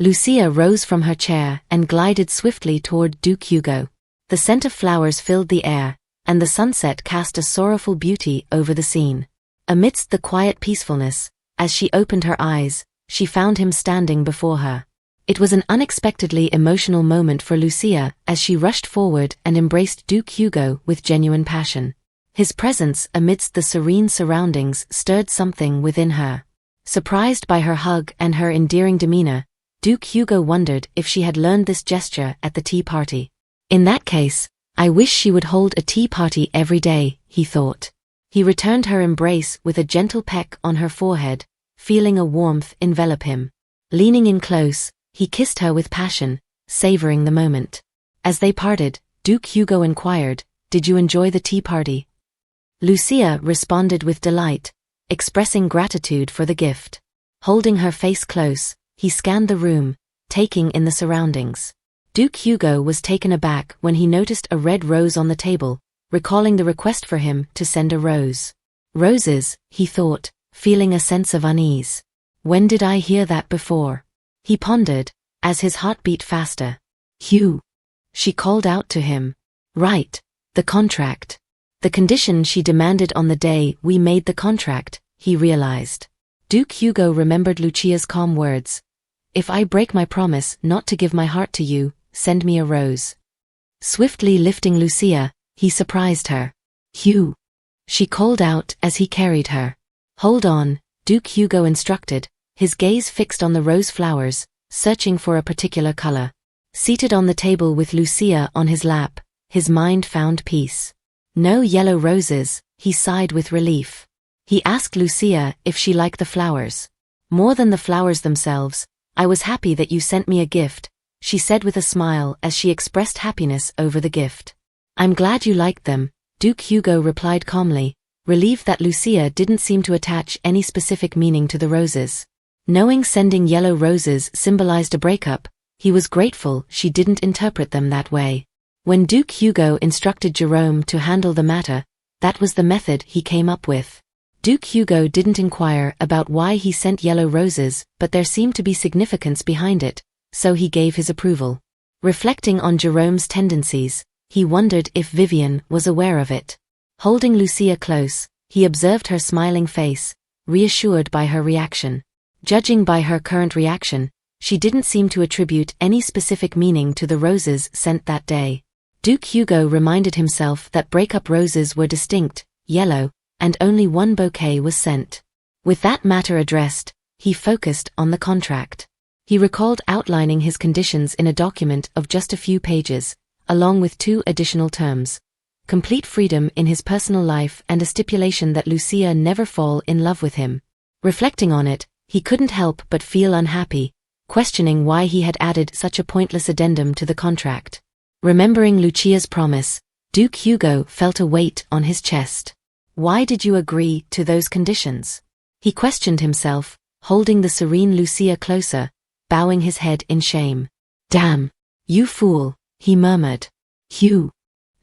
Lucia rose from her chair and glided swiftly toward Duke Hugo. The scent of flowers filled the air, and the sunset cast a sorrowful beauty over the scene. Amidst the quiet peacefulness, as she opened her eyes, she found him standing before her. It was an unexpectedly emotional moment for Lucia as she rushed forward and embraced Duke Hugo with genuine passion. His presence amidst the serene surroundings stirred something within her. Surprised by her hug and her endearing demeanor, Duke Hugo wondered if she had learned this gesture at the tea party. In that case, I wish she would hold a tea party every day, he thought. He returned her embrace with a gentle peck on her forehead, feeling a warmth envelop him. Leaning in close, he kissed her with passion, savoring the moment. As they parted, Duke Hugo inquired, "Did you enjoy the tea party?" Lucia responded with delight, expressing gratitude for the gift. Holding her face close, he scanned the room, taking in the surroundings. Duke Hugo was taken aback when he noticed a red rose on the table, recalling the request for him to send a rose. Roses, he thought, feeling a sense of unease. When did I hear that before? He pondered, as his heart beat faster. Hugh. She called out to him. Right, the contract. The condition she demanded on the day we made the contract, he realized. Duke Hugo remembered Lucia's calm words. If I break my promise not to give my heart to you, send me a rose. Swiftly lifting Lucia, he surprised her. Hugh. She called out as he carried her. Hold on, Duke Hugo instructed, his gaze fixed on the rose flowers, searching for a particular color. Seated on the table with Lucia on his lap, his mind found peace. No yellow roses, he sighed with relief. He asked Lucia if she liked the flowers. More than the flowers themselves, I was happy that you sent me a gift, she said with a smile as she expressed happiness over the gift. I'm glad you liked them, Duke Hugo replied calmly, relieved that Lucia didn't seem to attach any specific meaning to the roses. Knowing sending yellow roses symbolized a breakup, he was grateful she didn't interpret them that way. When Duke Hugo instructed Jerome to handle the matter, that was the method he came up with. Duke Hugo didn't inquire about why he sent yellow roses, but there seemed to be significance behind it, so he gave his approval. Reflecting on Jerome's tendencies, he wondered if Vivian was aware of it. Holding Lucia close, he observed her smiling face, reassured by her reaction. Judging by her current reaction, she didn't seem to attribute any specific meaning to the roses sent that day. Duke Hugo reminded himself that breakup roses were distinct, yellow, and only one bouquet was sent. With that matter addressed, he focused on the contract. He recalled outlining his conditions in a document of just a few pages, along with 2 additional terms: complete freedom in his personal life and a stipulation that Lucia never fall in love with him. Reflecting on it, he couldn't help but feel unhappy, questioning why he had added such a pointless addendum to the contract. Remembering Lucia's promise, Duke Hugo felt a weight on his chest. Why did you agree to those conditions? He questioned himself, holding the serene Lucia closer, bowing his head in shame. Damn, you fool, he murmured. Hugh.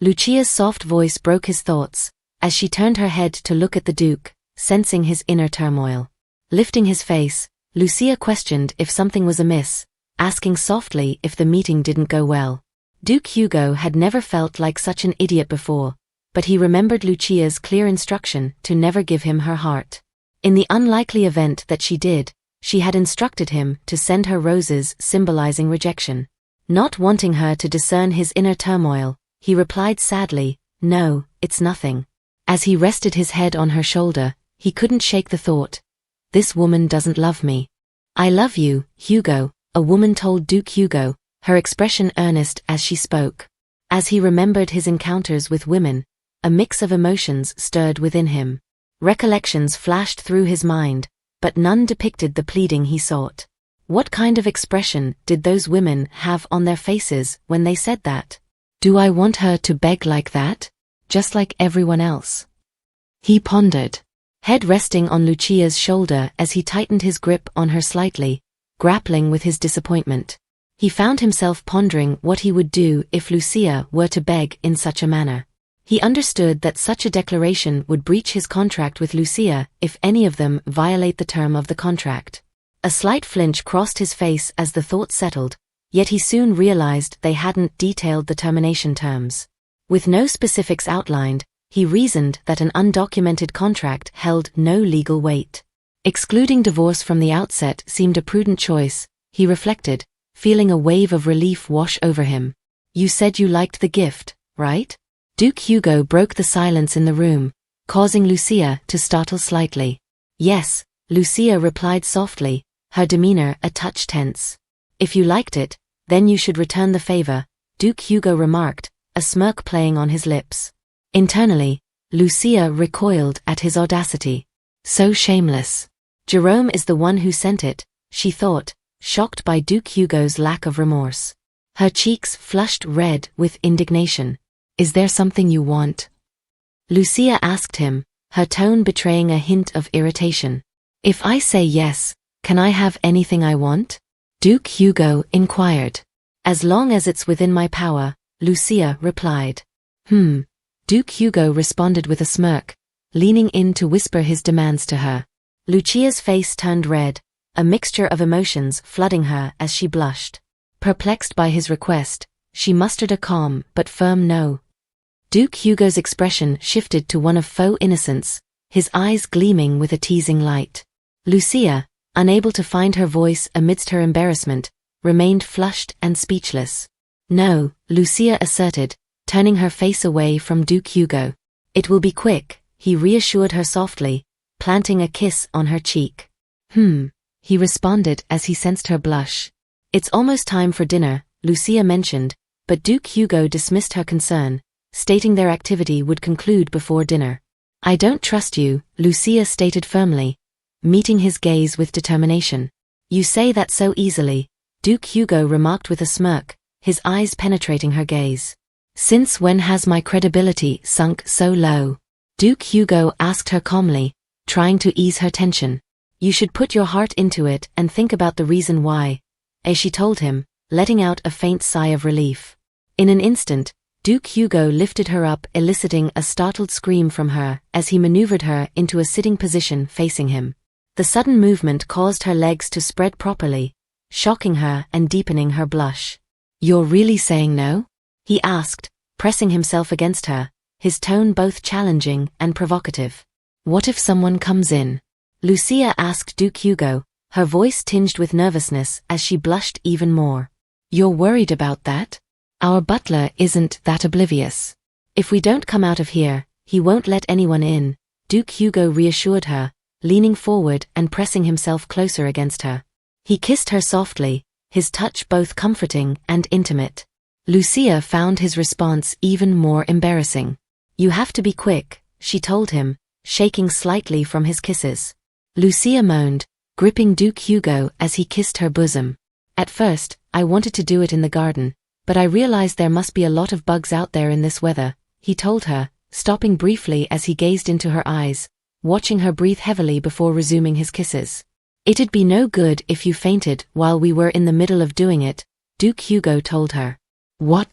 Lucia's soft voice broke his thoughts, as she turned her head to look at the Duke, sensing his inner turmoil. Lifting his face, Lucia questioned if something was amiss, asking softly if the meeting didn't go well. Duke Hugo had never felt like such an idiot before, but he remembered Lucia's clear instruction to never give him her heart. In the unlikely event that she did, she had instructed him to send her roses symbolizing rejection. Not wanting her to discern his inner turmoil, he replied sadly, "No, it's nothing." As he rested his head on her shoulder, he couldn't shake the thought. This woman doesn't love me. I love you, Hugo, a woman told Duke Hugo, her expression earnest as she spoke. As he remembered his encounters with women, a mix of emotions stirred within him. Recollections flashed through his mind, but none depicted the pleading he sought. What kind of expression did those women have on their faces when they said that? Do I want her to beg like that? Just like everyone else? He pondered, head resting on Lucia's shoulder as he tightened his grip on her slightly, grappling with his disappointment. He found himself pondering what he would do if Lucia were to beg in such a manner. He understood that such a declaration would breach his contract with Lucia if any of them violate the term of the contract. A slight flinch crossed his face as the thought settled, yet he soon realized they hadn't detailed the termination terms. With no specifics outlined, he reasoned that an undocumented contract held no legal weight. Excluding divorce from the outset seemed a prudent choice, he reflected, feeling a wave of relief wash over him. You said you liked the gift, right? Duke Hugo broke the silence in the room, causing Lucia to startle slightly. Yes, Lucia replied softly, her demeanor a touch tense. If you liked it, then you should return the favor, Duke Hugo remarked, a smirk playing on his lips. Internally, Lucia recoiled at his audacity. So shameless. Jerome is the one who sent it, she thought, shocked by Duke Hugo's lack of remorse. Her cheeks flushed red with indignation. Is there something you want? Lucia asked him, her tone betraying a hint of irritation. If I say yes, can I have anything I want? Duke Hugo inquired. As long as it's within my power, Lucia replied. Duke Hugo responded with a smirk, leaning in to whisper his demands to her. Lucia's face turned red, a mixture of emotions flooding her as she blushed. Perplexed by his request, she mustered a calm but firm no. Duke Hugo's expression shifted to one of faux innocence, his eyes gleaming with a teasing light. Lucia, unable to find her voice amidst her embarrassment, remained flushed and speechless. No, Lucia asserted, turning her face away from Duke Hugo. It will be quick, he reassured her softly, planting a kiss on her cheek. He responded as he sensed her blush. It's almost time for dinner, Lucia mentioned, but Duke Hugo dismissed her concern, stating their activity would conclude before dinner. I don't trust you, Lucia stated firmly, meeting his gaze with determination. You say that so easily, Duke Hugo remarked with a smirk, his eyes penetrating her gaze. Since when has my credibility sunk so low? Duke Hugo asked her calmly, trying to ease her tension. You should put your heart into it and think about the reason why, as she told him, letting out a faint sigh of relief. In an instant, Duke Hugo lifted her up, eliciting a startled scream from her as he maneuvered her into a sitting position facing him. The sudden movement caused her legs to spread properly, shocking her and deepening her blush. You're really saying no? He asked, pressing himself against her, his tone both challenging and provocative. What if someone comes in? Lucia asked Duke Hugo, her voice tinged with nervousness as she blushed even more. You're worried about that? Our butler isn't that oblivious. If we don't come out of here, he won't let anyone in, Duke Hugo reassured her, leaning forward and pressing himself closer against her. He kissed her softly, his touch both comforting and intimate. Lucia found his response even more embarrassing. You have to be quick, she told him, shaking slightly from his kisses. Lucia moaned, gripping Duke Hugo as he kissed her bosom. At first, I wanted to do it in the garden, but I realized there must be a lot of bugs out there in this weather, he told her, stopping briefly as he gazed into her eyes, watching her breathe heavily before resuming his kisses. It'd be no good if you fainted while we were in the middle of doing it, Duke Hugo told her. What?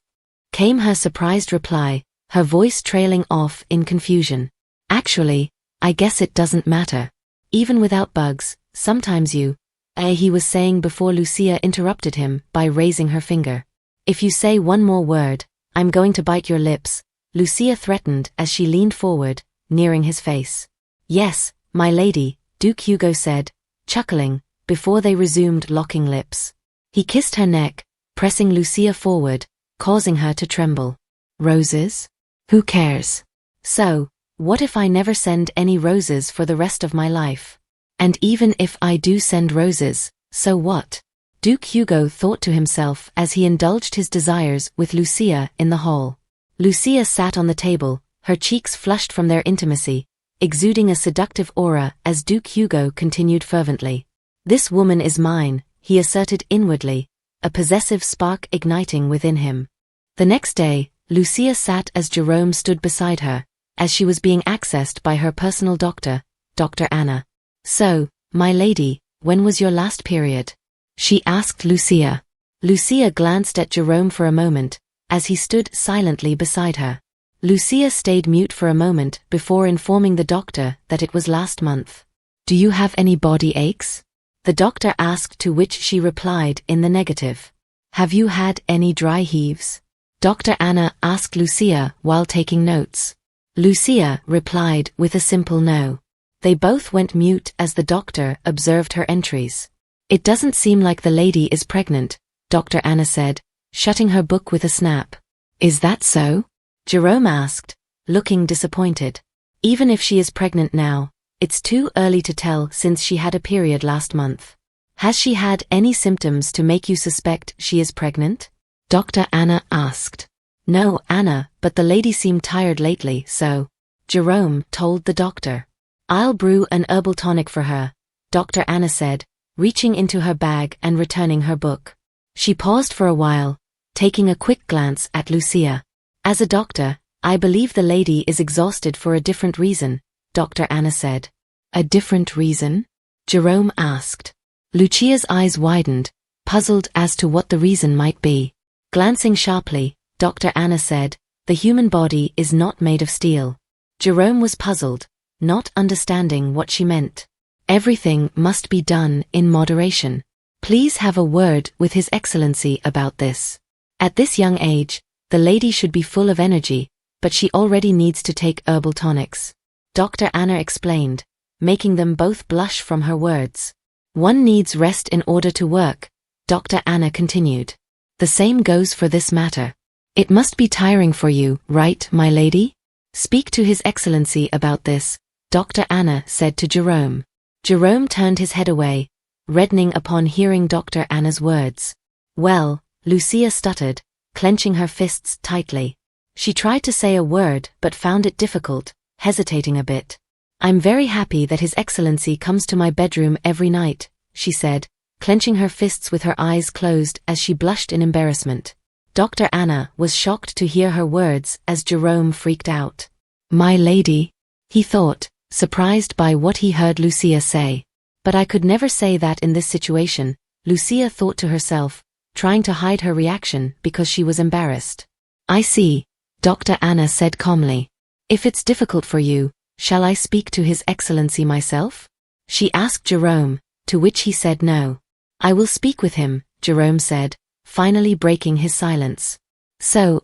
Came her surprised reply, her voice trailing off in confusion. Actually, I guess it doesn't matter. Even without bugs, sometimes you, he was saying before Lucia interrupted him by raising her finger. If you say one more word, I'm going to bite your lips, Lucia threatened as she leaned forward, nearing his face. Yes, my lady, Duke Hugo said, chuckling, before they resumed locking lips. He kissed her neck, pressing Lucia forward, causing her to tremble. Roses? Who cares? So, what if I never send any roses for the rest of my life? And even if I do send roses, so what? Duke Hugo thought to himself as he indulged his desires with Lucia in the hall. Lucia sat on the table, her cheeks flushed from their intimacy, exuding a seductive aura as Duke Hugo continued fervently. This woman is mine, he asserted inwardly, a possessive spark igniting within him. The next day, Lucia sat as Jerome stood beside her, as she was being accessed by her personal doctor, Dr. Anna. So, my lady, when was your last period? She asked Lucia. Lucia glanced at Jerome for a moment, as he stood silently beside her. Lucia stayed mute for a moment before informing the doctor that it was last month. Do you have any body aches? the doctor asked, to which she replied in the negative. Have you had any dry heaves? Dr. Anna asked Lucia while taking notes. Lucia replied with a simple no. They both went mute as the doctor observed her entries. It doesn't seem like the lady is pregnant, Dr. Anna said, shutting her book with a snap. Is that so? Jerome asked, looking disappointed. Even if she is pregnant now, it's too early to tell since she had a period last month. Has she had any symptoms to make you suspect she is pregnant? Dr. Anna asked. No, Anna, but the lady seemed tired lately, so. Jerome told the doctor. I'll brew an herbal tonic for her, Dr. Anna said, reaching into her bag and returning her book. She paused for a while, taking a quick glance at Lucia. As a doctor, I believe the lady is exhausted for a different reason, Dr. Anna said. A different reason? Jerome asked. Lucia's eyes widened, puzzled as to what the reason might be. Glancing sharply, Dr. Anna said, the human body is not made of steel. Jerome was puzzled, not understanding what she meant. Everything must be done in moderation. Please have a word with His Excellency about this. At this young age, the lady should be full of energy, but she already needs to take herbal tonics. Dr. Anna explained, making them both blush from her words. One needs rest in order to work, Dr. Anna continued. The same goes for this matter. It must be tiring for you, right, my lady? Speak to His Excellency about this, Dr. Anna said to Jerome. Jerome turned his head away, reddening upon hearing Dr. Anna's words. Well, Lucia stuttered, clenching her fists tightly. She tried to say a word but found it difficult, hesitating a bit. I'm very happy that His Excellency comes to my bedroom every night, she said, clenching her fists with her eyes closed as she blushed in embarrassment. Dr. Anna was shocked to hear her words as Jerome freaked out. My lady, he thought, surprised by what he heard Lucia say. But I could never say that in this situation, Lucia thought to herself, trying to hide her reaction because she was embarrassed. I see, Dr. Anna said calmly. If it's difficult for you, shall I speak to His Excellency myself? She asked Jerome, to which he said no. I will speak with him, Jerome said, finally breaking his silence. So,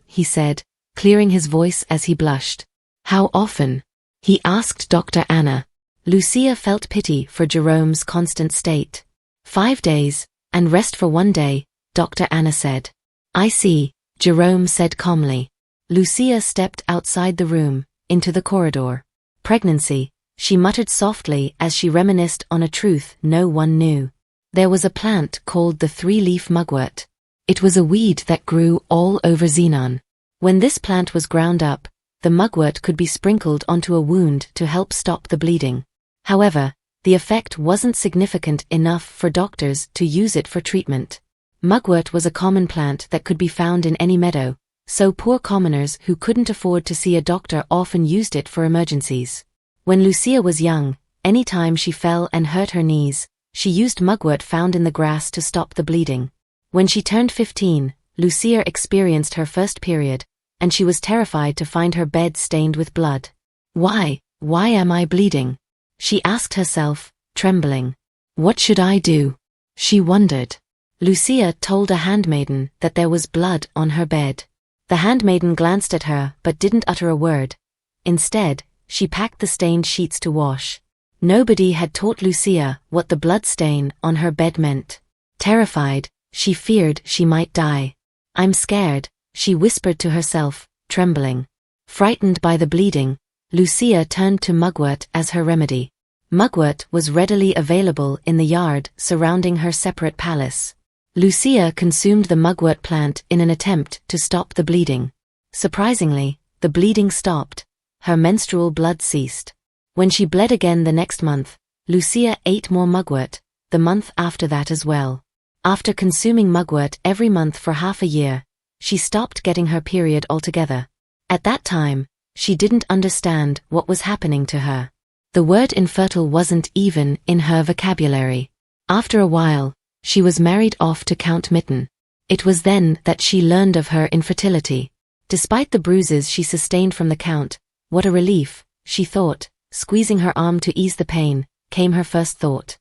he said, clearing his voice as he blushed. How often? He asked Dr. Anna. Lucia felt pity for Jerome's constant state. 5 days, and rest for 1 day, Dr. Anna said. I see, Jerome said calmly. Lucia stepped outside the room, into the corridor. Pregnancy, she muttered softly as she reminisced on a truth no one knew. There was a plant called the 3-leaf mugwort. It was a weed that grew all over Xenon. When this plant was ground up, the mugwort could be sprinkled onto a wound to help stop the bleeding. However, the effect wasn't significant enough for doctors to use it for treatment. Mugwort was a common plant that could be found in any meadow, so poor commoners who couldn't afford to see a doctor often used it for emergencies. When Lucia was young, any time she fell and hurt her knees, she used mugwort found in the grass to stop the bleeding. When she turned 15, Lucia experienced her first period, and she was terrified to find her bed stained with blood. Why am I bleeding? She asked herself, trembling. What should I do? She wondered. Lucia told a handmaiden that there was blood on her bed. The handmaiden glanced at her but didn't utter a word. Instead, she packed the stained sheets to wash. Nobody had taught Lucia what the blood stain on her bed meant. Terrified, she feared she might die. I'm scared, she whispered to herself, trembling. Frightened by the bleeding, Lucia turned to mugwort as her remedy. Mugwort was readily available in the yard surrounding her separate palace. Lucia consumed the mugwort plant in an attempt to stop the bleeding. Surprisingly, the bleeding stopped. Her menstrual blood ceased. When she bled again the next month, Lucia ate more mugwort, the month after that as well. After consuming mugwort every month for half a year, she stopped getting her period altogether. At that time, she didn't understand what was happening to her. The word infertile wasn't even in her vocabulary. After a while, she was married off to Count Mitten. It was then that she learned of her infertility. Despite the bruises she sustained from the Count, what a relief, she thought, squeezing her arm to ease the pain, came her first thought.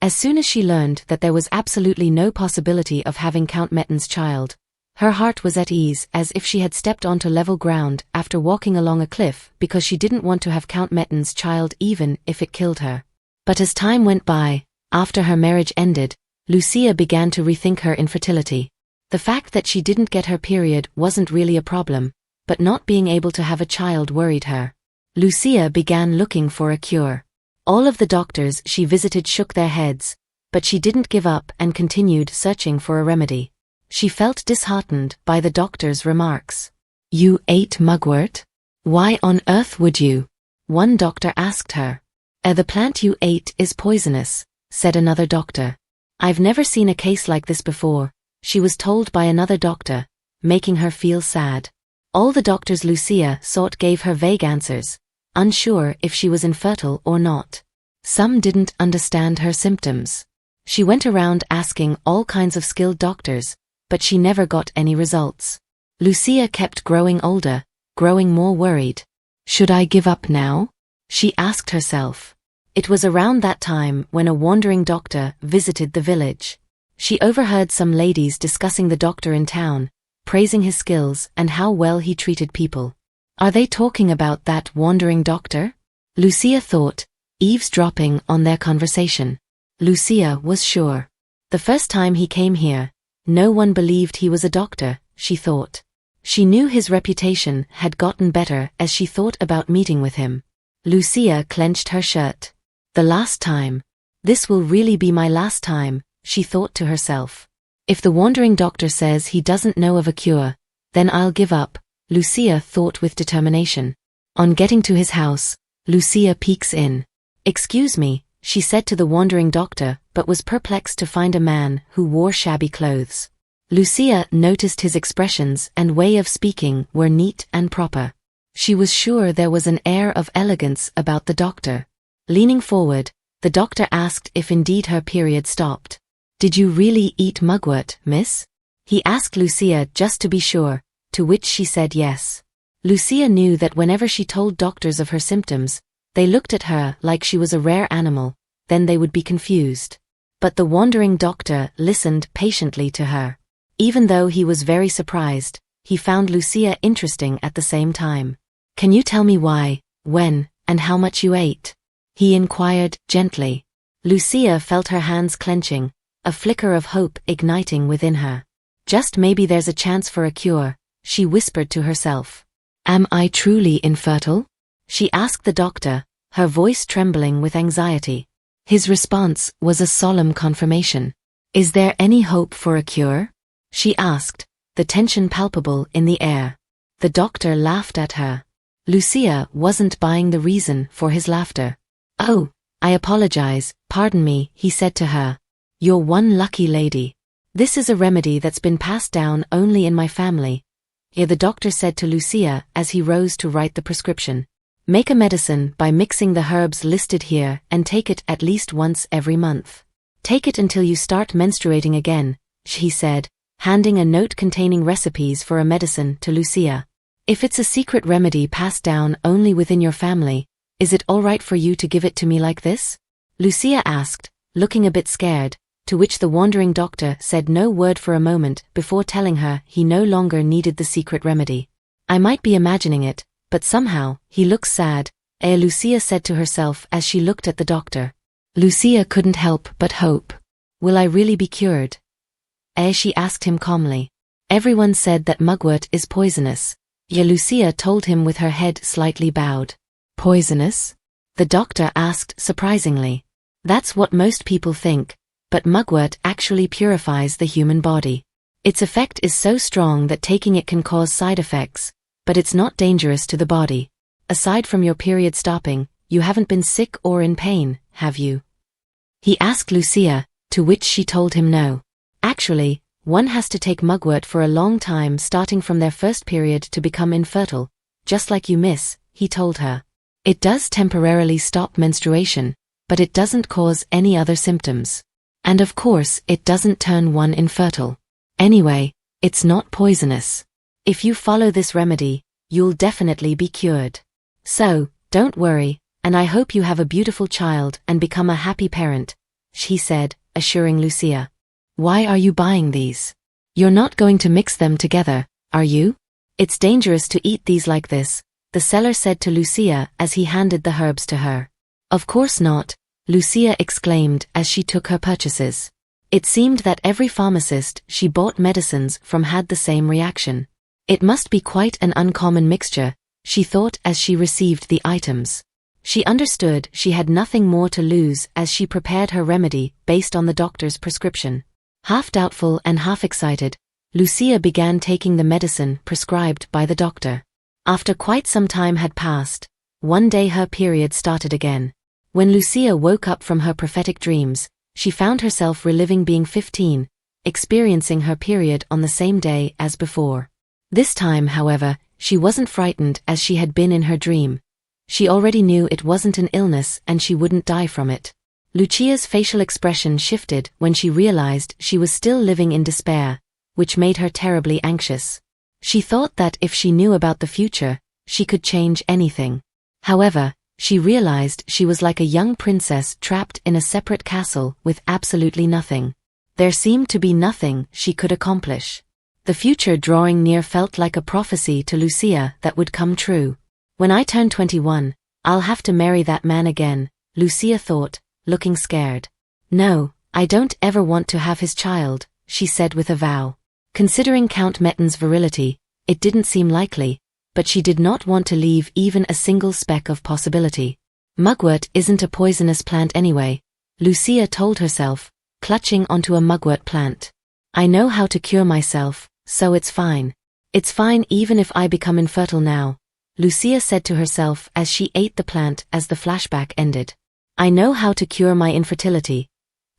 As soon as she learned that there was absolutely no possibility of having Count Metten's child, her heart was at ease, as if she had stepped onto level ground after walking along a cliff, because she didn't want to have Count Metten's child even if it killed her. But as time went by, after her marriage ended, Lucia began to rethink her infertility. The fact that she didn't get her period wasn't really a problem, but not being able to have a child worried her. Lucia began looking for a cure. All of the doctors she visited shook their heads, but she didn't give up and continued searching for a remedy. She felt disheartened by the doctor's remarks. "You ate mugwort? Why on earth would you?" one doctor asked her. "The plant you ate is poisonous," said another doctor. "I've never seen a case like this before," she was told by another doctor, making her feel sad. All the doctors Lucia sought gave her vague answers, unsure if she was infertile or not. Some didn't understand her symptoms. She went around asking all kinds of skilled doctors, but she never got any results. Lucia kept growing older, growing more worried. "Should I give up now?" she asked herself. It was around that time when a wandering doctor visited the village. She overheard some ladies discussing the doctor in town, praising his skills and how well he treated people. Are they talking about that wandering doctor? Lucia thought, eavesdropping on their conversation. Lucia was sure. The first time he came here, no one believed he was a doctor, she thought. She knew his reputation had gotten better as she thought about meeting with him. Lucia clenched her shirt. The last time. This will really be my last time, she thought to herself. If the wandering doctor says he doesn't know of a cure, then I'll give up, Lucia thought with determination. On getting to his house, Lucia peeks in. "Excuse me," she said to the wandering doctor, but was perplexed to find a man who wore shabby clothes. Lucia noticed his expressions and way of speaking were neat and proper. She was sure there was an air of elegance about the doctor. Leaning forward, the doctor asked if indeed her period stopped. "Did you really eat mugwort, miss?" he asked Lucia just to be sure, to which she said yes. Lucia knew that whenever she told doctors of her symptoms, they looked at her like she was a rare animal, then they would be confused. But the wandering doctor listened patiently to her. Even though he was very surprised, he found Lucia interesting at the same time. "Can you tell me why, when, and how much you ate?" he inquired gently. Lucia felt her hands clenching, a flicker of hope igniting within her. Just maybe there's a chance for a cure, she whispered to herself. "Am I truly infertile?" she asked the doctor, her voice trembling with anxiety. His response was a solemn confirmation. "Is there any hope for a cure?" she asked, the tension palpable in the air. The doctor laughed at her. Lucia wasn't buying the reason for his laughter. "Oh, I apologize, pardon me," he said to her. "You're one lucky lady. This is a remedy that's been passed down only in my family," the doctor said to Lucia as he rose to write the prescription. "Make a medicine by mixing the herbs listed here and take it at least once every month. Take it until you start menstruating again," he said, handing a note containing recipes for a medicine to Lucia. "If it's a secret remedy passed down only within your family, is it all right for you to give it to me like this?" Lucia asked, looking a bit scared, to which the wandering doctor said no word for a moment before telling her he no longer needed the secret remedy. "I might be imagining it, but somehow, he looks sad," Lucia said to herself as she looked at the doctor. Lucia couldn't help but hope. "Will I really be cured?" She asked him calmly. "Everyone said that mugwort is poisonous." Lucia told him with her head slightly bowed. "Poisonous?" the doctor asked surprisingly. "That's what most people think, but mugwort actually purifies the human body. Its effect is so strong that taking it can cause side effects, but it's not dangerous to the body. Aside from your period stopping, you haven't been sick or in pain, have you?" he asked Lucia, to which she told him no. "Actually, one has to take mugwort for a long time starting from their first period to become infertile, just like you, miss," he told her. "It does temporarily stop menstruation, but it doesn't cause any other symptoms. And of course it doesn't turn one infertile. Anyway, it's not poisonous. If you follow this remedy, you'll definitely be cured. So, don't worry, and I hope you have a beautiful child and become a happy parent," he said, assuring Lucia. Why are you buying these? You're not going to mix them together, are you? It's dangerous to eat these like this, the seller said to Lucia as he handed the herbs to her. Of course not, Lucia exclaimed as she took her purchases. It seemed that every pharmacist she bought medicines from had the same reaction. It must be quite an uncommon mixture, she thought as she received the items. She understood she had nothing more to lose as she prepared her remedy based on the doctor's prescription. Half doubtful and half excited, Lucia began taking the medicine prescribed by the doctor. After quite some time had passed, one day her period started again. When Lucia woke up from her prophetic dreams, she found herself reliving being 15, experiencing her period on the same day as before. This time, however, she wasn't frightened as she had been in her dream. She already knew it wasn't an illness and she wouldn't die from it. Lucia's facial expression shifted when she realized she was still living in despair, which made her terribly anxious. She thought that if she knew about the future, she could change anything. However, she realized she was like a young princess trapped in a separate castle with absolutely nothing. There seemed to be nothing she could accomplish. The future drawing near felt like a prophecy to Lucia that would come true. When I turn 21, I'll have to marry that man again, Lucia thought, looking scared. No, I don't ever want to have his child, she said with a vow. Considering Count Metten's virility, it didn't seem likely, but she did not want to leave even a single speck of possibility. Mugwort isn't a poisonous plant anyway, Lucia told herself, clutching onto a mugwort plant. I know how to cure myself, so it's fine. It's fine even if I become infertile now, Lucia said to herself as she ate the plant as the flashback ended. I know how to cure my infertility.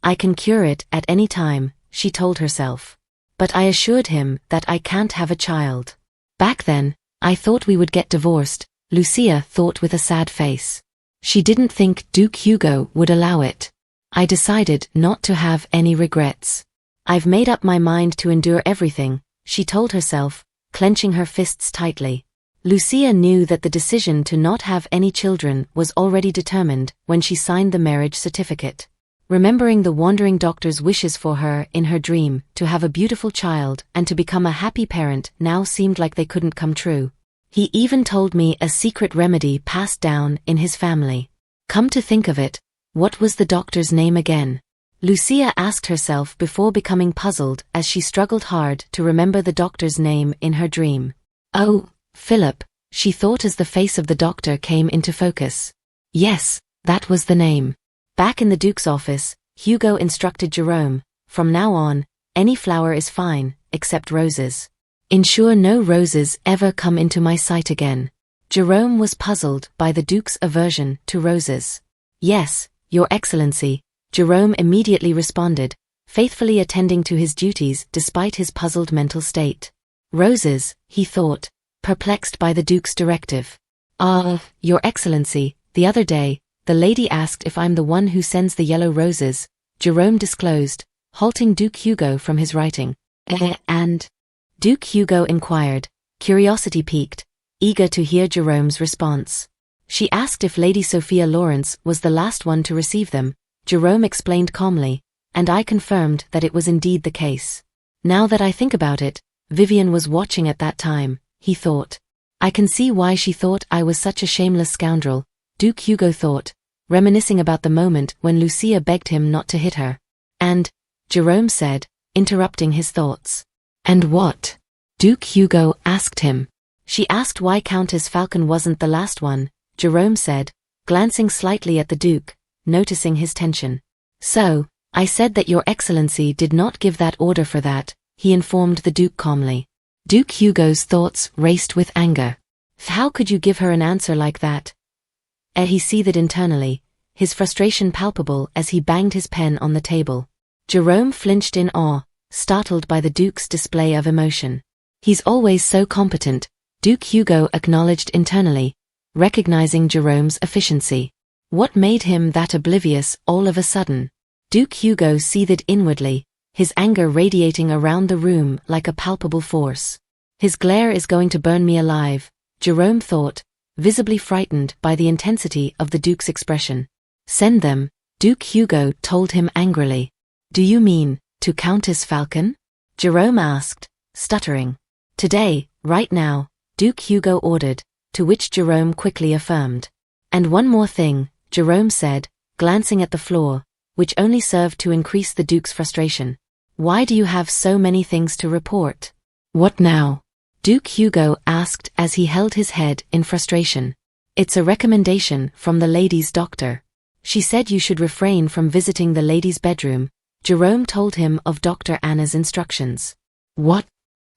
I can cure it at any time, she told herself. But I assured him that I can't have a child. Back then, I thought we would get divorced, Lucia thought with a sad face. She didn't think Duke Hugo would allow it. I decided not to have any regrets. I've made up my mind to endure everything, she told herself, clenching her fists tightly. Lucia knew that the decision to not have any children was already determined when she signed the marriage certificate. Remembering the wandering doctor's wishes for her in her dream to have a beautiful child and to become a happy parent now seemed like they couldn't come true. He even told me a secret remedy passed down in his family. Come to think of it, what was the doctor's name again? Lucia asked herself before becoming puzzled as she struggled hard to remember the doctor's name in her dream. Oh, Philip, she thought as the face of the doctor came into focus. Yes, that was the name. Back in the Duke's office, Hugo instructed Jerome, from now on, any flower is fine, except roses. Ensure no roses ever come into my sight again. Jerome was puzzled by the Duke's aversion to roses. Yes, Your Excellency, Jerome immediately responded, faithfully attending to his duties despite his puzzled mental state. Roses, he thought, perplexed by the Duke's directive. Your Excellency, the other day, the lady asked if I'm the one who sends the yellow roses, Jerome disclosed, halting Duke Hugo from his writing. And? Duke Hugo inquired, curiosity piqued, eager to hear Jerome's response. She asked if Lady Sophia Lawrence was the last one to receive them, Jerome explained calmly, and I confirmed that it was indeed the case. Now that I think about it, Vivian was watching at that time, he thought. I can see why she thought I was such a shameless scoundrel, Duke Hugo thought, reminiscing about the moment when Lucia begged him not to hit her. And, Jerome said, interrupting his thoughts. And what? Duke Hugo asked him. She asked why Countess Falcon wasn't the last one, Jerome said, glancing slightly at the Duke, noticing his tension. So, I said that Your Excellency did not give that order for that, he informed the Duke calmly. Duke Hugo's thoughts raced with anger. How could you give her an answer like that? He seethed internally, his frustration palpable as he banged his pen on the table. Jerome flinched in awe, startled by the Duke's display of emotion. He's always so competent, Duke Hugo acknowledged internally, recognizing Jerome's efficiency. What made him that oblivious all of a sudden? Duke Hugo seethed inwardly, his anger radiating around the room like a palpable force. His glare is going to burn me alive, Jerome thought, visibly frightened by the intensity of the Duke's expression. Send them, Duke Hugo told him angrily. Do you mean, to Countess Falcon? Jerome asked, stuttering. Today, right now, Duke Hugo ordered, to which Jerome quickly affirmed. And one more thing, Jerome said, glancing at the floor, which only served to increase the Duke's frustration. Why do you have so many things to report? What now? Duke Hugo asked as he held his head in frustration. It's a recommendation from the lady's doctor. She said you should refrain from visiting the lady's bedroom. Jerome told him of Dr. Anna's instructions. What?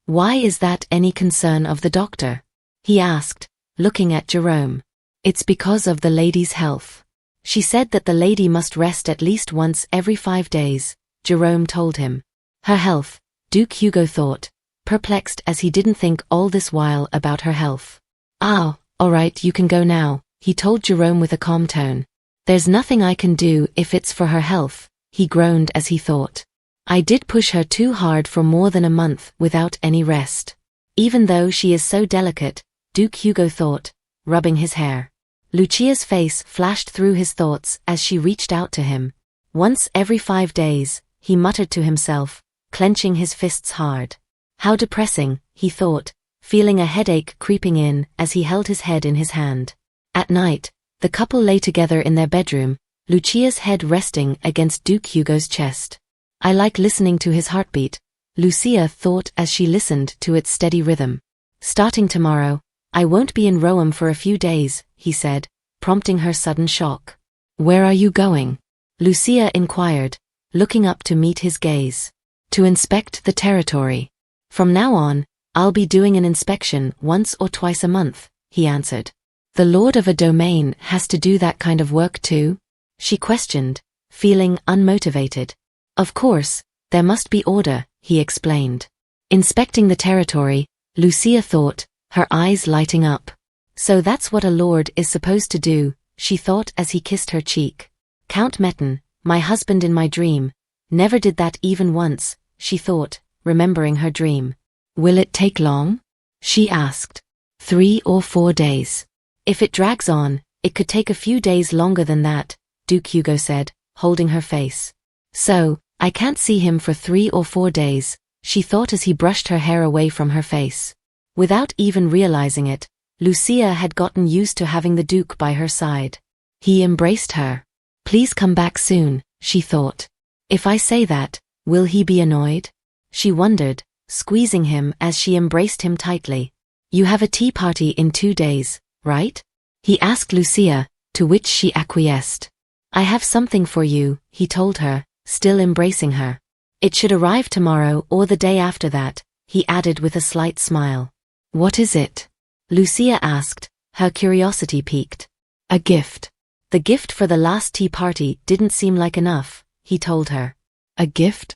Why is that any concern of the doctor? He asked, looking at Jerome. It's because of the lady's health. She said that the lady must rest at least once every 5 days, Jerome told him. Her health, Duke Hugo thought, perplexed as he didn't think all this while about her health. Ah, all right, you can go now, he told Jerome with a calm tone. There's nothing I can do if it's for her health, he groaned as he thought. I did push her too hard for more than a month without any rest. Even though she is so delicate, Duke Hugo thought, rubbing his hair. Lucia's face flashed through his thoughts as she reached out to him. Once every 5 days, he muttered to himself, clenching his fists hard. How depressing, he thought, feeling a headache creeping in as he held his head in his hand. At night, the couple lay together in their bedroom, Lucia's head resting against Duke Hugo's chest. I like listening to his heartbeat, Lucia thought as she listened to its steady rhythm. Starting tomorrow, I won't be in Rome for a few days, he said, prompting her sudden shock. Where are you going? Lucia inquired, looking up to meet his gaze. To inspect the territory. From now on, I'll be doing an inspection once or twice a month, he answered. The lord of a domain has to do that kind of work too? She questioned, feeling unmotivated. Of course, there must be order, he explained. Inspecting the territory, Lucia thought, her eyes lighting up. So that's what a lord is supposed to do, she thought as he kissed her cheek. Count Metten, my husband in my dream, never did that even once, she thought, remembering her dream. Will it take long? She asked. 3 or 4 days. If it drags on, it could take a few days longer than that, Duke Hugo said, holding her face. So, I can't see him for 3 or 4 days, she thought as he brushed her hair away from her face. Without even realizing it, Lucia had gotten used to having the Duke by her side. He embraced her. Please come back soon, she thought. If I say that, will he be annoyed? She wondered, squeezing him as she embraced him tightly. You have a tea party in 2 days, right? He asked Lucia, to which she acquiesced. I have something for you, he told her, still embracing her. It should arrive tomorrow or the day after that, he added with a slight smile. What is it? Lucia asked, her curiosity piqued. A gift. The gift for the last tea party didn't seem like enough, he told her. A gift?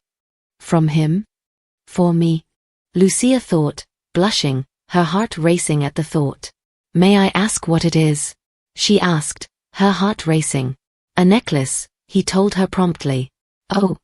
From him? For me? Lucia thought, blushing, her heart racing at the thought. May I ask what it is? She asked, her heart racing. A necklace, he told her promptly. Oh,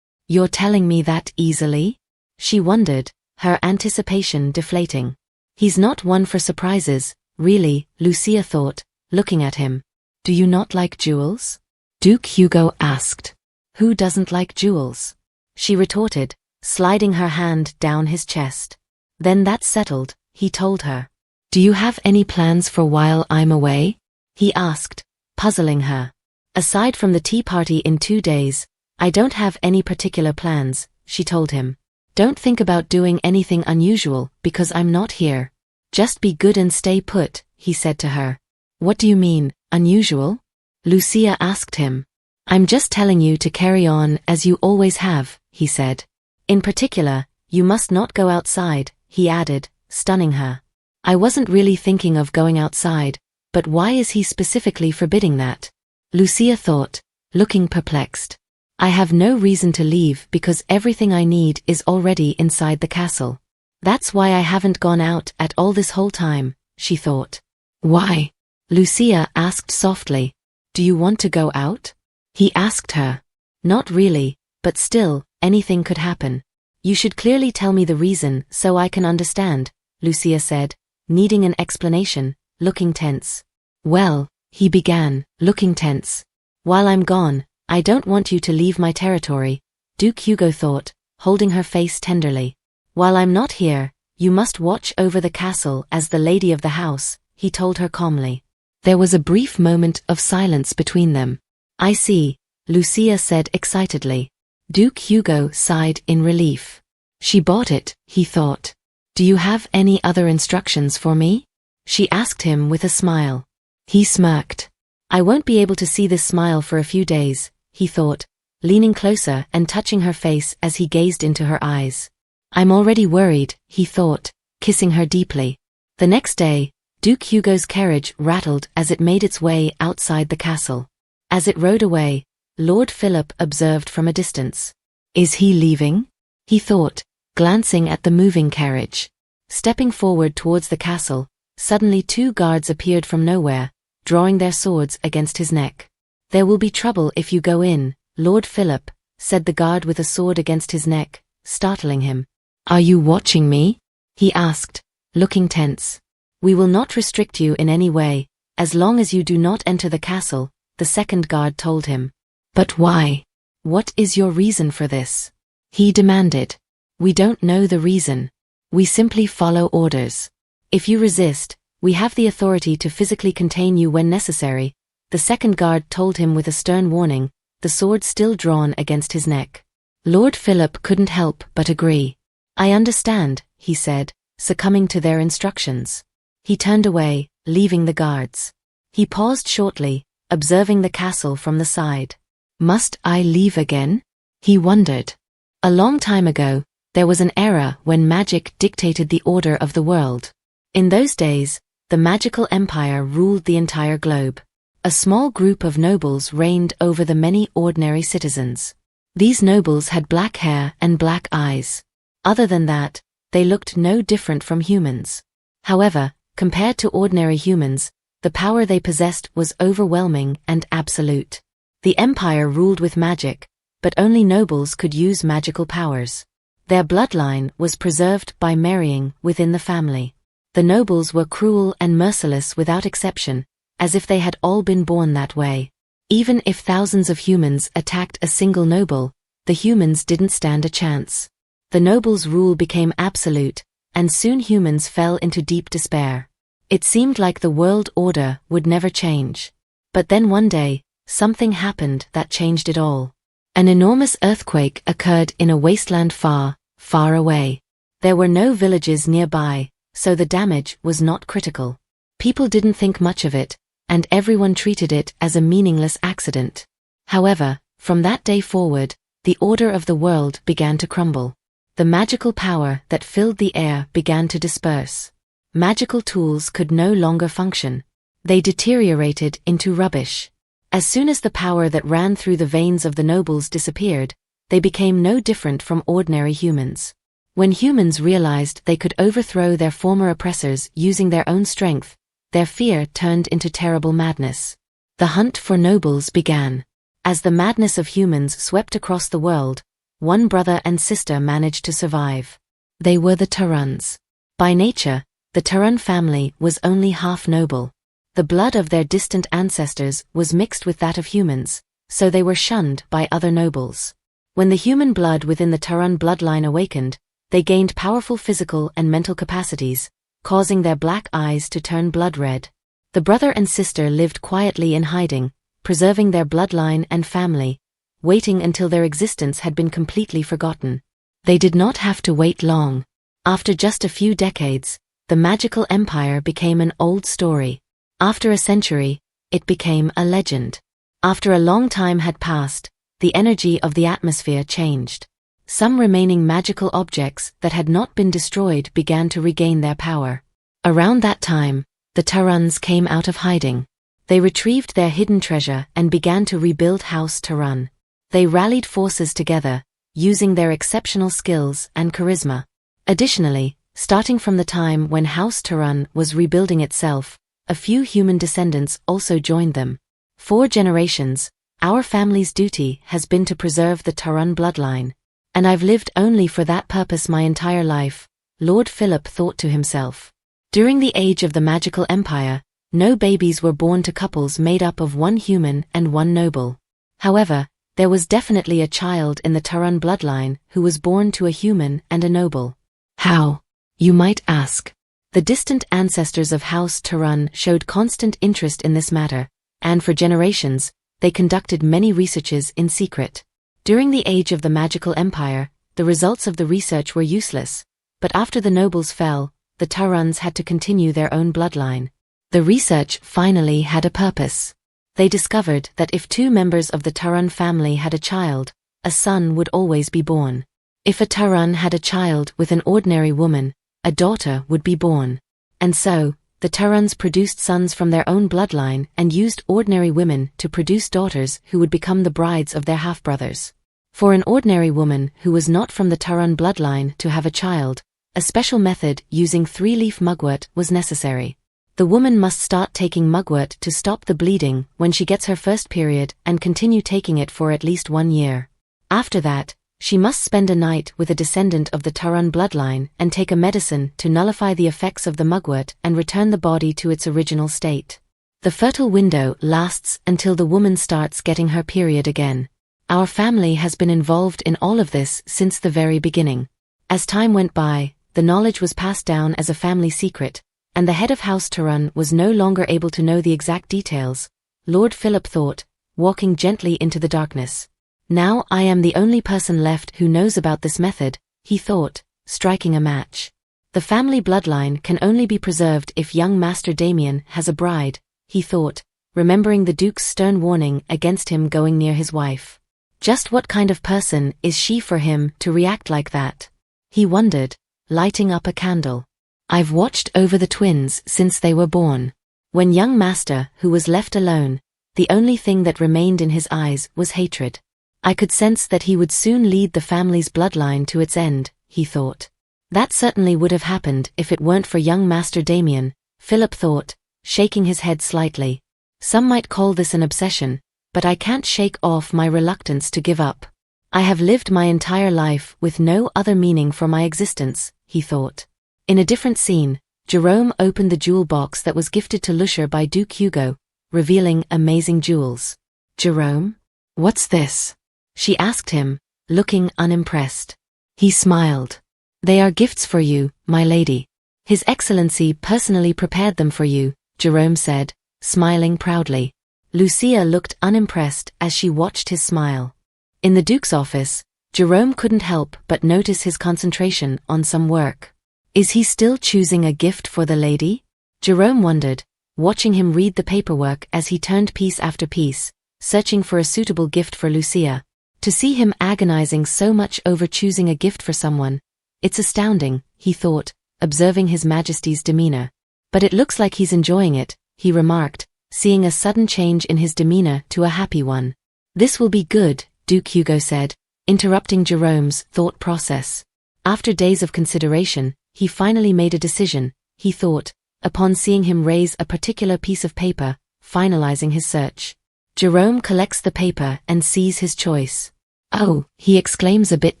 you're telling me that easily? She wondered, her anticipation deflating. He's not one for surprises, really, Lucia thought, looking at him. Do you not like jewels? Duke Hugo asked. Who doesn't like jewels? She retorted, sliding her hand down his chest. Then that's settled, he told her. Do you have any plans for while I'm away? He asked, puzzling her. Aside from the tea party in 2 days, I don't have any particular plans, she told him. Don't think about doing anything unusual because I'm not here. Just be good and stay put, he said to her. What do you mean, unusual? Lucia asked him. I'm just telling you to carry on as you always have, he said. In particular, you must not go outside, he added, stunning her. I wasn't really thinking of going outside, but why is he specifically forbidding that? Lucia thought, looking perplexed. I have no reason to leave because everything I need is already inside the castle. That's why I haven't gone out at all this whole time, she thought. Why? Lucia asked softly. Do you want to go out? He asked her. Not really, but still, anything could happen. You should clearly tell me the reason so I can understand, Lucia said, needing an explanation, looking tense. Well, he began, looking tense. While I'm gone, I don't want you to leave my territory, Duke Hugo thought, holding her face tenderly. While I'm not here, you must watch over the castle as the lady of the house, he told her calmly. There was a brief moment of silence between them. I see, Lucia said excitedly. Duke Hugo sighed in relief. She bought it, he thought. Do you have any other instructions for me? She asked him with a smile. He smirked. I won't be able to see this smile for a few days, he thought, leaning closer and touching her face as he gazed into her eyes. I'm already worried, he thought, kissing her deeply. The next day, Duke Hugo's carriage rattled as it made its way outside the castle. As it rode away, Lord Philip observed from a distance. Is he leaving? He thought, glancing at the moving carriage. Stepping forward towards the castle, suddenly 2 guards appeared from nowhere, drawing their swords against his neck. There will be trouble if you go in, Lord Philip, said the guard with a sword against his neck, startling him. Are you watching me? He asked, looking tense. We will not restrict you in any way, as long as you do not enter the castle, the second guard told him. But why? What is your reason for this? He demanded. We don't know the reason. We simply follow orders. If you resist, we have the authority to physically contain you when necessary, the second guard told him with a stern warning, the sword still drawn against his neck. Lord Philip couldn't help but agree. I understand, he said, succumbing to their instructions. He turned away, leaving the guards. He paused shortly, observing the castle from the side. Must I leave again? He wondered. A long time ago, there was an era when magic dictated the order of the world. In those days, the magical empire ruled the entire globe. A small group of nobles reigned over the many ordinary citizens. These nobles had black hair and black eyes. Other than that, they looked no different from humans. However, compared to ordinary humans, the power they possessed was overwhelming and absolute. The empire ruled with magic, but only nobles could use magical powers. Their bloodline was preserved by marrying within the family. The nobles were cruel and merciless without exception, as if they had all been born that way. Even if thousands of humans attacked a single noble, the humans didn't stand a chance. The nobles' rule became absolute, and soon humans fell into deep despair. It seemed like the world order would never change. But then one day, something happened that changed it all. An enormous earthquake occurred in a wasteland far, far away. There were no villages nearby, so the damage was not critical. People didn't think much of it, and everyone treated it as a meaningless accident. However, from that day forward, the order of the world began to crumble. The magical power that filled the air began to disperse. Magical tools could no longer function. They deteriorated into rubbish. As soon as the power that ran through the veins of the nobles disappeared, they became no different from ordinary humans. When humans realized they could overthrow their former oppressors using their own strength, their fear turned into terrible madness. The hunt for nobles began. As the madness of humans swept across the world, one brother and sister managed to survive. They were the Tarans. By nature, the Taran family was only half noble. The blood of their distant ancestors was mixed with that of humans, so they were shunned by other nobles. When the human blood within the Taran bloodline awakened, they gained powerful physical and mental capacities, causing their black eyes to turn blood red. The brother and sister lived quietly in hiding, preserving their bloodline and family, waiting until their existence had been completely forgotten. They did not have to wait long. After just a few decades, the magical empire became an old story. After a century, it became a legend. After a long time had passed, the energy of the atmosphere changed. Some remaining magical objects that had not been destroyed began to regain their power. Around that time, the Tarans came out of hiding. They retrieved their hidden treasure and began to rebuild House Taran. They rallied forces together, using their exceptional skills and charisma. Additionally, starting from the time when House Taran was rebuilding itself, a few human descendants also joined them. 4 generations, our family's duty has been to preserve the Taran bloodline. And I've lived only for that purpose my entire life, Lord Philip thought to himself. During the age of the magical empire, no babies were born to couples made up of one human and one noble. However, There was definitely a child in the Taran bloodline who was born to a human and a noble. How? You might ask. The distant ancestors of House Taran showed constant interest in this matter, and for generations, they conducted many researches in secret. During the age of the magical empire, the results of the research were useless, but after the nobles fell, the Tarans had to continue their own bloodline. The research finally had a purpose. They discovered that if two members of the Taran family had a child, a son would always be born. If a Taran had a child with an ordinary woman, a daughter would be born. And so, the Tarans produced sons from their own bloodline and used ordinary women to produce daughters who would become the brides of their half-brothers. For an ordinary woman who was not from the Taran bloodline to have a child, a special method using 3-leaf mugwort was necessary. The woman must start taking mugwort to stop the bleeding when she gets her first period and continue taking it for at least 1 year. After that, she must spend a night with a descendant of the Taran bloodline and take a medicine to nullify the effects of the mugwort and return the body to its original state. The fertile window lasts until the woman starts getting her period again. Our family has been involved in all of this since the very beginning. As time went by, the knowledge was passed down as a family secret, and the head of House Taran was no longer able to know the exact details, Lord Philip thought, walking gently into the darkness. Now I am the only person left who knows about this method, he thought, striking a match. The family bloodline can only be preserved if young Master Damian has a bride, he thought, remembering the Duke's stern warning against him going near his wife. Just what kind of person is she for him to react like that? He wondered, lighting up a candle. I've watched over the twins since they were born. When young Master, who was left alone, the only thing that remained in his eyes was hatred. I could sense that he would soon lead the family's bloodline to its end, he thought. That certainly would have happened if it weren't for young Master Damian, Philip thought, shaking his head slightly. Some might call this an obsession, but I can't shake off my reluctance to give up. I have lived my entire life with no other meaning for my existence, he thought. In a different scene, Jerome opened the jewel box that was gifted to Lucia by Duke Hugo, revealing amazing jewels. Jerome? What's this? She asked him, looking unimpressed. He smiled. They are gifts for you, my lady. His Excellency personally prepared them for you, Jerome said, smiling proudly. Lucia looked unimpressed as she watched his smile. In the Duke's office, Jerome couldn't help but notice his concentration on some work. Is he still choosing a gift for the lady? Jerome wondered, watching him read the paperwork as he turned piece after piece, searching for a suitable gift for Lucia. To see him agonizing so much over choosing a gift for someone, it's astounding, he thought, observing His Majesty's demeanor. But it looks like he's enjoying it, he remarked, seeing a sudden change in his demeanor to a happy one. This will be good, Duke Hugo said, interrupting Jerome's thought process. After days of consideration, he finally made a decision, he thought, upon seeing him raise a particular piece of paper, finalizing his search. Jerome collects the paper and sees his choice. Oh, he exclaims a bit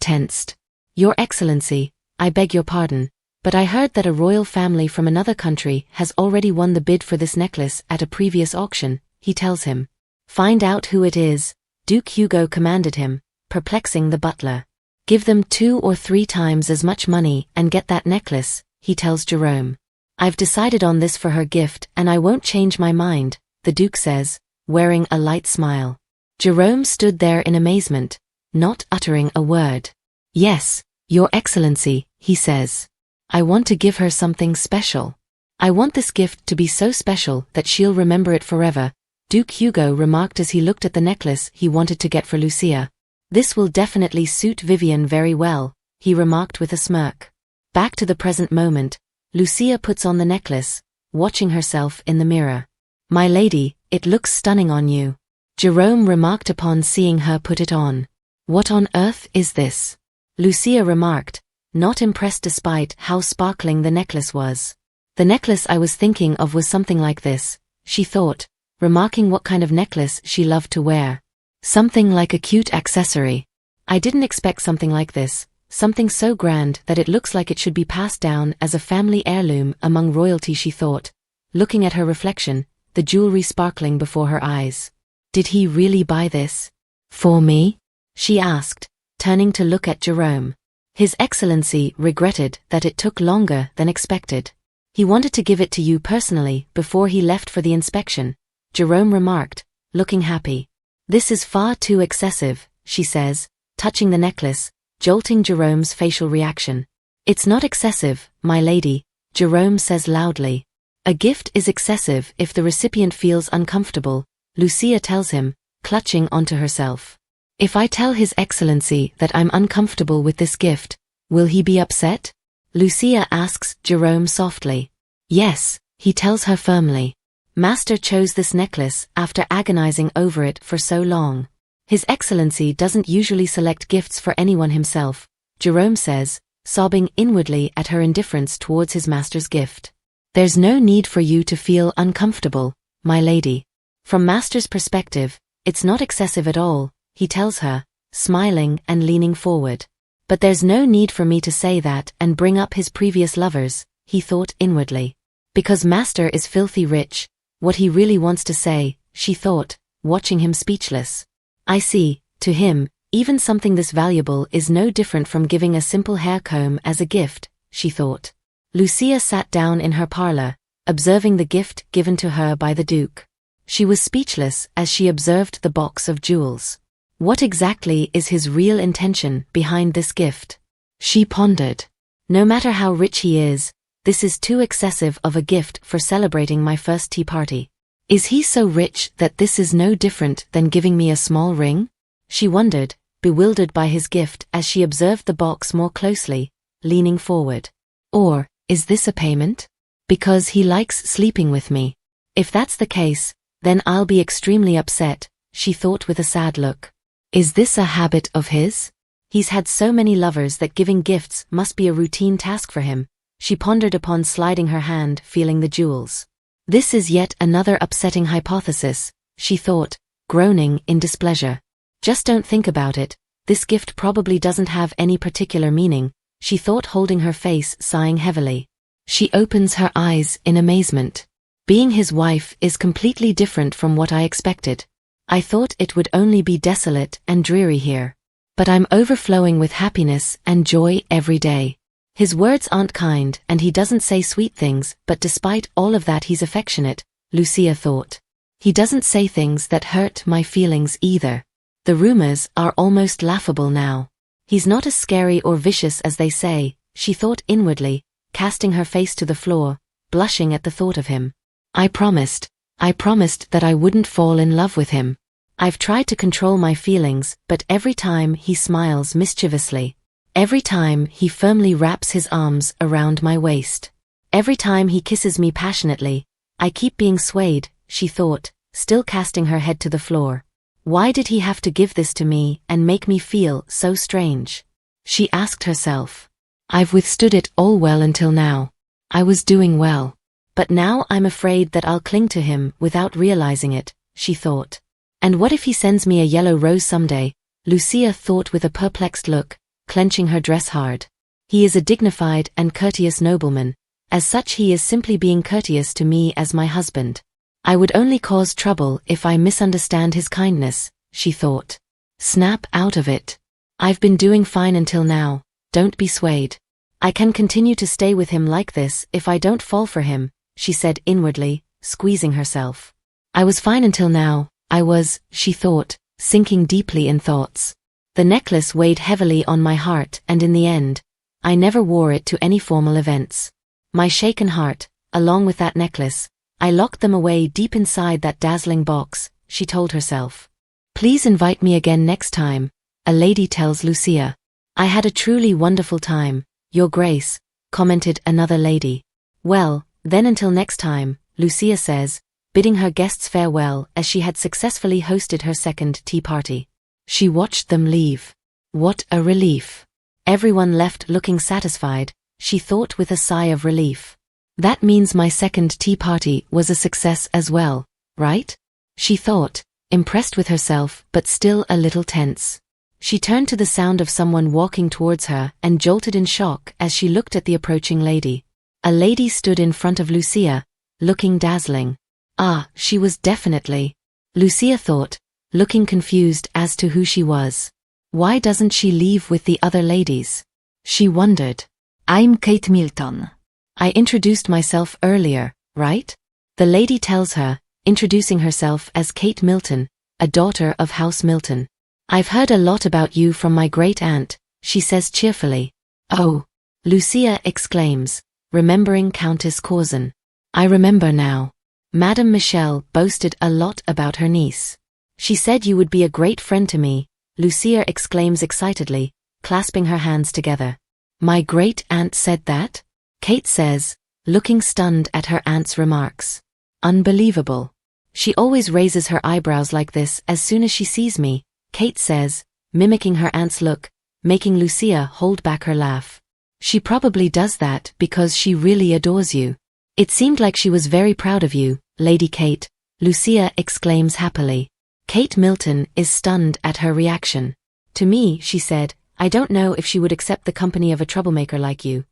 tensed. Your Excellency, I beg your pardon, but I heard that a royal family from another country has already won the bid for this necklace at a previous auction, he tells him. Find out who it is, Duke Hugo commanded him, perplexing the butler. Give them 2 or 3 times as much money and get that necklace, he tells Jerome. I've decided on this for her gift and I won't change my mind, the Duke says, wearing a light smile. Jerome stood there in amazement, not uttering a word. Yes, Your Excellency, he says. I want to give her something special. I want this gift to be so special that she'll remember it forever, Duke Hugo remarked as he looked at the necklace he wanted to get for Lucia. This will definitely suit Vivian very well, he remarked with a smirk. Back to the present moment, Lucia puts on the necklace, watching herself in the mirror. My lady, it looks stunning on you, Jerome remarked upon seeing her put it on. What on earth is this? Lucia remarked, not impressed despite how sparkling the necklace was. The necklace I was thinking of was something like this, she thought, remarking what kind of necklace she loved to wear. Something like a cute accessory. I didn't expect something like this, something so grand that it looks like it should be passed down as a family heirloom among royalty, she thought, looking at her reflection, the jewelry sparkling before her eyes. Did he really buy this? For me? She asked, turning to look at Jerome. His Excellency regretted that it took longer than expected. He wanted to give it to you personally before he left for the inspection, Jerome remarked, looking happy. This is far too excessive, she says, touching the necklace, jolting Jerome's facial reaction. It's not excessive, my lady, Jerome says loudly. A gift is excessive if the recipient feels uncomfortable, Lucia tells him, clutching onto herself. If I tell His Excellency that I'm uncomfortable with this gift, will he be upset? Lucia asks Jerome softly. Yes, he tells her firmly. Master chose this necklace after agonizing over it for so long. His Excellency doesn't usually select gifts for anyone himself, Jerome says, sobbing inwardly at her indifference towards his master's gift. There's no need for you to feel uncomfortable, my lady. From master's perspective, it's not excessive at all, he tells her, smiling and leaning forward. But there's no need for me to say that and bring up his previous lovers, he thought inwardly. Because master is filthy rich, what he really wants to say, she thought, watching him speechless. I see, to him, even something this valuable is no different from giving a simple hair comb as a gift, she thought. Lucia sat down in her parlor, observing the gift given to her by the Duke. She was speechless as she observed the box of jewels. What exactly is his real intention behind this gift? She pondered. No matter how rich he is, this is too excessive of a gift for celebrating my first tea party. Is he so rich that this is no different than giving me a small ring? She wondered, bewildered by his gift as she observed the box more closely, leaning forward. Or, is this a payment? Because he likes sleeping with me. If that's the case, then I'll be extremely upset, she thought with a sad look. Is this a habit of his? He's had so many lovers that giving gifts must be a routine task for him. She pondered upon sliding her hand, feeling the jewels. This is yet another upsetting hypothesis, she thought, groaning in displeasure. Just don't think about it, this gift probably doesn't have any particular meaning, she thought, holding her face, sighing heavily. She opens her eyes in amazement. Being his wife is completely different from what I expected. I thought it would only be desolate and dreary here. But I'm overflowing with happiness and joy every day. His words aren't kind and he doesn't say sweet things, but despite all of that he's affectionate, Lucia thought. He doesn't say things that hurt my feelings either. The rumors are almost laughable now. He's not as scary or vicious as they say, she thought inwardly, casting her face to the floor, blushing at the thought of him. I promised that I wouldn't fall in love with him. I've tried to control my feelings, but every time he smiles mischievously. Every time he firmly wraps his arms around my waist. Every time he kisses me passionately, I keep being swayed, she thought, still casting her head to the floor. Why did he have to give this to me and make me feel so strange? She asked herself. I've withstood it all well until now. I was doing well. But now I'm afraid that I'll cling to him without realizing it, she thought. And what if he sends me a yellow rose someday? Lucia thought with a perplexed look, clenching her dress hard. He is a dignified and courteous nobleman. As such he is simply being courteous to me as my husband. I would only cause trouble if I misunderstand his kindness, she thought. Snap out of it. I've been doing fine until now, don't be swayed. I can continue to stay with him like this if I don't fall for him, she said inwardly, squeezing herself. I was fine until now, she thought, sinking deeply in thoughts. The necklace weighed heavily on my heart and in the end, I never wore it to any formal events. My shaken heart, along with that necklace, I locked them away deep inside that dazzling box, she told herself. Please invite me again next time, a lady tells Lucia. I had a truly wonderful time, Your Grace, commented another lady. Well, then until next time, Lucia says, bidding her guests farewell as she had successfully hosted her second tea party. She watched them leave. What a relief. Everyone left looking satisfied, she thought with a sigh of relief. That means my second tea party was a success as well, right? She thought, impressed with herself but still a little tense. She turned to the sound of someone walking towards her and jolted in shock as she looked at the approaching lady. A lady stood in front of Lucia, looking dazzling. Ah, she was definitely. Lucia thought, looking confused as to who she was. Why doesn't she leave with the other ladies? She wondered. I'm Kate Milton. I introduced myself earlier, right? The lady tells her, introducing herself as Kate Milton, a daughter of House Milton. I've heard a lot about you from my great-aunt, she says cheerfully. Oh, Lucia exclaims, remembering Countess Corzin. I remember now. Madame Michelle boasted a lot about her niece. She said you would be a great friend to me, Lucia exclaims excitedly, clasping her hands together. My great-aunt said that? Kate says, looking stunned at her aunt's remarks. Unbelievable. She always raises her eyebrows like this as soon as she sees me, Kate says, mimicking her aunt's look, making Lucia hold back her laugh. She probably does that because she really adores you. It seemed like she was very proud of you, Lady Kate, Lucia exclaims happily. Kate Milton is stunned at her reaction. To me, she said, I don't know if she would accept the company of a troublemaker like you.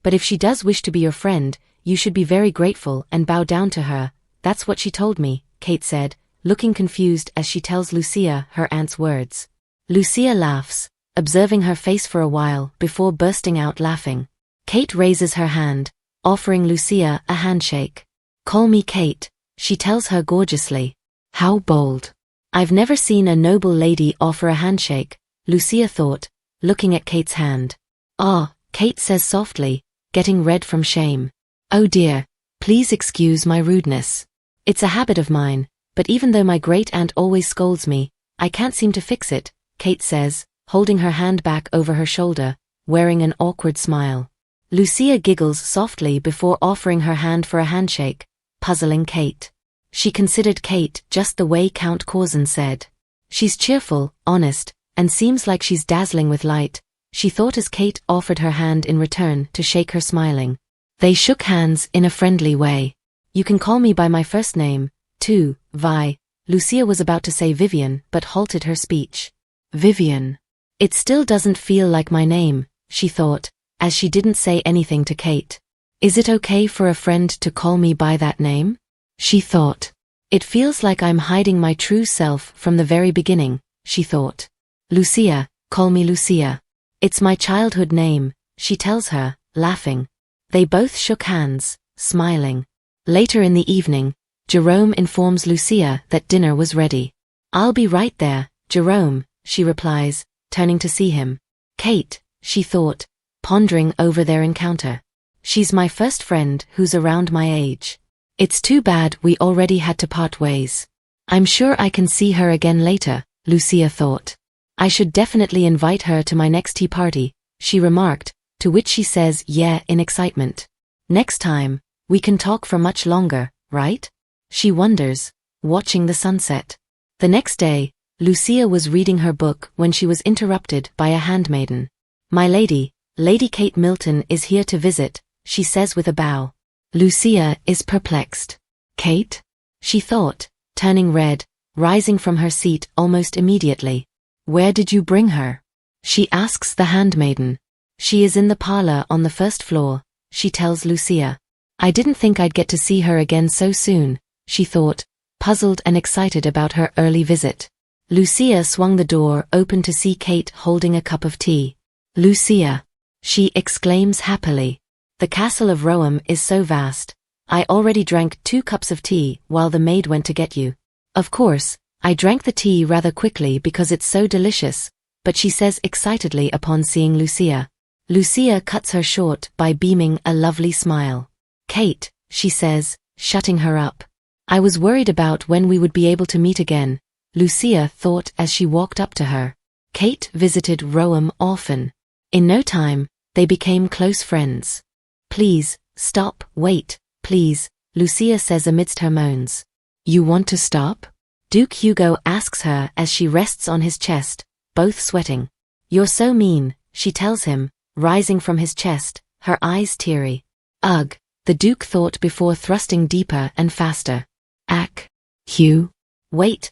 But if she does wish to be your friend, you should be very grateful and bow down to her. That's what she told me, Kate said, looking confused as she tells Lucia her aunt's words. Lucia laughs, observing her face for a while before bursting out laughing. Kate raises her hand, offering Lucia a handshake. Call me Kate, she tells her gorgeously. How bold. I've never seen a noble lady offer a handshake, Lucia thought, looking at Kate's hand. Ah, Kate says softly, getting red from shame. Oh dear, please excuse my rudeness. It's a habit of mine, but even though my great-aunt always scolds me, I can't seem to fix it, Kate says, holding her hand back over her shoulder, wearing an awkward smile. Lucia giggles softly before offering her hand for a handshake, puzzling Kate. She considered Kate just the way Count Corzin said. She's cheerful, honest, and seems like she's dazzling with light, she thought as Kate offered her hand in return to shake her smiling. They shook hands in a friendly way. You can call me by my first name, too, Vi. Lucia was about to say Vivian but halted her speech. Vivian. It still doesn't feel like my name, she thought, as she didn't say anything to Kate. Is it okay for a friend to call me by that name? She thought. It feels like I'm hiding my true self from the very beginning, she thought. Lucia, call me Lucia. It's my childhood name, she tells her, laughing. They both shook hands, smiling. Later in the evening, Jerome informs Lucia that dinner was ready. I'll be right there, Jerome, she replies, turning to see him. Kate, she thought, pondering over their encounter. She's my first friend who's around my age. It's too bad we already had to part ways. I'm sure I can see her again later, Lucia thought. I should definitely invite her to my next tea party, she remarked, to which she says yeah in excitement. Next time, we can talk for much longer, right? She wonders, watching the sunset. The next day, Lucia was reading her book when she was interrupted by a handmaiden. My lady, Lady Kate Milton is here to visit, she says with a bow. Lucia is perplexed. Kate? She thought, turning red, rising from her seat almost immediately. Where did you bring her? She asks the handmaiden. She is in the parlor on the first floor, she tells Lucia. I didn't think I'd get to see her again so soon, she thought, puzzled and excited about her early visit. Lucia swung the door open to see Kate holding a cup of tea. Lucia, she exclaims happily. The castle of Roham is so vast. I already drank 2 cups of tea while the maid went to get you. Of course, I drank the tea rather quickly because it's so delicious, but she says excitedly upon seeing Lucia. Lucia cuts her short by beaming a lovely smile. Kate, she says, shutting her up. I was worried about when we would be able to meet again, Lucia thought as she walked up to her. Kate visited Roham often. In no time, they became close friends. Please, stop, wait, please, Lucia says amidst her moans. You want to stop? Duke Hugo asks her as she rests on his chest, both sweating. You're so mean, she tells him, rising from his chest, her eyes teary. Ugh, the Duke thought before thrusting deeper and faster. Ack. Hugh. Wait,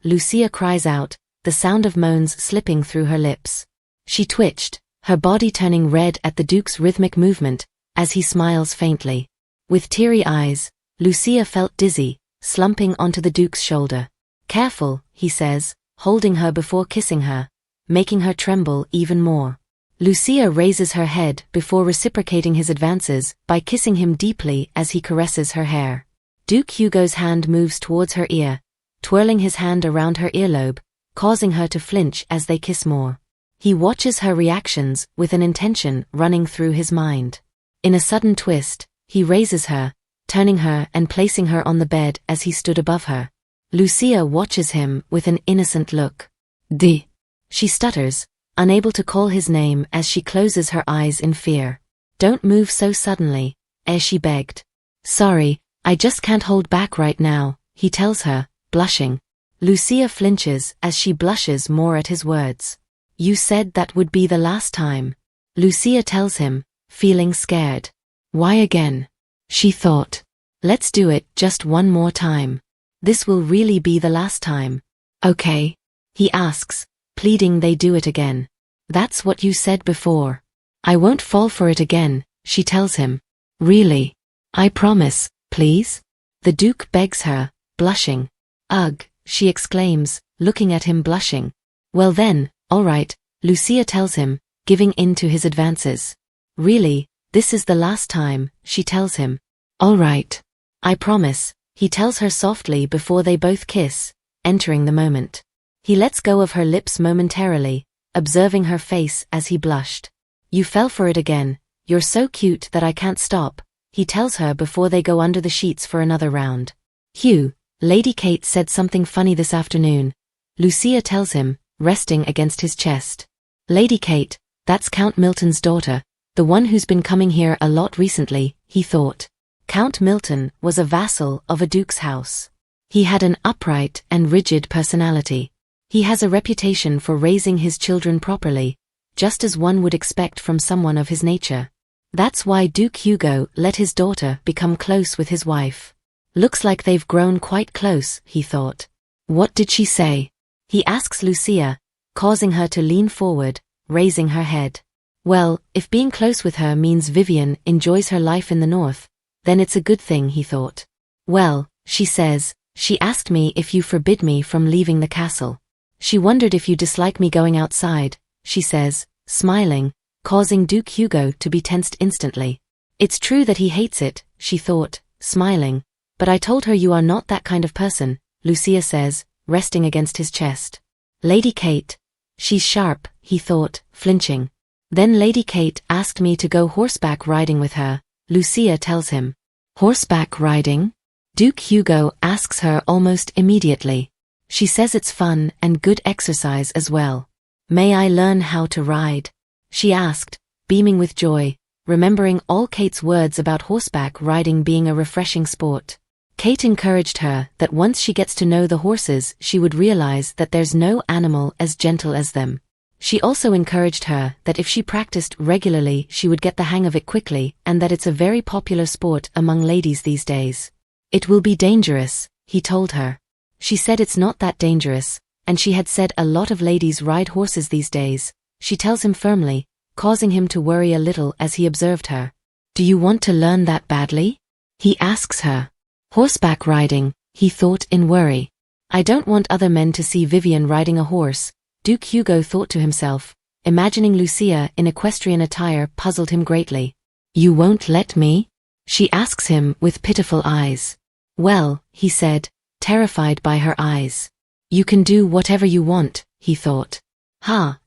Lucia cries out, the sound of moans slipping through her lips. She twitched, her body turning red at the Duke's rhythmic movement, as he smiles faintly. With teary eyes, Lucia felt dizzy, slumping onto the Duke's shoulder. Careful, he says, holding her before kissing her, making her tremble even more. Lucia raises her head before reciprocating his advances by kissing him deeply as he caresses her hair. Duke Hugo's hand moves towards her ear, twirling his hand around her earlobe, causing her to flinch as they kiss more. He watches her reactions with an intention running through his mind. In a sudden twist, he raises her, turning her and placing her on the bed as he stood above her. Lucia watches him with an innocent look. She stutters, unable to call his name as she closes her eyes in fear. Don't move so suddenly, she begged. Sorry, I just can't hold back right now, he tells her, blushing. Lucia flinches as she blushes more at his words. You said that would be the last time. Lucia tells him, feeling scared. Why again? She thought. Let's do it just one more time. This will really be the last time. Okay? He asks, pleading they do it again. That's what you said before. I won't fall for it again, she tells him. Really? I promise, please? The Duke begs her, blushing. Ugh, she exclaims, looking at him blushing. Well then, all right, Lucia tells him, giving in to his advances. Really, this is the last time, she tells him. All right. I promise, he tells her softly before they both kiss, entering the moment. He lets go of her lips momentarily, observing her face as he blushed. You fell for it again, you're so cute that I can't stop, he tells her before they go under the sheets for another round. Hugh, Lady Kate said something funny this afternoon, Lucia tells him, resting against his chest. Lady Kate, that's Count Milton's daughter, the one who's been coming here a lot recently, he thought. Count Milton was a vassal of a duke's house. He had an upright and rigid personality. He has a reputation for raising his children properly, just as one would expect from someone of his nature. That's why Duke Hugo let his daughter become close with his wife. Looks like they've grown quite close, he thought. What did she say? He asks Lucia, causing her to lean forward, raising her head. Well, if being close with her means Vivian enjoys her life in the north, then it's a good thing, he thought. Well, she says, she asked me if you forbid me from leaving the castle. She wondered if you dislike me going outside, she says, smiling, causing Duke Hugo to be tensed instantly. It's true that he hates it, she thought, smiling, but I told her you are not that kind of person, Lucia says, resting against his chest. Lady Kate. She's sharp, he thought, flinching. Then Lady Kate asked me to go horseback riding with her, Lucia tells him. Horseback riding? Duke Hugo asks her almost immediately. She says it's fun and good exercise as well. May I learn how to ride? She asked, beaming with joy, remembering all Kate's words about horseback riding being a refreshing sport. Kate encouraged her that once she gets to know the horses she would realize that there's no animal as gentle as them. She also encouraged her that if she practiced regularly she would get the hang of it quickly and that it's a very popular sport among ladies these days. It will be dangerous, he told her. She said it's not that dangerous, and she had said a lot of ladies ride horses these days, she tells him firmly, causing him to worry a little as he observed her. Do you want to learn that badly? He asks her. Horseback riding, he thought in worry. I don't want other men to see Vivian riding a horse, Duke Hugo thought to himself, imagining Lucia in equestrian attire puzzled him greatly. You won't let me? She asks him with pitiful eyes. Well, he said, terrified by her eyes. You can do whatever you want, he thought.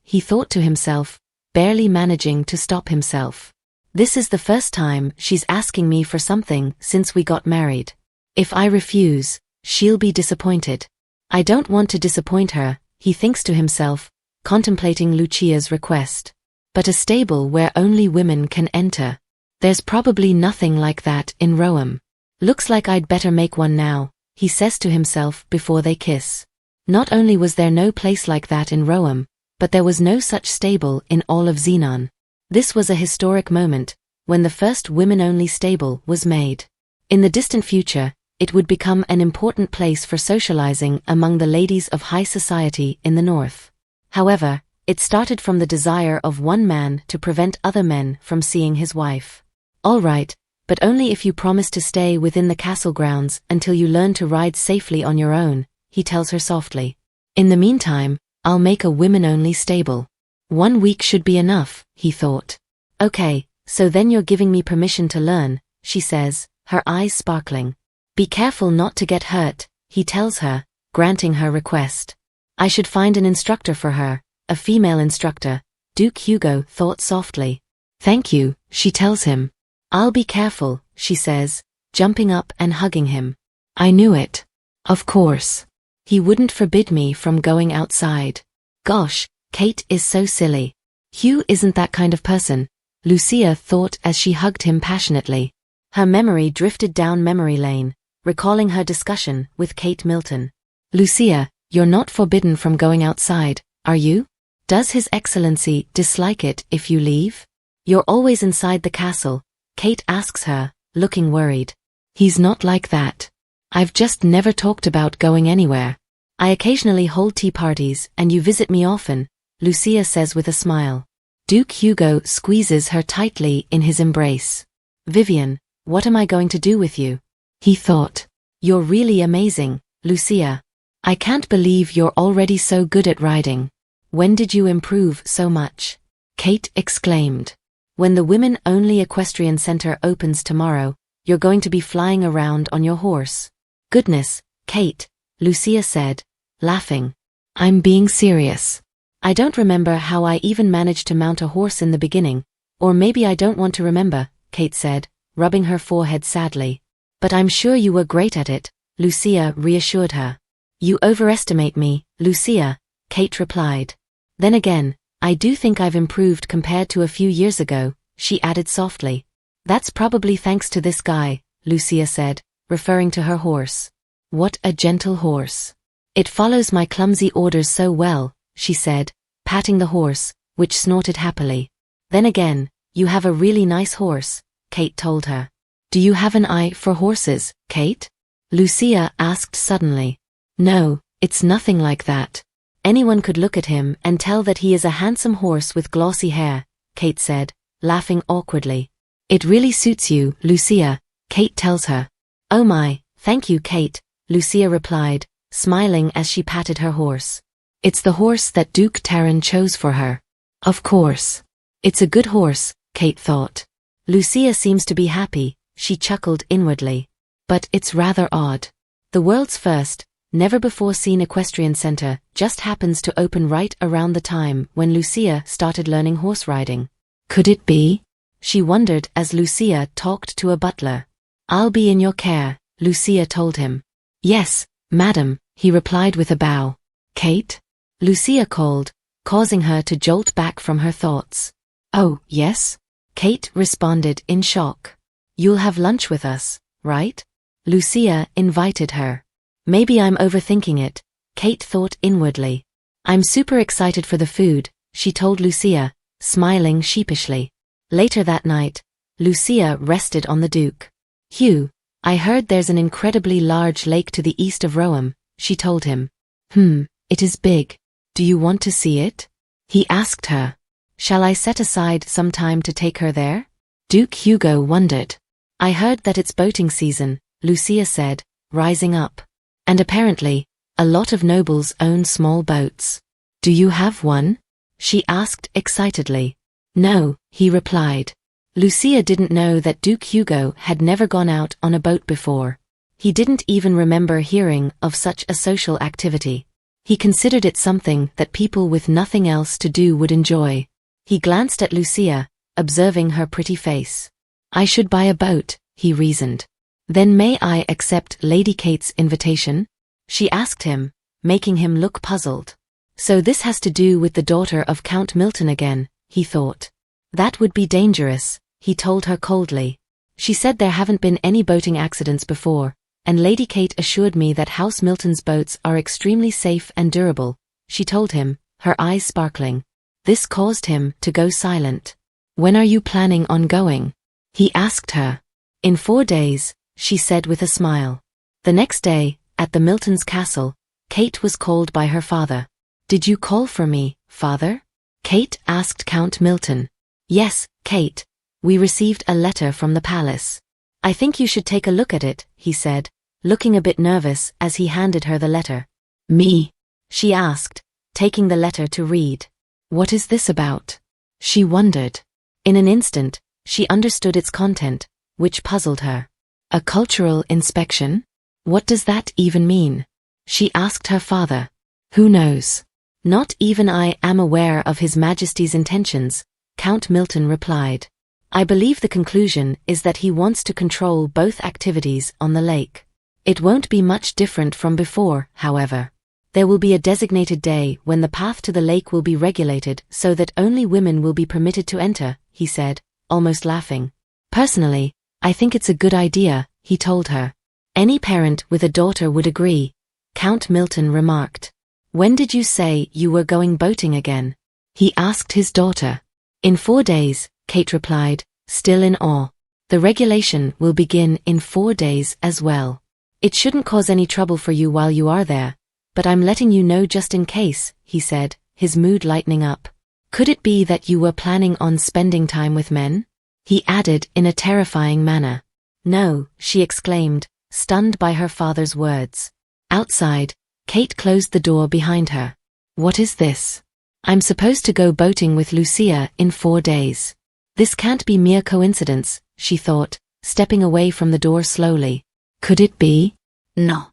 He thought to himself, barely managing to stop himself. This is the first time she's asking me for something since we got married. If I refuse, she'll be disappointed. I don't want to disappoint her, he thinks to himself, contemplating Lucia's request. But a stable where only women can enter. There's probably nothing like that in Rome. Looks like I'd better make one now, he says to himself before they kiss. Not only was there no place like that in Rome, but there was no such stable in all of Xenon. This was a historic moment, when the first women-only stable was made. In the distant future, it would become an important place for socializing among the ladies of high society in the north. However, it started from the desire of one man to prevent other men from seeing his wife. All right, but only if you promise to stay within the castle grounds until you learn to ride safely on your own, he tells her softly. In the meantime, I'll make a women-only stable. 1 week should be enough, he thought. Okay, so then you're giving me permission to learn, she says, her eyes sparkling. Be careful not to get hurt, he tells her, granting her request. I should find an instructor for her, a female instructor, Duke Hugo thought softly. Thank you, she tells him. I'll be careful, she says, jumping up and hugging him. I knew it. Of course. He wouldn't forbid me from going outside. Gosh, Kate is so silly. Hugh isn't that kind of person, Lucia thought as she hugged him passionately. Her memory drifted down memory lane, recalling her discussion with Kate Milton. Lucia, you're not forbidden from going outside, are you? Does His Excellency dislike it if you leave? You're always inside the castle, Kate asks her, looking worried. He's not like that. I've just never talked about going anywhere. I occasionally hold tea parties and you visit me often, Lucia says with a smile. Duke Hugo squeezes her tightly in his embrace. Vivian, what am I going to do with you? He thought. You're really amazing, Lucia. I can't believe you're already so good at riding. When did you improve so much? Kate exclaimed. When the women-only equestrian center opens tomorrow, you're going to be flying around on your horse. Goodness, Kate, Lucia said, laughing. I'm being serious. I don't remember how I even managed to mount a horse in the beginning, or maybe I don't want to remember, Kate said, rubbing her forehead sadly. But I'm sure you were great at it, Lucia reassured her. You overestimate me, Lucia, Kate replied. Then again, I do think I've improved compared to a few years ago, she added softly. That's probably thanks to this guy, Lucia said, referring to her horse. What a gentle horse. It follows my clumsy orders so well, she said, patting the horse, which snorted happily. Then again, you have a really nice horse, Kate told her. Do you have an eye for horses, Kate? Lucia asked suddenly. No, it's nothing like that. Anyone could look at him and tell that he is a handsome horse with glossy hair, Kate said, laughing awkwardly. It really suits you, Lucia, Kate tells her. Oh my, thank you, Kate, Lucia replied, smiling as she patted her horse. It's the horse that Duke Taran chose for her. Of course. It's a good horse, Kate thought. Lucia seems to be happy, she chuckled inwardly. But it's rather odd. The world's first, never-before-seen equestrian center just happens to open right around the time when Lucia started learning horse riding. Could it be? She wondered as Lucia talked to a butler. I'll be in your care, Lucia told him. Yes, madam, he replied with a bow. Kate? Lucia called, causing her to jolt back from her thoughts. Oh, yes? Kate responded in shock. You'll have lunch with us, right? Lucia invited her. Maybe I'm overthinking it, Kate thought inwardly. I'm super excited for the food, she told Lucia, smiling sheepishly. Later that night, Lucia rested on the Duke. Hugh, I heard there's an incredibly large lake to the east of Rome, she told him. It is big. Do you want to see it? He asked her. Shall I set aside some time to take her there? Duke Hugo wondered. I heard that it's boating season, Lucia said, rising up. And apparently, a lot of nobles own small boats. Do you have one? She asked excitedly. No, he replied. Lucia didn't know that Duke Hugo had never gone out on a boat before. He didn't even remember hearing of such a social activity. He considered it something that people with nothing else to do would enjoy. He glanced at Lucia, observing her pretty face. I should buy a boat, he reasoned. Then may I accept Lady Kate's invitation? She asked him, making him look puzzled. So this has to do with the daughter of Count Milton again, he thought. That would be dangerous, he told her coldly. She said there haven't been any boating accidents before, and Lady Kate assured me that House Milton's boats are extremely safe and durable, she told him, her eyes sparkling. This caused him to go silent. When are you planning on going? He asked her. In 4 days, she said with a smile. The next day, at the Miltons' castle, Kate was called by her father. Did you call for me, father? Kate asked Count Milton. Yes, Kate. We received a letter from the palace. I think you should take a look at it, he said, looking a bit nervous as he handed her the letter. Me? She asked, taking the letter to read. What is this about? She wondered. In an instant, she understood its content, which puzzled her. A cultural inspection? What does that even mean? She asked her father. Who knows? Not even I am aware of His Majesty's intentions, Count Milton replied. I believe the conclusion is that he wants to control both activities on the lake. It won't be much different from before, however. There will be a designated day when the path to the lake will be regulated so that only women will be permitted to enter, he said, almost laughing. Personally, I think it's a good idea, he told her. Any parent with a daughter would agree, Count Milton remarked. When did you say you were going boating again? He asked his daughter. In 4 days, Kate replied, still in awe. The regulation will begin in 4 days as well. It shouldn't cause any trouble for you while you are there, but I'm letting you know just in case, he said, his mood lightening up. Could it be that you were planning on spending time with men? He added in a terrifying manner. No, she exclaimed, stunned by her father's words. Outside, Kate closed the door behind her. What is this? I'm supposed to go boating with Lucia in 4 days. This can't be mere coincidence, she thought, stepping away from the door slowly. Could it be? No.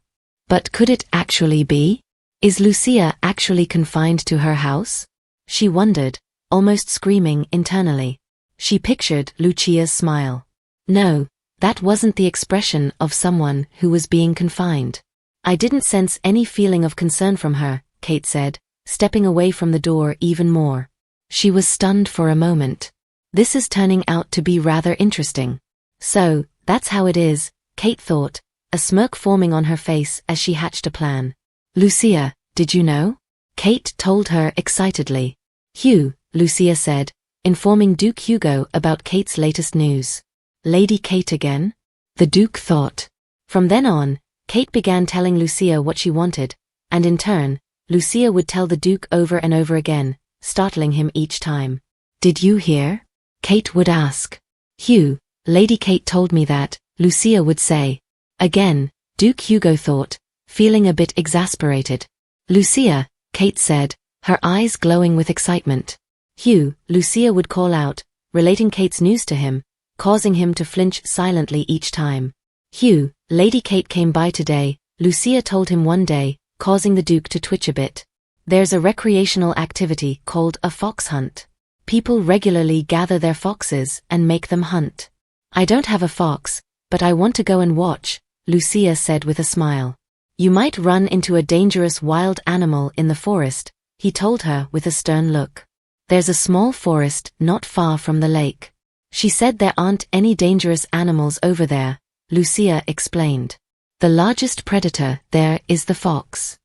But could it actually be? Is Lucia actually confined to her house? She wondered, almost screaming internally. She pictured Lucia's smile. No, that wasn't the expression of someone who was being confined. I didn't sense any feeling of concern from her, Kate said, stepping away from the door even more. She was stunned for a moment. This is turning out to be rather interesting. So, that's how it is, Kate thought, a smirk forming on her face as she hatched a plan. Lucia, did you know? Kate told her excitedly. Hugh, Lucia said, informing Duke Hugo about Kate's latest news. Lady Kate again? The Duke thought. From then on, Kate began telling Lucia what she wanted, and in turn, Lucia would tell the Duke over and over again, startling him each time. Did you hear? Kate would ask. Hugh, Lady Kate told me that, Lucia would say. Again, Duke Hugo thought, feeling a bit exasperated. Lucia, Kate said, her eyes glowing with excitement. Hugh, Lucia would call out, relating Kate's news to him, causing him to flinch silently each time. Hugh, Lady Kate came by today, Lucia told him one day, causing the Duke to twitch a bit. There's a recreational activity called a fox hunt. People regularly gather their foxes and make them hunt. I don't have a fox, but I want to go and watch, Lucia said with a smile. You might run into a dangerous wild animal in the forest, he told her with a stern look. There's a small forest not far from the lake. She said there aren't any dangerous animals over there, Lucia explained. The largest predator there is the fox.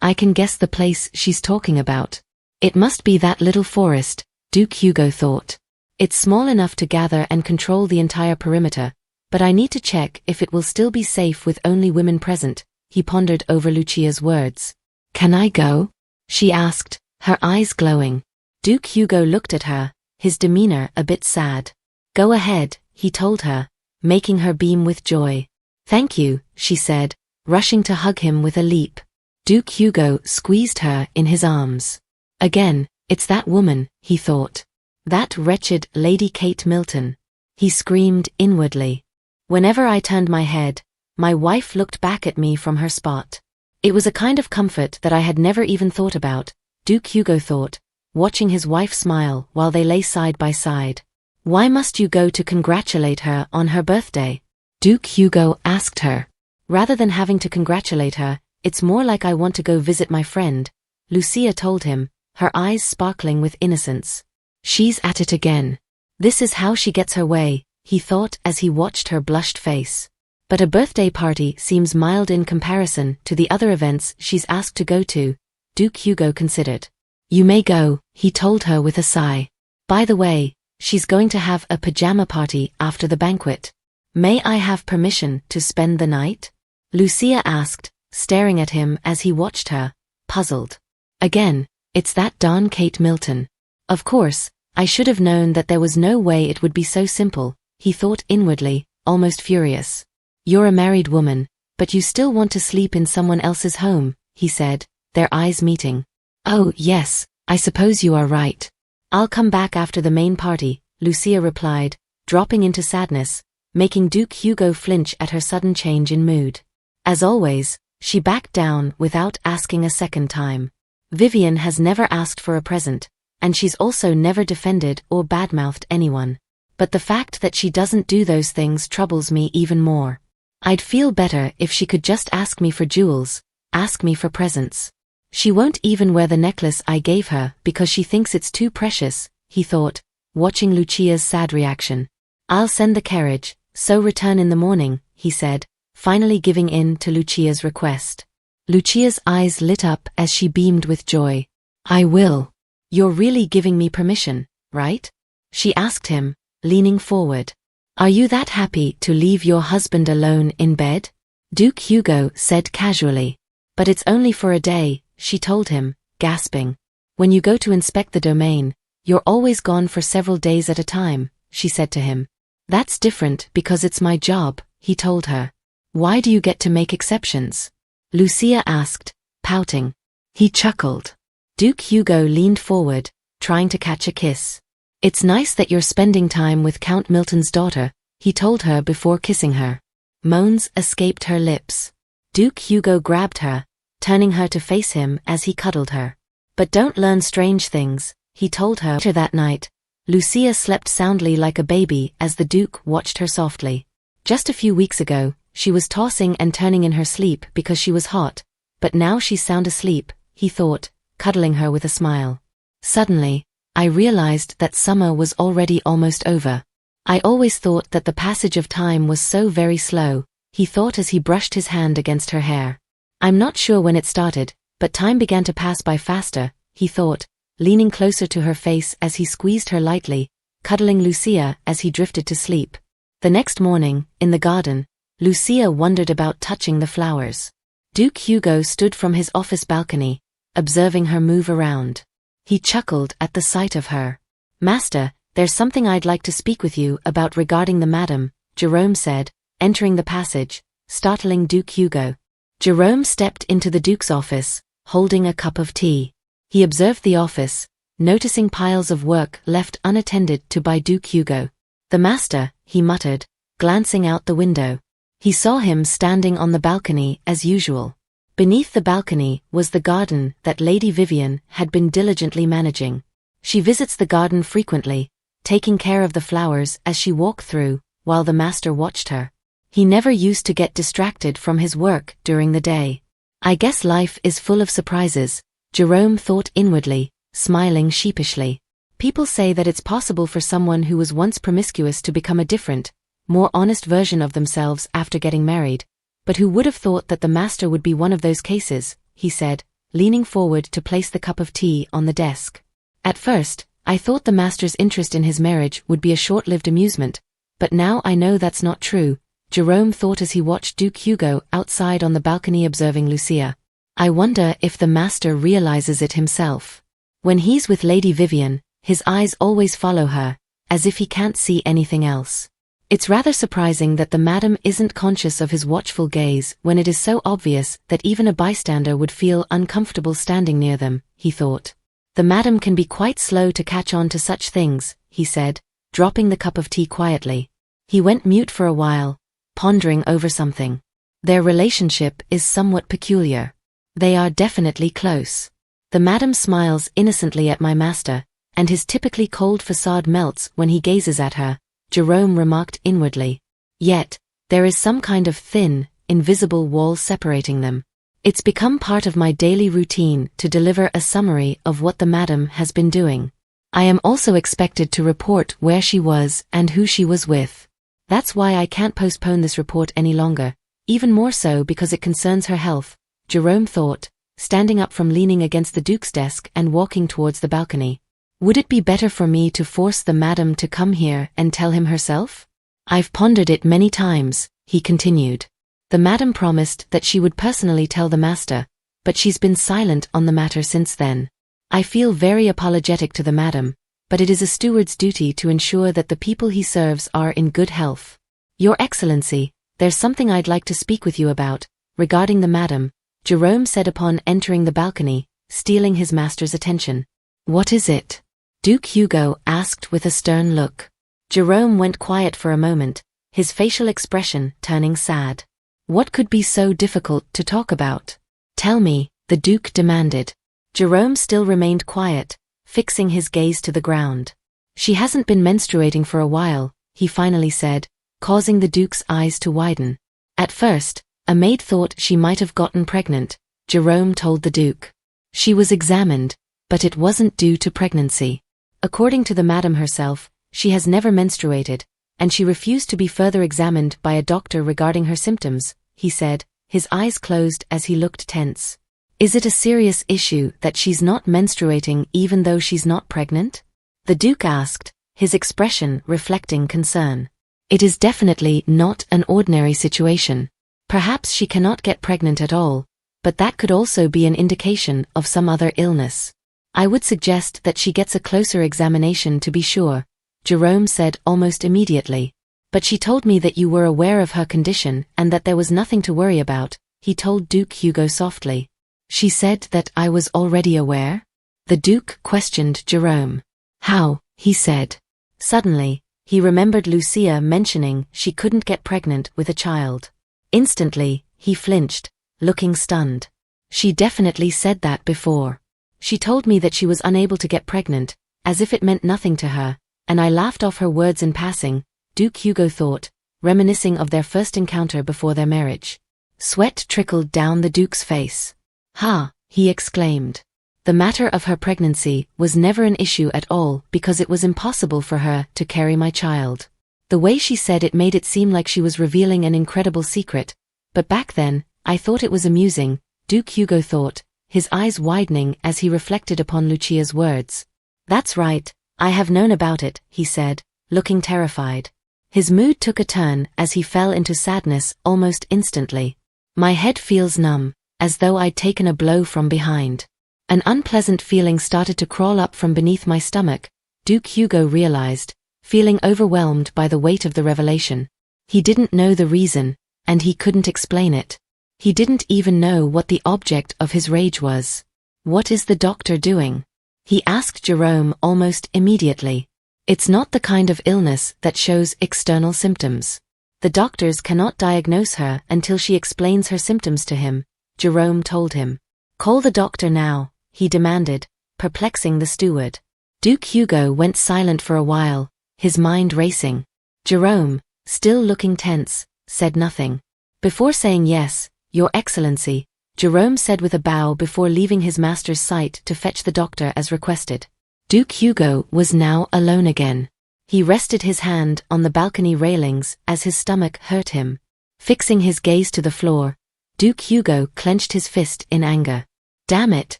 I can guess the place she's talking about. It must be that little forest, Duke Hugo thought. It's small enough to gather and control the entire perimeter, but I need to check if it will still be safe with only women present, he pondered over Lucia's words. Can I go? She asked, her eyes glowing. Duke Hugo looked at her, his demeanor a bit sad. Go ahead, he told her, making her beam with joy. Thank you, she said, rushing to hug him with a leap. Duke Hugo squeezed her in his arms. Again, it's that woman, he thought. That wretched Lady Kate Milton. He screamed inwardly. Whenever I turned my head, my wife looked back at me from her spot. It was a kind of comfort that I had never even thought about, Duke Hugo thought, watching his wife smile while they lay side by side. Why must you go to congratulate her on her birthday? Duke Hugo asked her. Rather than having to congratulate her, it's more like I want to go visit my friend, Lucia told him, her eyes sparkling with innocence. She's at it again. This is how she gets her way, he thought as he watched her blushed face. But a birthday party seems mild in comparison to the other events she's asked to go to, Duke Hugo considered. You may go, he told her with a sigh. By the way, she's going to have a pajama party after the banquet. May I have permission to spend the night? Lucia asked, staring at him as he watched her, puzzled. Again, it's that darn Kate Milton. Of course, I should have known that there was no way it would be so simple, he thought inwardly, almost furious. You're a married woman, but you still want to sleep in someone else's home, he said, their eyes meeting. Oh, yes, I suppose you are right. I'll come back after the main party, Lucia replied, dropping into sadness, making Duke Hugo flinch at her sudden change in mood. As always, she backed down without asking a second time. Vivian has never asked for a present, and she's also never defended or badmouthed anyone. But the fact that she doesn't do those things troubles me even more. I'd feel better if she could just ask me for jewels, ask me for presents. She won't even wear the necklace I gave her because she thinks it's too precious, he thought, watching Lucia's sad reaction. I'll send the carriage, so return in the morning, he said, finally giving in to Lucia's request. Lucia's eyes lit up as she beamed with joy. I will. You're really giving me permission, right? She asked him, leaning forward. Are you that happy to leave your husband alone in bed? Duke Hugo said casually. But it's only for a day, she told him, gasping. When you go to inspect the domain, you're always gone for several days at a time, she said to him. That's different because it's my job, he told her. Why do you get to make exceptions? Lucia asked, pouting. He chuckled. Duke Hugo leaned forward, trying to catch a kiss. It's nice that you're spending time with Count Milton's daughter, he told her before kissing her. Moans escaped her lips. Duke Hugo grabbed her, turning her to face him as he cuddled her. But don't learn strange things, he told her. Later that night, Lucia slept soundly like a baby as the Duke watched her softly. Just a few weeks ago, she was tossing and turning in her sleep because she was hot, but now she's sound asleep, he thought, cuddling her with a smile. Suddenly, I realized that summer was already almost over. I always thought that the passage of time was so very slow, he thought as he brushed his hand against her hair. I'm not sure when it started, but time began to pass by faster, he thought, leaning closer to her face as he squeezed her lightly, cuddling Lucia as he drifted to sleep. The next morning, in the garden, Lucia wondered about touching the flowers. Duke Hugo stood from his office balcony, observing her move around. He chuckled at the sight of her. Master, there's something I'd like to speak with you about regarding the madam, Jerome said, entering the passage, startling Duke Hugo. Jerome stepped into the Duke's office, holding a cup of tea. He observed the office, noticing piles of work left unattended to by Duke Hugo. The master, he muttered, glancing out the window. He saw him standing on the balcony as usual. Beneath the balcony was the garden that Lady Vivian had been diligently managing. She visits the garden frequently, taking care of the flowers as she walked through, while the master watched her. He never used to get distracted from his work during the day. I guess life is full of surprises, Jerome thought inwardly, smiling sheepishly. People say that it's possible for someone who was once promiscuous to become a different, more honest version of themselves after getting married. But who would have thought that the master would be one of those cases, he said, leaning forward to place the cup of tea on the desk. At first, I thought the master's interest in his marriage would be a short-lived amusement, but now I know that's not true, Jerome thought as he watched Duke Hugo outside on the balcony observing Lucia. I wonder if the master realizes it himself. When he's with Lady Vivian, his eyes always follow her, as if he can't see anything else. It's rather surprising that the madam isn't conscious of his watchful gaze when it is so obvious that even a bystander would feel uncomfortable standing near them, he thought. The madam can be quite slow to catch on to such things, he said, dropping the cup of tea quietly. He went mute for a while, pondering over something. Their relationship is somewhat peculiar. They are definitely close. The madam smiles innocently at my master, and his typically cold facade melts when he gazes at her, Jerome remarked inwardly. Yet, there is some kind of thin, invisible wall separating them. It's become part of my daily routine to deliver a summary of what the madam has been doing. I am also expected to report where she was and who she was with. That's why I can't postpone this report any longer, even more so because it concerns her health, Jerome thought, standing up from leaning against the Duke's desk and walking towards the balcony. Would it be better for me to force the madam to come here and tell him herself? I've pondered it many times, he continued. The madam promised that she would personally tell the master, but she's been silent on the matter since then. I feel very apologetic to the madam, but it is a steward's duty to ensure that the people he serves are in good health. Your Excellency, there's something I'd like to speak with you about, regarding the madam, Jerome said upon entering the balcony, stealing his master's attention. "What is it?" Duke Hugo asked with a stern look. Jerome went quiet for a moment, his facial expression turning sad. "What could be so difficult to talk about? Tell me," the Duke demanded. Jerome still remained quiet, fixing his gaze to the ground. "She hasn't been menstruating for a while," he finally said, causing the Duke's eyes to widen. "At first, a maid thought she might have gotten pregnant," Jerome told the Duke. "She was examined, but it wasn't due to pregnancy. According to the madam herself, she has never menstruated, and she refused to be further examined by a doctor regarding her symptoms," he said, his eyes closed as he looked tense. "Is it a serious issue that she's not menstruating even though she's not pregnant?" the Duke asked, his expression reflecting concern. "It is definitely not an ordinary situation. Perhaps she cannot get pregnant at all, but that could also be an indication of some other illness. I would suggest that she gets a closer examination to be sure," Jerome said almost immediately. "But she told me that you were aware of her condition and that there was nothing to worry about," he told Duke Hugo softly. "She said that I was already aware?" the Duke questioned Jerome. "How?" he said. Suddenly, he remembered Lucia mentioning she couldn't get pregnant with a child. Instantly, he flinched, looking stunned. "She definitely said that before. She told me that she was unable to get pregnant, as if it meant nothing to her, and I laughed off her words in passing," Duke Hugo thought, reminiscing of their first encounter before their marriage. Sweat trickled down the Duke's face. "Ha!" he exclaimed. "The matter of her pregnancy was never an issue at all because it was impossible for her to carry my child. The way she said it made it seem like she was revealing an incredible secret, but back then, I thought it was amusing," Duke Hugo thought, his eyes widening as he reflected upon Lucia's words. "That's right, I have known about it," he said, looking terrified. His mood took a turn as he fell into sadness almost instantly. "My head feels numb, as though I'd taken a blow from behind. An unpleasant feeling started to crawl up from beneath my stomach," Duke Hugo realized, feeling overwhelmed by the weight of the revelation. He didn't know the reason, and he couldn't explain it. He didn't even know what the object of his rage was. "What is the doctor doing?" he asked Jerome almost immediately. "It's not the kind of illness that shows external symptoms. The doctors cannot diagnose her until she explains her symptoms to him," Jerome told him. "Call the doctor now," he demanded, perplexing the steward. Duke Hugo went silent for a while, his mind racing. Jerome, still looking tense, said nothing. Before saying yes, "Your Excellency," Jerome said with a bow before leaving his master's sight to fetch the doctor as requested. Duke Hugo was now alone again. He rested his hand on the balcony railings as his stomach hurt him. Fixing his gaze to the floor, Duke Hugo clenched his fist in anger. "Damn it,"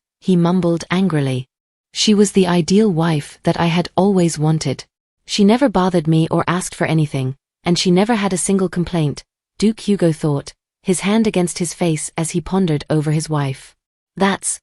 he mumbled angrily. "She was the ideal wife that I had always wanted. She never bothered me or asked for anything, and she never had a single complaint," Duke Hugo thought, his hand against his face as he pondered over his wife. That's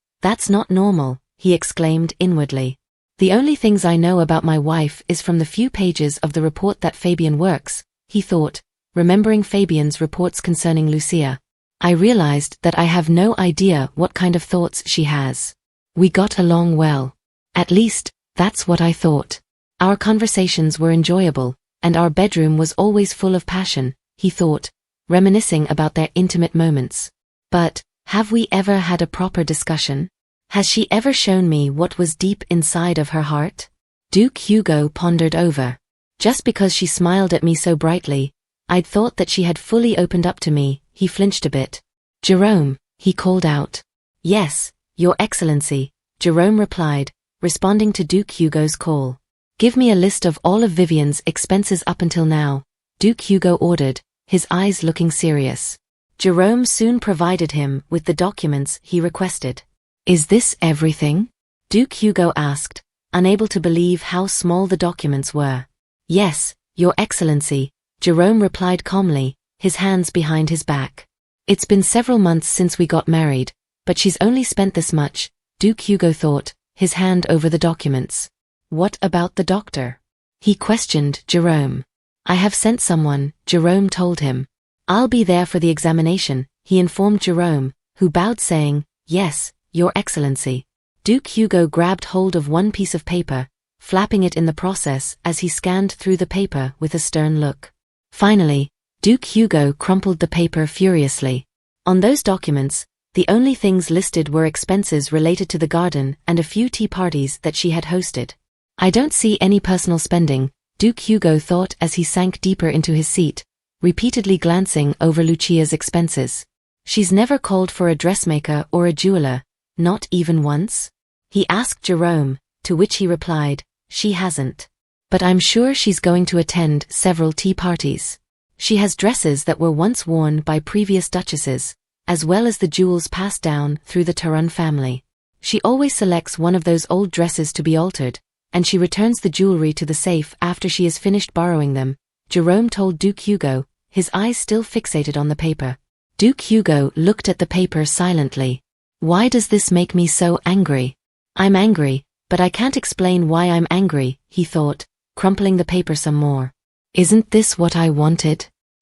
not normal," he exclaimed inwardly. "The only things I know about my wife is from the few pages of the report that Fabian works," he thought, remembering Fabian's reports concerning Lucia. "I realized that I have no idea what kind of thoughts she has. We got along well. At least, that's what I thought. Our conversations were enjoyable, and our bedroom was always full of passion," he thought, reminiscing about their intimate moments. "But, have we ever had a proper discussion? Has she ever shown me what was deep inside of her heart?" Duke Hugo pondered over. "Just because she smiled at me so brightly, I'd thought that she had fully opened up to me," he flinched a bit. "Jerome," he called out. "Yes, Your Excellency," Jerome replied, responding to Duke Hugo's call. "Give me a list of all of Vivian's expenses up until now," Duke Hugo ordered, his eyes looking serious. Jerome soon provided him with the documents he requested. "Is this everything?" Duke Hugo asked, unable to believe how small the documents were. "Yes, Your Excellency," Jerome replied calmly, his hands behind his back. "It's been several months since we got married, but she's only spent this much," Duke Hugo thought, his hand over the documents. "What about the doctor?" he questioned Jerome. "I have sent someone," Jerome told him. "I'll be there for the examination," he informed Jerome, who bowed saying, "Yes, Your Excellency." Duke Hugo grabbed hold of one piece of paper, flapping it in the process as he scanned through the paper with a stern look. Finally, Duke Hugo crumpled the paper furiously. On those documents, the only things listed were expenses related to the garden and a few tea parties that she had hosted. "I don't see any personal spending," Duke Hugo thought as he sank deeper into his seat, repeatedly glancing over Lucia's expenses. "She's never called for a dressmaker or a jeweler, not even once?" He asked Jerome, to which he replied, "She hasn't. But I'm sure she's going to attend several tea parties. She has dresses that were once worn by previous duchesses, as well as the jewels passed down through the Taran family. She always selects one of those old dresses to be altered, and she returns the jewelry to the safe after she has finished borrowing them," Jerome told Duke Hugo, his eyes still fixated on the paper. Duke Hugo looked at the paper silently. "Why does this make me so angry? I'm angry, but I can't explain why I'm angry," he thought, crumpling the paper some more. "Isn't this what I wanted?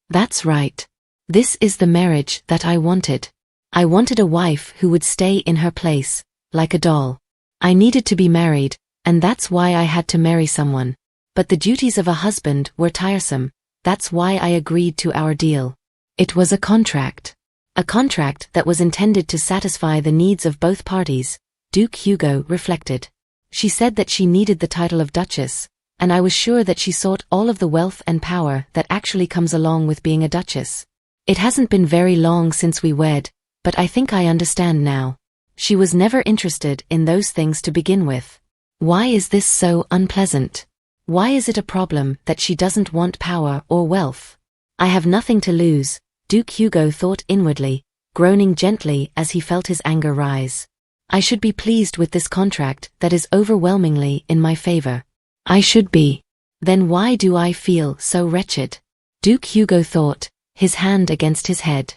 That's right. This is the marriage that I wanted. I wanted a wife who would stay in her place, like a doll. I needed to be married, and that's why I had to marry someone. But the duties of a husband were tiresome, that's why I agreed to our deal. It was a contract. A contract that was intended to satisfy the needs of both parties," Duke Hugo reflected. "She said that she needed the title of Duchess, and I was sure that she sought all of the wealth and power that actually comes along with being a Duchess. It hasn't been very long since we wed, but I think I understand now. She was never interested in those things to begin with. Why is this so unpleasant? Why is it a problem that she doesn't want power or wealth? I have nothing to lose," Duke Hugo thought inwardly, groaning gently as he felt his anger rise. "I should be pleased with this contract that is overwhelmingly in my favor. I should be. Then why do I feel so wretched?" Duke Hugo thought, his hand against his head.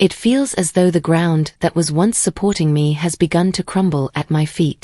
"It feels as though the ground that was once supporting me has begun to crumble at my feet.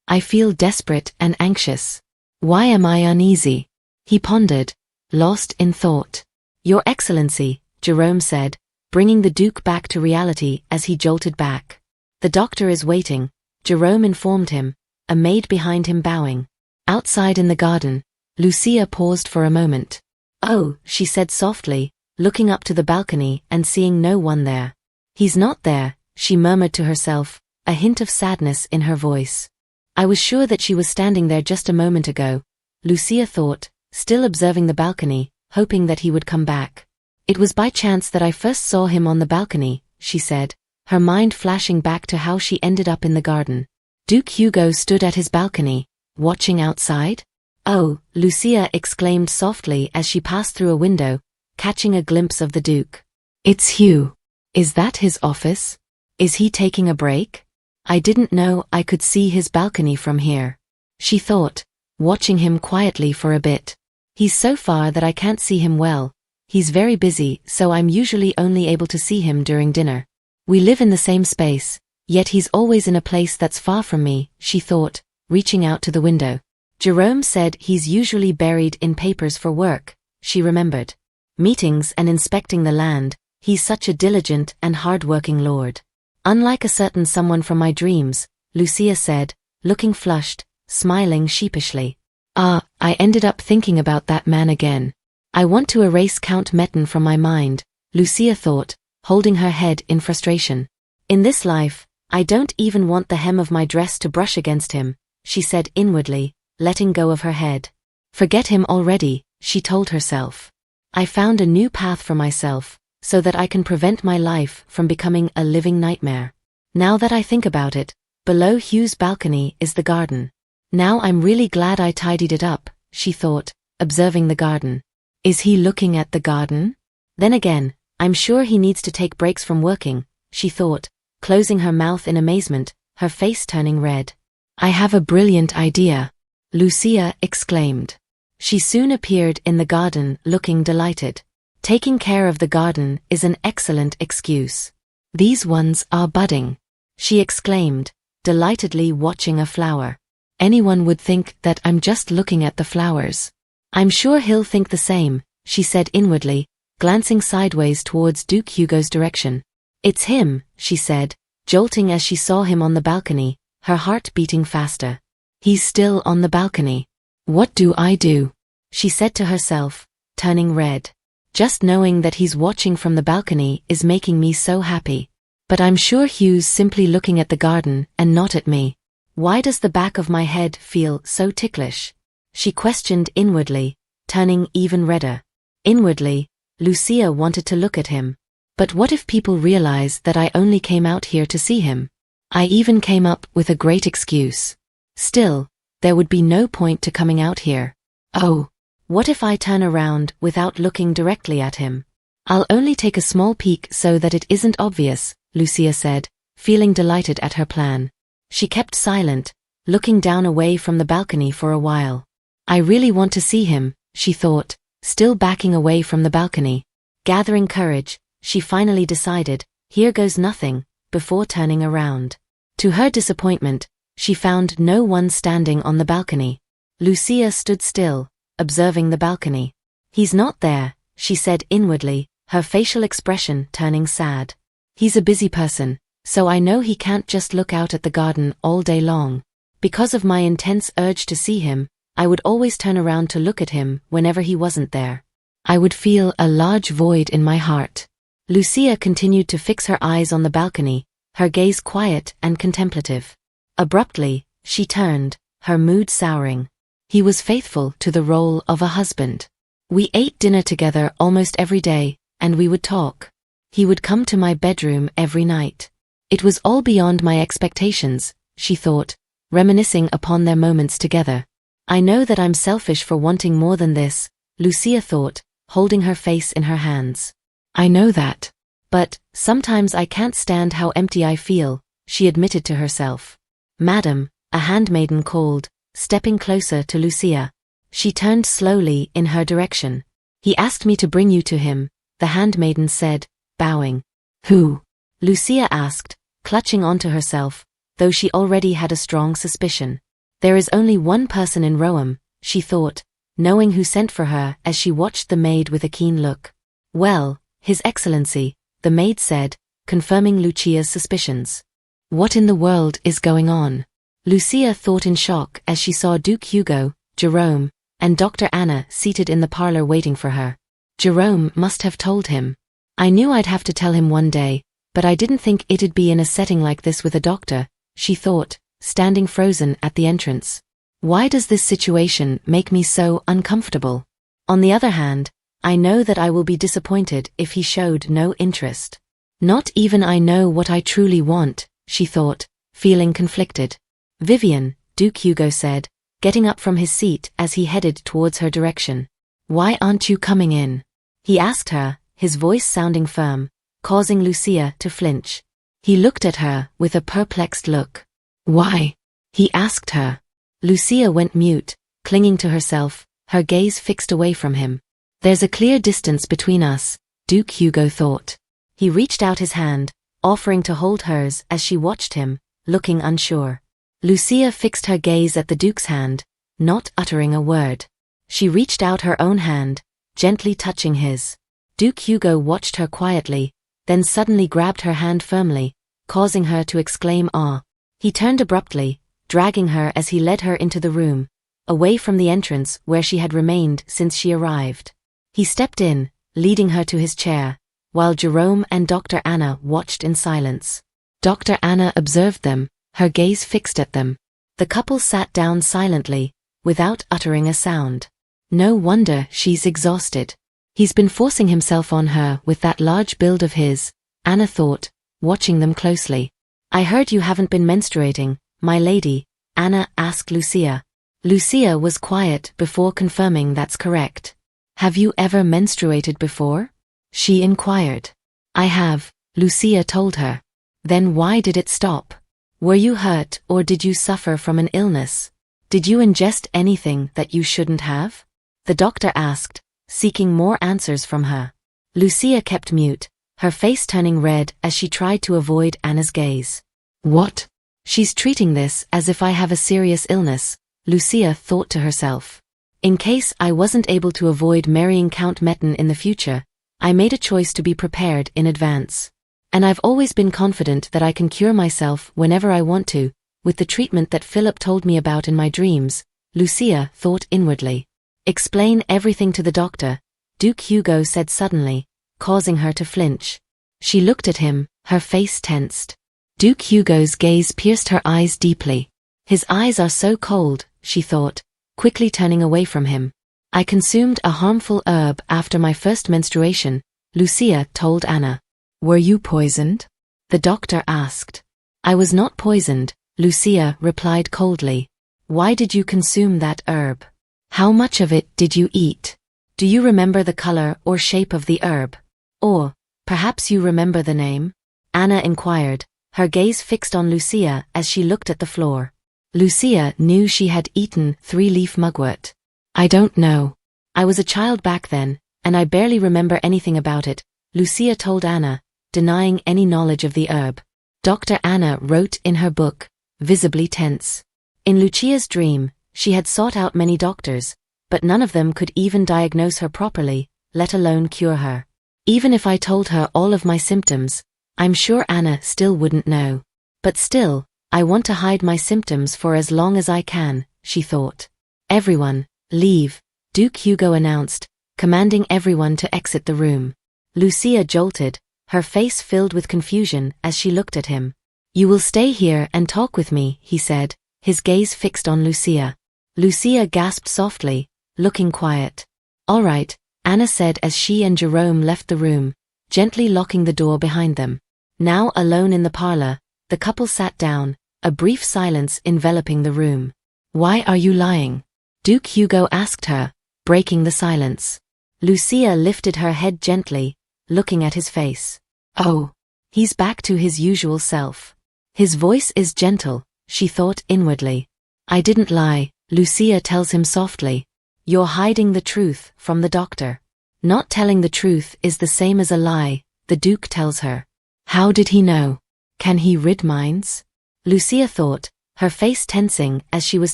I feel desperate and anxious. Why am I uneasy?" He pondered, lost in thought. "Your Excellency," Jerome said, bringing the Duke back to reality as he jolted back. "The doctor is waiting," Jerome informed him, a maid behind him bowing. Outside in the garden, Lucia paused for a moment. "Oh," she said softly, looking up to the balcony and seeing no one there. "He's not there," she murmured to herself, a hint of sadness in her voice. "I was sure that she was standing there just a moment ago," Lucia thought, still observing the balcony, hoping that he would come back. "It was by chance that I first saw him on the balcony," she said, her mind flashing back to how she ended up in the garden. Duke Hugo stood at his balcony, watching outside. "Oh," Lucia exclaimed softly as she passed through a window, catching a glimpse of the Duke. "It's Hugh. Is that his office? Is he taking a break? I didn't know I could see his balcony from here," she thought, watching him quietly for a bit. "He's so far that I can't see him well. He's very busy, so I'm usually only able to see him during dinner. We live in the same space, yet he's always in a place that's far from me," she thought, reaching out to the window. Jerome said he's usually buried in papers for work, she remembered. Meetings and inspecting the land, he's such a diligent and hard-working lord. "Unlike a certain someone from my dreams," Lucia said, looking flushed, smiling sheepishly. "Ah, I ended up thinking about that man again. I want to erase Count Metten from my mind," Lucia thought, holding her head in frustration. "In this life, I don't even want the hem of my dress to brush against him," she said inwardly, letting go of her head. "Forget him already," she told herself. "I found a new path for myself, so that I can prevent my life from becoming a living nightmare. Now that I think about it, below Hugh's balcony is the garden. Now I'm really glad I tidied it up," she thought, observing the garden. "Is he looking at the garden? Then again, I'm sure he needs to take breaks from working," she thought, closing her mouth in amazement, her face turning red. "I have a brilliant idea," Lucia exclaimed. She soon appeared in the garden looking delighted. "Taking care of the garden is an excellent excuse. These ones are budding," she exclaimed, delightedly watching a flower. "Anyone would think that I'm just looking at the flowers. I'm sure he'll think the same," she said inwardly, glancing sideways towards Duke Hugo's direction. "It's him," she said, jolting as she saw him on the balcony, her heart beating faster. He's still on the balcony. What do I do? She said to herself, turning red. Just knowing that he's watching from the balcony is making me so happy. But I'm sure Hugh's simply looking at the garden and not at me. Why does the back of my head feel so ticklish? She questioned inwardly, turning even redder. Inwardly, Lucia wanted to look at him. But what if people realize that I only came out here to see him? I even came up with a great excuse. Still, there would be no point to coming out here. Oh, what if I turn around without looking directly at him? I'll only take a small peek so that it isn't obvious, Lucia said, feeling delighted at her plan. She kept silent, looking down away from the balcony for a while. I really want to see him, she thought, still backing away from the balcony. Gathering courage, she finally decided, here goes nothing, before turning around. To her disappointment, she found no one standing on the balcony. Lucia stood still, observing the balcony. He's not there, she said inwardly, her facial expression turning sad. He's a busy person, so I know he can't just look out at the garden all day long. Because of my intense urge to see him, I would always turn around to look at him whenever he wasn't there. I would feel a large void in my heart. Lucia continued to fix her eyes on the balcony, her gaze quiet and contemplative. Abruptly, she turned, her mood souring. He was faithful to the role of a husband. We ate dinner together almost every day, and we would talk. He would come to my bedroom every night. It was all beyond my expectations, she thought, reminiscing upon their moments together. I know that I'm selfish for wanting more than this, Lucia thought, holding her face in her hands. I know that. But, sometimes I can't stand how empty I feel, she admitted to herself. Madam, a handmaiden called, stepping closer to Lucia. She turned slowly in her direction. He asked me to bring you to him, the handmaiden said, bowing. Who? Lucia asked, clutching onto herself, though she already had a strong suspicion. There is only one person in Rome, she thought, knowing who sent for her as she watched the maid with a keen look. Well, His Excellency, the maid said, confirming Lucia's suspicions. What in the world is going on? Lucia thought in shock as she saw Duke Hugo, Jerome, and Dr. Anna seated in the parlor waiting for her. Jerome must have told him. I knew I'd have to tell him one day, but I didn't think it'd be in a setting like this with a doctor, she thought, standing frozen at the entrance. Why does this situation make me so uncomfortable? On the other hand, I know that I will be disappointed if he showed no interest. Not even I know what I truly want, she thought, feeling conflicted. Vivian, Duke Hugo said, getting up from his seat as he headed towards her direction. Why aren't you coming in? He asked her, his voice sounding firm, causing Lucia to flinch. He looked at her with a perplexed look. Why? He asked her. Lucia went mute, clinging to herself, her gaze fixed away from him. There's a clear distance between us, Duke Hugo thought. He reached out his hand, offering to hold hers as she watched him, looking unsure. Lucia fixed her gaze at the Duke's hand, not uttering a word. She reached out her own hand, gently touching his. Duke Hugo watched her quietly, then suddenly grabbed her hand firmly, causing her to exclaim "Ah!" He turned abruptly, dragging her as he led her into the room, away from the entrance where she had remained since she arrived. He stepped in, leading her to his chair, while Jerome and Dr. Anna watched in silence. Dr. Anna observed them, her gaze fixed at them. The couple sat down silently, without uttering a sound. No wonder she's exhausted. He's been forcing himself on her with that large build of his, Anna thought, watching them closely. I heard you haven't been menstruating, my lady, Anna asked Lucia. Lucia was quiet before confirming that's correct. Have you ever menstruated before? She inquired. I have, Lucia told her. Then why did it stop? Were you hurt or did you suffer from an illness? Did you ingest anything that you shouldn't have? The doctor asked, seeking more answers from her. Lucia kept mute, her face turning red as she tried to avoid Anna's gaze. What? She's treating this as if I have a serious illness, Lucia thought to herself. In case I wasn't able to avoid marrying Count Metten in the future, I made a choice to be prepared in advance. And I've always been confident that I can cure myself whenever I want to, with the treatment that Philip told me about in my dreams, Lucia thought inwardly. Explain everything to the doctor, Duke Hugo said suddenly, causing her to flinch. She looked at him, her face tensed. Duke Hugo's gaze pierced her eyes deeply. His eyes are so cold, she thought, quickly turning away from him. I consumed a harmful herb after my first menstruation, Lucia told Anna. Were you poisoned? The doctor asked. I was not poisoned, Lucia replied coldly. Why did you consume that herb? How much of it did you eat? Do you remember the color or shape of the herb? Or, perhaps you remember the name? Anna inquired, her gaze fixed on Lucia as she looked at the floor. Lucia knew she had eaten 3-leaf mugwort. I don't know. I was a child back then, and I barely remember anything about it, Lucia told Anna, denying any knowledge of the herb. Dr. Anna wrote in her book, visibly tense. In Lucia's dream, she had sought out many doctors, but none of them could even diagnose her properly, let alone cure her. Even if I told her all of my symptoms, I'm sure Anna still wouldn't know. But still, I want to hide my symptoms for as long as I can, she thought. Everyone, leave, Duke Hugo announced, commanding everyone to exit the room. Lucia jolted, her face filled with confusion as she looked at him. You will stay here and talk with me, he said, his gaze fixed on Lucia. Lucia gasped softly, looking quiet. All right, Anna said as she and Jerome left the room, gently locking the door behind them. Now alone in the parlor, the couple sat down, a brief silence enveloping the room. Why are you lying? Duke Hugo asked her, breaking the silence. Lucia lifted her head gently, looking at his face. Oh, he's back to his usual self. His voice is gentle, she thought inwardly. I didn't lie, Lucia tells him softly. You're hiding the truth from the doctor. Not telling the truth is the same as a lie, the Duke tells her. How did he know? Can he read minds? Lucia thought, her face tensing as she was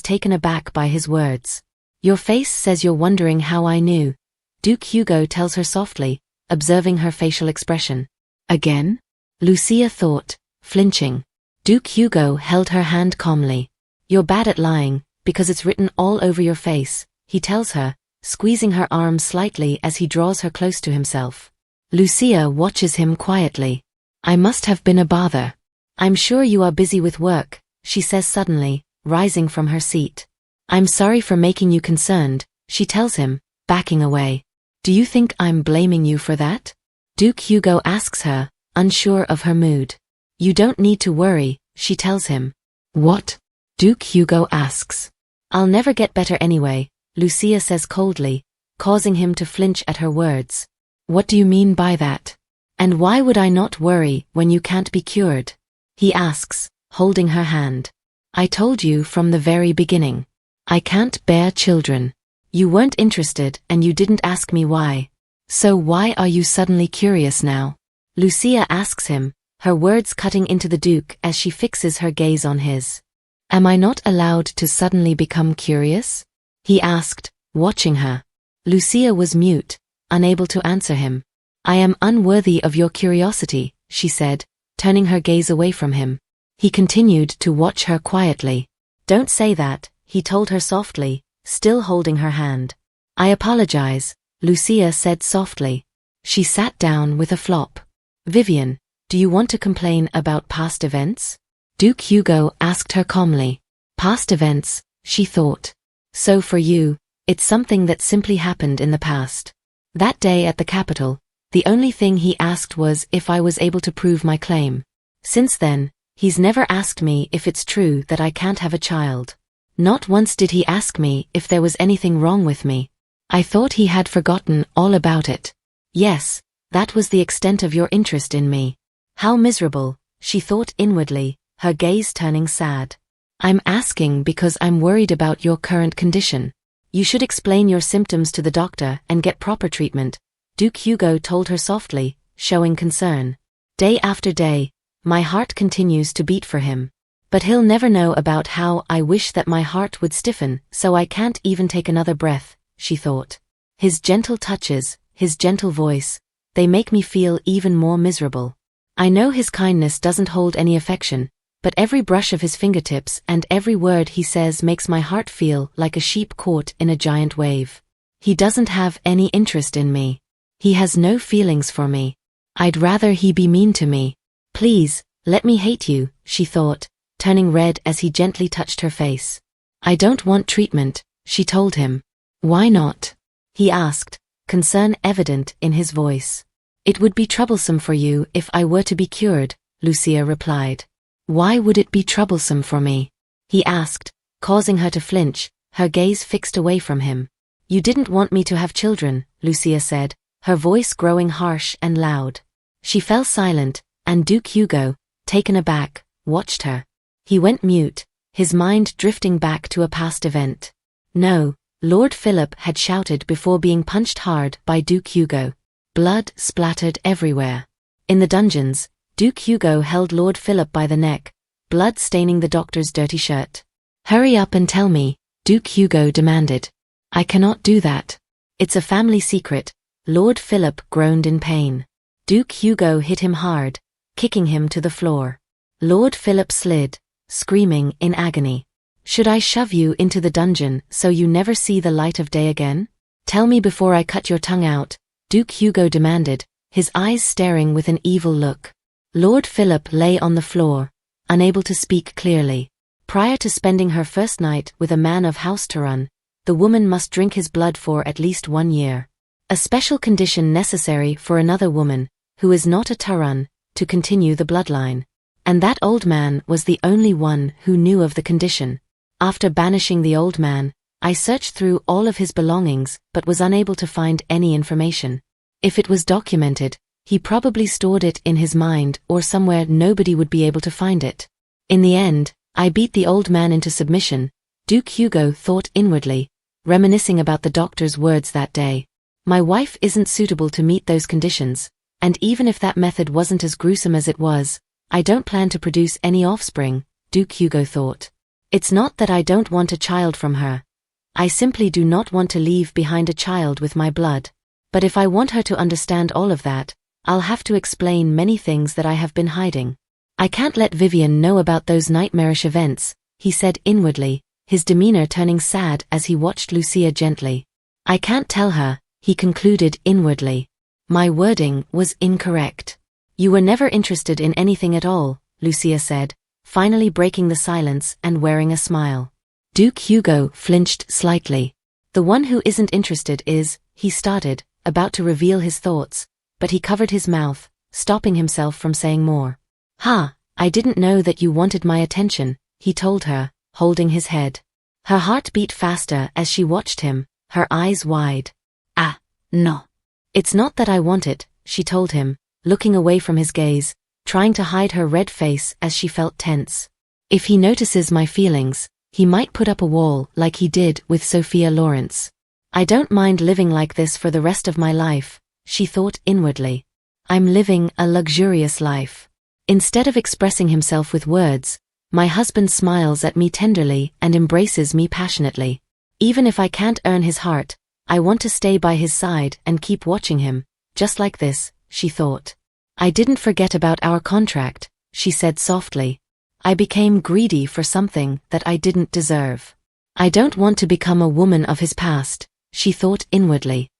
taken aback by his words. Your face says you're wondering how I knew, Duke Hugo tells her softly, observing her facial expression. Again? Lucia thought, flinching. Duke Hugo held her hand calmly. You're bad at lying, because it's written all over your face, he tells her, squeezing her arm slightly as he draws her close to himself. Lucia watches him quietly. I must have been a bother. I'm sure you are busy with work, she says suddenly, rising from her seat. I'm sorry for making you concerned, she tells him, backing away. Do you think I'm blaming you for that? Duke Hugo asks her, unsure of her mood. You don't need to worry, she tells him. What? Duke Hugo asks. I'll never get better anyway, Lucia says coldly, causing him to flinch at her words. What do you mean by that? And why would I not worry when you can't be cured? He asks, holding her hand. I told you from the very beginning. I can't bear children. You weren't interested and you didn't ask me why. So why are you suddenly curious now? Lucia asks him, her words cutting into the Duke as she fixes her gaze on his. Am I not allowed to suddenly become curious? He asked, watching her. Lucia was mute, unable to answer him. I am unworthy of your curiosity, she said, turning her gaze away from him. He continued to watch her quietly. Don't say that, he told her softly, still holding her hand. I apologize, Lucia said softly. She sat down with a flop. Vivian, do you want to complain about past events? Duke Hugo asked her calmly. Past events, she thought. So for you, it's something that simply happened in the past. That day at the Capitol, the only thing he asked was if I was able to prove my claim. Since then, he's never asked me if it's true that I can't have a child. Not once did he ask me if there was anything wrong with me. I thought he had forgotten all about it. Yes, that was the extent of your interest in me. How miserable, she thought inwardly, her gaze turning sad. I'm asking because I'm worried about your current condition. You should explain your symptoms to the doctor and get proper treatment, Duke Hugo told her softly, showing concern. Day after day, my heart continues to beat for him. But he'll never know about how I wish that my heart would stiffen so I can't even take another breath, she thought. His gentle touches, his gentle voice, they make me feel even more miserable. I know his kindness doesn't hold any affection, but every brush of his fingertips and every word he says makes my heart feel like a sheep caught in a giant wave. He doesn't have any interest in me. He has no feelings for me. I'd rather he be mean to me. Please, let me hate you, she thought, turning red as he gently touched her face. I don't want treatment, she told him. Why not? He asked, concern evident in his voice. It would be troublesome for you if I were to be cured, Lucia replied. Why would it be troublesome for me? He asked, causing her to flinch, her gaze fixed away from him. You didn't want me to have children, Lucia said, her voice growing harsh and loud. She fell silent, and Duke Hugo, taken aback, watched her. He went mute, his mind drifting back to a past event. No, Lord Philip had shouted before being punched hard by Duke Hugo. Blood splattered everywhere. In the dungeons, Duke Hugo held Lord Philip by the neck, blood staining the doctor's dirty shirt. Hurry up and tell me, Duke Hugo demanded. I cannot do that. It's a family secret, Lord Philip groaned in pain. Duke Hugo hit him hard, kicking him to the floor. Lord Philip slid, screaming in agony. Should I shove you into the dungeon so you never see the light of day again? Tell me before I cut your tongue out, Duke Hugo demanded, his eyes staring with an evil look. Lord Philip lay on the floor, unable to speak clearly. Prior to spending her first night with a man of House Taran, the woman must drink his blood for at least 1 year. A special condition necessary for another woman, who is not a Taran, to continue the bloodline. And that old man was the only one who knew of the condition. After banishing the old man, I searched through all of his belongings but was unable to find any information. If it was documented, he probably stored it in his mind or somewhere nobody would be able to find it. In the end, I beat the old man into submission, Duke Hugo thought inwardly, reminiscing about the doctor's words that day. My wife isn't suitable to meet those conditions, and even if that method wasn't as gruesome as it was, I don't plan to produce any offspring, Duke Hugo thought. It's not that I don't want a child from her. I simply do not want to leave behind a child with my blood. But if I want her to understand all of that, I'll have to explain many things that I have been hiding. I can't let Vivian know about those nightmarish events, he said inwardly, his demeanor turning sad as he watched Lucia gently. I can't tell her, he concluded inwardly. My wording was incorrect. You were never interested in anything at all, Lucia said, finally breaking the silence and wearing a smile. Duke Hugo flinched slightly. The one who isn't interested is, he started, about to reveal his thoughts, but he covered his mouth, stopping himself from saying more. I didn't know that you wanted my attention, he told her, holding his head. Her heart beat faster as she watched him, her eyes wide. No. It's not that I want it, she told him, looking away from his gaze, trying to hide her red face as she felt tense. If he notices my feelings, he might put up a wall like he did with Sophia Lawrence. I don't mind living like this for the rest of my life, she thought inwardly. I'm living a luxurious life. Instead of expressing himself with words, my husband smiles at me tenderly and embraces me passionately. Even if I can't earn his heart, I want to stay by his side and keep watching him, just like this, she thought. I didn't forget about our contract, she said softly. I became greedy for something that I didn't deserve. I don't want to become a woman of his past, she thought inwardly.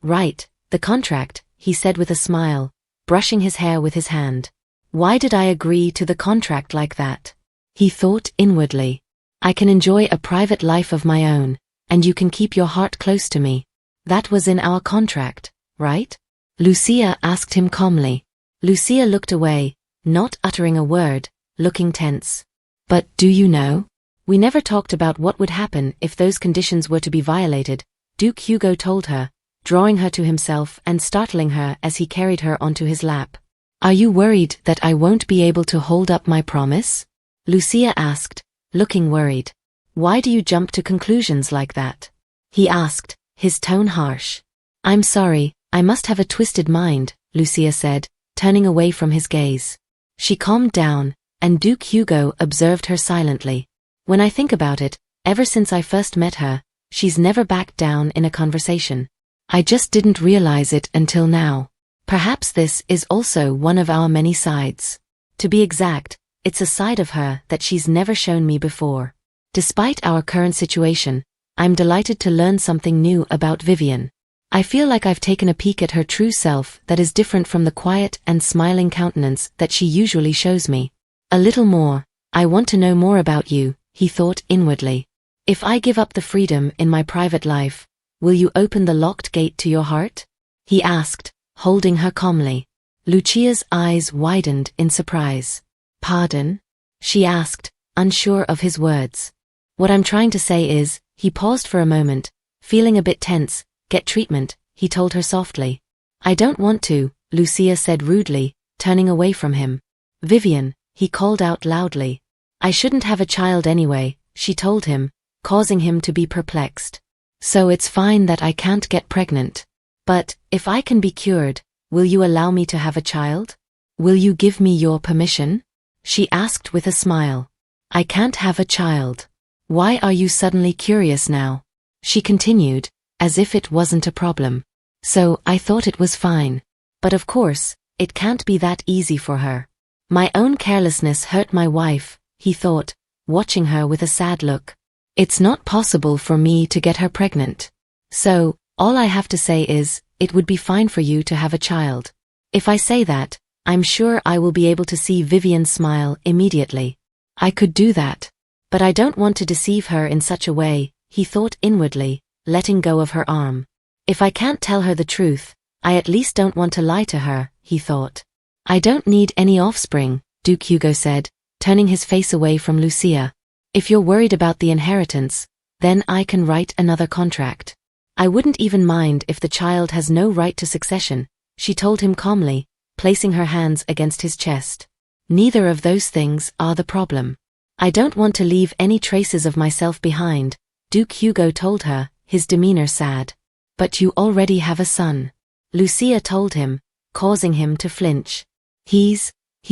Right, the contract, he said with a smile, brushing his hair with his hand. Why did I agree to the contract like that? He thought inwardly. I can enjoy a private life of my own, and you can keep your heart close to me. That was in our contract, right? Lucia asked him calmly. Lucia looked away, not uttering a word, looking tense. But do you know? We never talked about what would happen if those conditions were to be violated, Duke Hugo told her, drawing her to himself and startling her as he carried her onto his lap. Are you worried that I won't be able to hold up my promise? Lucia asked, looking worried. Why do you jump to conclusions like that? He asked, his tone harsh. I'm sorry, I must have a twisted mind, Lucia said, turning away from his gaze. She calmed down, and Duke Hugo observed her silently. When I think about it, ever since I first met her, she's never backed down in a conversation. I just didn't realize it until now. Perhaps this is also one of our many sides. To be exact, it's a side of her that she's never shown me before. Despite our current situation, I'm delighted to learn something new about Vivian. I feel like I've taken a peek at her true self that is different from the quiet and smiling countenance that she usually shows me. A little more, I want to know more about you, he thought inwardly. If I give up the freedom in my private life, will you open the locked gate to your heart? He asked, holding her calmly. Lucia's eyes widened in surprise. Pardon? She asked, unsure of his words. What I'm trying to say is, he paused for a moment, feeling a bit tense. Get treatment, he told her softly. I don't want to, Lucia said rudely, turning away from him. Vivian, he called out loudly. I shouldn't have a child anyway, she told him, causing him to be perplexed. So it's fine that I can't get pregnant. But, if I can be cured, will you allow me to have a child? Will you give me your permission? She asked with a smile. I can't have a child. Why are you suddenly curious now? She continued, as if it wasn't a problem. So, I thought it was fine. But of course, it can't be that easy for her. My own carelessness hurt my wife, he thought, watching her with a sad look. It's not possible for me to get her pregnant. So, all I have to say is, it would be fine for you to have a child. If I say that, I'm sure I will be able to see Vivian smile immediately. I could do that. But I don't want to deceive her in such a way, he thought inwardly, letting go of her arm. If I can't tell her the truth, I at least don't want to lie to her, he thought. I don't need any offspring, Duke Hugo said, turning his face away from Lucia. If you're worried about the inheritance, then I can write another contract. I wouldn't even mind if the child has no right to succession, she told him calmly, placing her hands against his chest. Neither of those things are the problem. I don't want to leave any traces of myself behind, Duke Hugo told her, his demeanor sad. But you already have a son. Lucia told him, causing him to flinch. He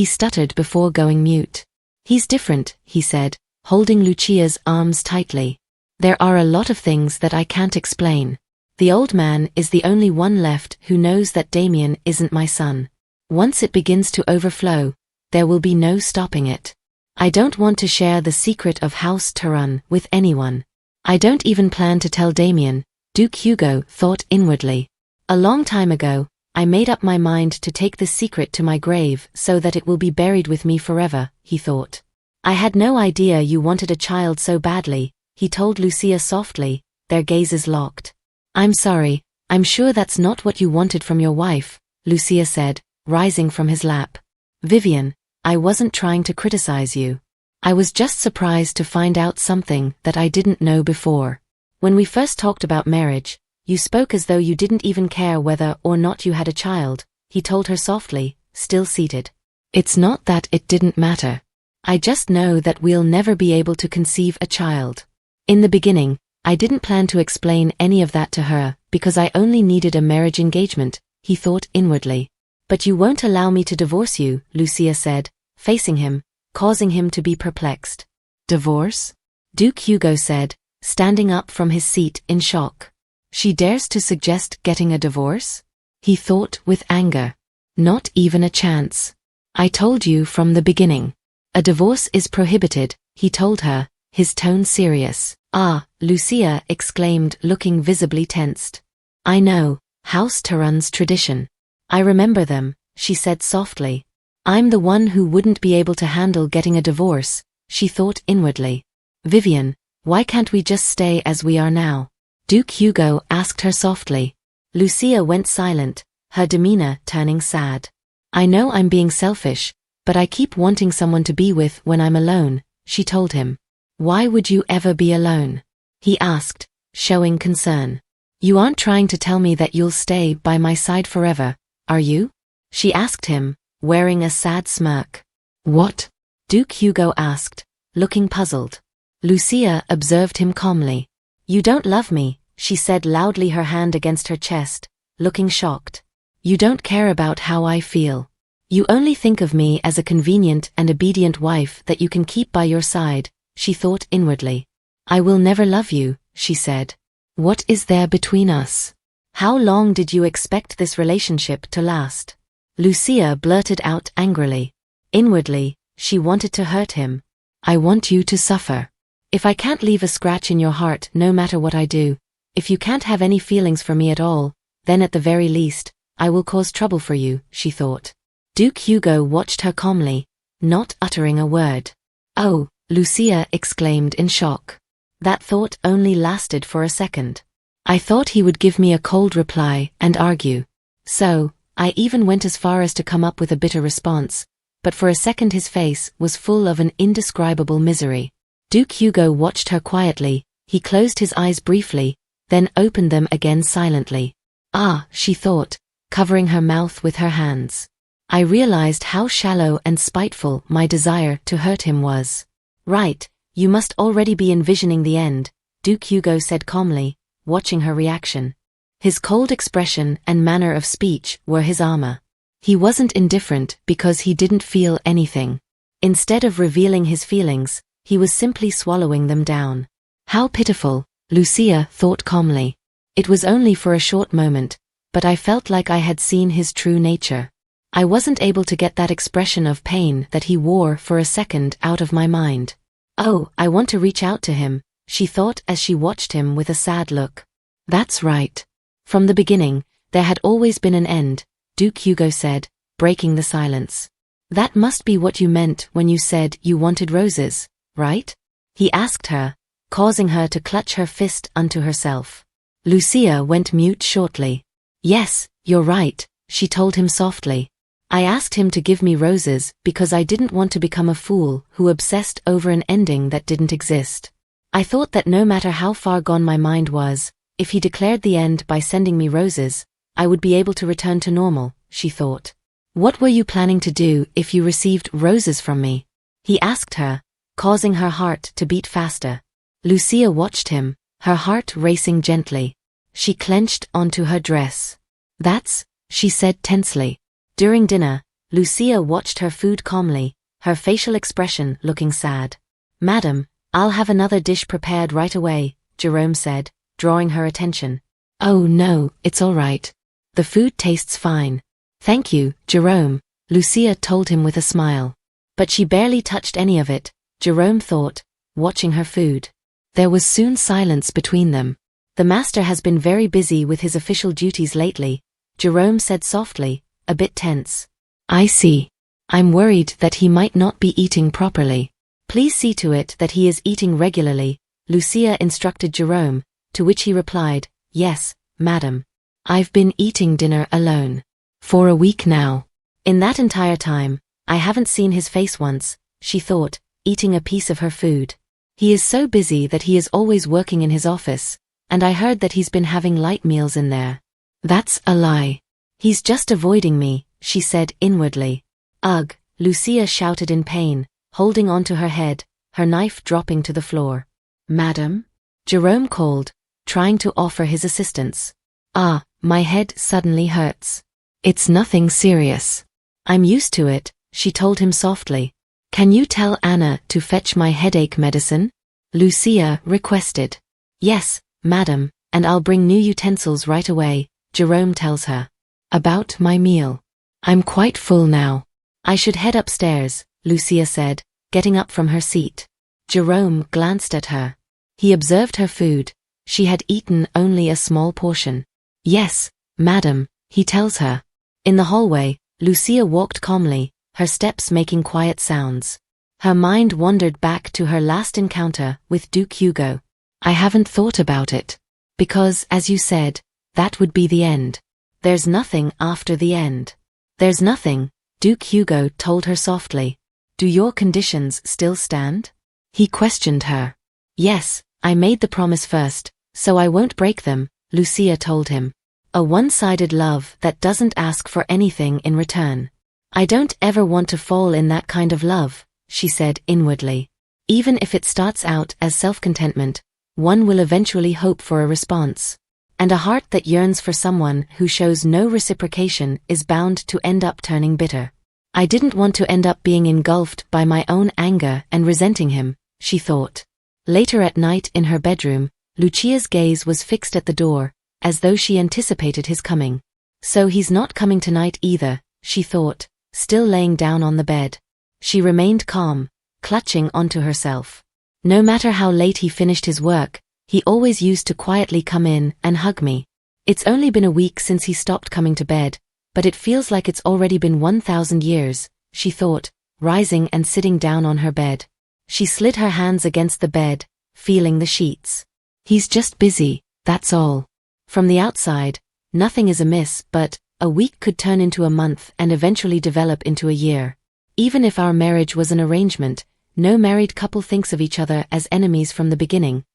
stuttered before going mute. He's different, he said, holding Lucia's arms tightly. There are a lot of things that I can't explain. The old man is the only one left who knows that Damian isn't my son. Once it begins to overflow, there will be no stopping it. I don't want to share the secret of House Taran with anyone. I don't even plan to tell Damian, Duke Hugo thought inwardly. A long time ago, I made up my mind to take this secret to my grave so that it will be buried with me forever, he thought. I had no idea you wanted a child so badly, he told Lucia softly, their gazes locked. I'm sorry, I'm sure that's not what you wanted from your wife, Lucia said, rising from his lap. Vivian, I wasn't trying to criticize you. I was just surprised to find out something that I didn't know before. When we first talked about marriage, you spoke as though you didn't even care whether or not you had a child, he told her softly, still seated. It's not that it didn't matter. I just know that we'll never be able to conceive a child. In the beginning, I didn't plan to explain any of that to her, because I only needed a marriage engagement, he thought inwardly. But you won't allow me to divorce you, Lucia said, facing him, causing him to be perplexed. Divorce? Duke Hugo said, standing up from his seat in shock. She dares to suggest getting a divorce? He thought with anger. Not even a chance. I told you from the beginning. A divorce is prohibited, he told her, his tone serious. Ah, Lucia exclaimed, looking visibly tensed. I know, House Taran's tradition. I remember them, she said softly. I'm the one who wouldn't be able to handle getting a divorce, she thought inwardly. Vivian, why can't we just stay as we are now? Duke Hugo asked her softly. Lucia went silent, her demeanor turning sad. I know I'm being selfish, but I keep wanting someone to be with when I'm alone, she told him. Why would you ever be alone? He asked, showing concern. You aren't trying to tell me that you'll stay by my side forever, are you? She asked him, wearing a sad smirk. What? Duke Hugo asked, looking puzzled. Lucia observed him calmly. You don't love me, she said loudly, her hand against her chest, looking shocked. You don't care about how I feel. You only think of me as a convenient and obedient wife that you can keep by your side, she thought inwardly. I will never love you, she said. What is there between us? How long did you expect this relationship to last? Lucia blurted out angrily. Inwardly, she wanted to hurt him. I want you to suffer. If I can't leave a scratch in your heart no matter what I do, if you can't have any feelings for me at all, then at the very least, I will cause trouble for you, she thought. Duke Hugo watched her calmly, not uttering a word. Oh, Lucia exclaimed in shock. That thought only lasted for a second. I thought he would give me a cold reply and argue. So, I even went as far as to come up with a bitter response, but for a second his face was full of an indescribable misery. Duke Hugo watched her quietly. He closed his eyes briefly, then opened them again silently. Ah, she thought, covering her mouth with her hands. I realized how shallow and spiteful my desire to hurt him was. Right, you must already be envisioning the end, Duke Hugo said calmly, watching her reaction. His cold expression and manner of speech were his armor. He wasn't indifferent because he didn't feel anything. Instead of revealing his feelings, he was simply swallowing them down. How pitiful, Lucia thought calmly. It was only for a short moment, but I felt like I had seen his true nature. I wasn't able to get that expression of pain that he wore for a second out of my mind. Oh, I want to reach out to him, she thought as she watched him with a sad look. That's right. From the beginning, there had always been an end, Duke Hugo said, breaking the silence. That must be what you meant when you said you wanted roses, right? He asked her, causing her to clutch her fist unto herself. Lucia went mute shortly. Yes, you're right, she told him softly. I asked him to give me roses because I didn't want to become a fool who obsessed over an ending that didn't exist. I thought that no matter how far gone my mind was, if he declared the end by sending me roses, I would be able to return to normal, she thought. What were you planning to do if you received roses from me? He asked her, causing her heart to beat faster. Lucia watched him, her heart racing gently. She clenched onto her dress. That's, she said tensely. During dinner, Lucia watched her food calmly, her facial expression looking sad. Madam, I'll have another dish prepared right away, Jerome said, drawing her attention. Oh no, it's all right. The food tastes fine. Thank you, Jerome, Lucia told him with a smile. But she barely touched any of it, Jerome thought, watching her food. There was soon silence between them. The master has been very busy with his official duties lately, Jerome said softly, a bit tense. I see. I'm worried that he might not be eating properly. Please see to it that he is eating regularly, Lucia instructed Jerome, to which he replied, yes, madam. I've been eating dinner alone. For a week now. In that entire time, I haven't seen his face once, she thought, eating a piece of her food. He is so busy that he is always working in his office, and I heard that he's been having light meals in there. That's a lie. He's just avoiding me, she said inwardly. Ugh, Lucia shouted in pain, holding onto her head, her knife dropping to the floor. Madam? Jerome called, trying to offer his assistance. Ah, my head suddenly hurts. It's nothing serious. I'm used to it, she told him softly. Can you tell Anna to fetch my headache medicine? Lucia requested. Yes, madam, and I'll bring new utensils right away, Jerome tells her. About my meal. I'm quite full now. I should head upstairs, Lucia said, getting up from her seat. Jerome glanced at her. He observed her food. She had eaten only a small portion. Yes, madam, he tells her. In the hallway, Lucia walked calmly, her steps making quiet sounds. Her mind wandered back to her last encounter with Duke Hugo. I haven't thought about it. Because, as you said, that would be the end. There's nothing after the end. There's nothing, Duke Hugo told her softly. Do your conditions still stand? He questioned her. Yes, I made the promise first, so I won't break them, Lucia told him. A one-sided love that doesn't ask for anything in return. I don't ever want to fall in that kind of love, she said inwardly. Even if it starts out as self-contentment, one will eventually hope for a response. And a heart that yearns for someone who shows no reciprocation is bound to end up turning bitter. I didn't want to end up being engulfed by my own anger and resenting him, she thought. Later at night in her bedroom, Lucia's gaze was fixed at the door, as though she anticipated his coming. So he's not coming tonight either, she thought, still laying down on the bed. She remained calm, clutching onto herself. No matter how late he finished his work, he always used to quietly come in and hug me. It's only been a week since he stopped coming to bed, but it feels like it's already been 1,000 years, she thought, rising and sitting down on her bed. She slid her hands against the bed, feeling the sheets. He's just busy, that's all. From the outside, nothing is amiss, but a week could turn into a month and eventually develop into a year. Even if our marriage was an arrangement, no married couple thinks of each other as enemies from the beginning.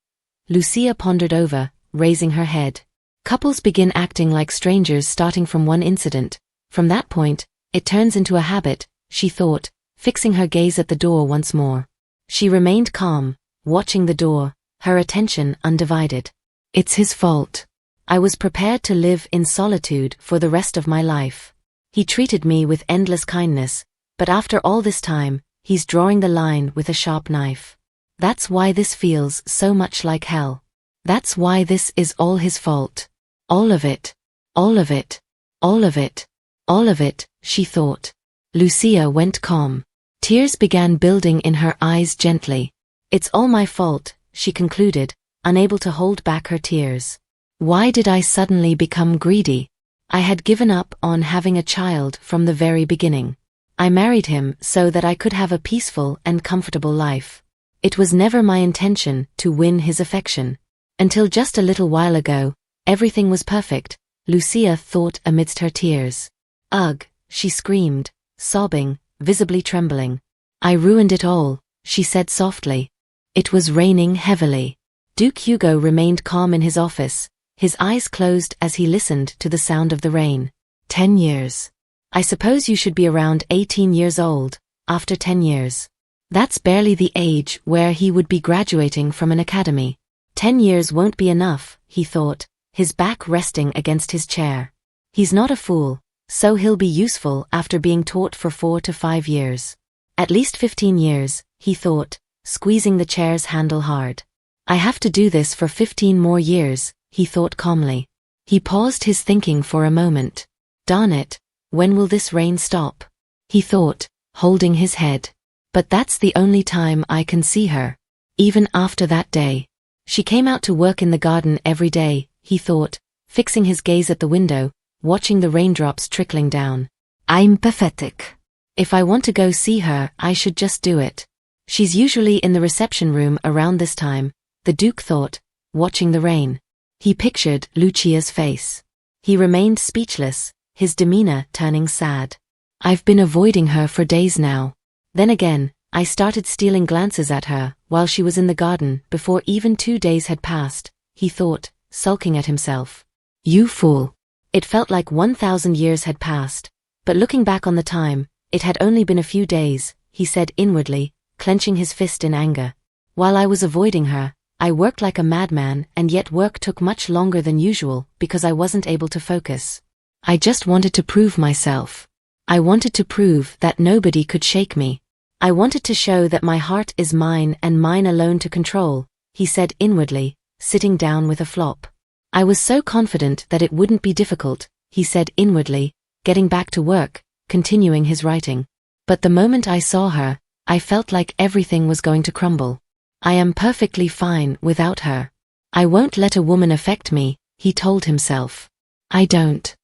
Lucia pondered over, raising her head. Couples begin acting like strangers starting from one incident. From that point, it turns into a habit, she thought, fixing her gaze at the door once more. She remained calm, watching the door, her attention undivided. It's his fault. I was prepared to live in solitude for the rest of my life. He treated me with endless kindness, but after all this time, he's drawing the line with a sharp knife. That's why this feels so much like hell. That's why this is all his fault. All of it. All of it. All of it. All of it, she thought. Lucia went calm. Tears began building in her eyes gently. It's all my fault, she concluded, unable to hold back her tears. Why did I suddenly become greedy? I had given up on having a child from the very beginning. I married him so that I could have a peaceful and comfortable life. It was never my intention to win his affection. Until just a little while ago, everything was perfect, Lucia thought amidst her tears. Ugh, she screamed, sobbing, visibly trembling. I ruined it all, she said softly. It was raining heavily. Duke Hugo remained calm in his office, his eyes closed as he listened to the sound of the rain. 10 years. I suppose you should be around 18 years old, after 10 years. That's barely the age where he would be graduating from an academy. 10 years won't be enough, he thought, his back resting against his chair. He's not a fool, so he'll be useful after being taught for 4 to 5 years. At least 15 years, he thought, squeezing the chair's handle hard. I have to do this for 15 more years, he thought calmly. He paused his thinking for a moment. Darn it, when will this rain stop? He thought, holding his head. But that's the only time I can see her. Even after that day. She came out to work in the garden every day, he thought, fixing his gaze at the window, watching the raindrops trickling down. I'm pathetic. If I want to go see her, I should just do it. She's usually in the reception room around this time, the Duke thought, watching the rain. He pictured Lucia's face. He remained speechless, his demeanor turning sad. I've been avoiding her for days now. Then again, I started stealing glances at her while she was in the garden before even 2 days had passed, he thought, sulking at himself. You fool. It felt like 1,000 years had passed, but looking back on the time, it had only been a few days, he said inwardly, clenching his fist in anger. While I was avoiding her, I worked like a madman, and yet work took much longer than usual because I wasn't able to focus. I just wanted to prove myself. I wanted to prove that nobody could shake me. I wanted to show that my heart is mine and mine alone to control, he said inwardly, sitting down with a flop. I was so confident that it wouldn't be difficult, he said inwardly, getting back to work, continuing his writing. But the moment I saw her, I felt like everything was going to crumble. I am perfectly fine without her. I won't let a woman affect me, he told himself. I don't,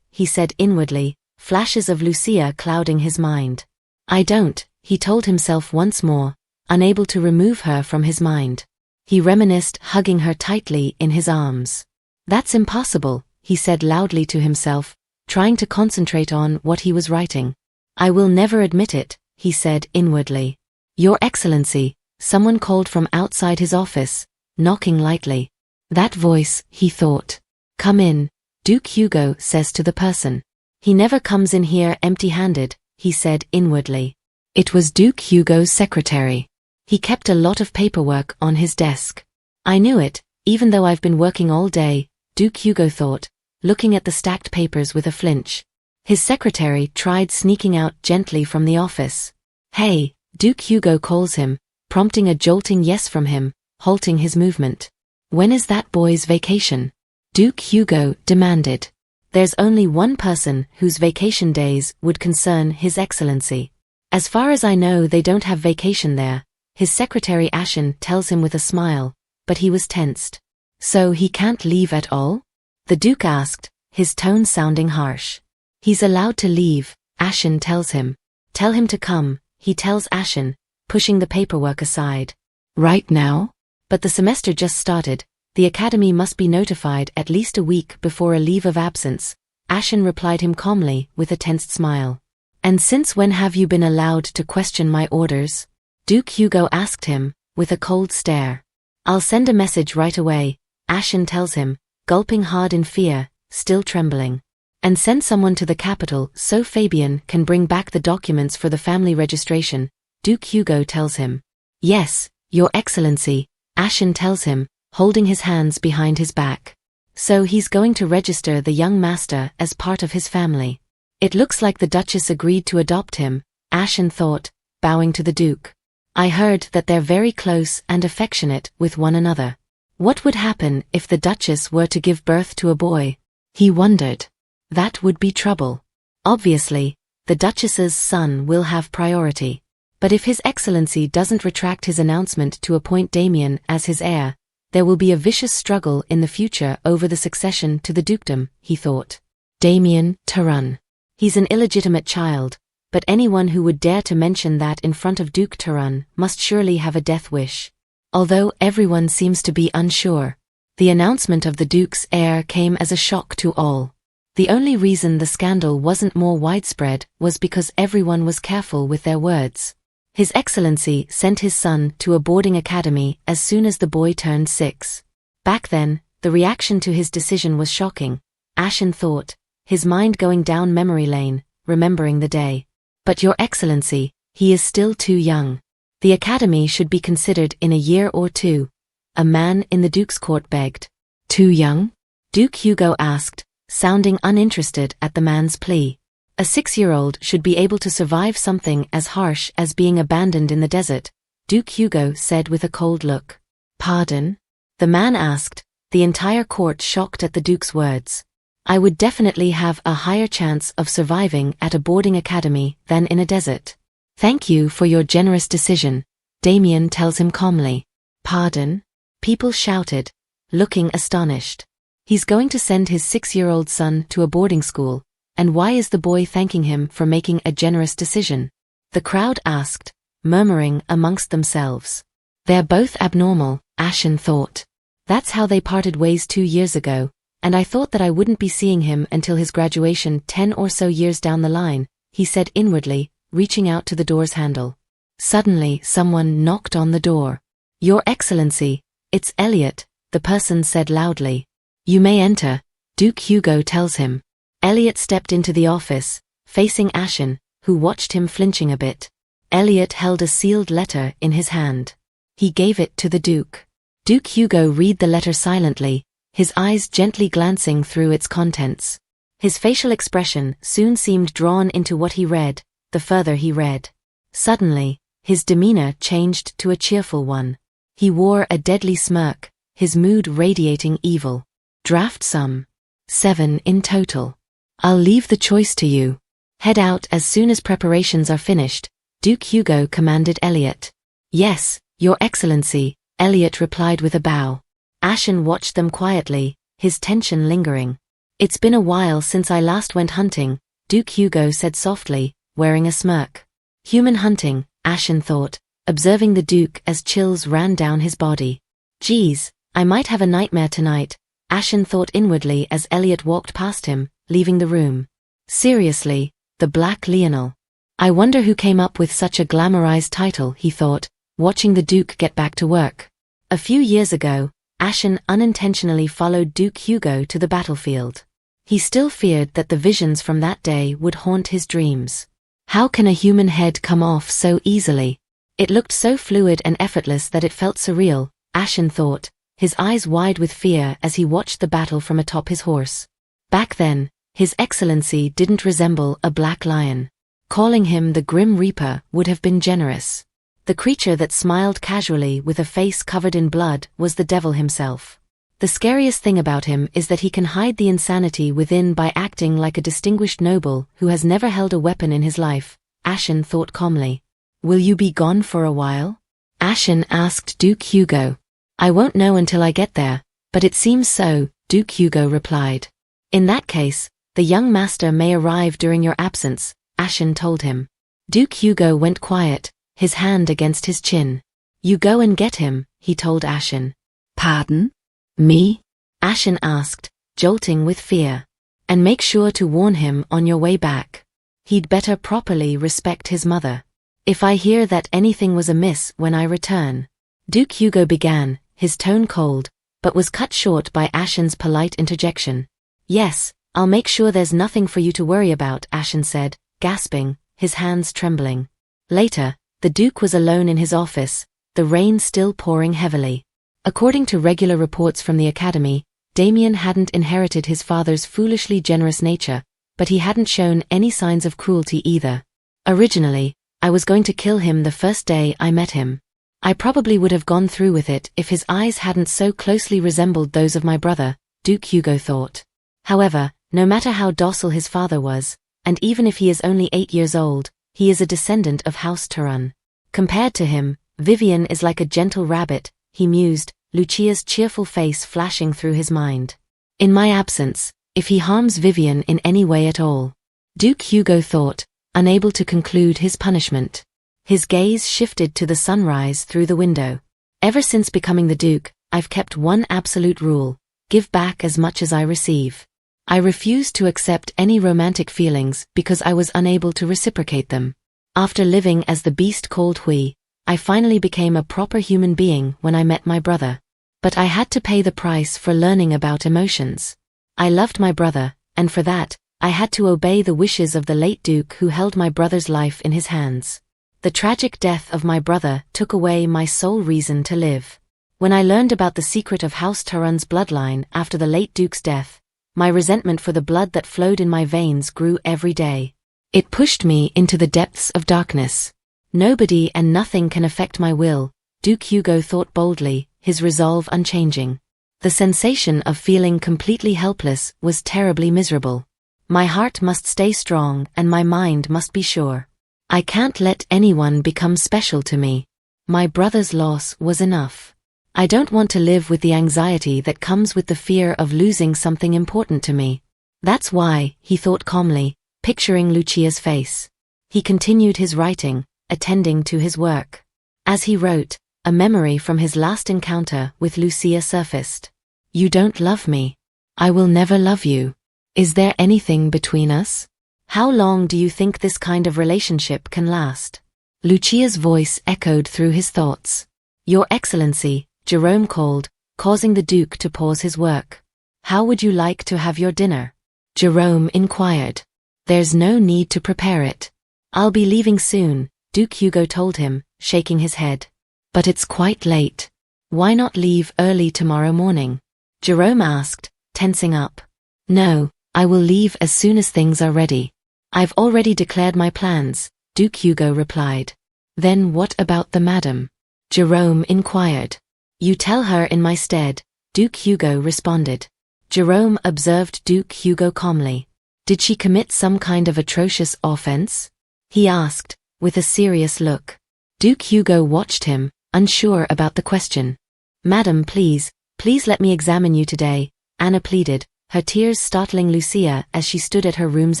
he said inwardly, flashes of Lucia clouding his mind. I don't, he told himself once more, unable to remove her from his mind. He reminisced, hugging her tightly in his arms. That's impossible, he said loudly to himself, trying to concentrate on what he was writing. I will never admit it, he said inwardly. Your Excellency, someone called from outside his office, knocking lightly. That voice, he thought. Come in, Duke Hugo says to the person. He never comes in here empty-handed, he said inwardly. It was Duke Hugo's secretary. He kept a lot of paperwork on his desk. I knew it, even though I've been working all day, Duke Hugo thought, looking at the stacked papers with a flinch. His secretary tried sneaking out gently from the office. Hey, Duke Hugo calls him, prompting a jolting yes from him, halting his movement. When is that boy's vacation? Duke Hugo demanded. There's only one person whose vacation days would concern His Excellency. As far as I know, they don't have vacation there, his secretary Ashen tells him with a smile, but he was tensed. So he can't leave at all? The Duke asked, his tone sounding harsh. He's allowed to leave, Ashen tells him. Tell him to come, he tells Ashen, pushing the paperwork aside. Right now? But the semester just started. The academy must be notified at least a week before a leave of absence, Ashen replied him calmly with a tensed smile. And since when have you been allowed to question my orders? Duke Hugo asked him, with a cold stare. I'll send a message right away, Ashen tells him, gulping hard in fear, still trembling. And send someone to the capital so Fabian can bring back the documents for the family registration, Duke Hugo tells him. Yes, Your Excellency, Ashen tells him, holding his hands behind his back. So he's going to register the young master as part of his family. It looks like the Duchess agreed to adopt him, Ashen thought, bowing to the Duke. I heard that they're very close and affectionate with one another. What would happen if the Duchess were to give birth to a boy? He wondered. That would be trouble. Obviously, the Duchess's son will have priority. But if His Excellency doesn't retract his announcement to appoint Damian as his heir, there will be a vicious struggle in the future over the succession to the dukedom, he thought. Damian Taran. He's an illegitimate child, but anyone who would dare to mention that in front of Duke Taran must surely have a death wish. Although everyone seems to be unsure, the announcement of the Duke's heir came as a shock to all. The only reason the scandal wasn't more widespread was because everyone was careful with their words. His Excellency sent his son to a boarding academy as soon as the boy turned 6. Back then, the reaction to his decision was shocking, Ashen thought, his mind going down memory lane, remembering the day. But Your Excellency, he is still too young. The academy should be considered in a year or two, a man in the Duke's court begged. Too young? Duke Hugo asked, sounding uninterested at the man's plea. A 6-year-old should be able to survive something as harsh as being abandoned in the desert, Duke Hugo said with a cold look. Pardon? The man asked, the entire court shocked at the Duke's words. I would definitely have a higher chance of surviving at a boarding academy than in a desert. Thank you for your generous decision, Damian tells him calmly. Pardon? People shouted, looking astonished. He's going to send his 6-year-old son to a boarding school, and why is the boy thanking him for making a generous decision? The crowd asked, murmuring amongst themselves. They're both abnormal, Ashen thought. That's how they parted ways 2 years ago, and I thought that I wouldn't be seeing him until his graduation 10 or so years down the line, he said inwardly, reaching out to the door's handle. Suddenly someone knocked on the door. Your Excellency, it's Elliot, the person said loudly. You may enter, Duke Hugo tells him. Elliot stepped into the office, facing Ashen, who watched him flinching a bit. Elliot held a sealed letter in his hand. He gave it to the Duke. Duke Hugo read the letter silently, his eyes gently glancing through its contents. His facial expression soon seemed drawn into what he read, the further he read. Suddenly, his demeanor changed to a cheerful one. He wore a deadly smirk, his mood radiating evil. Draft sum. 7 in total. I'll leave the choice to you. Head out as soon as preparations are finished, Duke Hugo commanded Elliot. Yes, Your Excellency, Elliot replied with a bow. Ashen watched them quietly, his tension lingering. It's been a while since I last went hunting, Duke Hugo said softly, wearing a smirk. Human hunting, Ashen thought, observing the Duke as chills ran down his body. Geez, I might have a nightmare tonight, Ashen thought inwardly as Elliot walked past him, leaving the room. Seriously, the Black Lionel. I wonder who came up with such a glamorized title, he thought, watching the Duke get back to work. A few years ago, Ashen unintentionally followed Duke Hugo to the battlefield. He still feared that the visions from that day would haunt his dreams. How can a human head come off so easily? It looked so fluid and effortless that it felt surreal, Ashen thought, his eyes wide with fear as he watched the battle from atop his horse. Back then, His Excellency didn't resemble a black lion. Calling him the Grim Reaper would have been generous. The creature that smiled casually with a face covered in blood was the devil himself. The scariest thing about him is that he can hide the insanity within by acting like a distinguished noble who has never held a weapon in his life, Ashen thought calmly. Will you be gone for a while? Ashen asked Duke Hugo. I won't know until I get there, but it seems so, Duke Hugo replied. In that case, the young master may arrive during your absence, Ashen told him. Duke Hugo went quiet, his hand against his chin. You go and get him, he told Ashen. Pardon? Me? Ashen asked, jolting with fear. And make sure to warn him on your way back. He'd better properly respect his mother. If I hear that anything was amiss when I return. Duke Hugo began, his tone cold, but was cut short by Ashen's polite interjection. Yes, I'll make sure there's nothing for you to worry about, Ashen said, gasping, his hands trembling. Later, the Duke was alone in his office, the rain still pouring heavily. According to regular reports from the Academy, Damian hadn't inherited his father's foolishly generous nature, but he hadn't shown any signs of cruelty either. Originally, I was going to kill him the first day I met him. I probably would have gone through with it if his eyes hadn't so closely resembled those of my brother, Duke Hugo thought. However, no matter how docile his father was, and even if he is only 8 years old, he is a descendant of House Taran. Compared to him, Vivian is like a gentle rabbit, he mused, Lucia's cheerful face flashing through his mind. In my absence, if he harms Vivian in any way at all. Duke Hugo thought, unable to conclude his punishment. His gaze shifted to the sunrise through the window. Ever since becoming the Duke, I've kept one absolute rule: give back as much as I receive. I refused to accept any romantic feelings because I was unable to reciprocate them. After living as the beast called Hui, I finally became a proper human being when I met my brother. But I had to pay the price for learning about emotions. I loved my brother, and for that, I had to obey the wishes of the late Duke who held my brother's life in his hands. The tragic death of my brother took away my sole reason to live. When I learned about the secret of House Taran's bloodline after the late Duke's death, my resentment for the blood that flowed in my veins grew every day. It pushed me into the depths of darkness. Nobody and nothing can affect my will, Duke Hugo thought boldly, his resolve unchanging. The sensation of feeling completely helpless was terribly miserable. My heart must stay strong and my mind must be sure. I can't let anyone become special to me. My brother's loss was enough. I don't want to live with the anxiety that comes with the fear of losing something important to me. That's why, he thought calmly, picturing Lucia's face. He continued his writing, attending to his work. As he wrote, a memory from his last encounter with Lucia surfaced. You don't love me. I will never love you. Is there anything between us? How long do you think this kind of relationship can last? Lucia's voice echoed through his thoughts. Your Excellency, Jerome called, causing the Duke to pause his work. How would you like to have your dinner? Jerome inquired. There's no need to prepare it. I'll be leaving soon, Duke Hugo told him, shaking his head. But it's quite late. Why not leave early tomorrow morning? Jerome asked, tensing up. No, I will leave as soon as things are ready. I've already declared my plans, Duke Hugo replied. Then what about the madam? Jerome inquired. You tell her in my stead, Duke Hugo responded. Jerome observed Duke Hugo calmly. Did she commit some kind of atrocious offense? He asked, with a serious look. Duke Hugo watched him, unsure about the question. Madam, please let me examine you today, Anna pleaded, her tears startling Lucia as she stood at her room's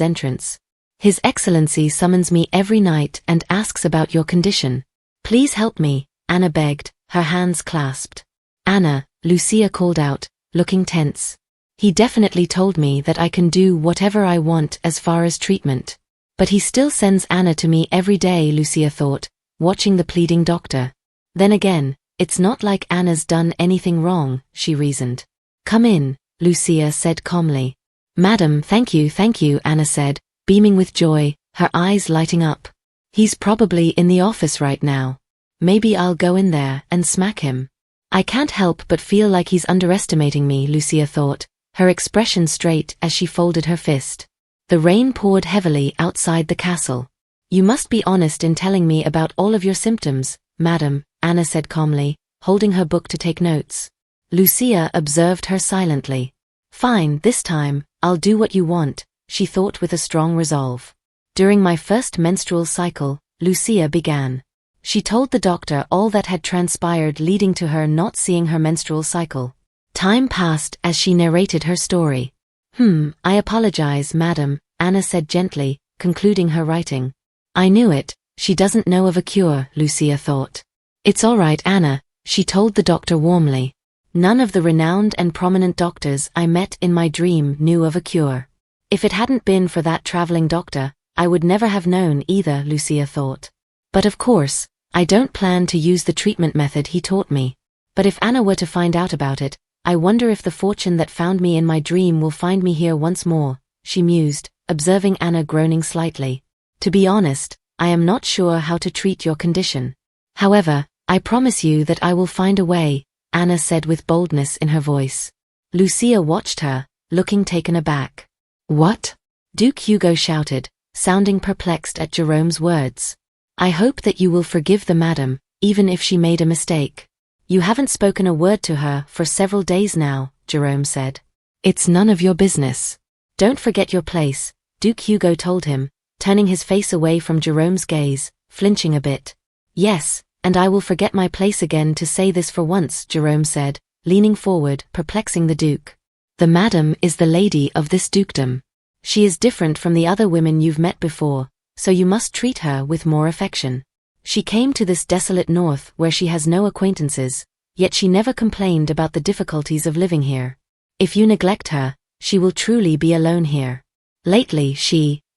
entrance. His Excellency summons me every night and asks about your condition. Please help me, Anna begged, her hands clasped. Anna, Lucia called out, looking tense. He definitely told me that I can do whatever I want as far as treatment. But he still sends Anna to me every day, Lucia thought, watching the pleading doctor. Then again, it's not like Anna's done anything wrong, she reasoned. Come in, Lucia said calmly. Madam, thank you, Anna said, beaming with joy, her eyes lighting up. He's probably in the office right now. Maybe I'll go in there and smack him. I can't help but feel like he's underestimating me, Lucia thought, her expression straight as she folded her fist. The rain poured heavily outside the castle. You must be honest in telling me about all of your symptoms, madam, Anna said calmly, holding her book to take notes. Lucia observed her silently. Fine, this time, I'll do what you want, she thought with a strong resolve. During my first menstrual cycle, Lucia began. She told the doctor all that had transpired leading to her not seeing her menstrual cycle. Time passed as she narrated her story. I apologize, madam, Anna said gently, concluding her writing. I knew it, she doesn't know of a cure, Lucia thought. It's all right, Anna, she told the doctor warmly. None of the renowned and prominent doctors I met in my dream knew of a cure. If it hadn't been for that traveling doctor, I would never have known either, Lucia thought. But of course, I don't plan to use the treatment method he taught me. But if Anna were to find out about it, I wonder if the fortune that found me in my dream will find me here once more, she mused, observing Anna groaning slightly. To be honest, I am not sure how to treat your condition. However, I promise you that I will find a way, Anna said with boldness in her voice. Lucia watched her, looking taken aback. What? Duke Hugo shouted, sounding perplexed at Jerome's words. I hope that you will forgive the madam, even if she made a mistake. You haven't spoken a word to her for several days now, Jerome said. It's none of your business. Don't forget your place, Duke Hugo told him, turning his face away from Jerome's gaze, flinching a bit. Yes, and I will forget my place again to say this for once, Jerome said, leaning forward, perplexing the Duke. The madam is the lady of this dukedom. She is different from the other women you've met before, so you must treat her with more affection. She came to this desolate north where she has no acquaintances, yet she never complained about the difficulties of living here. If you neglect her, she will truly be alone here. Lately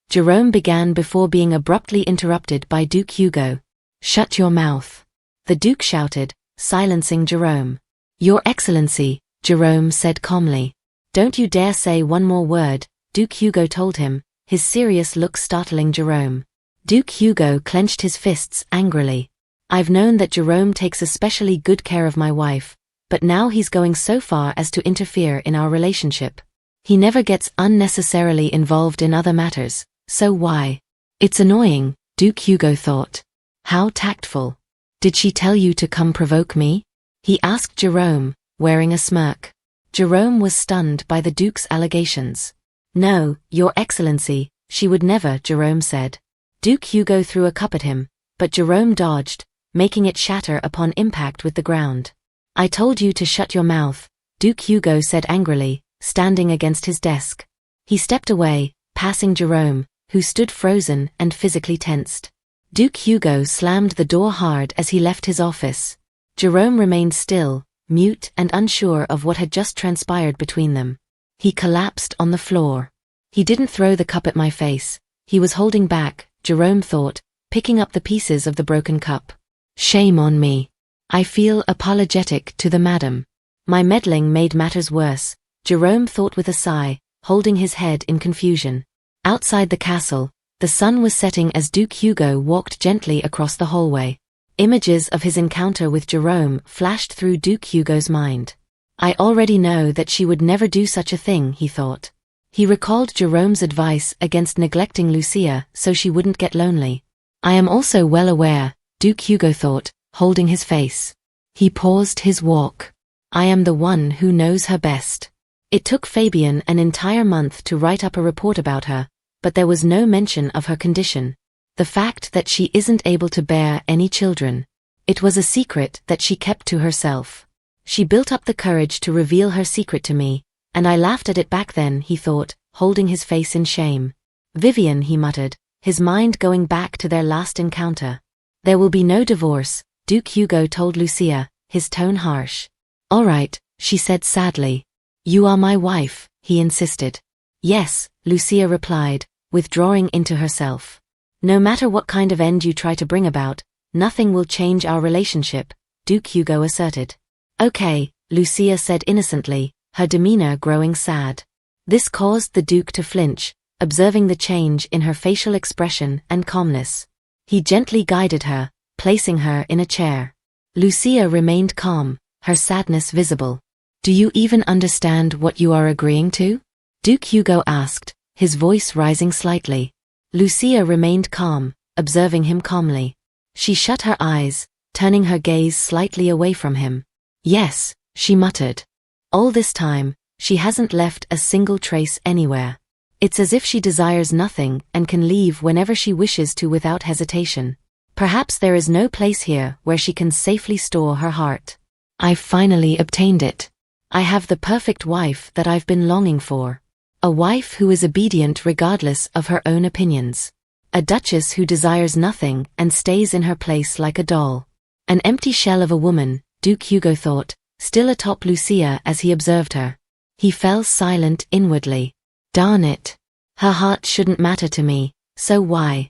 Jerome began before being abruptly interrupted by Duke Hugo. Shut your mouth. The Duke shouted, silencing Jerome. Your Excellency, Jerome said calmly. Don't you dare say one more word, Duke Hugo told him, his serious look startling Jerome. Duke Hugo clenched his fists angrily. I've known that Jerome takes especially good care of my wife, but now he's going so far as to interfere in our relationship. He never gets unnecessarily involved in other matters, so why? It's annoying, Duke Hugo thought. How tactful. Did she tell you to come provoke me? He asked Jerome, wearing a smirk. Jerome was stunned by the Duke's allegations. No, Your Excellency, she would never, Jerome said. Duke Hugo threw a cup at him, but Jerome dodged, making it shatter upon impact with the ground. I told you to shut your mouth, Duke Hugo said angrily, standing against his desk. He stepped away, passing Jerome, who stood frozen and physically tensed. Duke Hugo slammed the door hard as he left his office. Jerome remained still, mute and unsure of what had just transpired between them. He collapsed on the floor. He didn't throw the cup at my face. He was holding back, Jerome thought, picking up the pieces of the broken cup. Shame on me. I feel apologetic to the madam. My meddling made matters worse, Jerome thought with a sigh, holding his head in confusion. Outside the castle, the sun was setting as Duke Hugo walked gently across the hallway. Images of his encounter with Jerome flashed through Duke Hugo's mind. I already know that she would never do such a thing, he thought. He recalled Jerome's advice against neglecting Lucia so she wouldn't get lonely. I am also well aware, Duke Hugo thought, holding his face. He paused his walk. I am the one who knows her best. It took Fabian an entire month to write up a report about her, but there was no mention of her condition. The fact that she isn't able to bear any children. It was a secret that she kept to herself. She built up the courage to reveal her secret to me, and I laughed at it back then, he thought, holding his face in shame. Vivian, he muttered, his mind going back to their last encounter. There will be no divorce, Duke Hugo told Lucia, his tone harsh. All right, she said sadly. You are my wife, he insisted. Yes, Lucia replied, withdrawing into herself. No matter what kind of end you try to bring about, nothing will change our relationship, Duke Hugo asserted. Okay, Lucia said innocently, her demeanor growing sad. This caused the Duke to flinch, observing the change in her facial expression and calmness. He gently guided her, placing her in a chair. Lucia remained calm, her sadness visible. Do you even understand what you are agreeing to? Duke Hugo asked, his voice rising slightly. Lucia remained calm, observing him calmly. She shut her eyes, turning her gaze slightly away from him. Yes, she muttered. All this time, she hasn't left a single trace anywhere. It's as if she desires nothing and can leave whenever she wishes to without hesitation. Perhaps there is no place here where she can safely store her heart. I've finally obtained it. I have the perfect wife that I've been longing for. A wife who is obedient regardless of her own opinions. A duchess who desires nothing and stays in her place like a doll. An empty shell of a woman, Duke Hugo thought, still atop Lucia as he observed her. He fell silent inwardly. Darn it. Her heart shouldn't matter to me, so why?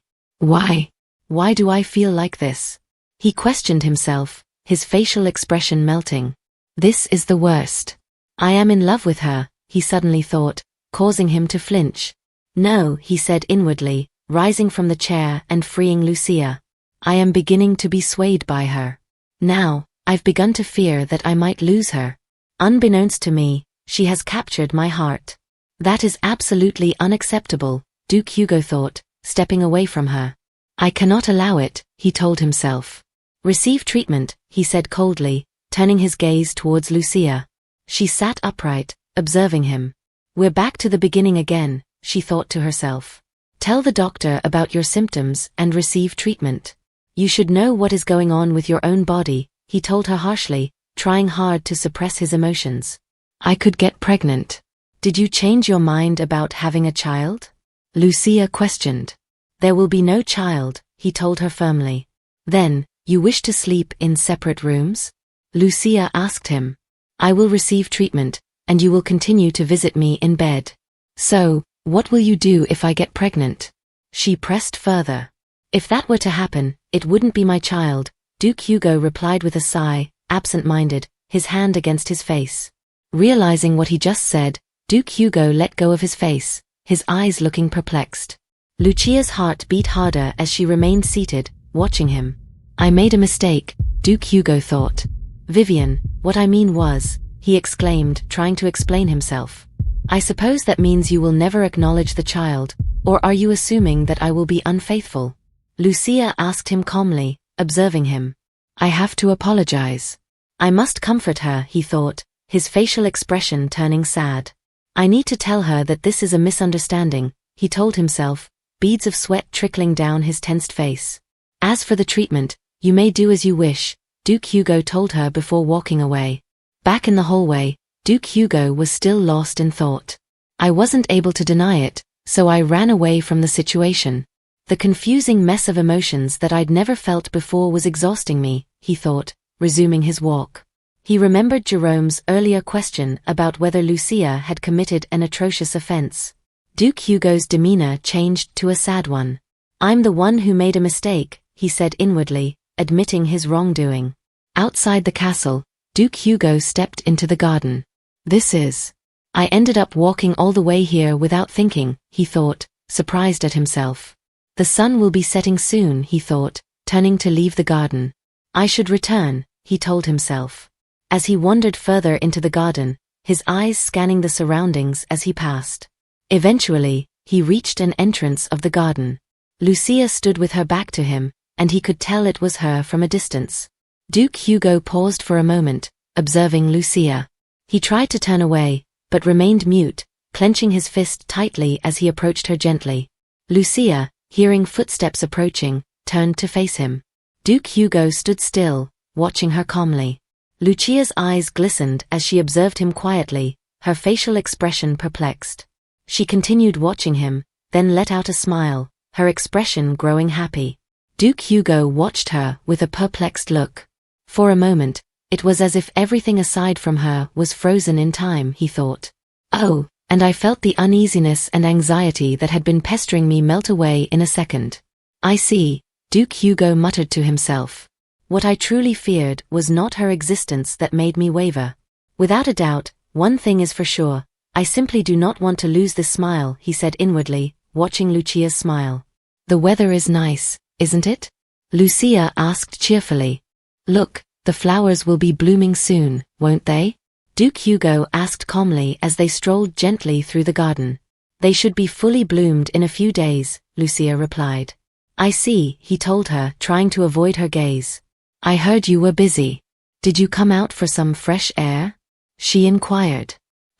Why do I feel like this? He questioned himself, his facial expression melting. This is the worst. I am in love with her, he suddenly thought, causing him to flinch. No, he said inwardly, rising from the chair and freeing Lucia. I am beginning to be swayed by her. Now, I've begun to fear that I might lose her. Unbeknownst to me, she has captured my heart. That is absolutely unacceptable, Duke Hugo thought, stepping away from her. I cannot allow it, he told himself. Receive treatment, he said coldly, turning his gaze towards Lucia. She sat upright, observing him. We're back to the beginning again, she thought to herself. Tell the doctor about your symptoms and receive treatment. You should know what is going on with your own body, he told her harshly, trying hard to suppress his emotions. I could get pregnant. Did you change your mind about having a child? Lucia questioned. There will be no child, he told her firmly. Then, you wish to sleep in separate rooms? Lucia asked him. I will receive treatment, and you will continue to visit me in bed. So, what will you do if I get pregnant? She pressed further. If that were to happen, it wouldn't be my child, Duke Hugo replied with a sigh, absent-minded, his hand against his face. Realizing what he just said, Duke Hugo let go of his face, his eyes looking perplexed. Lucia's heart beat harder as she remained seated, watching him. I made a mistake, Duke Hugo thought. Vivian, what I mean was, he exclaimed, trying to explain himself. I suppose that means you will never acknowledge the child, or are you assuming that I will be unfaithful? Lucia asked him calmly, observing him. I have to apologize. I must comfort her, he thought, his facial expression turning sad. I need to tell her that this is a misunderstanding, he told himself, beads of sweat trickling down his tensed face. As for the treatment, you may do as you wish, Duke Hugo told her before walking away. Back in the hallway, Duke Hugo was still lost in thought. I wasn't able to deny it, so I ran away from the situation. The confusing mess of emotions that I'd never felt before was exhausting me, he thought, resuming his walk. He remembered Jerome's earlier question about whether Lucia had committed an atrocious offense. Duke Hugo's demeanor changed to a sad one. I'm the one who made a mistake, he said inwardly, admitting his wrongdoing. Outside the castle, Duke Hugo stepped into the garden. I ended up walking all the way here without thinking, he thought, surprised at himself. The sun will be setting soon, he thought, turning to leave the garden. I should return, he told himself. As he wandered further into the garden, his eyes scanning the surroundings as he passed. Eventually, he reached an entrance of the garden. Lucia stood with her back to him, and he could tell it was her from a distance. Duke Hugo paused for a moment, observing Lucia. He tried to turn away, but remained mute, clenching his fist tightly as he approached her gently. Lucia, hearing footsteps approaching, turned to face him. Duke Hugo stood still, watching her calmly. Lucia's eyes glistened as she observed him quietly, her facial expression perplexed. She continued watching him, then let out a smile, her expression growing happy. Duke Hugo watched her with a perplexed look. For a moment, it was as if everything aside from her was frozen in time, he thought. Oh, and I felt the uneasiness and anxiety that had been pestering me melt away in a second. I see, Duke Hugo muttered to himself. What I truly feared was not her existence that made me waver. Without a doubt, one thing is for sure, I simply do not want to lose this smile, he said inwardly, watching Lucia's smile. The weather is nice, isn't it? Lucia asked cheerfully. Look, the flowers will be blooming soon, won't they? Duke Hugo asked calmly as they strolled gently through the garden. They should be fully bloomed in a few days, Lucia replied. I see, he told her, trying to avoid her gaze. I heard you were busy. Did you come out for some fresh air? She inquired.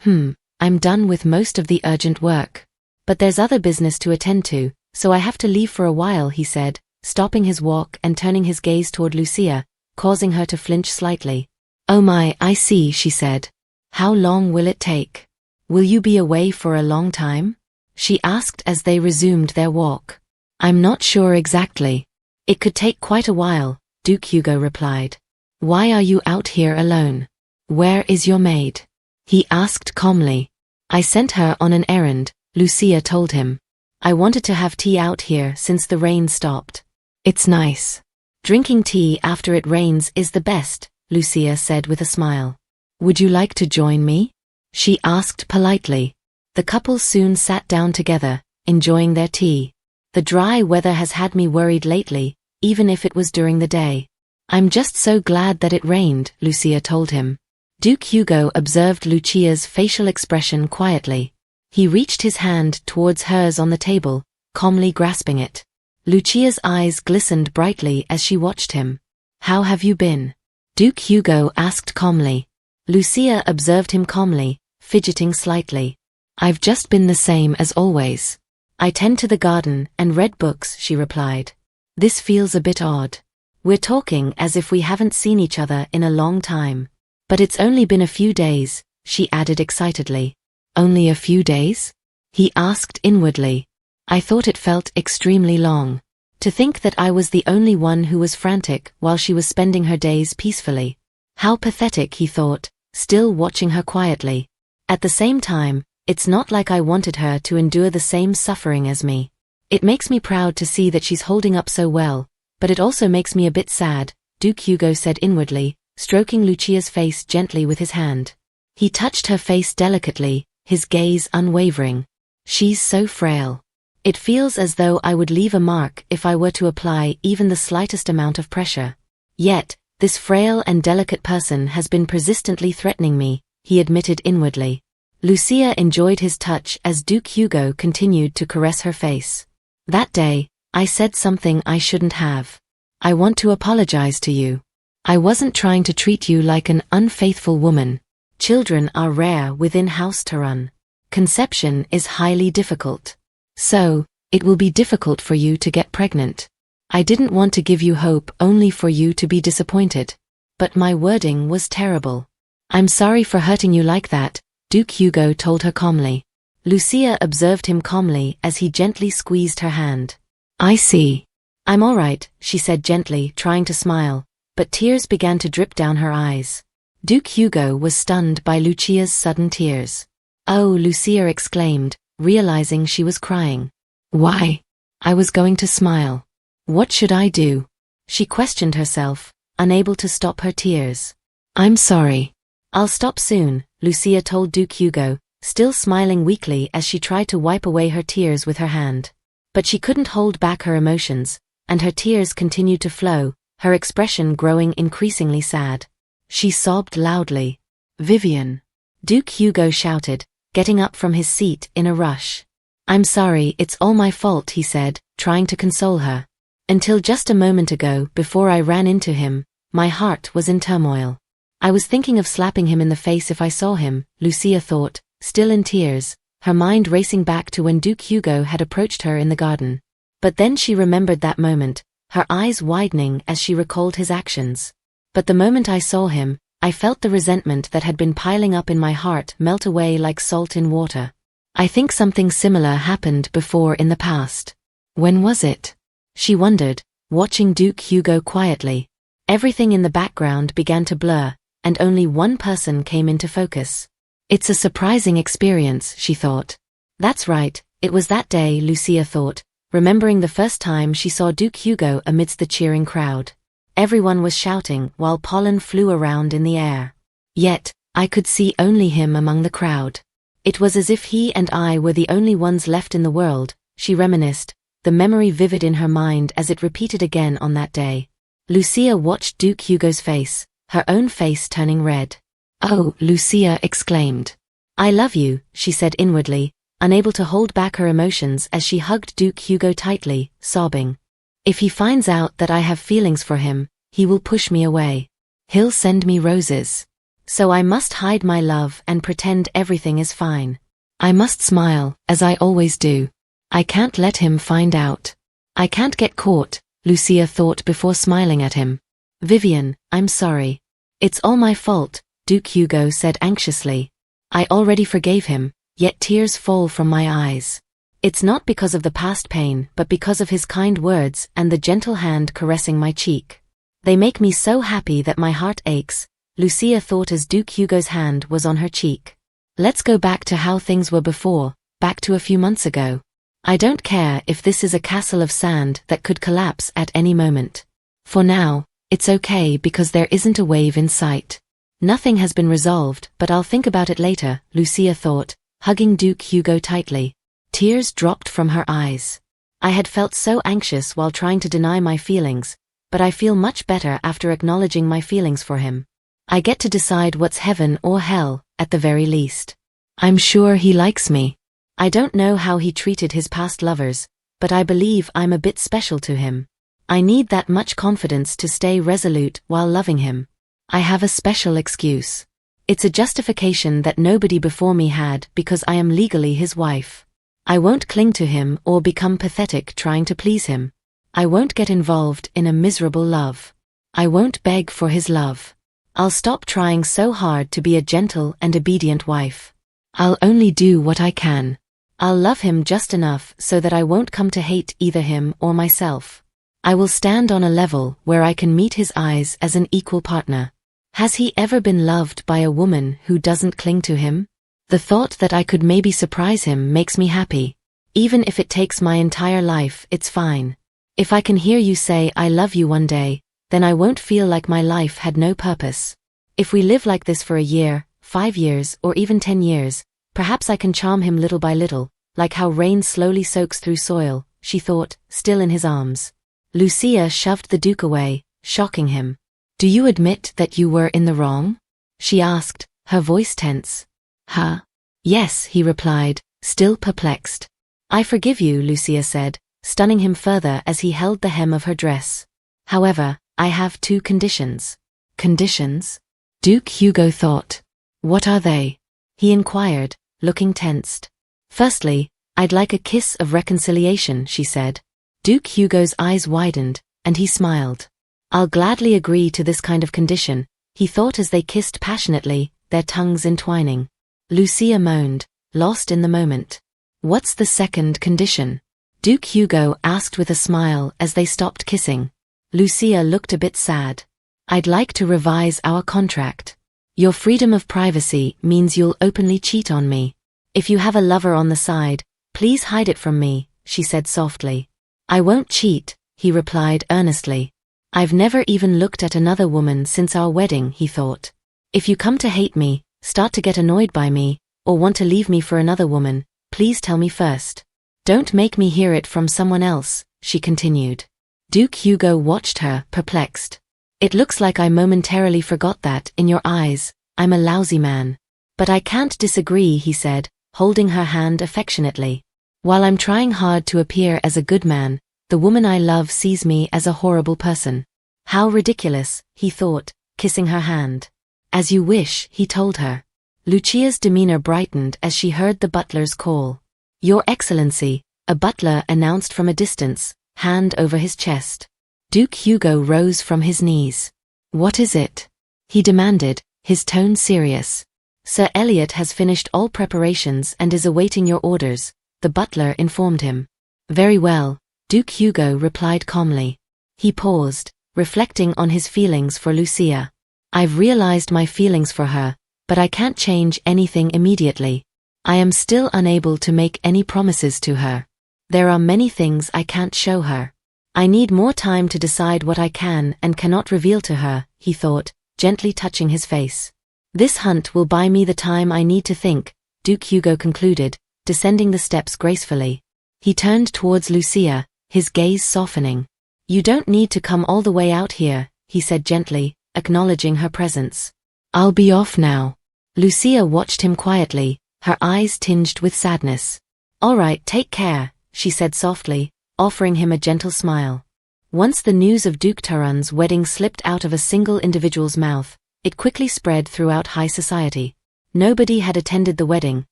I'm done with most of the urgent work. But there's other business to attend to, so I have to leave for a while, he said, stopping his walk and turning his gaze toward Lucia, causing her to flinch slightly. Oh my, I see, she said. How long will it take? Will you be away for a long time? She asked as they resumed their walk. I'm not sure exactly. It could take quite a while, Duke Hugo replied. Why are you out here alone? Where is your maid? He asked calmly. I sent her on an errand, Lucia told him. I wanted to have tea out here since the rain stopped. It's nice. Drinking tea after it rains is the best, Lucia said with a smile. Would you like to join me? She asked politely. The couple soon sat down together, enjoying their tea. The dry weather has had me worried lately, even if it was during the day. I'm just so glad that it rained, Lucia told him. Duke Hugo observed Lucia's facial expression quietly. He reached his hand towards hers on the table, calmly grasping it. Lucia's eyes glistened brightly as she watched him. How have you been? Duke Hugo asked calmly. Lucia observed him calmly, fidgeting slightly. I've just been the same as always. I tend to the garden and read books, she replied. This feels a bit odd. We're talking as if we haven't seen each other in a long time. But it's only been a few days, she added excitedly. Only a few days? He asked inwardly. I thought it felt extremely long. To think that I was the only one who was frantic while she was spending her days peacefully. How pathetic, he thought, still watching her quietly. At the same time, it's not like I wanted her to endure the same suffering as me. It makes me proud to see that she's holding up so well, but it also makes me a bit sad, Duke Hugo said inwardly, stroking Lucia's face gently with his hand. He touched her face delicately, his gaze unwavering. She's so frail. It feels as though I would leave a mark if I were to apply even the slightest amount of pressure. Yet, this frail and delicate person has been persistently threatening me, he admitted inwardly. Lucia enjoyed his touch as Duke Hugo continued to caress her face. That day, I said something I shouldn't have. I want to apologize to you. I wasn't trying to treat you like an unfaithful woman. Children are rare within House Taran. Conception is highly difficult. So, it will be difficult for you to get pregnant. I didn't want to give you hope only for you to be disappointed. But my wording was terrible. I'm sorry for hurting you like that, Duke Hugo told her calmly. Lucia observed him calmly as he gently squeezed her hand. I see. I'm all right, she said gently, trying to smile, but tears began to drip down her eyes. Duke Hugo was stunned by Lucia's sudden tears. Oh, Lucia exclaimed, realizing she was crying. Why? I was going to smile. What should I do? She questioned herself, unable to stop her tears. I'm sorry. I'll stop soon, Lucia told Duke Hugo, still smiling weakly as she tried to wipe away her tears with her hand. But she couldn't hold back her emotions, and her tears continued to flow, her expression growing increasingly sad. She sobbed loudly. Vivian! Duke Hugo shouted, getting up from his seat in a rush. I'm sorry, it's all my fault, he said, trying to console her. Until just a moment ago, before I ran into him, my heart was in turmoil. I was thinking of slapping him in the face if I saw him, Lucia thought, still in tears, her mind racing back to when Duke Hugo had approached her in the garden. But then she remembered that moment, her eyes widening as she recalled his actions. But the moment I saw him, I felt the resentment that had been piling up in my heart melt away like salt in water. I think something similar happened before in the past. When was it? She wondered, watching Duke Hugo quietly. Everything in the background began to blur, and only one person came into focus. It's a surprising experience, she thought. That's right, it was that day, Lucia thought, remembering the first time she saw Duke Hugo amidst the cheering crowd. Everyone was shouting while pollen flew around in the air. Yet, I could see only him among the crowd. It was as if he and I were the only ones left in the world, she reminisced, the memory vivid in her mind as it repeated again on that day. Lucia watched Duke Hugo's face, her own face turning red. Oh, Lucia exclaimed. I love you, she said inwardly, unable to hold back her emotions as she hugged Duke Hugo tightly, sobbing. If he finds out that I have feelings for him, he will push me away. He'll send me roses. So I must hide my love and pretend everything is fine. I must smile, as I always do. I can't let him find out. I can't get caught, Lucia thought before smiling at him. Vivian, I'm sorry. It's all my fault, Duke Hugo said anxiously. I already forgave him, yet tears fall from my eyes. It's not because of the past pain but because of his kind words and the gentle hand caressing my cheek. They make me so happy that my heart aches, Lucia thought as Duke Hugo's hand was on her cheek. Let's go back to how things were before, back to a few months ago. I don't care if this is a castle of sand that could collapse at any moment. For now, it's okay because there isn't a wave in sight. Nothing has been resolved, but I'll think about it later, Lucia thought, hugging Duke Hugo tightly. Tears dropped from her eyes. I had felt so anxious while trying to deny my feelings, but I feel much better after acknowledging my feelings for him. I get to decide what's heaven or hell, at the very least. I'm sure he likes me. I don't know how he treated his past lovers, but I believe I'm a bit special to him. I need that much confidence to stay resolute while loving him. I have a special excuse. It's a justification that nobody before me had because I am legally his wife. I won't cling to him or become pathetic trying to please him. I won't get involved in a miserable love. I won't beg for his love. I'll stop trying so hard to be a gentle and obedient wife. I'll only do what I can. I'll love him just enough so that I won't come to hate either him or myself. I will stand on a level where I can meet his eyes as an equal partner. Has he ever been loved by a woman who doesn't cling to him? The thought that I could maybe surprise him makes me happy. Even if it takes my entire life, it's fine. If I can hear you say I love you one day, then I won't feel like my life had no purpose. If we live like this for a year, 5 years, or even 10 years, perhaps I can charm him little by little, like how rain slowly soaks through soil, she thought, still in his arms. Lucia shoved the Duke away, shocking him. Do you admit that you were in the wrong? She asked, her voice tense. Huh? Yes, he replied, still perplexed. I forgive you, Lucia said, stunning him further as he held the hem of her dress. However, I have 2 conditions. Conditions? Duke Hugo thought. What are they? He inquired, looking tensed. Firstly, I'd like a kiss of reconciliation, she said. Duke Hugo's eyes widened, and he smiled. I'll gladly agree to this kind of condition, he thought as they kissed passionately, their tongues entwining. Lucia moaned, lost in the moment. What's the second condition? Duke Hugo asked with a smile as they stopped kissing. Lucia looked a bit sad. I'd like to revise our contract. Your freedom of privacy means you'll openly cheat on me. If you have a lover on the side, please hide it from me, she said softly. I won't cheat, he replied earnestly. I've never even looked at another woman since our wedding, he thought. If you come to hate me, start to get annoyed by me, or want to leave me for another woman, please tell me first. Don't make me hear it from someone else, she continued. Duke Hugo watched her, perplexed. It looks like I momentarily forgot that, in your eyes, I'm a lousy man. But I can't disagree, he said, holding her hand affectionately. While I'm trying hard to appear as a good man, the woman I love sees me as a horrible person. How ridiculous, he thought, kissing her hand. As you wish, he told her. Lucia's demeanor brightened as she heard the butler's call. Your Excellency, a butler announced from a distance, hand over his chest. Duke Hugo rose from his knees. What is it? He demanded, his tone serious. Sir Elliot has finished all preparations and is awaiting your orders, the butler informed him. Very well, Duke Hugo replied calmly. He paused, reflecting on his feelings for Lucia. I've realized my feelings for her, but I can't change anything immediately. I am still unable to make any promises to her. There are many things I can't show her. I need more time to decide what I can and cannot reveal to her, he thought, gently touching his face. This hunt will buy me the time I need to think, Duke Hugo concluded, descending the steps gracefully. He turned towards Lucia, his gaze softening. You don't need to come all the way out here, he said gently, acknowledging her presence. I'll be off now. Lucia watched him quietly, her eyes tinged with sadness. All right, take care, she said softly, offering him a gentle smile. Once the news of Duke Taran's wedding slipped out of a single individual's mouth, it quickly spread throughout high society. Nobody had attended the wedding,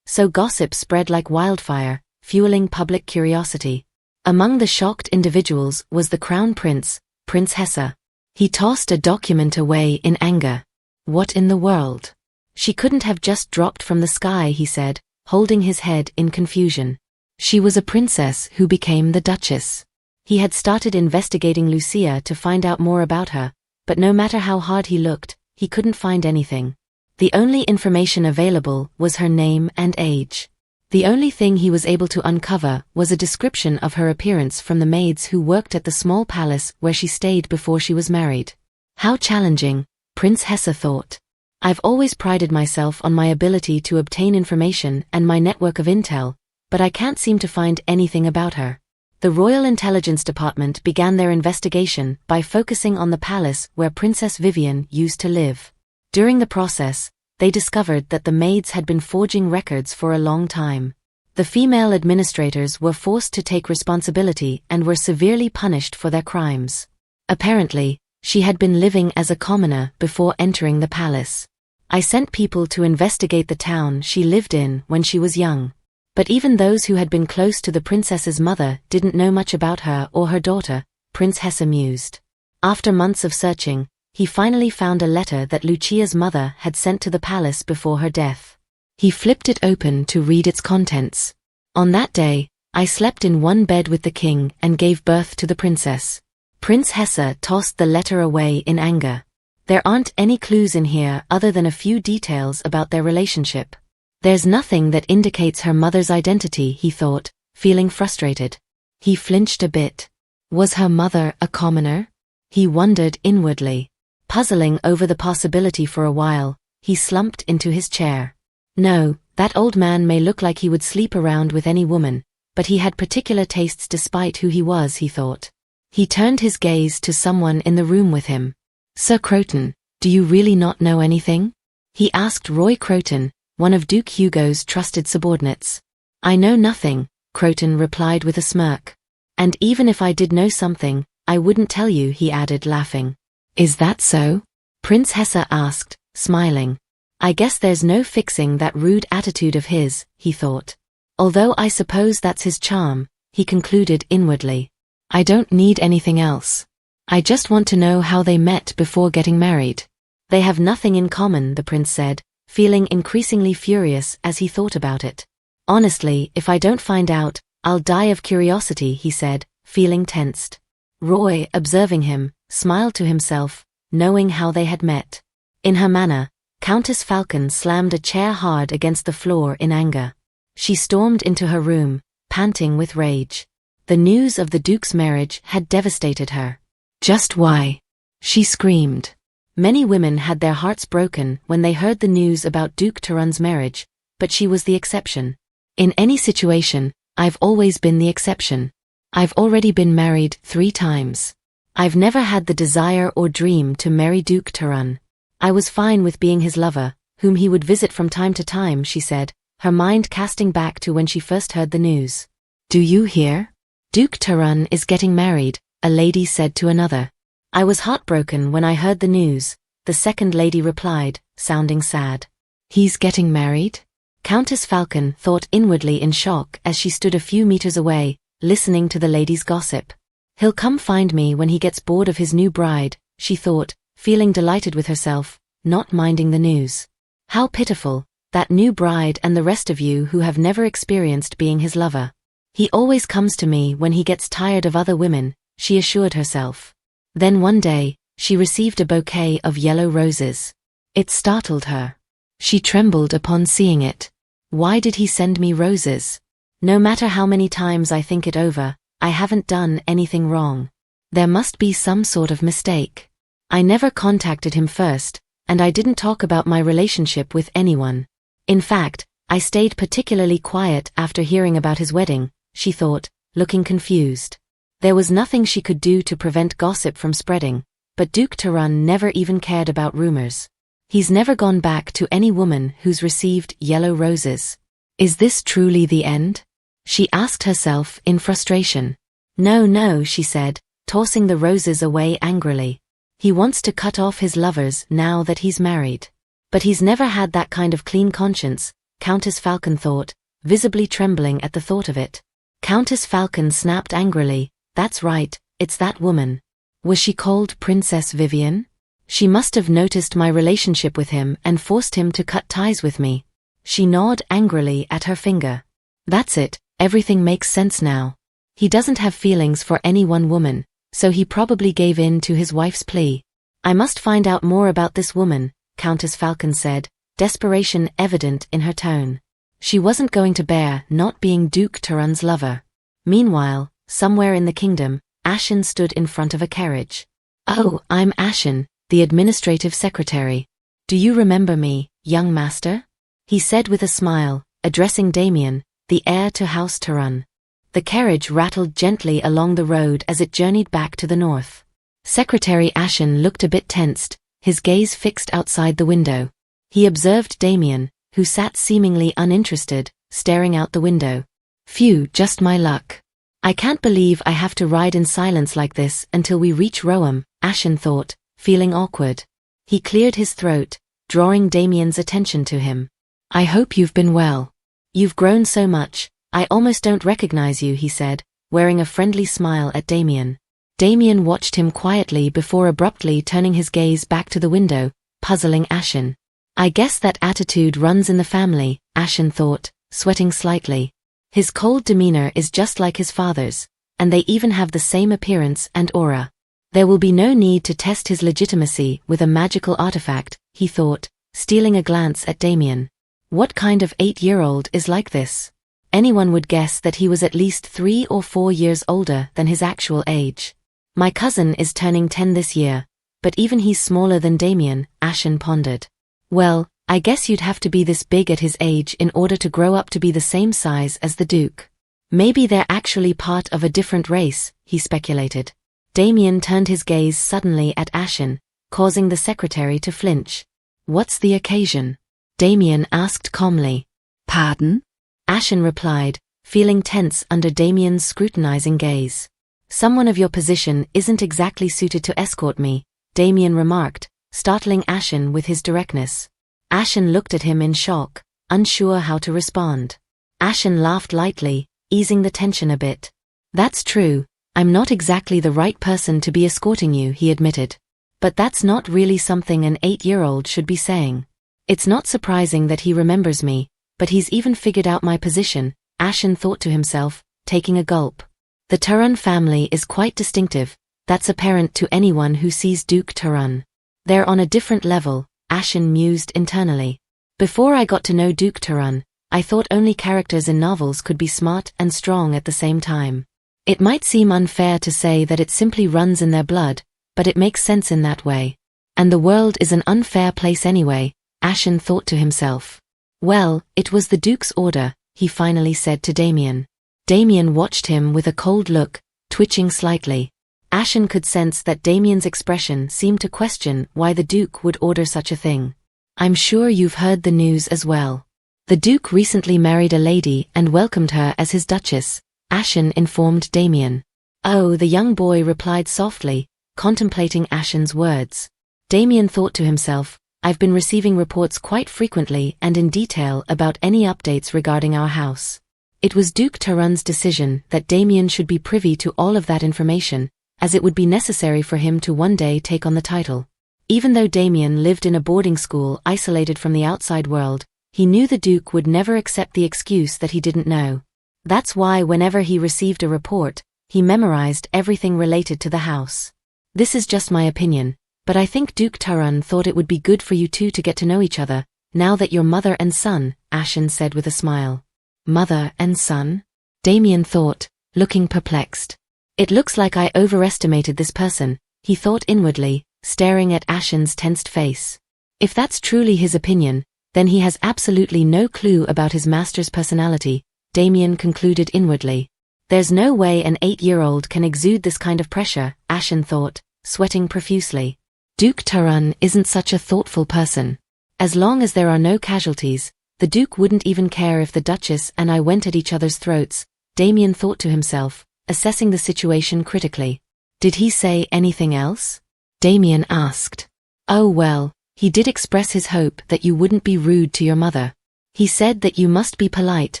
so gossip spread like wildfire, fueling public curiosity. Among the shocked individuals was the crown prince, Prince Hesse. He tossed a document away in anger. What in the world? She couldn't have just dropped from the sky, he said, holding his head in confusion. She was a princess who became the Duchess. He had started investigating Lucia to find out more about her, but no matter how hard he looked, he couldn't find anything. The only information available was her name and age. The only thing he was able to uncover was a description of her appearance from the maids who worked at the small palace where she stayed before she was married. How challenging, Prince Hesse thought. I've always prided myself on my ability to obtain information and my network of intel, but I can't seem to find anything about her. The Royal Intelligence Department began their investigation by focusing on the palace where Princess Vivian used to live. During the process, they discovered that the maids had been forging records for a long time. The female administrators were forced to take responsibility and were severely punished for their crimes. Apparently, she had been living as a commoner before entering the palace. I sent people to investigate the town she lived in when she was young. But even those who had been close to the princess's mother didn't know much about her or her daughter, Prince Hesse mused. After months of searching, he finally found a letter that Lucia's mother had sent to the palace before her death. He flipped it open to read its contents. On that day, I slept in one bed with the king and gave birth to the princess. Prince Hesse tossed the letter away in anger. There aren't any clues in here other than a few details about their relationship. There's nothing that indicates her mother's identity, he thought, feeling frustrated. He flinched a bit. Was her mother a commoner? He wondered inwardly. Puzzling over the possibility for a while, he slumped into his chair. No, that old man may look like he would sleep around with any woman, but he had particular tastes despite who he was, he thought. He turned his gaze to someone in the room with him. Sir Croton, do you really not know anything? He asked Roy Croton, one of Duke Hugo's trusted subordinates. I know nothing, Croton replied with a smirk. And even if I did know something, I wouldn't tell you, he added, laughing. Is that so? Prince Hesse asked, smiling. I guess there's no fixing that rude attitude of his, he thought. Although I suppose that's his charm, he concluded inwardly. I don't need anything else. I just want to know how they met before getting married. They have nothing in common, the prince said, feeling increasingly furious as he thought about it. Honestly, if I don't find out, I'll die of curiosity, he said, feeling tensed. Roy, observing him, smiled to himself, knowing how they had met. In her manner, Countess Falcon slammed a chair hard against the floor in anger. She stormed into her room, panting with rage. The news of the Duke's marriage had devastated her. Just why? She screamed. Many women had their hearts broken when they heard the news about Duke Taran's marriage, but she was the exception. In any situation, I've always been the exception. I've already been married 3 times. I've never had the desire or dream to marry Duke Taran. I was fine with being his lover, whom he would visit from time to time, she said, her mind casting back to when she first heard the news. Do you hear? Duke Taran is getting married, a lady said to another. I was heartbroken when I heard the news, the second lady replied, sounding sad. He's getting married? Countess Falcon thought inwardly in shock as she stood a few meters away, listening to the ladies' gossip. He'll come find me when he gets bored of his new bride, she thought, feeling delighted with herself, not minding the news. How pitiful, that new bride and the rest of you who have never experienced being his lover. He always comes to me when he gets tired of other women, she assured herself. Then one day, she received a bouquet of yellow roses. It startled her. She trembled upon seeing it. Why did he send me roses? No matter how many times I think it over, I haven't done anything wrong. There must be some sort of mistake. I never contacted him first, and I didn't talk about my relationship with anyone. In fact, I stayed particularly quiet after hearing about his wedding, she thought, looking confused. There was nothing she could do to prevent gossip from spreading, but Duke Taran never even cared about rumors. He's never gone back to any woman who's received yellow roses. Is this truly the end? She asked herself in frustration. No, she said, tossing the roses away angrily. He wants to cut off his lovers now that he's married. But he's never had that kind of clean conscience, Countess Falcon thought, visibly trembling at the thought of it. Countess Falcon snapped angrily, "That's right, it's that woman. Was she called Princess Vivian? She must have noticed my relationship with him and forced him to cut ties with me." She gnawed angrily at her finger. "That's it, everything makes sense now. He doesn't have feelings for any one woman, so he probably gave in to his wife's plea. I must find out more about this woman," Countess Falcon said, desperation evident in her tone. She wasn't going to bear not being Duke Taran's lover. Meanwhile, somewhere in the kingdom, Ashen stood in front of a carriage. "Oh, I'm Ashen, the administrative secretary. Do you remember me, young master?" he said with a smile, addressing Damian, the heir to House Taran. The carriage rattled gently along the road as it journeyed back to the north. Secretary Ashen looked a bit tensed, his gaze fixed outside the window. He observed Damian, who sat seemingly uninterested, staring out the window. "Phew, just my luck. I can't believe I have to ride in silence like this until we reach Roam," Ashen thought, feeling awkward. He cleared his throat, drawing Damian's attention to him. "I hope you've been well. You've grown so much, I almost don't recognize you," he said, wearing a friendly smile at Damian. Damian watched him quietly before abruptly turning his gaze back to the window, puzzling Ashen. "I guess that attitude runs in the family," Ashen thought, sweating slightly. His cold demeanor is just like his father's, and they even have the same appearance and aura. There will be no need to test his legitimacy with a magical artifact, he thought, stealing a glance at Damian. What kind of 8-year-old is like this? Anyone would guess that he was at least 3 or 4 years older than his actual age. "My cousin is turning 10 this year, but even he's smaller than Damian," Ashen pondered. "Well, I guess you'd have to be this big at his age in order to grow up to be the same size as the Duke. Maybe they're actually part of a different race," he speculated. Damian turned his gaze suddenly at Ashen, causing the secretary to flinch. "What's the occasion?" Damian asked calmly. "Pardon?" Ashen replied, feeling tense under Damian's scrutinizing gaze. "Someone of your position isn't exactly suited to escort me," Damian remarked, startling Ashen with his directness. Ashen looked at him in shock, unsure how to respond. Ashen laughed lightly, easing the tension a bit. "That's true, I'm not exactly the right person to be escorting you," he admitted. "But that's not really something an 8-year-old should be saying. It's not surprising that he remembers me, but he's even figured out my position," Ashen thought to himself, taking a gulp. "The Taran family is quite distinctive, that's apparent to anyone who sees Duke Taran. They're on a different level," Ashen mused internally. "Before I got to know Duke Taran, I thought only characters in novels could be smart and strong at the same time. It might seem unfair to say that it simply runs in their blood, but it makes sense in that way. And the world is an unfair place anyway," Ashen thought to himself. "Well, it was the Duke's order," he finally said to Damian. Damian watched him with a cold look, twitching slightly. Ashen could sense that Damian's expression seemed to question why the Duke would order such a thing. "I'm sure you've heard the news as well. The Duke recently married a lady and welcomed her as his Duchess," Ashen informed Damian. "Oh," the young boy replied softly, contemplating Ashen's words. Damian thought to himself, "I've been receiving reports quite frequently and in detail about any updates regarding our house." It was Duke Taran's decision that Damian should be privy to all of that information, as it would be necessary for him to one day take on the title. Even though Damian lived in a boarding school isolated from the outside world, he knew the Duke would never accept the excuse that he didn't know. That's why whenever he received a report, he memorized everything related to the house. "This is just my opinion, but I think Duke Taran thought it would be good for you two to get to know each other, now that you're mother and son," Ashen said with a smile. "Mother and son?" Damian thought, looking perplexed. "It looks like I overestimated this person," he thought inwardly, staring at Ashen's tensed face. If that's truly his opinion, then he has absolutely no clue about his master's personality, Damian concluded inwardly. There's no way an 8-year-old can exude this kind of pressure, Ashen thought, sweating profusely. Duke Taran isn't such a thoughtful person. As long as there are no casualties, the Duke wouldn't even care if the Duchess and I went at each other's throats, Damian thought to himself, assessing the situation critically. Did he say anything else? Damian asked. Oh well, he did express his hope that you wouldn't be rude to your mother. He said that you must be polite,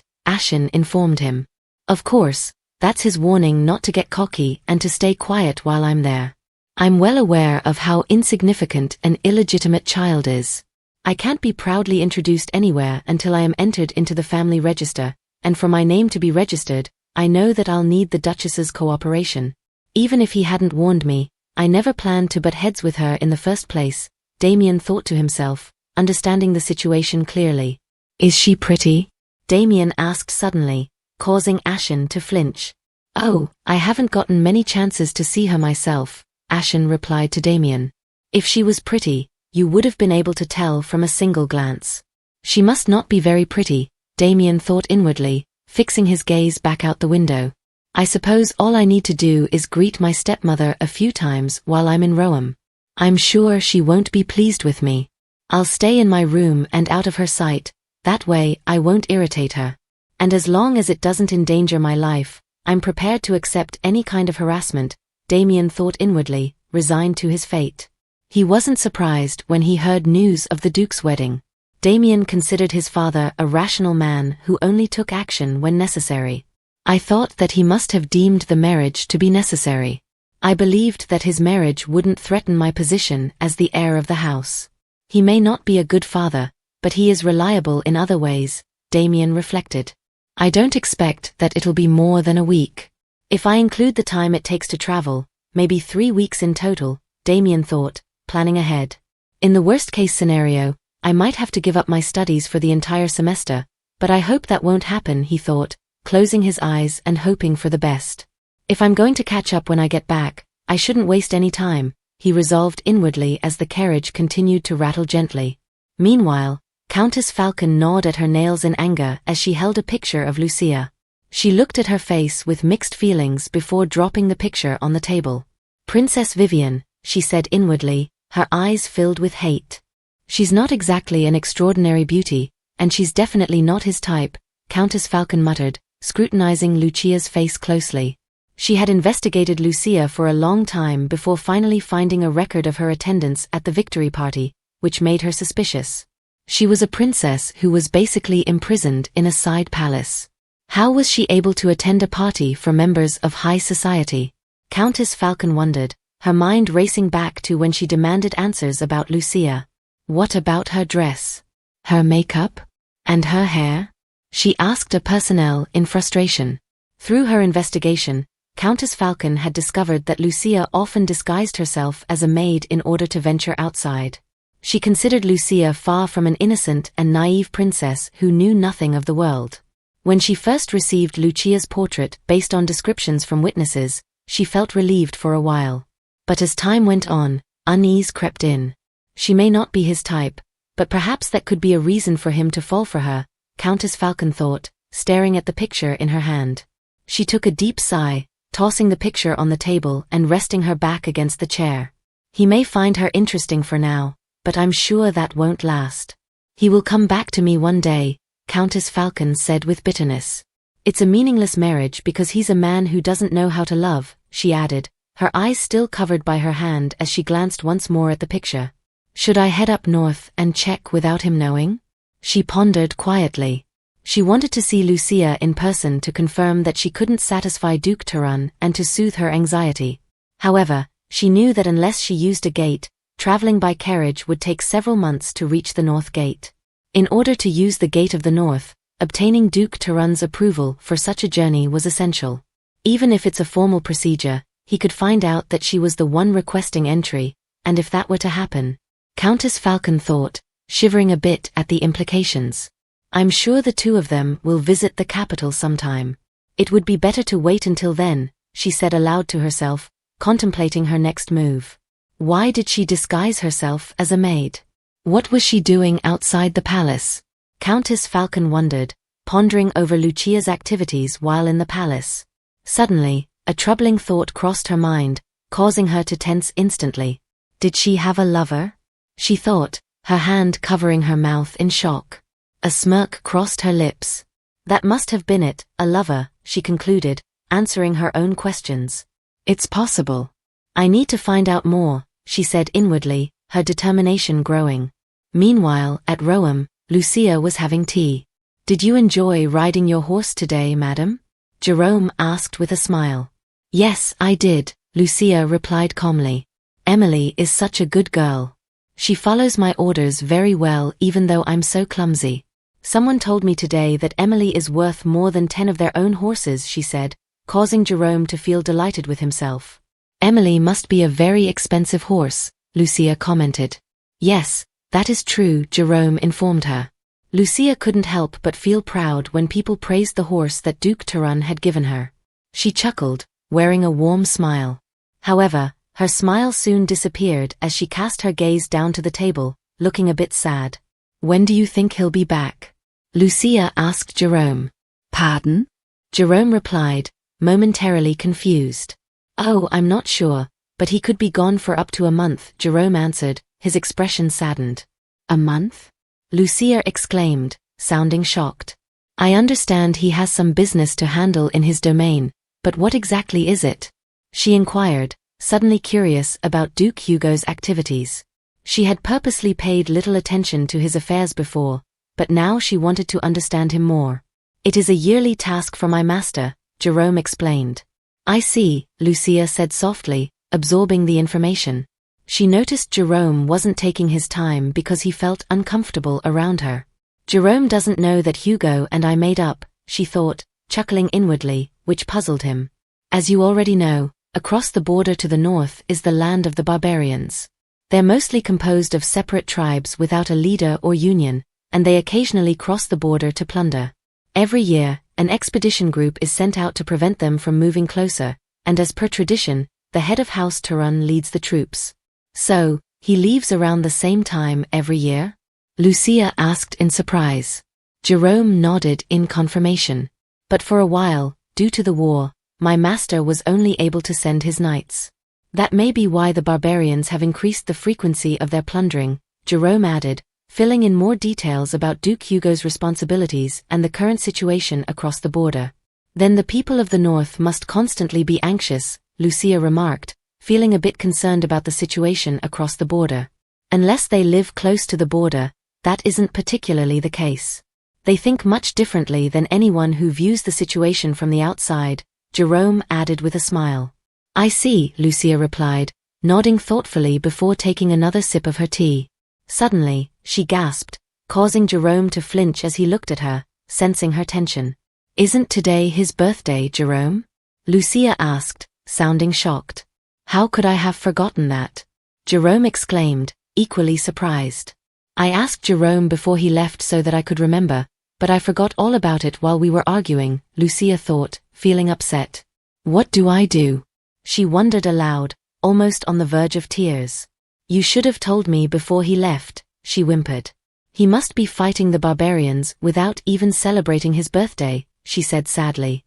Ashen informed him. Of course, that's his warning not to get cocky and to stay quiet while I'm there. I'm well aware of how insignificant an illegitimate child is. I can't be proudly introduced anywhere until I am entered into the family register, and for my name to be registered, I know that I'll need the Duchess's cooperation. Even if he hadn't warned me, I never planned to butt heads with her in the first place, Damian thought to himself, understanding the situation clearly. Is she pretty? Damian asked suddenly, causing Ashen to flinch. Oh, I haven't gotten many chances to see her myself, Ashen replied to Damian. If she was pretty, you would have been able to tell from a single glance. She must not be very pretty, Damian thought inwardly, fixing his gaze back out the window. I suppose all I need to do is greet my stepmother a few times while I'm in Rome. I'm sure she won't be pleased with me. I'll stay in my room and out of her sight, that way I won't irritate her. And as long as it doesn't endanger my life, I'm prepared to accept any kind of harassment, Damian thought inwardly, resigned to his fate. He wasn't surprised when he heard news of the Duke's wedding. Damian considered his father a rational man who only took action when necessary. I thought that he must have deemed the marriage to be necessary. I believed that his marriage wouldn't threaten my position as the heir of the house. He may not be a good father, but he is reliable in other ways, Damian reflected. I don't expect that it'll be more than a week. If I include the time it takes to travel, maybe 3 weeks in total, Damian thought, planning ahead. In the worst-case scenario, I might have to give up my studies for the entire semester, but I hope that won't happen, he thought, closing his eyes and hoping for the best. If I'm going to catch up when I get back, I shouldn't waste any time, he resolved inwardly as the carriage continued to rattle gently. Meanwhile, Countess Falcon gnawed at her nails in anger as she held a picture of Lucia. She looked at her face with mixed feelings before dropping the picture on the table. Princess Vivian, she said inwardly, her eyes filled with hate. She's not exactly an extraordinary beauty, and she's definitely not his type, Countess Falcon muttered, scrutinizing Lucia's face closely. She had investigated Lucia for a long time before finally finding a record of her attendance at the victory party, which made her suspicious. She was a princess who was basically imprisoned in a side palace. How was she able to attend a party for members of high society? Countess Falcon wondered, her mind racing back to when she demanded answers about Lucia. What about her dress? Her makeup? And her hair? She asked a personnel in frustration. Through her investigation, Countess Falcon had discovered that Lucia often disguised herself as a maid in order to venture outside. She considered Lucia far from an innocent and naive princess who knew nothing of the world. When she first received Lucia's portrait based on descriptions from witnesses, she felt relieved for a while. But as time went on, unease crept in. She may not be his type, but perhaps that could be a reason for him to fall for her, Countess Falcon thought, staring at the picture in her hand. She took a deep sigh, tossing the picture on the table and resting her back against the chair. He may find her interesting for now, but I'm sure that won't last. He will come back to me one day, Countess Falcon said with bitterness. It's a meaningless marriage because he's a man who doesn't know how to love, she added, her eyes still covered by her hand as she glanced once more at the picture. Should I head up north and check without him knowing? She pondered quietly. She wanted to see Lucia in person to confirm that she couldn't satisfy Duke Taran and to soothe her anxiety. However, she knew that unless she used a gate, traveling by carriage would take several months to reach the North Gate. In order to use the Gate of the North, obtaining Duke Taran's approval for such a journey was essential. Even if it's a formal procedure, he could find out that she was the one requesting entry, and if that were to happen, Countess Falcon thought, shivering a bit at the implications. I'm sure the two of them will visit the capital sometime. It would be better to wait until then, she said aloud to herself, contemplating her next move. Why did she disguise herself as a maid? What was she doing outside the palace? Countess Falcon wondered, pondering over Lucia's activities while in the palace. Suddenly, a troubling thought crossed her mind, causing her to tense instantly. Did she have a lover? She thought, her hand covering her mouth in shock. A smirk crossed her lips. That must have been it, a lover, she concluded, answering her own questions. It's possible. I need to find out more, she said inwardly, her determination growing. Meanwhile, at Rome, Lucia was having tea. Did you enjoy riding your horse today, madam? Jerome asked with a smile. Yes, I did, Lucia replied calmly. Emily is such a good girl. She follows my orders very well even though I'm so clumsy. Someone told me today that Emily is worth more than 10 of their own horses, she said, causing Jerome to feel delighted with himself. Emily must be a very expensive horse, Lucia commented. Yes, that is true, Jerome informed her. Lucia couldn't help but feel proud when people praised the horse that Duke Taran had given her. She chuckled, wearing a warm smile. However, her smile soon disappeared as she cast her gaze down to the table, looking a bit sad. When do you think he'll be back? Lucia asked Jerome. Pardon? Jerome replied, momentarily confused. Oh, I'm not sure, but he could be gone for up to a month, Jerome answered, his expression saddened. A month? Lucia exclaimed, sounding shocked. I understand he has some business to handle in his domain, but what exactly is it? She inquired, suddenly curious about Duke Hugo's activities. She had purposely paid little attention to his affairs before, but now she wanted to understand him more. It is a yearly task for my master, Jerome explained. I see, Lucia said softly, absorbing the information. She noticed Jerome wasn't taking his time because he felt uncomfortable around her. Jerome doesn't know that Hugo and I made up, she thought, chuckling inwardly, which puzzled him. As you already know, across the border to the north is the land of the barbarians. They're mostly composed of separate tribes without a leader or union, and they occasionally cross the border to plunder. Every year, an expedition group is sent out to prevent them from moving closer, and as per tradition, the head of House Taran leads the troops. So, he leaves around the same time every year? Lucia asked in surprise. Jerome nodded in confirmation. But for a while, due to the war, my master was only able to send his knights. That may be why the barbarians have increased the frequency of their plundering, Jerome added, filling in more details about Duke Hugo's responsibilities and the current situation across the border. Then the people of the north must constantly be anxious, Lucia remarked, feeling a bit concerned about the situation across the border. Unless they live close to the border, that isn't particularly the case. They think much differently than anyone who views the situation from the outside, Jerome added with a smile. I see, Lucia replied, nodding thoughtfully before taking another sip of her tea. Suddenly, she gasped, causing Jerome to flinch as he looked at her, sensing her tension. Isn't today his birthday, Jerome? Lucia asked, sounding shocked. How could I have forgotten that? Jerome exclaimed, equally surprised. I asked Jerome before he left so that I could remember, but I forgot all about it while we were arguing, Lucia thought, feeling upset. What do I do? She wondered aloud, almost on the verge of tears. You should have told me before he left, she whimpered. He must be fighting the barbarians without even celebrating his birthday, she said sadly.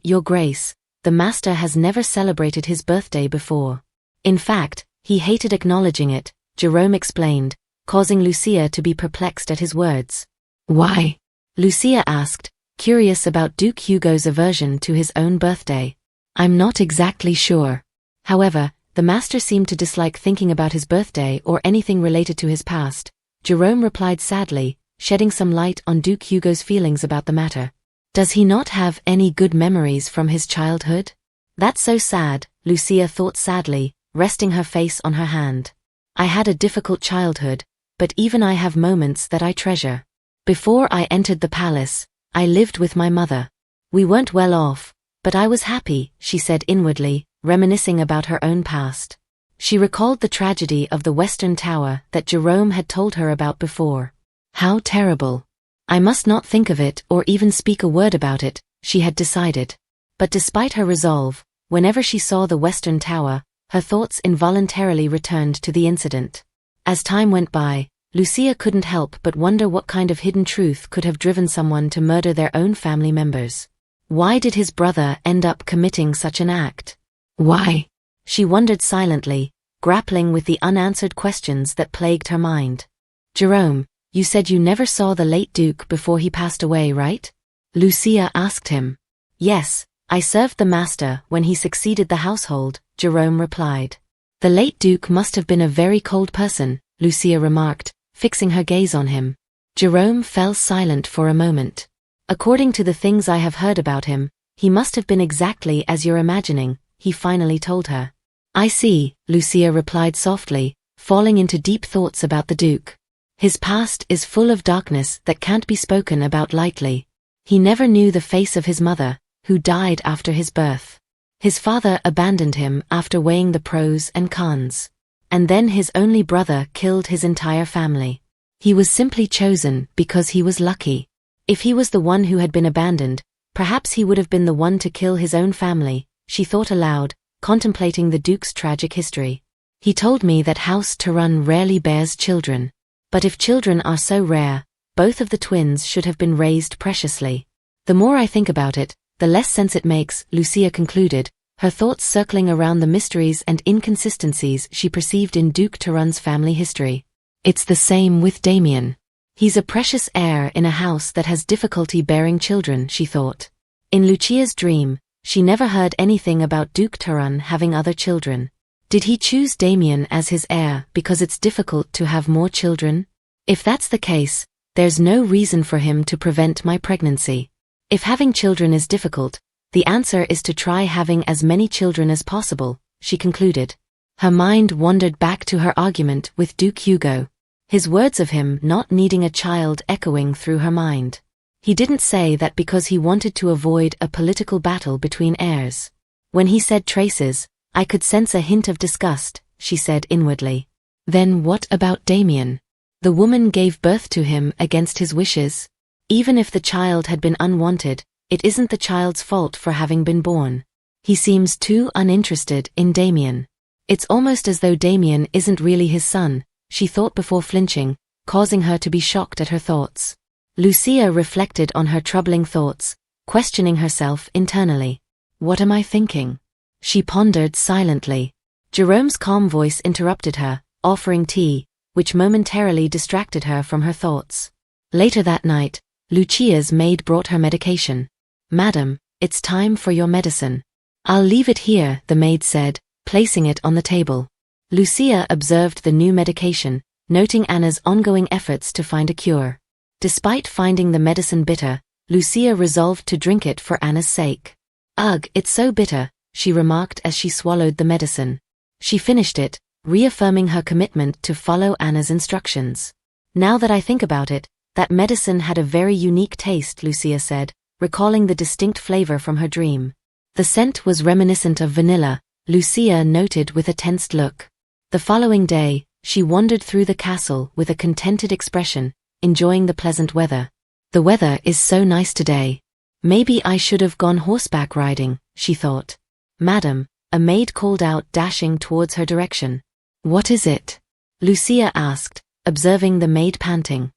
Your Grace, the master has never celebrated his birthday before. In fact, he hated acknowledging it, Jerome explained, causing Lucia to be perplexed at his words. Why? Lucia asked, curious about Duke Hugo's aversion to his own birthday. I'm not exactly sure. However, the master seemed to dislike thinking about his birthday or anything related to his past, Jerome replied sadly, shedding some light on Duke Hugo's feelings about the matter. Does he not have any good memories from his childhood? That's so sad, Lucia thought sadly, resting her face on her hand. I had a difficult childhood, but even I have moments that I treasure. Before I entered the palace, I lived with my mother. We weren't well off, but I was happy, she said inwardly, reminiscing about her own past. She recalled the tragedy of the Western Tower that Jerome had told her about before. How terrible. I must not think of it or even speak a word about it, she had decided. But despite her resolve, whenever she saw the Western Tower, her thoughts involuntarily returned to the incident. As time went by, Lucia couldn't help but wonder what kind of hidden truth could have driven someone to murder their own family members. Why did his brother end up committing such an act? Why? She wondered silently, grappling with the unanswered questions that plagued her mind. Jerome, you said you never saw the late Duke before he passed away, right? Lucia asked him. Yes, I served the master when he succeeded the household, Jerome replied. The late Duke must have been a very cold person, Lucia remarked, fixing her gaze on him. Jerome fell silent for a moment. According to the things I have heard about him, he must have been exactly as you're imagining, he finally told her. I see, Lucia replied softly, falling into deep thoughts about the Duke. His past is full of darkness that can't be spoken about lightly. He never knew the face of his mother, who died after his birth. His father abandoned him after weighing the pros and cons. And then his only brother killed his entire family. He was simply chosen because he was lucky. If he was the one who had been abandoned, perhaps he would have been the one to kill his own family, she thought aloud, contemplating the Duke's tragic history. He told me that House Taran rarely bears children. But if children are so rare, both of the twins should have been raised preciously. The more I think about it, the less sense it makes, Lucia concluded, her thoughts circling around the mysteries and inconsistencies she perceived in Duke Taran's family history. It's the same with Damian. He's a precious heir in a house that has difficulty bearing children, she thought. In Lucia's dream, she never heard anything about Duke Taran having other children. Did he choose Damian as his heir because it's difficult to have more children? If that's the case, there's no reason for him to prevent my pregnancy. If having children is difficult, the answer is to try having as many children as possible, she concluded. Her mind wandered back to her argument with Duke Hugo. His words of him not needing a child echoing through her mind. He didn't say that because he wanted to avoid a political battle between heirs. When he said traces, I could sense a hint of disgust, she said inwardly. Then what about Damian? The woman gave birth to him against his wishes. Even if the child had been unwanted, it isn't the child's fault for having been born. He seems too uninterested in Damian. It's almost as though Damian isn't really his son, she thought before flinching, causing her to be shocked at her thoughts. Lucia reflected on her troubling thoughts, questioning herself internally. What am I thinking? She pondered silently. Jerome's calm voice interrupted her, offering tea, which momentarily distracted her from her thoughts. Later that night, Lucia's maid brought her medication. Madam, it's time for your medicine. I'll leave it here, the maid said, placing it on the table. Lucia observed the new medication, noting Anna's ongoing efforts to find a cure. Despite finding the medicine bitter, Lucia resolved to drink it for Anna's sake. Ugh, it's so bitter, she remarked as she swallowed the medicine. She finished it, reaffirming her commitment to follow Anna's instructions. Now that I think about it, that medicine had a very unique taste, Lucia said, recalling the distinct flavor from her dream. The scent was reminiscent of vanilla, Lucia noted with a tensed look. The following day, she wandered through the castle with a contented expression, enjoying the pleasant weather. The weather is so nice today. Maybe I should have gone horseback riding, she thought. Madam, a maid called out, dashing towards her direction. What is it? Lucia asked, observing the maid panting.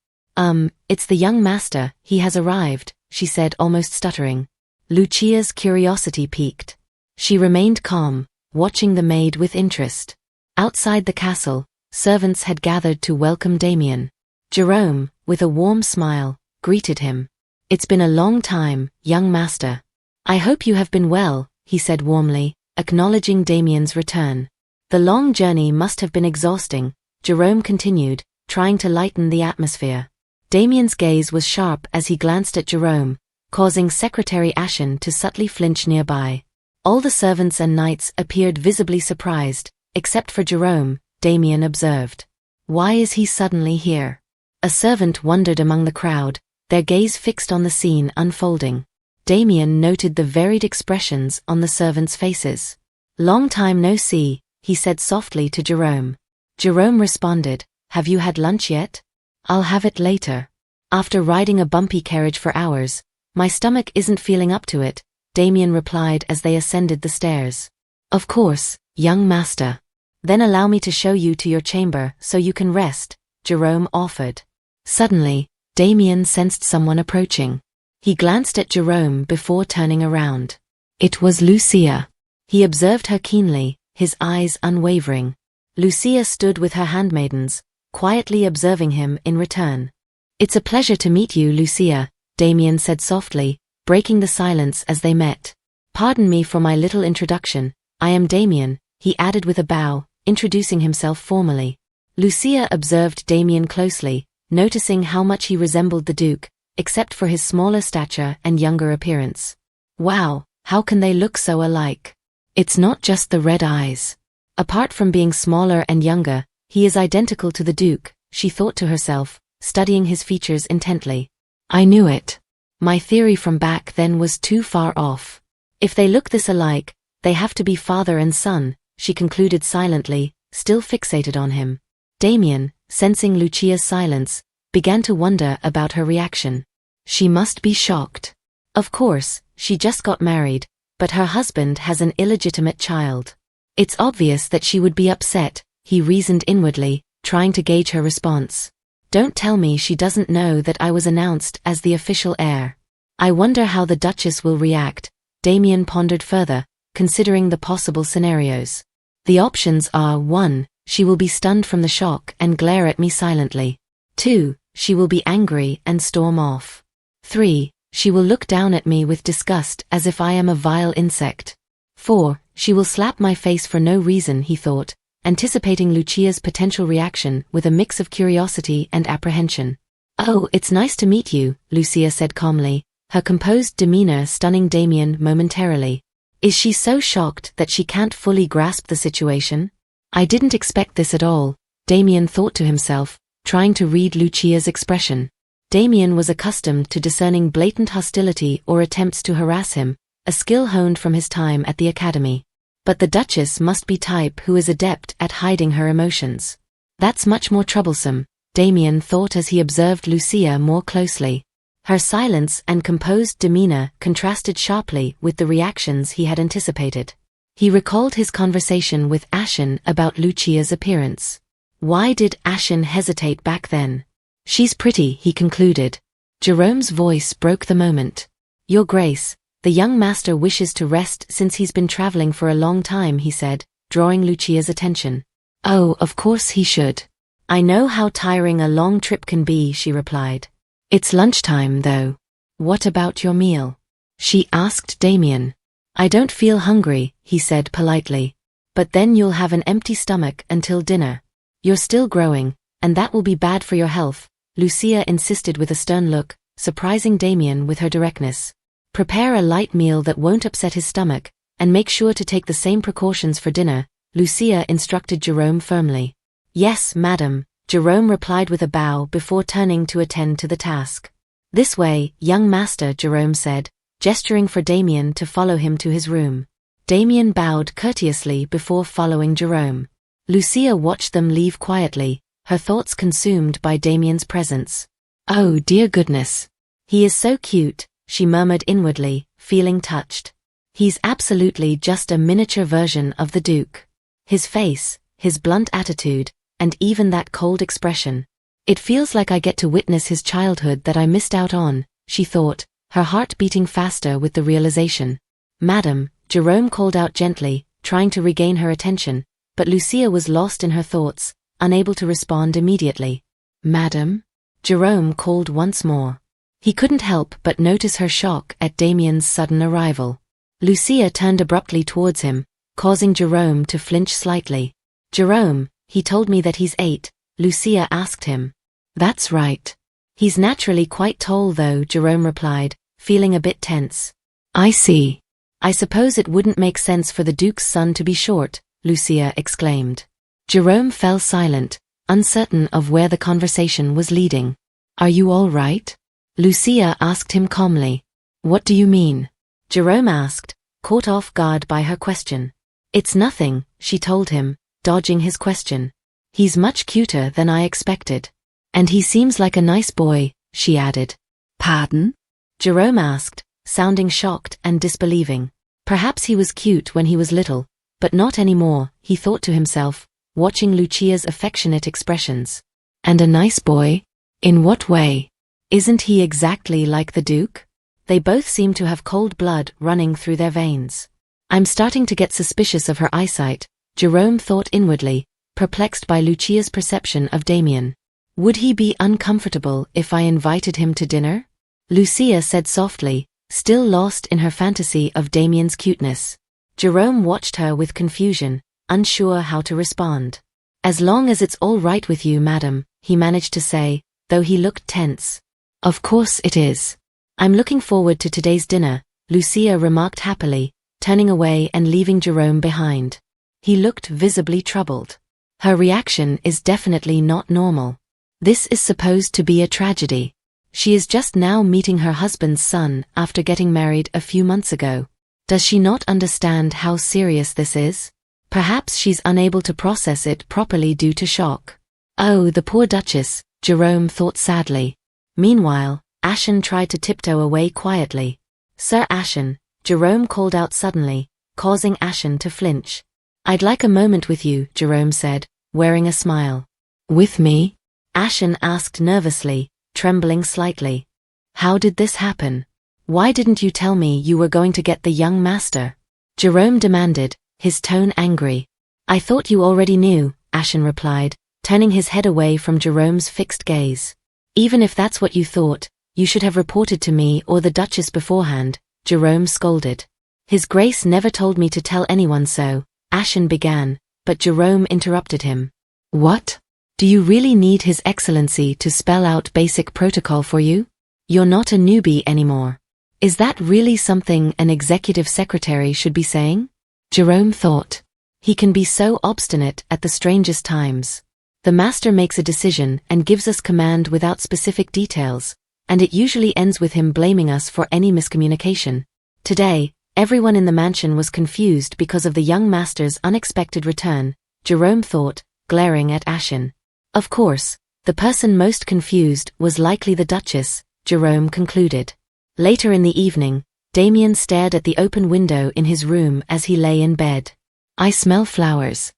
It's the young master, he has arrived, she said almost stuttering. Lucia's curiosity piqued. She remained calm, watching the maid with interest. Outside the castle, servants had gathered to welcome Damian. Jerome, with a warm smile, greeted him. It's been a long time, young master. I hope you have been well, he said warmly, acknowledging Damian's return. The long journey must have been exhausting, Jerome continued, trying to lighten the atmosphere. Damian's gaze was sharp as he glanced at Jerome, causing Secretary Ashen to subtly flinch nearby. All the servants and knights appeared visibly surprised, except for Jerome, Damian observed. Why is he suddenly here? A servant wondered among the crowd, their gaze fixed on the scene unfolding. Damian noted the varied expressions on the servants' faces. Long time no see, he said softly to Jerome. Jerome responded, have you had lunch yet? I'll have it later. After riding a bumpy carriage for hours, my stomach isn't feeling up to it, Damian replied as they ascended the stairs. Of course, young master. Then allow me to show you to your chamber so you can rest, Jerome offered. Suddenly, Damian sensed someone approaching. He glanced at Jerome before turning around. It was Lucia. He observed her keenly, his eyes unwavering. Lucia stood with her handmaidens, quietly observing him in return. It's a pleasure to meet you, Lucia, Damian said softly, breaking the silence as they met. Pardon me for my little introduction, I am Damian, he added with a bow, introducing himself formally. Lucia observed Damian closely, noticing how much he resembled the Duke, except for his smaller stature and younger appearance. Wow, how can they look so alike? It's not just the red eyes. Apart from being smaller and younger, he is identical to the Duke, she thought to herself, studying his features intently. I knew it. My theory from back then was too far off. If they look this alike, they have to be father and son, she concluded silently, still fixated on him. Damian, sensing Lucia's silence, began to wonder about her reaction. She must be shocked. Of course, she just got married, but her husband has an illegitimate child. It's obvious that she would be upset, he reasoned inwardly, trying to gauge her response. Don't tell me she doesn't know that I was announced as the official heir. I wonder how the Duchess will react, Damian pondered further, considering the possible scenarios. The options are 1. She will be stunned from the shock and glare at me silently. 2. She will be angry and storm off. 3. She will look down at me with disgust as if I am a vile insect. 4. She will slap my face for no reason, he thought, anticipating Lucia's potential reaction with a mix of curiosity and apprehension. Oh, it's nice to meet you, Lucia said calmly, her composed demeanor stunning Damian momentarily. Is she so shocked that she can't fully grasp the situation? I didn't expect this at all, Damian thought to himself, trying to read Lucia's expression. Damian was accustomed to discerning blatant hostility or attempts to harass him, a skill honed from his time at the academy. But the Duchess must be type who is adept at hiding her emotions. That's much more troublesome, Damian thought as he observed Lucia more closely. Her silence and composed demeanor contrasted sharply with the reactions he had anticipated. He recalled his conversation with Ashen about Lucia's appearance. Why did Ashen hesitate back then? She's pretty, he concluded. Jerome's voice broke the moment. Your Grace, the young master wishes to rest since he's been traveling for a long time, he said, drawing Lucia's attention. Oh, of course he should. I know how tiring a long trip can be, she replied. It's lunchtime, though. What about your meal? She asked Damian. I don't feel hungry, he said politely. But then you'll have an empty stomach until dinner. You're still growing, and that will be bad for your health, Lucia insisted with a stern look, surprising Damian with her directness. Prepare a light meal that won't upset his stomach, and make sure to take the same precautions for dinner, Lucia instructed Jerome firmly. Yes, madam, Jerome replied with a bow before turning to attend to the task. This way, young master, Jerome said, gesturing for Damian to follow him to his room. Damian bowed courteously before following Jerome. Lucia watched them leave quietly, her thoughts consumed by Damian's presence. Oh dear goodness. He is so cute, she murmured inwardly, feeling touched. He's absolutely just a miniature version of the Duke. His face, his blunt attitude, and even that cold expression. It feels like I get to witness his childhood that I missed out on, she thought, her heart beating faster with the realization. Madam, Jerome called out gently, trying to regain her attention, but Lucia was lost in her thoughts, unable to respond immediately. Madam? Jerome called once more. He couldn't help but notice her shock at Damian's sudden arrival. Lucia turned abruptly towards him, causing Jerome to flinch slightly. Jerome, he told me that he's 8, Lucia asked him. That's right. He's naturally quite tall though, Jerome replied, feeling a bit tense. I see. I suppose it wouldn't make sense for the Duke's son to be short, Lucia exclaimed. Jerome fell silent, uncertain of where the conversation was leading. Are you all right? Lucia asked him calmly. What do you mean? Jerome asked, caught off guard by her question. It's nothing, she told him, dodging his question. He's much cuter than I expected. And he seems like a nice boy, she added. Pardon? Jerome asked, sounding shocked and disbelieving. Perhaps he was cute when he was little, but not anymore, he thought to himself, watching Lucia's affectionate expressions. And a nice boy? In what way? Isn't he exactly like the Duke? They both seem to have cold blood running through their veins. I'm starting to get suspicious of her eyesight, Jerome thought inwardly, perplexed by Lucia's perception of Damian. Would he be uncomfortable if I invited him to dinner? Lucia said softly, still lost in her fantasy of Damian's cuteness. Jerome watched her with confusion, unsure how to respond. "As long as it's all right with you, madam," he managed to say, though he looked tense. "Of course it is. I'm looking forward to today's dinner," Lucia remarked happily, turning away and leaving Jerome behind. He looked visibly troubled. Her reaction is definitely not normal. This is supposed to be a tragedy. She is just now meeting her husband's son after getting married a few months ago. Does she not understand how serious this is? Perhaps she's unable to process it properly due to shock. Oh, the poor Duchess, Jerome thought sadly. Meanwhile, Ashen tried to tiptoe away quietly. "Sir Ashen," Jerome called out suddenly, causing Ashen to flinch. "I'd like a moment with you," Jerome said, wearing a smile. "With me?" Ashen asked nervously, trembling slightly. "How did this happen? Why didn't you tell me you were going to get the young master?" Jerome demanded, his tone angry. "I thought you already knew," Ashen replied, turning his head away from Jerome's fixed gaze. "Even if that's what you thought, you should have reported to me or the Duchess beforehand," Jerome scolded. "His Grace never told me to tell anyone so," Ashen began, but Jerome interrupted him. "What? Do you really need His Excellency to spell out basic protocol for you? You're not a newbie anymore. Is that really something an executive secretary should be saying?" Jerome thought. He can be so obstinate at the strangest times. The master makes a decision and gives us command without specific details, and it usually ends with him blaming us for any miscommunication. Today, everyone in the mansion was confused because of the young master's unexpected return, Jerome thought, glaring at Ashen. Of course, the person most confused was likely the Duchess, Jerome concluded. Later in the evening, Damian stared at the open window in his room as he lay in bed. "I smell flowers.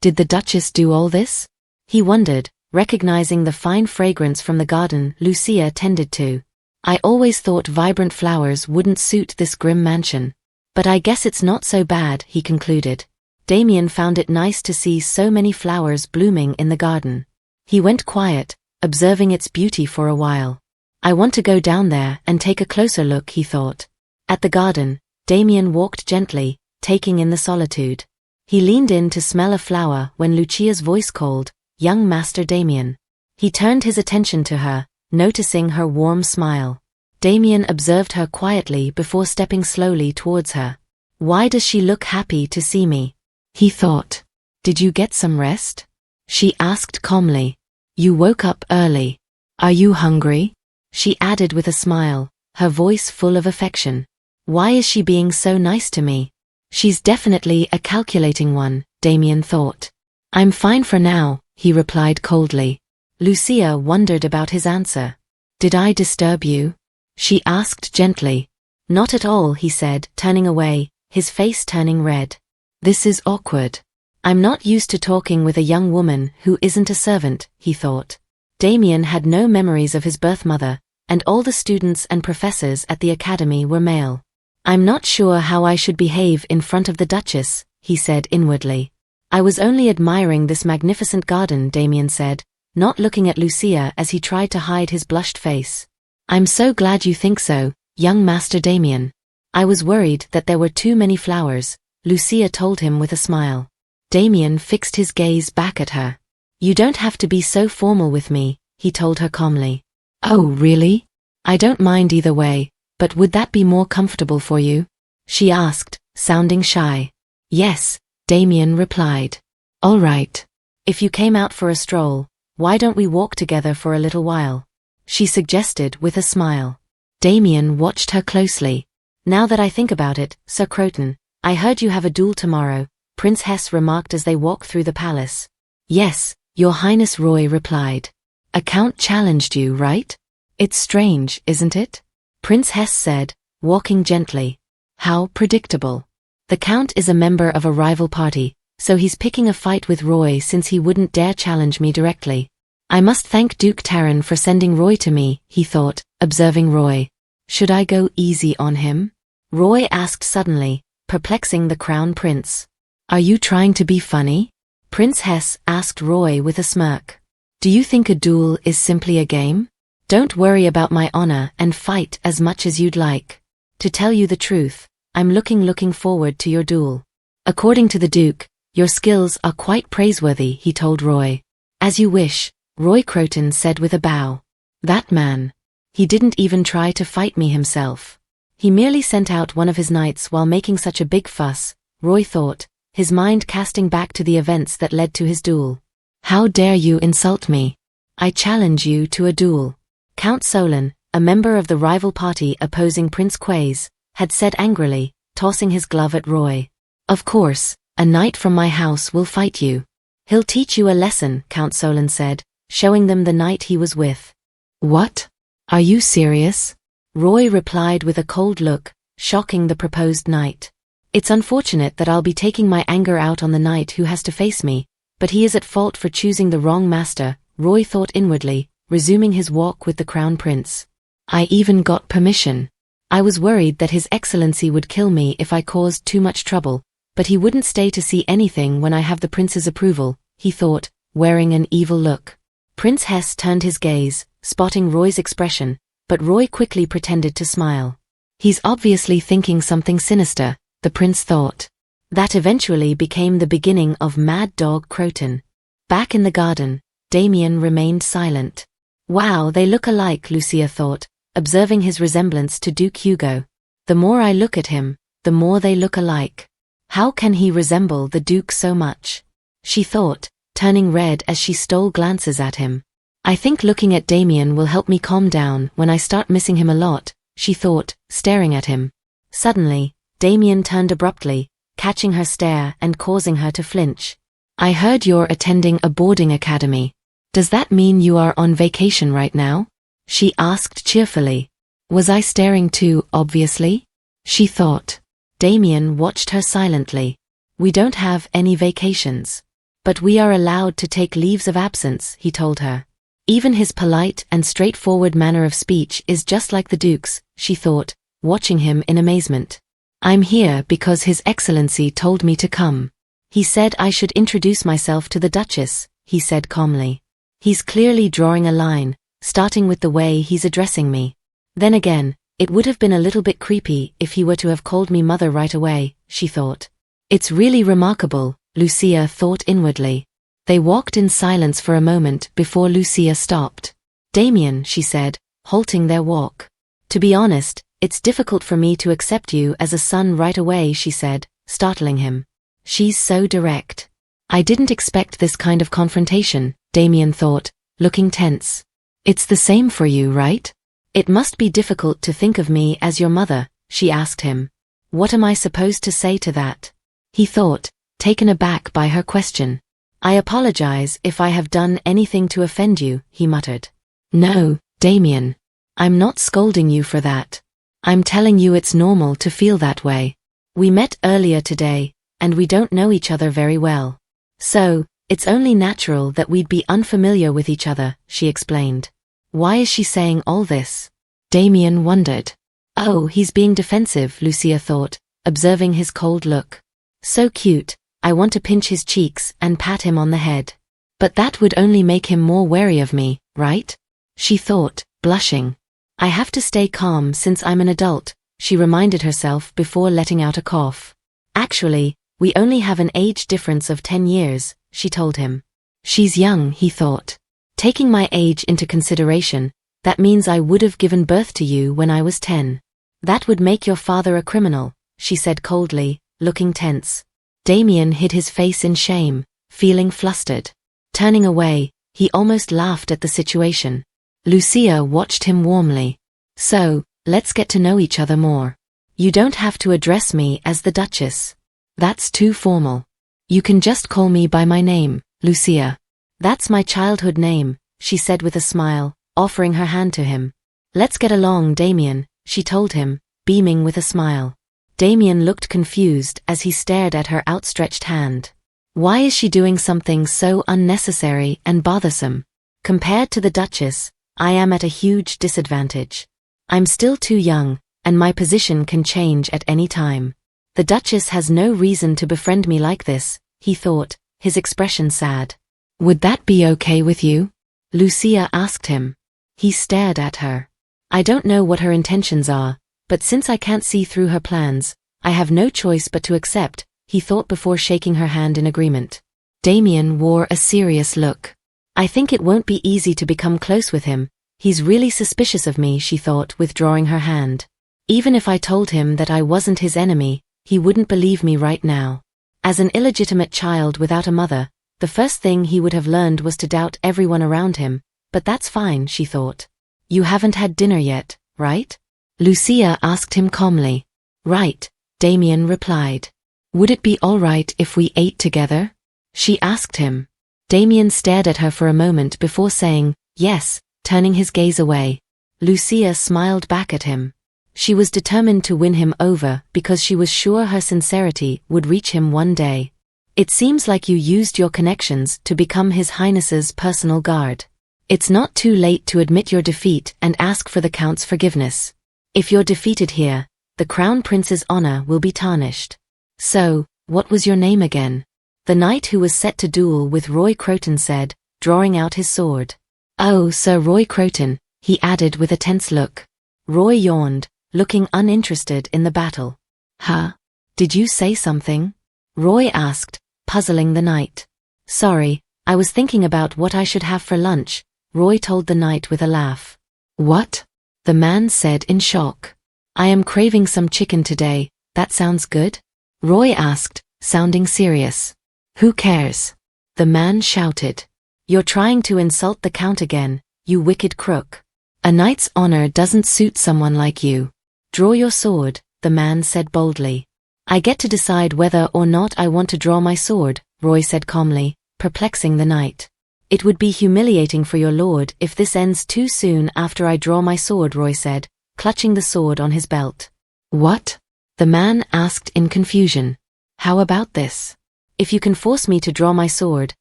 Did the Duchess do all this?" he wondered, recognizing the fine fragrance from the garden Lucia tended to. "I always thought vibrant flowers wouldn't suit this grim mansion. But I guess it's not so bad," he concluded. Damian found it nice to see so many flowers blooming in the garden. He went quiet, observing its beauty for a while. "I want to go down there and take a closer look," he thought. At the garden, Damian walked gently, taking in the solitude. He leaned in to smell a flower when Lucia's voice called, "Young Master Damian." He turned his attention to her, noticing her warm smile. Damian observed her quietly before stepping slowly towards her. "Why does she look happy to see me?" he thought. "Did you get some rest?" she asked calmly. "You woke up early. Are you hungry?" she added with a smile, her voice full of affection. Why is she being so nice to me? She's definitely a calculating one, Damian thought. "I'm fine for now," he replied coldly. Lucia wondered about his answer. "Did I disturb you?" she asked gently. "Not at all," he said, turning away, his face turning red. "This is awkward. I'm not used to talking with a young woman who isn't a servant," he thought. Damian had no memories of his birth mother, and all the students and professors at the academy were male. "I'm not sure how I should behave in front of the Duchess," he said inwardly. "I was only admiring this magnificent garden," Damian said, not looking at Lucia as he tried to hide his blushed face. "I'm so glad you think so, young Master Damian. I was worried that there were too many flowers," Lucia told him with a smile. Damian fixed his gaze back at her. "You don't have to be so formal with me," he told her calmly. "Oh, really? I don't mind either way, but would that be more comfortable for you?" she asked, sounding shy. "Yes," Damian replied. "All right. If you came out for a stroll, why don't we walk together for a little while?" she suggested with a smile. Damian watched her closely. "Now that I think about it, Sir Croton, I heard you have a duel tomorrow," Prince Hesse remarked as they walked through the palace. "Yes, Your Highness," Roy replied. "A count challenged you, right? It's strange, isn't it?" Prince Hesse said, walking gently. "How predictable. The count is a member of a rival party, so he's picking a fight with Roy since he wouldn't dare challenge me directly. I must thank Duke Taran for sending Roy to me," he thought, observing Roy. "Should I go easy on him?" Roy asked suddenly, perplexing the crown prince. "Are you trying to be funny?" Prince Hesse asked Roy with a smirk. "Do you think a duel is simply a game? Don't worry about my honor and fight as much as you'd like." To tell you the truth, I'm looking forward to your duel. According to the Duke, your skills are quite praiseworthy, he told Roy. As you wish, Roy Croton said with a bow. That man. He didn't even try to fight me himself. He merely sent out one of his knights while making such a big fuss, Roy thought, his mind casting back to the events that led to his duel. How dare you insult me? I challenge you to a duel. Count Solon, a member of the rival party opposing Prince Quays, had said angrily, tossing his glove at Roy. Of course, a knight from my house will fight you. He'll teach you a lesson, Count Solon said, showing them the knight he was with. What? Are you serious? Roy replied with a cold look, shocking the proposed knight. It's unfortunate that I'll be taking my anger out on the knight who has to face me, but he is at fault for choosing the wrong master, Roy thought inwardly, resuming his walk with the crown prince. I even got permission. I was worried that His Excellency would kill me if I caused too much trouble, but he wouldn't stay to see anything when I have the prince's approval, he thought, wearing an evil look. Prince Hesse turned his gaze, spotting Roy's expression, but Roy quickly pretended to smile. He's obviously thinking something sinister, the prince thought. That eventually became the beginning of Mad Dog Croton. Back in the garden, Damian remained silent. Wow, they look alike, Lucia thought, observing his resemblance to Duke Hugo. The more I look at him, the more they look alike. How can he resemble the Duke so much? She thought, turning red as she stole glances at him. I think looking at Damian will help me calm down when I start missing him a lot, she thought, staring at him. Suddenly, Damian turned abruptly, catching her stare and causing her to flinch. I heard you're attending a boarding academy. Does that mean you are on vacation right now? She asked cheerfully. Was I staring too obviously? She thought. Damian watched her silently. We don't have any vacations. But we are allowed to take leaves of absence, he told her. Even his polite and straightforward manner of speech is just like the Duke's, she thought, watching him in amazement. I'm here because His Excellency told me to come. He said I should introduce myself to the Duchess, he said calmly. He's clearly drawing a line, starting with the way he's addressing me. Then again, it would have been a little bit creepy if he were to have called me mother right away, she thought. It's really remarkable, Lucia thought inwardly. They walked in silence for a moment before Lucia stopped. Damian, she said, halting their walk. To be honest, it's difficult for me to accept you as a son right away, she said, startling him. She's so direct. I didn't expect this kind of confrontation, Damian thought, looking tense. It's the same for you, right? It must be difficult to think of me as your mother, she asked him. What am I supposed to say to that? He thought, taken aback by her question. I apologize if I have done anything to offend you, he muttered. No, Damian. I'm not scolding you for that. I'm telling you it's normal to feel that way. We met earlier today, and we don't know each other very well. So, it's only natural that we'd be unfamiliar with each other, she explained. Why is she saying all this? Damian wondered. Oh, he's being defensive, Lucia thought, observing his cold look. So cute, I want to pinch his cheeks and pat him on the head. But that would only make him more wary of me, right? She thought, blushing. I have to stay calm since I'm an adult, she reminded herself before letting out a cough. Actually, we only have an age difference of 10 years, she told him. She's young, he thought. Taking my age into consideration, that means I would have given birth to you when I was 10. That would make your father a criminal, she said coldly, looking tense. Damian hid his face in shame, feeling flustered. Turning away, he almost laughed at the situation. Lucia watched him warmly. So, let's get to know each other more. You don't have to address me as the Duchess. That's too formal. You can just call me by my name, Lucia. That's my childhood name, she said with a smile, offering her hand to him. Let's get along, Damian, she told him, beaming with a smile. Damian looked confused as he stared at her outstretched hand. Why is she doing something so unnecessary and bothersome? Compared to the Duchess, I am at a huge disadvantage. I'm still too young, and my position can change at any time. The Duchess has no reason to befriend me like this, he thought, his expression sad. Would that be okay with you? Lucia asked him. He stared at her. I don't know what her intentions are, But since I can't see through her plans, I have no choice but to accept, he thought before shaking her hand in agreement. Damian wore a serious look. I think it won't be easy to become close with him. He's really suspicious of me, she thought, withdrawing her hand. Even if I told him that I wasn't his enemy, he wouldn't believe me right now. As an illegitimate child without a mother, the first thing he would have learned was to doubt everyone around him, but that's fine, she thought. You haven't had dinner yet, right? Lucia asked him calmly. Right, Damian replied. Would it be all right if we ate together? She asked him. Damian stared at her for a moment before saying, yes, turning his gaze away. Lucia smiled back at him. She was determined to win him over because she was sure her sincerity would reach him one day. It seems like you used your connections to become His Highness's personal guard. It's not too late to admit your defeat and ask for the Count's forgiveness. If you're defeated here, the Crown Prince's honor will be tarnished. So, what was your name again? The knight who was set to duel with Roy Croton said, drawing out his sword. Oh, Sir Roy Croton, he added with a tense look. Roy yawned, looking uninterested in the battle. Huh? Did you say something? Roy asked, puzzling the knight. Sorry, I was thinking about what I should have for lunch, Roy told the knight with a laugh. What? The man said in shock. I am craving some chicken today, that sounds good? Roy asked, sounding serious. Who cares? The man shouted. You're trying to insult the Count again, you wicked crook. A knight's honor doesn't suit someone like you. Draw your sword, the man said boldly. I get to decide whether or not I want to draw my sword, Roy said calmly, perplexing the knight. It would be humiliating for your lord if this ends too soon after I draw my sword, Roy said, clutching the sword on his belt. What? The man asked in confusion. How about this? If you can force me to draw my sword,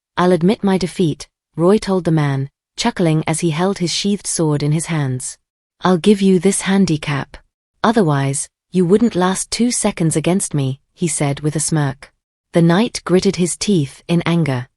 I'll admit my defeat, Roy told the man, chuckling as he held his sheathed sword in his hands. I'll give you this handicap. Otherwise, you wouldn't last 2 seconds against me, he said with a smirk. The knight gritted his teeth in anger.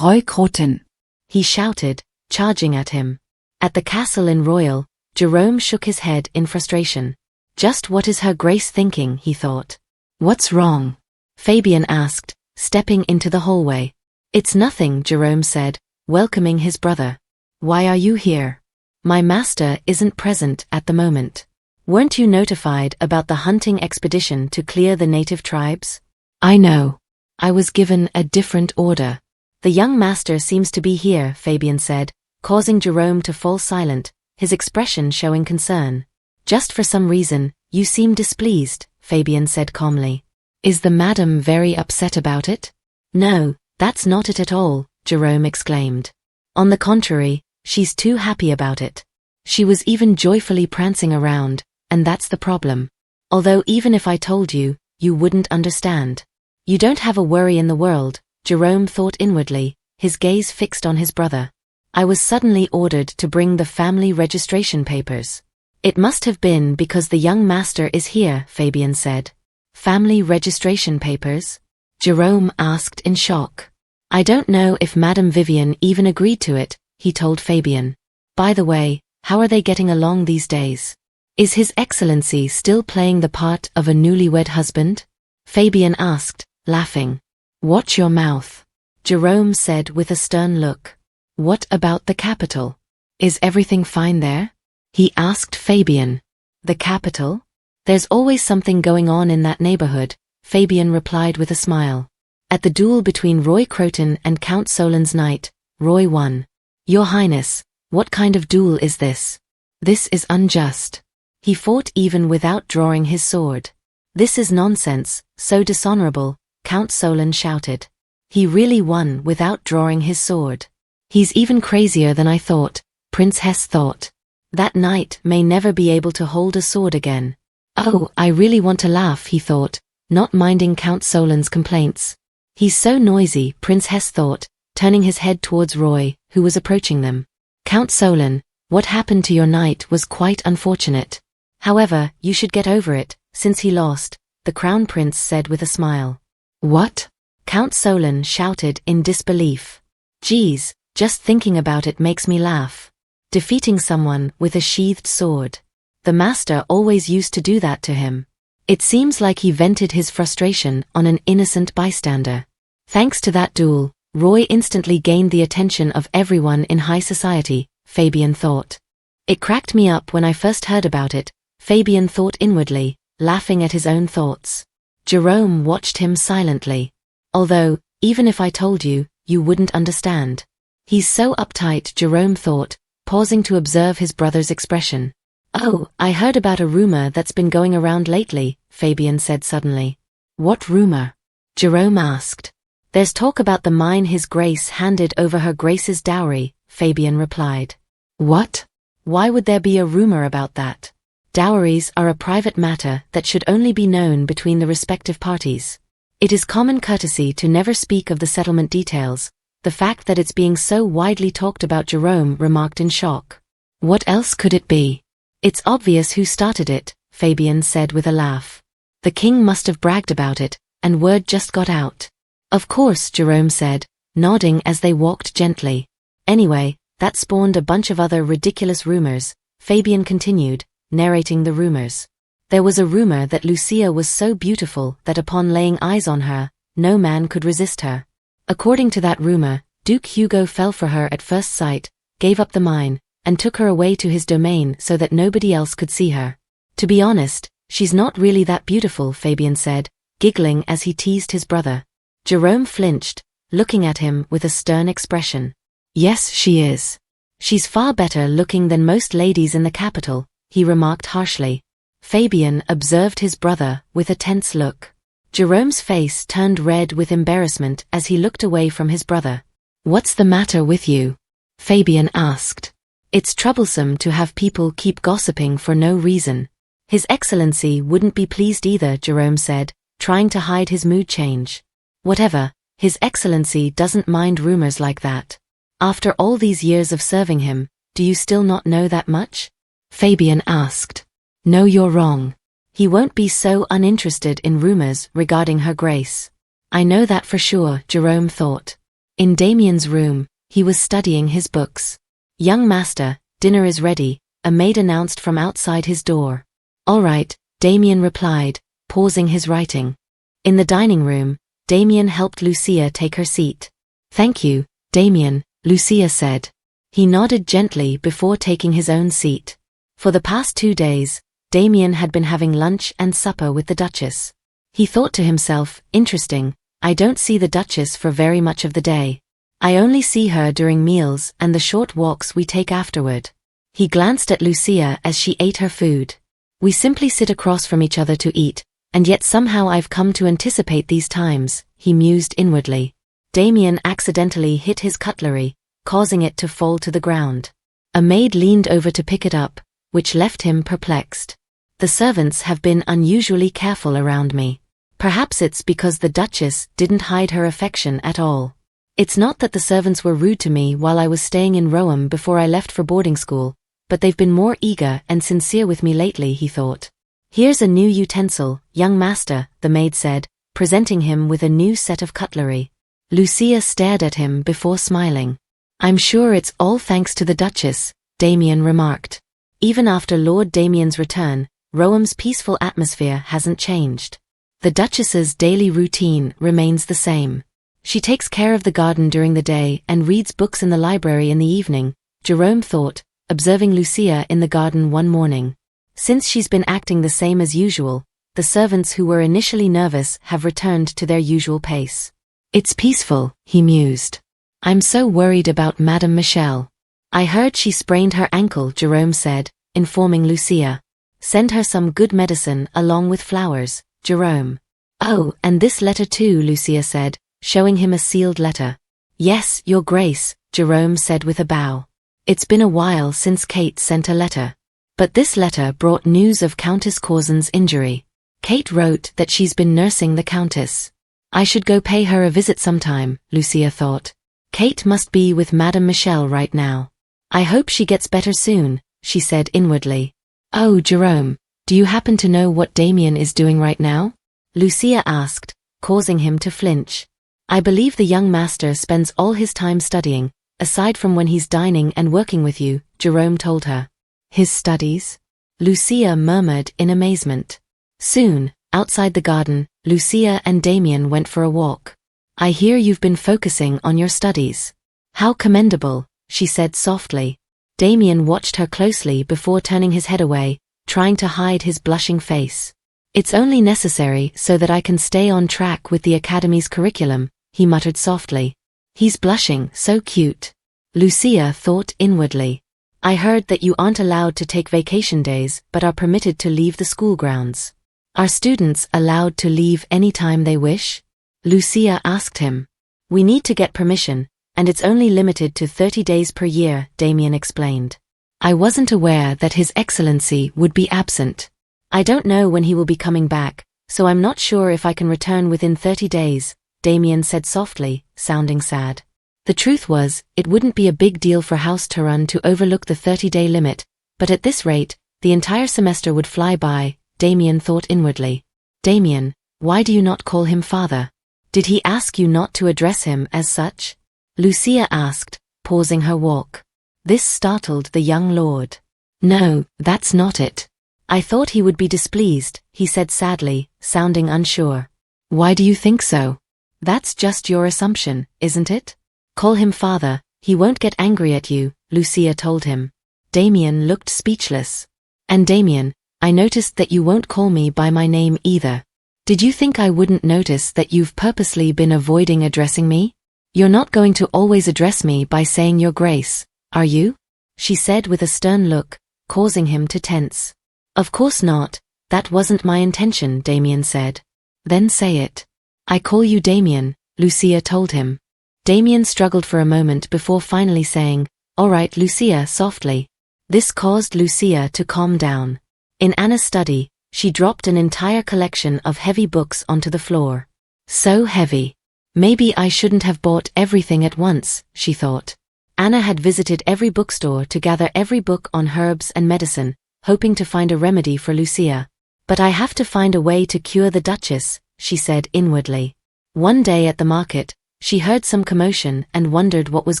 Roy Croton, he shouted, charging at him. At the castle in Royal, Jerome shook his head in frustration. Just what is Her Grace thinking, he thought. What's wrong? Fabian asked, stepping into the hallway. It's nothing, Jerome said, welcoming his brother. Why are you here? My master isn't present at the moment. Weren't you notified about the hunting expedition to clear the native tribes? I know. I was given a different order. The young master seems to be here, Fabian said, causing Jerome to fall silent, his expression showing concern. Just for some reason, you seem displeased, Fabian said calmly. Is the madam very upset about it? No, that's not it at all, Jerome exclaimed. On the contrary, she's too happy about it. She was even joyfully prancing around, and that's the problem. Although even if I told you, you wouldn't understand. You don't have a worry in the world, Jerome thought inwardly, his gaze fixed on his brother. I was suddenly ordered to bring the family registration papers. It must have been because the young master is here, Fabian said. Family registration papers? Jerome asked in shock. I don't know if Madame Vivian even agreed to it, he told Fabian. By the way, how are they getting along these days? Is His Excellency still playing the part of a newlywed husband? Fabian asked, laughing. Watch your mouth, Jerome said with a stern look. What about the capital? Is everything fine there? He asked Fabian. The capital? There's always something going on in that neighborhood, Fabian replied with a smile. At the duel between Roy Croton and Count Solon's knight, Roy won. Your Highness, what kind of duel is this? This is unjust. He fought even without drawing his sword. This is nonsense, so dishonorable, Count Solon shouted. He really won without drawing his sword. He's even crazier than I thought, Prince Hesse thought. That knight may never be able to hold a sword again. Oh, I really want to laugh, he thought, not minding Count Solon's complaints. He's so noisy, Prince Hesse thought, turning his head towards Roy, who was approaching them. Count Solon, what happened to your knight was quite unfortunate. However, you should get over it, since he lost, the Crown Prince said with a smile. What? Count Solon shouted in disbelief. Geez, just thinking about it makes me laugh. Defeating someone with a sheathed sword. The master always used to do that to him. It seems like he vented his frustration on an innocent bystander. Thanks to that duel, Roy instantly gained the attention of everyone in high society, Fabian thought. It cracked me up when I first heard about it, Fabian thought inwardly, laughing at his own thoughts. Jerome watched him silently. Although, even if I told you, you wouldn't understand. He's so uptight, Jerome thought, pausing to observe his brother's expression. Oh, I heard about a rumor that's been going around lately, Fabian said suddenly. What rumor? Jerome asked. There's talk about the mine His Grace handed over Her Grace's dowry, Fabian replied. What? Why would there be a rumor about that? Dowries are a private matter that should only be known between the respective parties. It is common courtesy to never speak of the settlement details. The fact that it's being so widely talked about, Jerome remarked in shock. What else could it be? It's obvious who started it, Fabian said with a laugh. The king must have bragged about it, and word just got out. Of course, Jerome said, nodding as they walked gently. Anyway, that spawned a bunch of other ridiculous rumors, Fabian continued, narrating the rumors. There was a rumor that Lucia was so beautiful that upon laying eyes on her, no man could resist her. According to that rumor, Duke Hugo fell for her at first sight, gave up the mine, and took her away to his domain so that nobody else could see her. To be honest, she's not really that beautiful, Fabian said, giggling as he teased his brother. Jerome flinched, looking at him with a stern expression. Yes, she is. She's far better looking than most ladies in the capital, he remarked harshly. Fabian observed his brother with a tense look. Jerome's face turned red with embarrassment as he looked away from his brother. What's the matter with you? Fabian asked. It's troublesome to have people keep gossiping for no reason. His Excellency wouldn't be pleased either, Jerome said, trying to hide his mood change. Whatever, His Excellency doesn't mind rumors like that. After all these years of serving him, do you still not know that much? Fabian asked. No, you're wrong. He won't be so uninterested in rumors regarding Her Grace. I know that for sure, Jerome thought. In Damian's room, he was studying his books. Young master, dinner is ready, a maid announced from outside his door. All right, Damian replied, pausing his writing. In the dining room, Damian helped Lucia take her seat. Thank you, Damian, Lucia said. He nodded gently before taking his own seat. For the past 2 days, Damian had been having lunch and supper with the Duchess. He thought to himself, interesting, I don't see the Duchess for very much of the day. I only see her during meals and the short walks we take afterward. He glanced at Lucia as she ate her food. We simply sit across from each other to eat, and yet somehow I've come to anticipate these times, he mused inwardly. Damian accidentally hit his cutlery, causing it to fall to the ground. A maid leaned over to pick it up, which left him perplexed. The servants have been unusually careful around me. Perhaps it's because the Duchess didn't hide her affection at all. It's not that the servants were rude to me while I was staying in Rome before I left for boarding school, but they've been more eager and sincere with me lately, he thought. Here's a new utensil, young master, the maid said, presenting him with a new set of cutlery. Lucia stared at him before smiling. I'm sure it's all thanks to the Duchess, Damian remarked. Even after Lord Damian's return, Rome's peaceful atmosphere hasn't changed. The Duchess's daily routine remains the same. She takes care of the garden during the day and reads books in the library in the evening, Jerome thought, observing Lucia in the garden one morning. Since she's been acting the same as usual, the servants who were initially nervous have returned to their usual pace. It's peaceful, he mused. I'm so worried about Madame Michelle. I heard she sprained her ankle, Jerome said, informing Lucia. Send her some good medicine along with flowers, Jerome. Oh, and this letter too, Lucia said, showing him a sealed letter. Yes, Your Grace, Jerome said with a bow. It's been a while since Kate sent a letter. But this letter brought news of Countess Corsen's injury. Kate wrote that she's been nursing the Countess. I should go pay her a visit sometime, Lucia thought. Kate must be with Madame Michelle right now. I hope she gets better soon, she said inwardly. Oh, Jerome, do you happen to know what Damian is doing right now? Lucia asked, causing him to flinch. I believe the young master spends all his time studying, aside from when he's dining and working with you, Jerome told her. His studies? Lucia murmured in amazement. Soon, outside the garden, Lucia and Damian went for a walk. I hear you've been focusing on your studies. How commendable, she said softly. Damian watched her closely before turning his head away, trying to hide his blushing face. It's only necessary so that I can stay on track with the academy's curriculum, he muttered softly. He's blushing, so cute. Lucia thought inwardly. I heard that you aren't allowed to take vacation days but are permitted to leave the school grounds. Are students allowed to leave any time they wish? Lucia asked him. We need to get permission, and it's only limited to 30 days per year, Damian explained. I wasn't aware that His Excellency would be absent. I don't know when he will be coming back, so I'm not sure if I can return within 30 days, Damian said softly, sounding sad. The truth was, it wouldn't be a big deal for House Taran to overlook the 30-day limit, but at this rate, the entire semester would fly by, Damian thought inwardly. Damian, why do you not call him father? Did he ask you not to address him as such? Lucia asked, pausing her walk. This startled the young lord. No, that's not it. I thought he would be displeased, he said sadly, sounding unsure. Why do you think so? That's just your assumption, isn't it? Call him father, he won't get angry at you, Lucia told him. Damian looked speechless. And Damian, I noticed that you won't call me by my name either. Did you think I wouldn't notice that you've purposely been avoiding addressing me? You're not going to always address me by saying your grace, are you? She said with a stern look, causing him to tense. Of course not, that wasn't my intention, Damian said. Then say it. I call you Damian, Lucia told him. Damian struggled for a moment before finally saying, all right, Lucia, softly. This caused Lucia to calm down. In Anna's study, she dropped an entire collection of heavy books onto the floor. So heavy. Maybe I shouldn't have bought everything at once, she thought. Anna had visited every bookstore to gather every book on herbs and medicine, hoping to find a remedy for Lucia. But I have to find a way to cure the Duchess, she said inwardly. One day at the market, she heard some commotion and wondered what was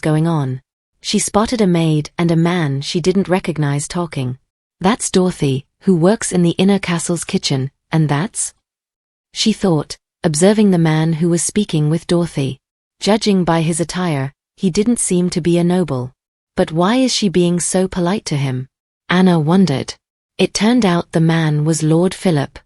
going on. She spotted a maid and a man she didn't recognize talking. That's Dorothy, who works in the inner castle's kitchen, and that's? She thought, observing the man who was speaking with Dorothy. Judging by his attire, he didn't seem to be a noble. But why is she being so polite to him? Anna wondered. It turned out the man was Lord Philip.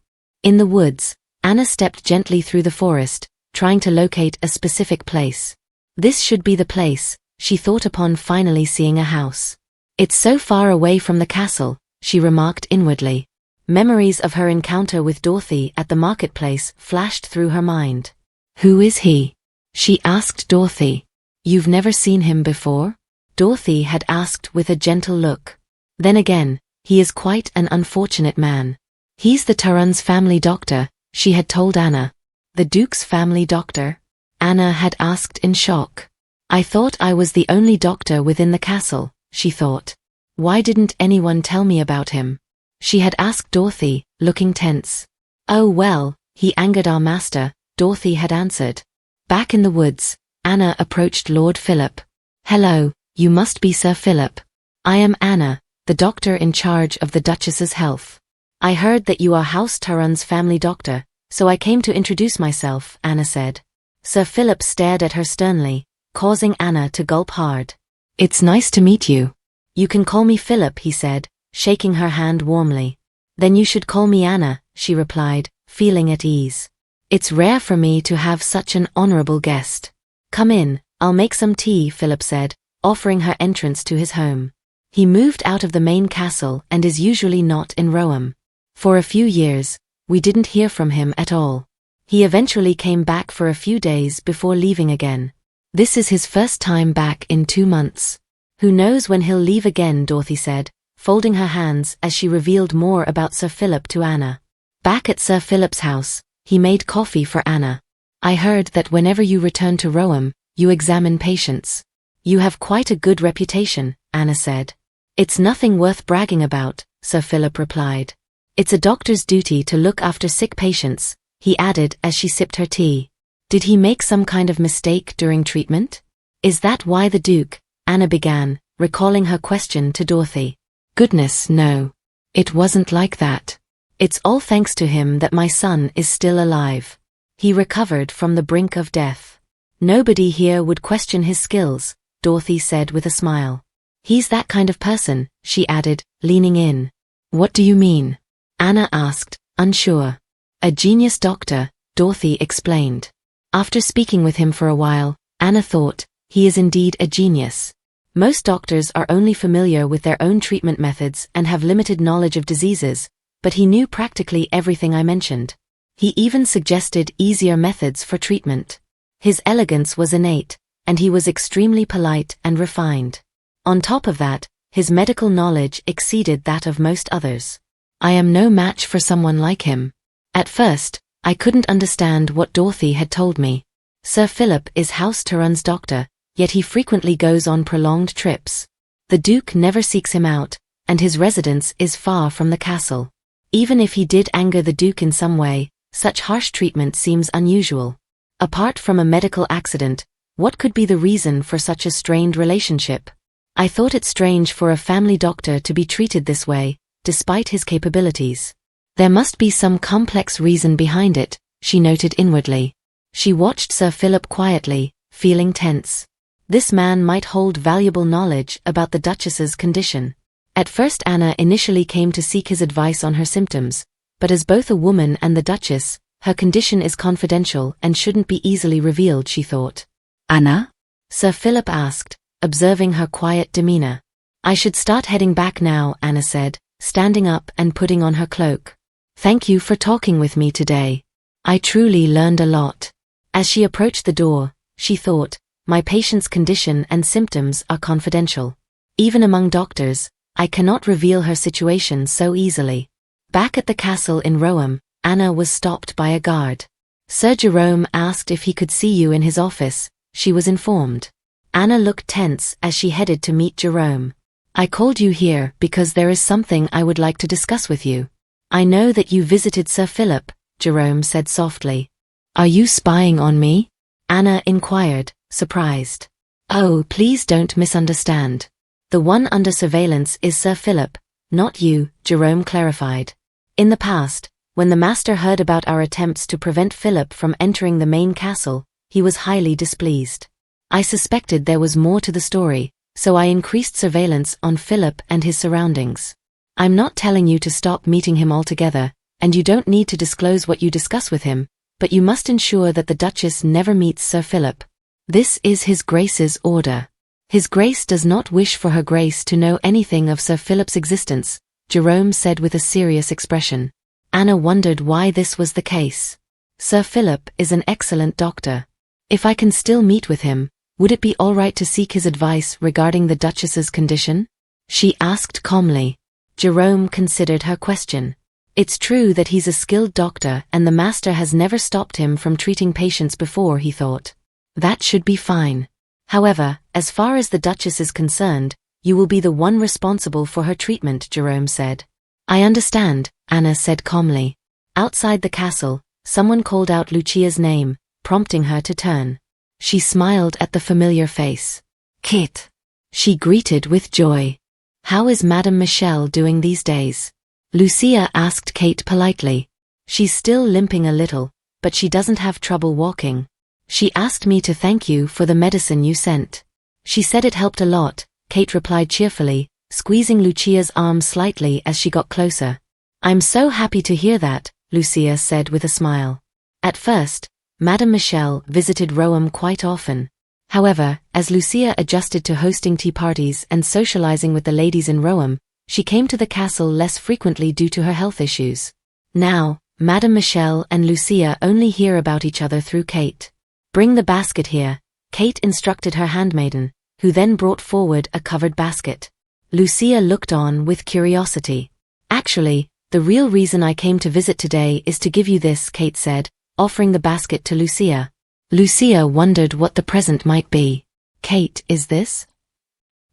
In the woods, Anna stepped gently through the forest, trying to locate a specific place. This should be the place, she thought upon finally seeing a house. It's so far away from the castle, she remarked inwardly. Memories of her encounter with Dorothy at the marketplace flashed through her mind. Who is he? She asked Dorothy. You've never seen him before? Dorothy had asked with a gentle look. Then again, he is quite an unfortunate man. He's the Taran's family doctor, she had told Anna. The Duke's family doctor? Anna had asked in shock. I thought I was the only doctor within the castle, she thought. Why didn't anyone tell me about him? She had asked Dorothy, looking tense. Oh well, he angered our master, Dorothy had answered. Back in the woods, Anna approached Lord Philip. Hello, you must be Sir Philip. I am Anna, the doctor in charge of the Duchess's health. I heard that you are House Taran's family doctor, so I came to introduce myself, Anna said. Sir Philip stared at her sternly, causing Anna to gulp hard. It's nice to meet you. You can call me Philip, he said, shaking her hand warmly. Then you should call me Anna, she replied, feeling at ease. It's rare for me to have such an honorable guest. Come in, I'll make some tea, Philip said, offering her entrance to his home. He moved out of the main castle and is usually not in Rome. For a few years, we didn't hear from him at all. He eventually came back for a few days before leaving again. This is his first time back in 2 months. Who knows when he'll leave again, Dorothy said, folding her hands as she revealed more about Sir Philip to Anna. Back at Sir Philip's house, he made coffee for Anna. I heard that whenever you return to Rome, you examine patients. You have quite a good reputation, Anna said. It's nothing worth bragging about, Sir Philip replied. It's a doctor's duty to look after sick patients, he added as she sipped her tea. Did he make some kind of mistake during treatment? Is that why the Duke? Anna began, recalling her question to Dorothy. Goodness, no. It wasn't like that. It's all thanks to him that my son is still alive. He recovered from the brink of death. Nobody here would question his skills, Dorothy said with a smile. He's that kind of person, she added, leaning in. What do you mean? Anna asked, unsure. A genius doctor, Dorothy explained. After speaking with him for a while, Anna thought, he is indeed a genius. Most doctors are only familiar with their own treatment methods and have limited knowledge of diseases, but he knew practically everything I mentioned. He even suggested easier methods for treatment. His elegance was innate, and he was extremely polite and refined. On top of that, his medical knowledge exceeded that of most others. I am no match for someone like him. At first, I couldn't understand what Dorothy had told me. Sir Philip is House Taran's doctor, yet he frequently goes on prolonged trips. The Duke never seeks him out, and his residence is far from the castle. Even if he did anger the Duke in some way, such harsh treatment seems unusual. Apart from a medical accident, what could be the reason for such a strained relationship? I thought it strange for a family doctor to be treated this way, despite his capabilities. There must be some complex reason behind it, she noted inwardly. She watched Sir Philip quietly, feeling tense. This man might hold valuable knowledge about the Duchess's condition. At first Anna initially came to seek his advice on her symptoms, but as both a woman and the Duchess, her condition is confidential and shouldn't be easily revealed, she thought. Anna? Sir Philip asked, observing her quiet demeanor. I should start heading back now, Anna said, standing up and putting on her cloak. Thank you for talking with me today. I truly learned a lot. As she approached the door, she thought, my patient's condition and symptoms are confidential. Even among doctors, I cannot reveal her situation so easily. Back at the castle in Rome, Anna was stopped by a guard. Sir Jerome asked if he could see you in his office, she was informed. Anna looked tense as she headed to meet Jerome. I called you here because there is something I would like to discuss with you. I know that you visited Sir Philip, Jerome said softly. Are you spying on me? Anna inquired, surprised. Oh, please don't misunderstand. The one under surveillance is Sir Philip, not you, Jerome clarified. In the past, when the master heard about our attempts to prevent Philip from entering the main castle, he was highly displeased. I suspected there was more to the story, so I increased surveillance on Philip and his surroundings. I'm not telling you to stop meeting him altogether, and you don't need to disclose what you discuss with him, but you must ensure that the Duchess never meets Sir Philip. This is His Grace's order. His Grace does not wish for Her Grace to know anything of Sir Philip's existence, Jerome said with a serious expression. Anna wondered why this was the case. Sir Philip is an excellent doctor. If I can still meet with him, would it be all right to seek his advice regarding the Duchess's condition? She asked calmly. Jerome considered her question. It's true that he's a skilled doctor and the master has never stopped him from treating patients before, he thought. That should be fine. However, as far as the Duchess is concerned, you will be the one responsible for her treatment, Jerome said. I understand, Anna said calmly. Outside the castle, someone called out Lucia's name, prompting her to turn. She smiled at the familiar face. Kit. She greeted with joy. How is Madame Michelle doing these days? Lucia asked Kate politely. She's still limping a little, but she doesn't have trouble walking. She asked me to thank you for the medicine you sent. She said it helped a lot, Kate replied cheerfully, squeezing Lucia's arm slightly as she got closer. I'm so happy to hear that, Lucia said with a smile. At first, Madame Michelle visited Rome quite often. However, as Lucia adjusted to hosting tea parties and socializing with the ladies in Rome, she came to the castle less frequently due to her health issues. Now, Madame Michelle and Lucia only hear about each other through Kate. Bring the basket here, Kate instructed her handmaiden, who then brought forward a covered basket. Lucia looked on with curiosity. Actually, the real reason I came to visit today is to give you this, Kate said, offering the basket to Lucia. Lucia wondered what the present might be. Kate, is this?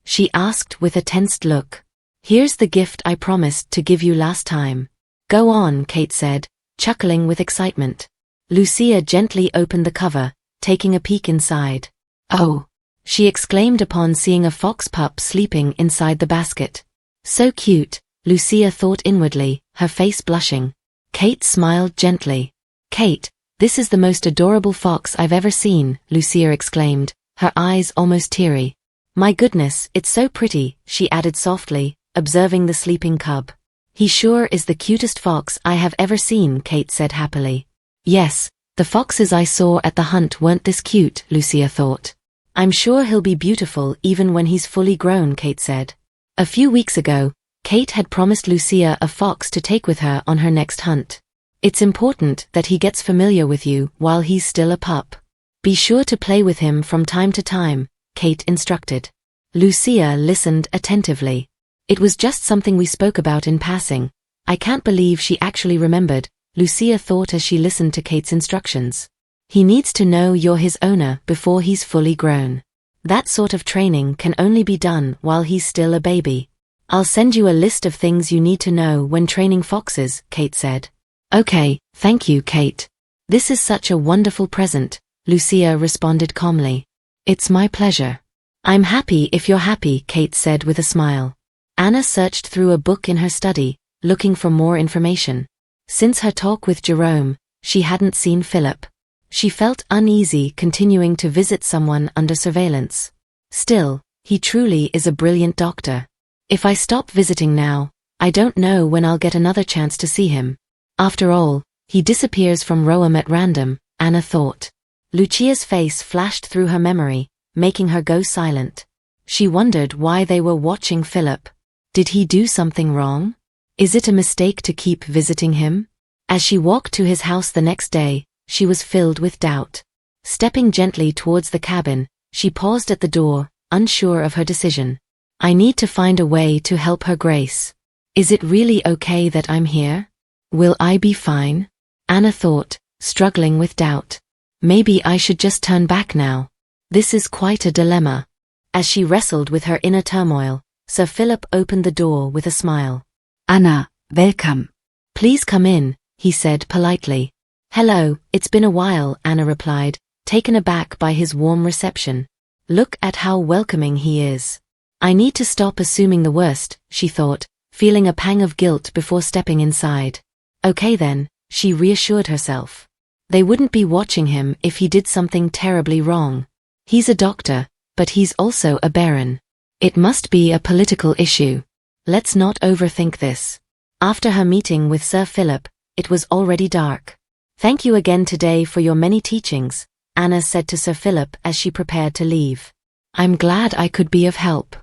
She asked with a tensed look. Here's the gift I promised to give you last time. Go on, Kate said, chuckling with excitement. Lucia gently opened the cover, taking a peek inside. Oh! She exclaimed upon seeing a fox pup sleeping inside the basket. So cute, Lucia thought inwardly, her face blushing. Kate smiled gently. Kate, this is the most adorable fox I've ever seen, Lucia exclaimed, her eyes almost teary. My goodness, it's so pretty, she added softly, observing the sleeping cub. He sure is the cutest fox I have ever seen, Kate said happily. Yes, the foxes I saw at the hunt weren't this cute, Lucia thought. I'm sure he'll be beautiful even when he's fully grown, Kate said. A few weeks ago, Kate had promised Lucia a fox to take with her on her next hunt. It's important that he gets familiar with you while he's still a pup. Be sure to play with him from time to time, Kate instructed. Lucia listened attentively. It was just something we spoke about in passing. I can't believe she actually remembered, Lucia thought as she listened to Kate's instructions. He needs to know you're his owner before he's fully grown. That sort of training can only be done while he's still a baby. I'll send you a list of things you need to know when training foxes, Kate said. Okay, thank you, Kate. This is such a wonderful present, Lucia responded calmly. It's my pleasure. I'm happy if you're happy, Kate said with a smile. Anna searched through a book in her study, looking for more information. Since her talk with Jerome, she hadn't seen Philip. She felt uneasy continuing to visit someone under surveillance. Still, he truly is a brilliant doctor. If I stop visiting now, I don't know when I'll get another chance to see him. After all, he disappears from Rome at random, Anna thought. Lucia's face flashed through her memory, making her go silent. She wondered why they were watching Philip. Did he do something wrong? Is it a mistake to keep visiting him? As she walked to his house the next day, she was filled with doubt. Stepping gently towards the cabin, she paused at the door, unsure of her decision. I need to find a way to help her Grace. Is it really okay that I'm here? Will I be fine? Anna thought, struggling with doubt. Maybe I should just turn back now. This is quite a dilemma. As she wrestled with her inner turmoil, Sir Philip opened the door with a smile. Anna, welcome. Please come in, he said politely. Hello, it's been a while, Anna replied, taken aback by his warm reception. Look at how welcoming he is. I need to stop assuming the worst, she thought, feeling a pang of guilt before stepping inside. Okay then, she reassured herself. They wouldn't be watching him if he did something terribly wrong. He's a doctor, but he's also a baron. It must be a political issue. Let's not overthink this. After her meeting with Sir Philip, it was already dark. Thank you again today for your many teachings, Anna said to Sir Philip as she prepared to leave. I'm glad I could be of help.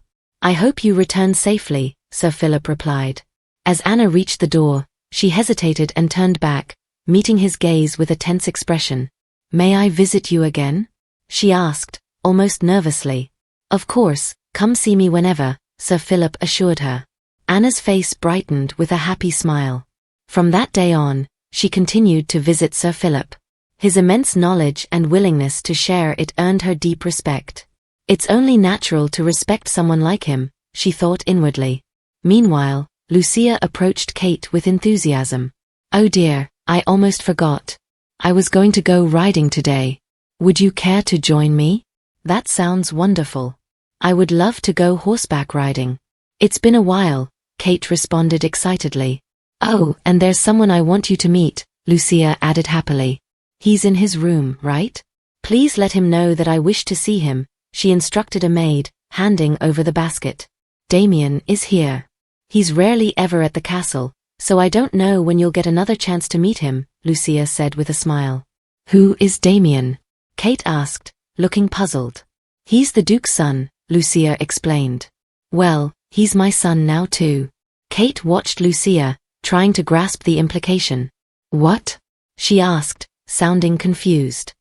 I hope you return safely, Sir Philip replied. As Anna reached the door, she hesitated and turned back, meeting his gaze with a tense expression. May I visit you again? She asked, almost nervously. Of course, come see me whenever, Sir Philip assured her. Anna's face brightened with a happy smile. From that day on, she continued to visit Sir Philip. His immense knowledge and willingness to share it earned her deep respect. It's only natural to respect someone like him, she thought inwardly. Meanwhile, Lucia approached Kate with enthusiasm. Oh dear, I almost forgot. I was going to go riding today. Would you care to join me? That sounds wonderful. I would love to go horseback riding. It's been a while, Kate responded excitedly. Oh, and there's someone I want you to meet, Lucia added happily. He's in his room, right? Please let him know that I wish to see him, she instructed a maid, handing over the basket. Damian is here. He's rarely ever at the castle, so I don't know when you'll get another chance to meet him, Lucia said with a smile. Who is Damian? Kate asked, looking puzzled. He's the Duke's son, Lucia explained. Well, he's my son now too. Kate watched Lucia, trying to grasp the implication. What? She asked, sounding confused.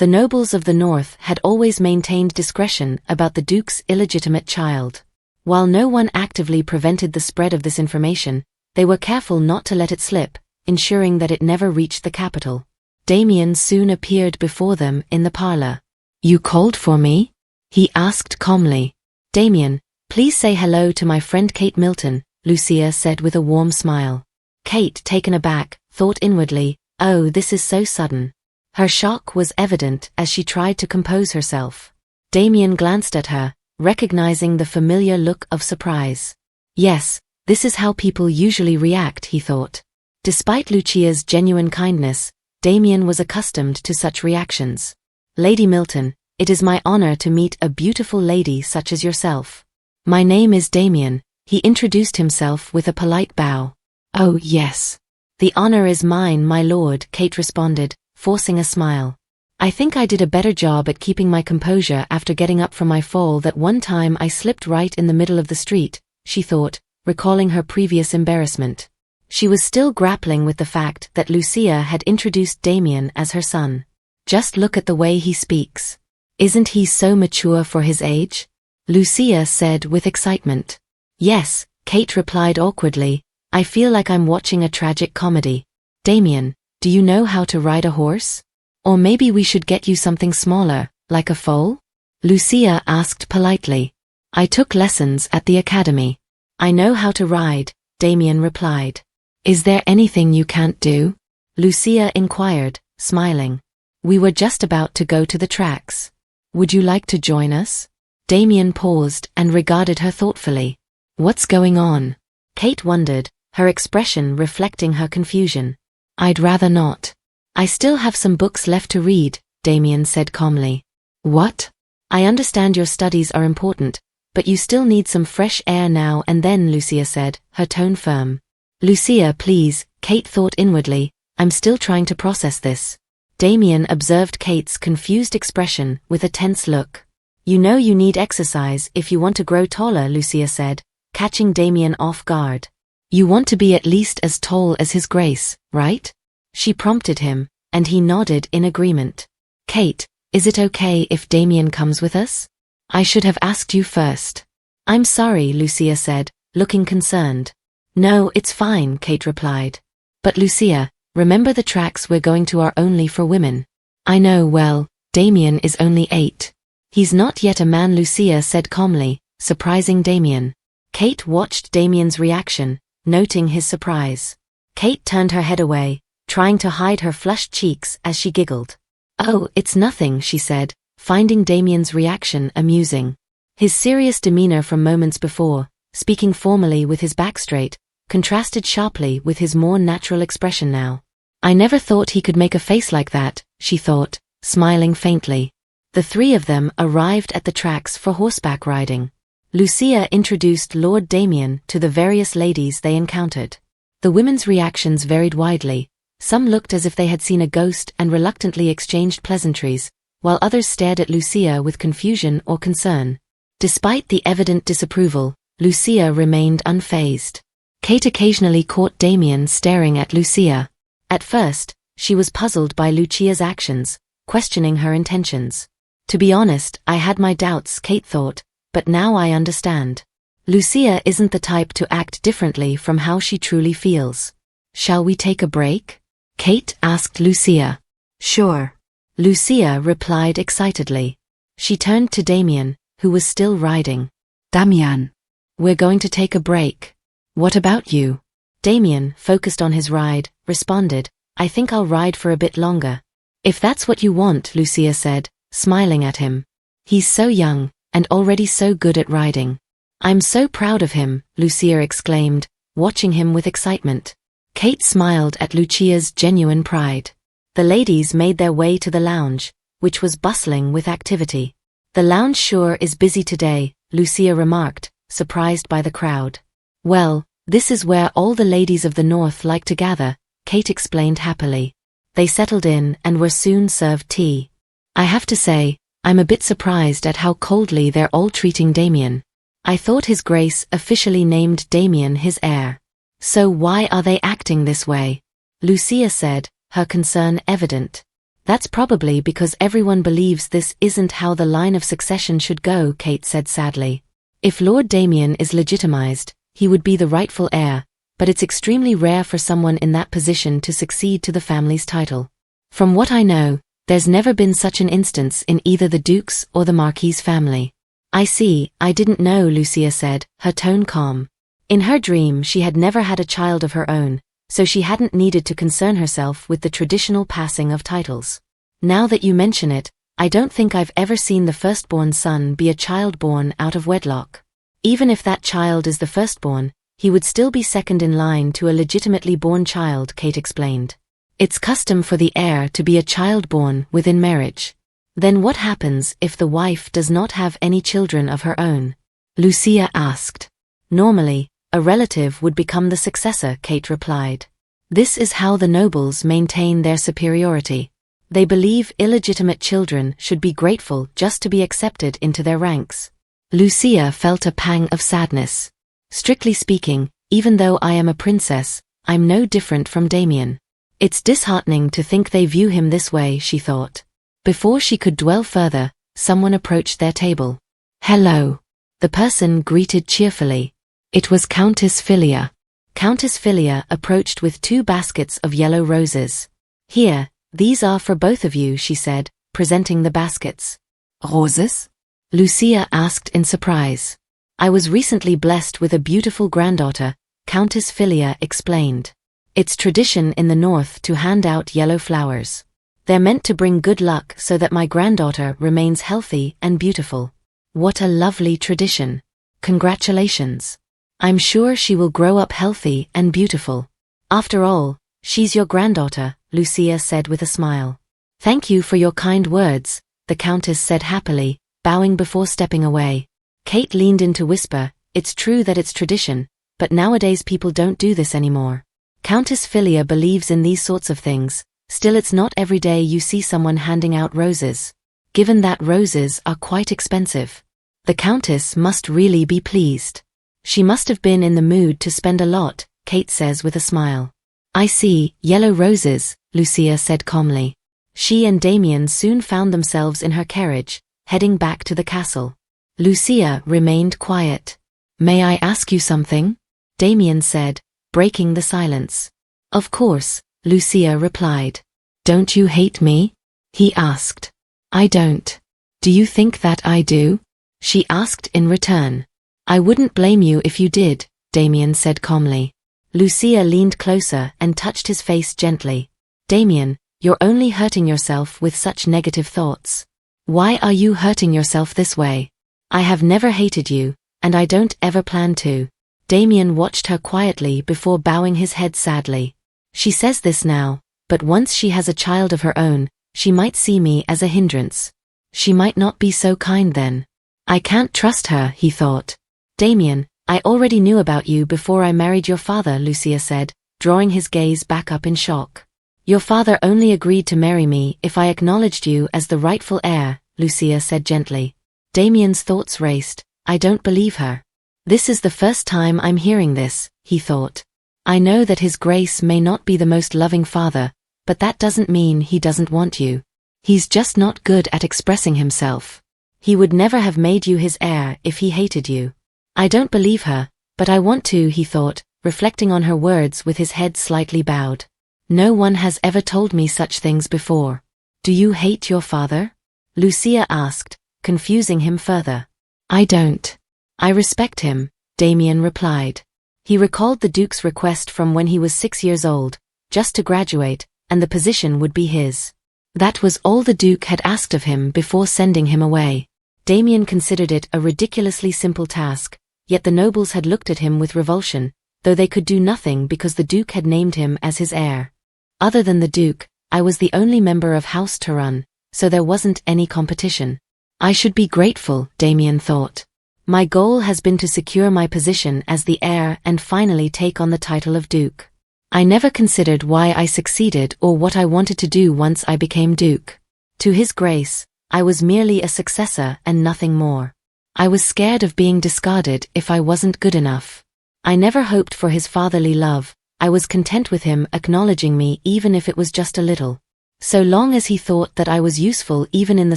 The nobles of the north had always maintained discretion about the Duke's illegitimate child. While no one actively prevented the spread of this information, they were careful not to let it slip, ensuring that it never reached the capital. Damian soon appeared before them in the parlor. You called for me? He asked calmly. Damian, please say hello to my friend Kate Milton, Lucia said with a warm smile. Kate, taken aback, thought inwardly, oh, this is so sudden. Her shock was evident as she tried to compose herself. Damian glanced at her, recognizing the familiar look of surprise. Yes, This is how people usually react, he thought. Despite Lucia's genuine kindness, Damian was accustomed to such reactions. Lady Milton, it is my honor to meet a beautiful lady such as yourself. My name is Damian, he introduced himself with a polite bow. Oh, yes. The honor is mine, my lord, Kate responded, forcing a smile. I think I did a better job at keeping my composure after getting up from my fall that one time I slipped right in the middle of the street, she thought, recalling her previous embarrassment. She was still grappling with the fact that Lucia had introduced Damian as her son. Just look at the way he speaks. Isn't he so mature for his age? Lucia said with excitement. Yes, Kate replied awkwardly, I feel like I'm watching a tragic comedy. Damian, do you know how to ride a horse? Or maybe we should get you something smaller, like a foal? Lucia asked politely. I took lessons at the academy. I know how to ride, Damian replied. Is there anything you can't do? Lucia inquired, smiling. We were just about to go to the tracks. Would you like to join us? Damian paused and regarded her thoughtfully. What's going on? Kate wondered, her expression reflecting her confusion. I'd rather not. I still have some books left to read, Damian said calmly. What? I understand your studies are important, but you still need some fresh air now and then, Lucia said, her tone firm. Lucia, please, Kate thought inwardly, I'm still trying to process this. Damian observed Kate's confused expression with a tense look. You know you need exercise if you want to grow taller, Lucia said, catching Damian off guard. You want to be at least as tall as His Grace, right? She prompted him, and he nodded in agreement. Kate, is it okay if Damian comes with us? I should have asked you first. I'm sorry, Lucia said, looking concerned. No, it's fine, Kate replied. But Lucia, remember the tracks we're going to are only for women. I know, well, Damian is only 8. He's not yet a man, Lucia said calmly, surprising Damian. Kate watched Damian's reaction, noting his surprise. Kate turned her head away, trying to hide her flushed cheeks as she giggled. Oh, it's nothing, she said, finding Damian's reaction amusing. His serious demeanor from moments before, speaking formally with his back straight, contrasted sharply with his more natural expression now. I never thought he could make a face like that, she thought, smiling faintly. The three of them arrived at the tracks for horseback riding. Lucia introduced Lord Damian to the various ladies they encountered. The women's reactions varied widely. Some looked as if they had seen a ghost and reluctantly exchanged pleasantries, while others stared at Lucia with confusion or concern. Despite the evident disapproval, Lucia remained unfazed. Kate occasionally caught Damian staring at Lucia. At first, she was puzzled by Lucia's actions, questioning her intentions. To be honest, I had my doubts, Kate thought, but now I understand. Lucia isn't the type to act differently from how she truly feels. Shall we take a break? Kate asked Lucia. Sure. Lucia replied excitedly. She turned to Damian, who was still riding. Damian. We're going to take a break. What about you? Damian, focused on his ride, responded, I think I'll ride for a bit longer. If that's what you want, Lucia said, smiling at him. He's so young, and already so good at riding. I'm so proud of him, Lucia exclaimed, watching him with excitement. Kate smiled at Lucia's genuine pride. The ladies made their way to the lounge, which was bustling with activity. The lounge sure is busy today, Lucia remarked, surprised by the crowd. Well, this is where all the ladies of the North like to gather, Kate explained happily. They settled in and were soon served tea. I have to say, I'm a bit surprised at how coldly they're all treating Damian. I thought His Grace officially named Damian his heir. So why are they acting this way? Lucia said, her concern evident. That's probably because everyone believes this isn't how the line of succession should go, Kate said sadly. If Lord Damian is legitimized, he would be the rightful heir, but it's extremely rare for someone in that position to succeed to the family's title. From what I know, there's never been such an instance in either the Duke's or the Marquis's family. I see, I didn't know, Lucia said, her tone calm. In her dream she had never had a child of her own, so she hadn't needed to concern herself with the traditional passing of titles. Now that you mention it, I don't think I've ever seen the firstborn son be a child born out of wedlock. Even if that child is the firstborn, he would still be second in line to a legitimately born child, Kate explained. It's custom for the heir to be a child born within marriage. Then what happens if the wife does not have any children of her own? Lucia asked. Normally, a relative would become the successor, Kate replied. This is how the nobles maintain their superiority. They believe illegitimate children should be grateful just to be accepted into their ranks. Lucia felt a pang of sadness. Strictly speaking, even though I am a princess, I'm no different from Damian. It's disheartening to think they view him this way, she thought. Before she could dwell further, someone approached their table. Hello. The person greeted cheerfully. It was Countess Filia. Countess Filia approached with 2 baskets of yellow roses. Here, these are for both of you, she said, presenting the baskets. Roses? Lucia asked in surprise. I was recently blessed with a beautiful granddaughter, Countess Filia explained. It's tradition in the north to hand out yellow flowers. They're meant to bring good luck so that my granddaughter remains healthy and beautiful. What a lovely tradition. Congratulations. I'm sure she will grow up healthy and beautiful. After all, she's your granddaughter, Lucia said with a smile. Thank you for your kind words, the Countess said happily, bowing before stepping away. Kate leaned in to whisper, it's true that it's tradition, but nowadays people don't do this anymore. Countess Filia believes in these sorts of things, still it's not every day you see someone handing out roses. Given that roses are quite expensive. The Countess must really be pleased. She must have been in the mood to spend a lot, Kate says with a smile. I see, yellow roses, Lucia said calmly. She and Damian soon found themselves in her carriage, heading back to the castle. Lucia remained quiet. May I ask you something? Damian said, breaking the silence. Of course, Lucia replied. Don't you hate me? He asked. I don't. Do you think that I do? She asked in return. I wouldn't blame you if you did, Damian said calmly. Lucia leaned closer and touched his face gently. Damian, you're only hurting yourself with such negative thoughts. Why are you hurting yourself this way? I have never hated you, and I don't ever plan to. Damian watched her quietly before bowing his head sadly. She says this now, but once she has a child of her own, she might see me as a hindrance. She might not be so kind then. I can't trust her, he thought. Damian, I already knew about you before I married your father, Lucia said, drawing his gaze back up in shock. Your father only agreed to marry me if I acknowledged you as the rightful heir, Lucia said gently. Damian's thoughts raced. I don't believe her. This is the first time I'm hearing this, he thought. I know that His Grace may not be the most loving father, but that doesn't mean he doesn't want you. He's just not good at expressing himself. He would never have made you his heir if he hated you. I don't believe her, but I want to, he thought, reflecting on her words with his head slightly bowed. No one has ever told me such things before. Do you hate your father? Lucia asked, confusing him further. I don't. I respect him, Damian replied. He recalled the Duke's request from when he was 6 years old, just to graduate, and the position would be his. That was all the Duke had asked of him before sending him away. Damian considered it a ridiculously simple task, yet the nobles had looked at him with revulsion, though they could do nothing because the Duke had named him as his heir. Other than the Duke, I was the only member of House Taran, so there wasn't any competition. I should be grateful, Damian thought. My goal has been to secure my position as the heir and finally take on the title of Duke. I never considered why I succeeded or what I wanted to do once I became Duke. To His Grace, I was merely a successor and nothing more. I was scared of being discarded if I wasn't good enough. I never hoped for his fatherly love. I was content with him acknowledging me even if it was just a little. So long as he thought that I was useful even in the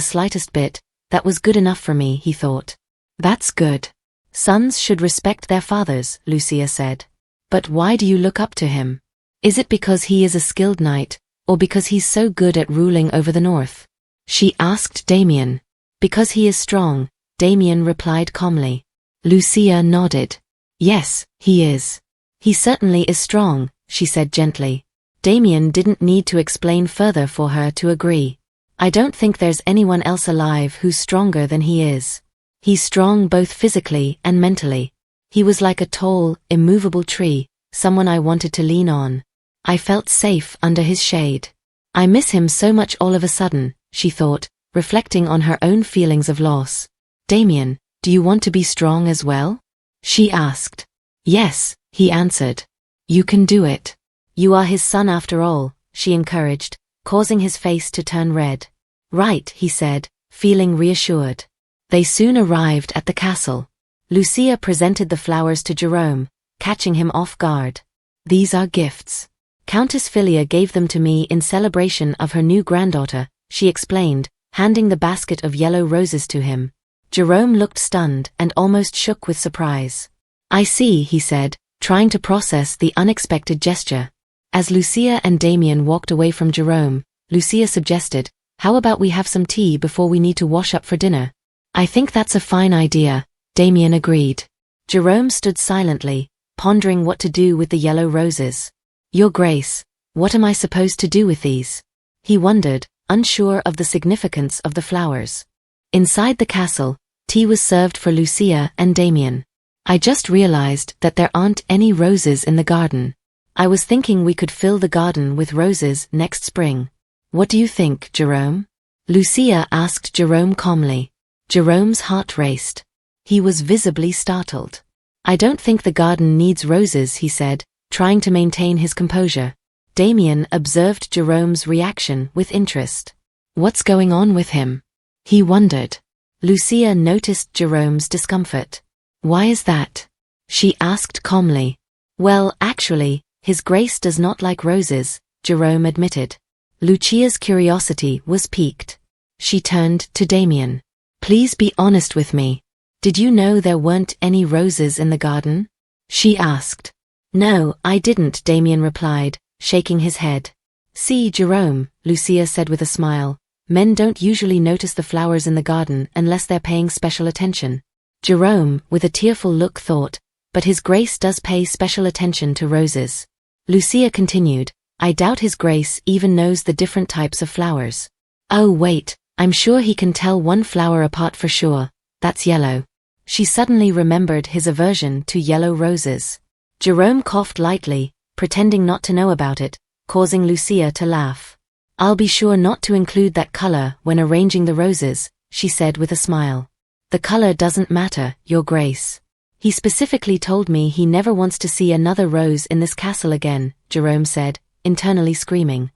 slightest bit, that was good enough for me, he thought. That's good. Sons should respect their fathers, Lucia said. But why do you look up to him? Is it because he is a skilled knight, or because he's so good at ruling over the north? She asked Damian. Because he is strong, Damian replied calmly. Lucia nodded. Yes, he is. He certainly is strong, she said gently. Damian didn't need to explain further for her to agree. I don't think there's anyone else alive who's stronger than he is. He's strong both physically and mentally. He was like a tall, immovable tree, someone I wanted to lean on. I felt safe under his shade. I miss him so much all of a sudden, she thought, reflecting on her own feelings of loss. Damian, do you want to be strong as well? She asked. Yes, he answered. You can do it. You are his son after all, she encouraged, causing his face to turn red. Right, he said, feeling reassured. They soon arrived at the castle. Lucia presented the flowers to Jerome, catching him off guard. These are gifts. Countess Filia gave them to me in celebration of her new granddaughter, she explained, handing the basket of yellow roses to him. Jerome looked stunned and almost shook with surprise. I see, he said, trying to process the unexpected gesture. As Lucia and Damian walked away from Jerome, Lucia suggested, how about we have some tea before we need to wash up for dinner? I think that's a fine idea, Damian agreed. Jerome stood silently, pondering what to do with the yellow roses. Your Grace, what am I supposed to do with these? He wondered, unsure of the significance of the flowers. Inside the castle, tea was served for Lucia and Damian. I just realized that there aren't any roses in the garden. I was thinking we could fill the garden with roses next spring. What do you think, Jerome? Lucia asked Jerome calmly. Jerome's heart raced. He was visibly startled. I don't think the garden needs roses, he said, trying to maintain his composure. Damian observed Jerome's reaction with interest. What's going on with him? He wondered. Lucia noticed Jerome's discomfort. Why is that? She asked calmly. Well, actually, His Grace does not like roses, Jerome admitted. Lucia's curiosity was piqued. She turned to Damian. Please be honest with me. Did you know there weren't any roses in the garden? She asked. No, I didn't, Damian replied, shaking his head. See, Jerome, Lucia said with a smile, men don't usually notice the flowers in the garden unless they're paying special attention. Jerome, with a tearful look, thought, but His Grace does pay special attention to roses. Lucia continued, I doubt His Grace even knows the different types of flowers. Oh wait, I'm sure he can tell one flower apart for sure, that's yellow. She suddenly remembered his aversion to yellow roses. Jerome coughed lightly, pretending not to know about it, causing Lucia to laugh. I'll be sure not to include that color when arranging the roses, she said with a smile. The color doesn't matter, Your Grace. He specifically told me he never wants to see another rose in this castle again, Jerome said, internally screaming.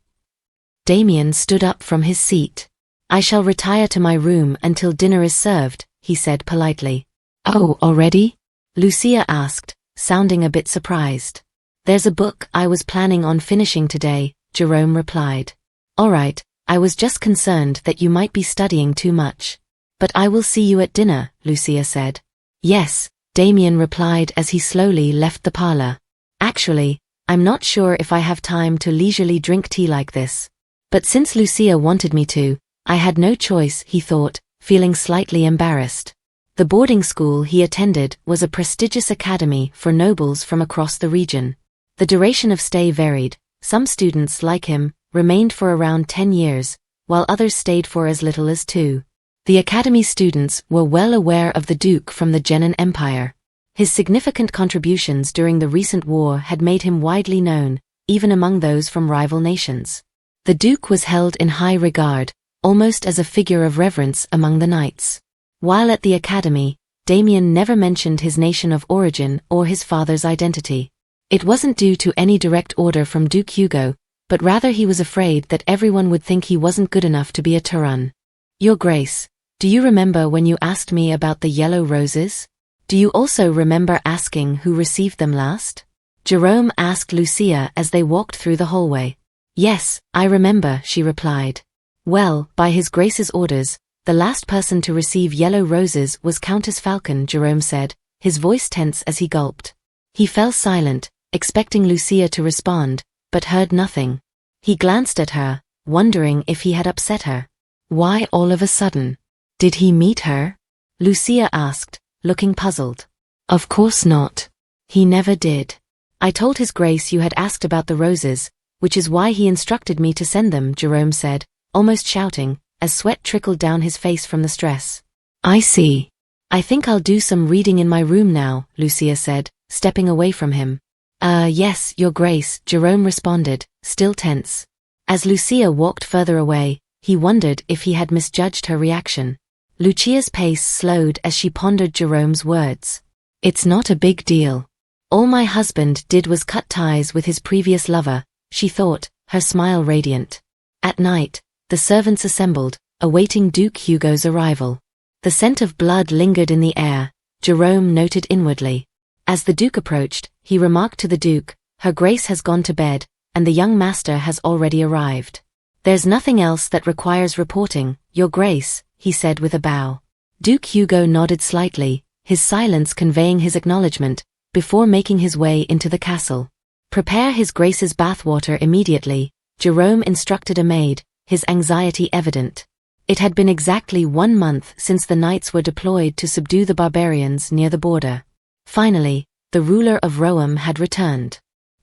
Damian stood up from his seat. I shall retire to my room until dinner is served, he said politely. Oh, already? Lucia asked, sounding a bit surprised. There's a book I was planning on finishing today, Jerome replied. All right, I was just concerned that you might be studying too much. But I will see you at dinner, Lucia said. Yes, Damian replied as he slowly left the parlor. Actually, I'm not sure if I have time to leisurely drink tea like this. But since Lucia wanted me to, I had no choice, he thought, feeling slightly embarrassed. The boarding school he attended was a prestigious academy for nobles from across the region. The duration of stay varied. Some students, like him, remained for around 10 years, while others stayed for as little as 2. The academy students were well aware of the Duke from the Genan Empire. His significant contributions during the recent war had made him widely known, even among those from rival nations. The Duke was held in high regard, almost as a figure of reverence among the knights. While at the academy, Damian never mentioned his nation of origin or his father's identity. It wasn't due to any direct order from Duke Hugo, but rather he was afraid that everyone would think he wasn't good enough to be a Taran. Your Grace, do you remember when you asked me about the yellow roses? Do you also remember asking who received them last? Jerome asked Lucia as they walked through the hallway. Yes, I remember, she replied. Well, by His Grace's orders, the last person to receive yellow roses was Countess Falcon, Jerome said, his voice tense as he gulped. He fell silent, expecting Lucia to respond, but heard nothing. He glanced at her, wondering if he had upset her. Why all of a sudden? Did he meet her? Lucia asked, looking puzzled. Of course not. He never did. I told His Grace you had asked about the roses, which is why he instructed me to send them, Jerome said, almost shouting, as sweat trickled down his face from the stress. I see. I think I'll do some reading in my room now, Lucia said, stepping away from him. Yes, Your Grace, Jerome responded, still tense. As Lucia walked further away, he wondered if he had misjudged her reaction. Lucia's pace slowed as she pondered Jerome's words. It's not a big deal. All my husband did was cut ties with his previous lover, she thought, her smile radiant. At night, the servants assembled, awaiting Duke Hugo's arrival. The scent of blood lingered in the air, Jerome noted inwardly. As the Duke approached, he remarked to the Duke, Her Grace has gone to bed, and the young master has already arrived. There's nothing else that requires reporting, Your Grace, he said with a bow. Duke Hugo nodded slightly, his silence conveying his acknowledgement, before making his way into the castle. Prepare His Grace's bathwater immediately, Jerome instructed a maid, his anxiety evident. It had been exactly 1 month since the knights were deployed to subdue the barbarians near the border. Finally, the ruler of Rome had returned.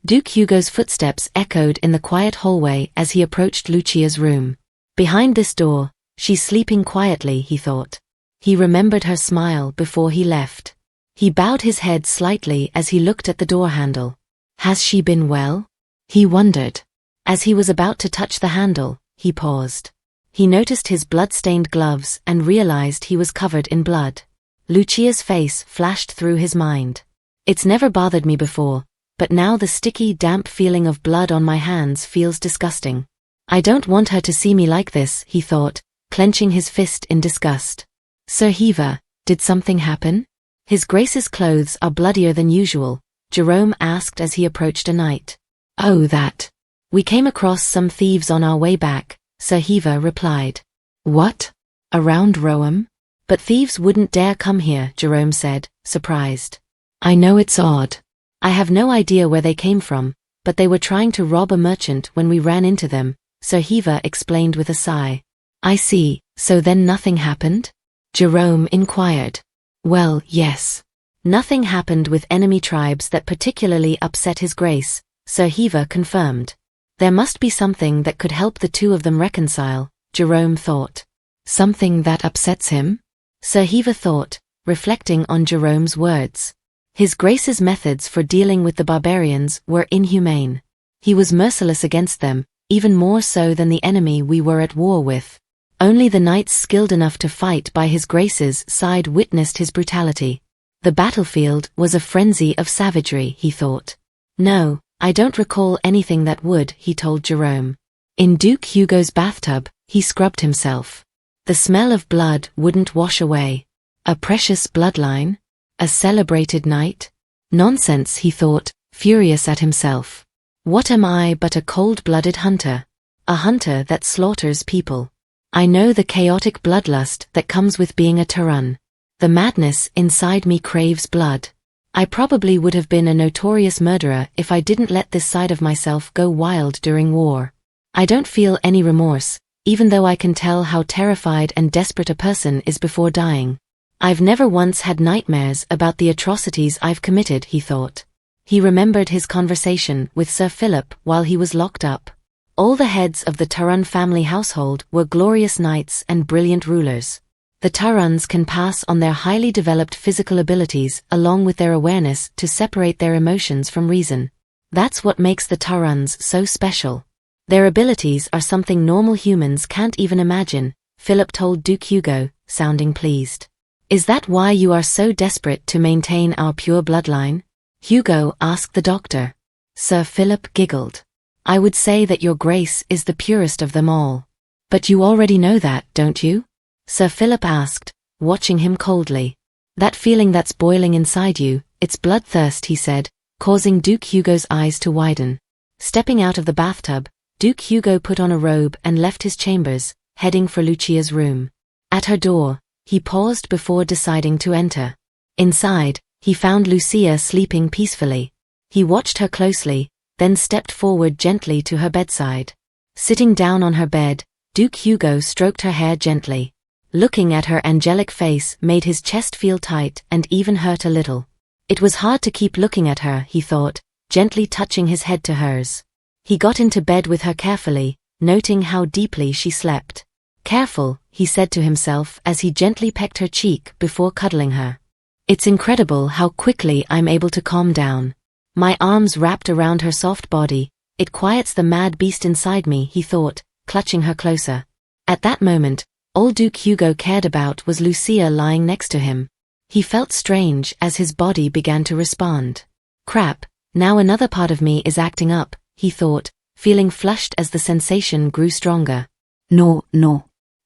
Duke Hugo's footsteps echoed in the quiet hallway as he approached Lucia's room. Behind this door, she's sleeping quietly, he thought. He remembered her smile before he left. He bowed his head slightly as he looked at the door handle. Has she been well? He wondered. As he was about to touch the handle, he paused. He noticed his blood-stained gloves and realized he was covered in blood. Lucia's face flashed through his mind. It's never bothered me before, but now the sticky, damp feeling of blood on my hands feels disgusting. I don't want her to see me like this, he thought, clenching his fist in disgust. Sir Heaver, did something happen? His Grace's clothes are bloodier than usual, Jerome asked as he approached a knight. Oh, that. We came across some thieves on our way back, Sir Heaver replied. What? Around Rome? But thieves wouldn't dare come here, Jerome said, surprised. I know it's odd. I have no idea where they came from, but they were trying to rob a merchant when we ran into them, Sir Heaver explained with a sigh. I see, so then nothing happened? Jerome inquired. Well, yes. Nothing happened with enemy tribes that particularly upset His Grace, Sir Heaver confirmed. There must be something that could help the two of them reconcile, Jerome thought. Something that upsets him? Sir Heaver thought, reflecting on Jerome's words. His Grace's methods for dealing with the barbarians were inhumane. He was merciless against them, even more so than the enemy we were at war with. Only the knights skilled enough to fight by His Grace's side witnessed his brutality. The battlefield was a frenzy of savagery, he thought. No, I don't recall anything that would, he told Jerome. In Duke Hugo's bathtub, he scrubbed himself. The smell of blood wouldn't wash away. A precious bloodline? A celebrated knight? Nonsense, he thought, furious at himself. What am I but a cold-blooded hunter? A hunter that slaughters people. I know the chaotic bloodlust that comes with being a Taran. The madness inside me craves blood. I probably would have been a notorious murderer if I didn't let this side of myself go wild during war. I don't feel any remorse, even though I can tell how terrified and desperate a person is before dying. I've never once had nightmares about the atrocities I've committed, he thought. He remembered his conversation with Sir Philip while he was locked up. All the heads of the Taran family household were glorious knights and brilliant rulers. The Tarans can pass on their highly developed physical abilities along with their awareness to separate their emotions from reason. That's what makes the Tarans so special. Their abilities are something normal humans can't even imagine, Philip told Duke Hugo, sounding pleased. Is that why you are so desperate to maintain our pure bloodline? Hugo asked the doctor. Sir Philip giggled. I would say that Your Grace is the purest of them all. But you already know that, don't you? Sir Philip asked, watching him coldly. That feeling that's boiling inside you, it's bloodthirst, he said, causing Duke Hugo's eyes to widen. Stepping out of the bathtub, Duke Hugo put on a robe and left his chambers, heading for Lucia's room. At her door, he paused before deciding to enter. Inside, he found Lucia sleeping peacefully. He watched her closely, then stepped forward gently to her bedside. Sitting down on her bed, Duke Hugo stroked her hair gently. Looking at her angelic face made his chest feel tight and even hurt a little. It was hard to keep looking at her, he thought, gently touching his head to hers. He got into bed with her carefully, noting how deeply she slept. Careful, he said to himself as he gently pecked her cheek before cuddling her. It's incredible how quickly I'm able to calm down. My arms wrapped around her soft body, it quiets the mad beast inside me, he thought, clutching her closer. At that moment, all Duke Hugo cared about was Lucia lying next to him. He felt strange as his body began to respond. Crap, now another part of me is acting up, he thought, feeling flushed as the sensation grew stronger. No.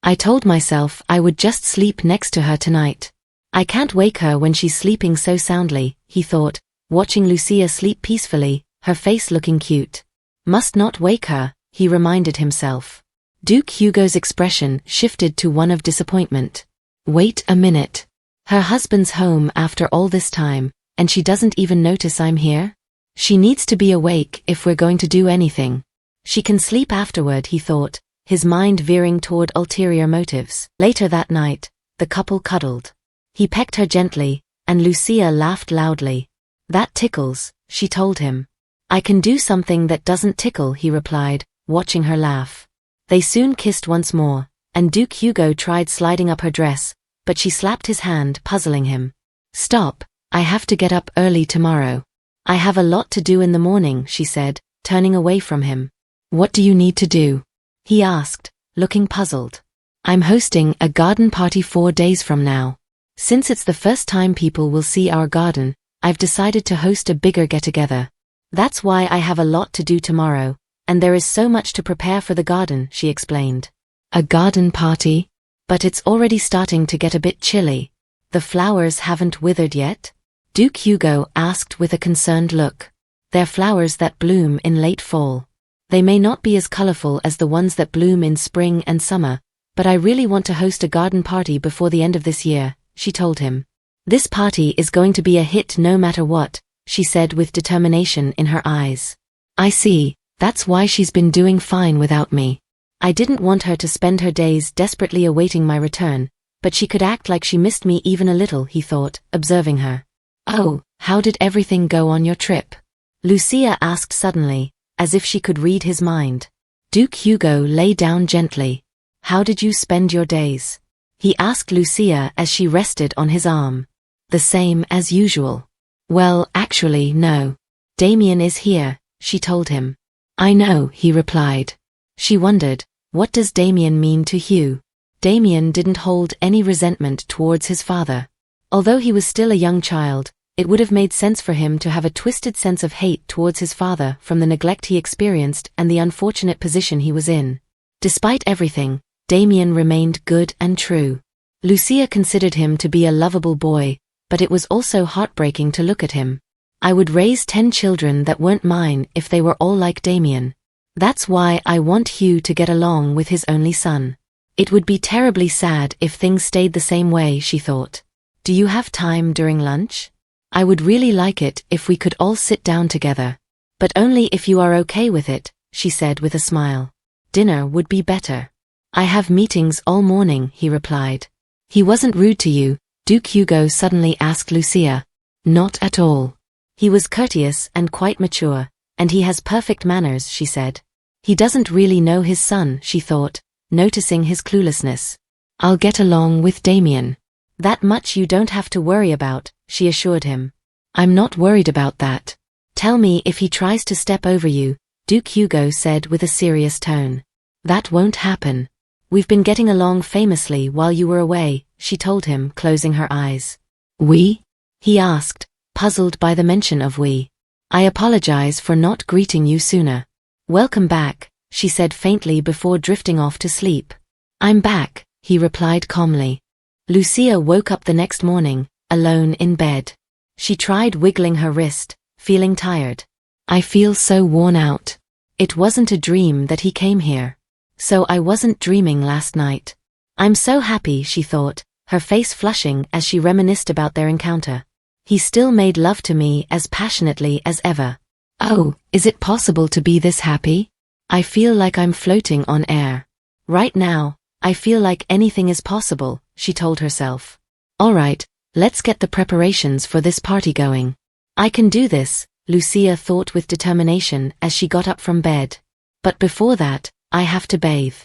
I told myself I would just sleep next to her tonight. I can't wake her when she's sleeping so soundly, he thought, watching Lucia sleep peacefully, her face looking cute. Must not wake her, he reminded himself. Duke Hugo's expression shifted to one of disappointment. Wait a minute. Her husband's home after all this time, and she doesn't even notice I'm here? She needs to be awake if we're going to do anything. She can sleep afterward, he thought, his mind veering toward ulterior motives. Later that night, the couple cuddled. He pecked her gently, and Lucia laughed loudly. That tickles, she told him. I can do something that doesn't tickle, he replied, watching her laugh. They soon kissed once more, and Duke Hugo tried sliding up her dress, but she slapped his hand, puzzling him. Stop, I have to get up early tomorrow. I have a lot to do in the morning, she said, turning away from him. What do you need to do? He asked, looking puzzled. I'm hosting a garden party 4 days from now. Since it's the first time people will see our garden, I've decided to host a bigger get-together. That's why I have a lot to do tomorrow, and there is so much to prepare for the garden, she explained. A garden party? But it's already starting to get a bit chilly. The flowers haven't withered yet? Duke Hugo asked with a concerned look. They're flowers that bloom in late fall. They may not be as colorful as the ones that bloom in spring and summer, but I really want to host a garden party before the end of this year, she told him. This party is going to be a hit no matter what, she said with determination in her eyes. I see, that's why she's been doing fine without me. I didn't want her to spend her days desperately awaiting my return, but she could act like she missed me even a little, he thought, observing her. Oh, how did everything go on your trip? Lucia asked suddenly, as if she could read his mind. Duke Hugo lay down gently. How did you spend your days? He asked Lucia as she rested on his arm. The same as usual. Well, actually, no. Damian is here, she told him. I know, he replied. She wondered, what does Damian mean to Hugh? Damian didn't hold any resentment towards his father. Although he was still a young child, it would have made sense for him to have a twisted sense of hate towards his father from the neglect he experienced and the unfortunate position he was in. Despite everything, Damian remained good and true. Lucia considered him to be a lovable boy, but it was also heartbreaking to look at him. I would raise 10 children that weren't mine if they were all like Damian. That's why I want Hugh to get along with his only son. It would be terribly sad if things stayed the same way, she thought. Do you have time during lunch? I would really like it if we could all sit down together. But only if you are okay with it, she said with a smile. Dinner would be better. I have meetings all morning, he replied. He wasn't rude to you, Duke Hugo suddenly asked Lucia. Not at all. He was courteous and quite mature, and he has perfect manners, she said. He doesn't really know his son, she thought, noticing his cluelessness. I'll get along with Damian. That much you don't have to worry about, she assured him. I'm not worried about that. Tell me if he tries to step over you, Duke Hugo said with a serious tone. That won't happen. We've been getting along famously while you were away, she told him, closing her eyes. We? He asked, puzzled by the mention of we. I apologize for not greeting you sooner. Welcome back, she said faintly before drifting off to sleep. I'm back, he replied calmly. Lucia woke up the next morning, alone in bed. She tried wiggling her wrist, feeling tired. I feel so worn out. It wasn't a dream that he came here. So I wasn't dreaming last night. I'm so happy, she thought, her face flushing as she reminisced about their encounter. He still made love to me as passionately as ever. Oh, is it possible to be this happy? I feel like I'm floating on air. Right now, I feel like anything is possible, she told herself. All right, let's get the preparations for this party going. I can do this, Lucia thought with determination as she got up from bed. But before that, I have to bathe.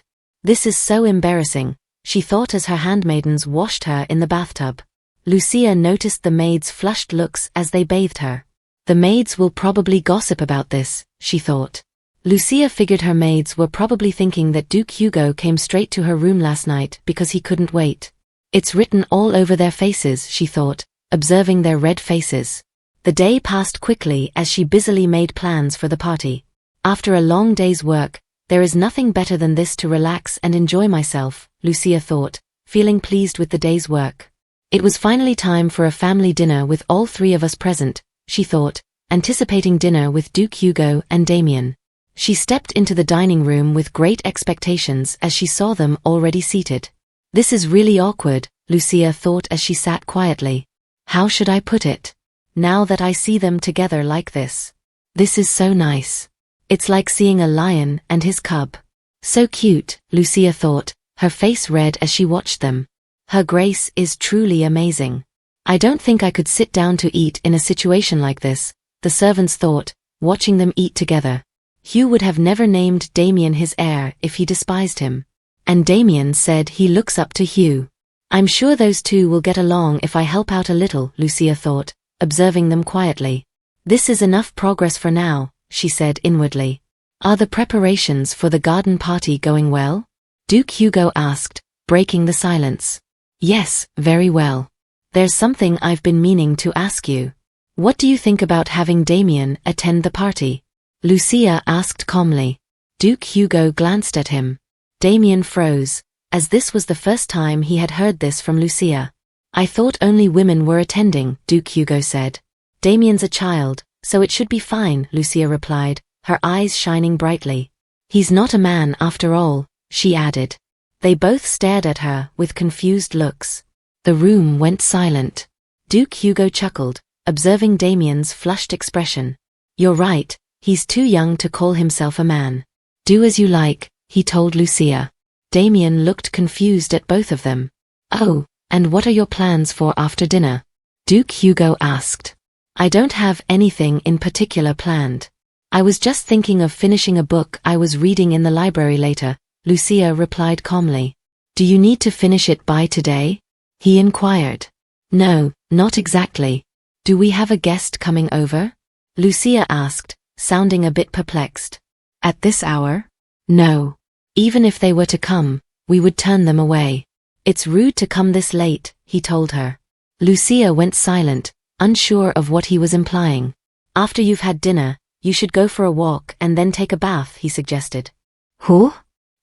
This is so embarrassing, she thought as her handmaidens washed her in the bathtub. Lucia noticed the maids' flushed looks as they bathed her. The maids will probably gossip about this, she thought. Lucia figured her maids were probably thinking that Duke Hugo came straight to her room last night because he couldn't wait. It's written all over their faces, she thought, observing their red faces. The day passed quickly as she busily made plans for the party. After a long day's work, there is nothing better than this to relax and enjoy myself, Lucia thought, feeling pleased with the day's work. It was finally time for a family dinner with all three of us present, she thought, anticipating dinner with Duke Hugo and Damian. She stepped into the dining room with great expectations as she saw them already seated. This is really awkward, Lucia thought as she sat quietly. How should I put it? Now that I see them together like this. This is so nice. It's like seeing a lion and his cub. So cute, Lucia thought, her face red as she watched them. Her grace is truly amazing. I don't think I could sit down to eat in a situation like this, the servants thought, watching them eat together. Hugh would have never named Damian his heir if he despised him. And Damian said he looks up to Hugh. I'm sure those two will get along if I help out a little, Lucia thought, observing them quietly. This is enough progress for now, she said inwardly. Are the preparations for the garden party going well? Duke Hugo asked, breaking the silence. Yes, very well. There's something I've been meaning to ask you. What do you think about having Damian attend the party? Lucia asked calmly. Duke Hugo glanced at him. Damian froze, as this was the first time he had heard this from Lucia. I thought only women were attending, Duke Hugo said. Damian's a child, so it should be fine, Lucia replied, her eyes shining brightly. He's not a man after all, she added. They both stared at her with confused looks. The room went silent. Duke Hugo chuckled, observing Damian's flushed expression. You're right, he's too young to call himself a man. Do as you like, he told Lucia. Damian looked confused at both of them. Oh, and what are your plans for after dinner? Duke Hugo asked. I don't have anything in particular planned. I was just thinking of finishing a book I was reading in the library later, Lucia replied calmly. Do you need to finish it by today? He inquired. No, not exactly. Do we have a guest coming over? Lucia asked, sounding a bit perplexed. At this hour? No. Even if they were to come, we would turn them away. It's rude to come this late, he told her. Lucia went silent, unsure of what he was implying. After you've had dinner, you should go for a walk and then take a bath, he suggested. Who?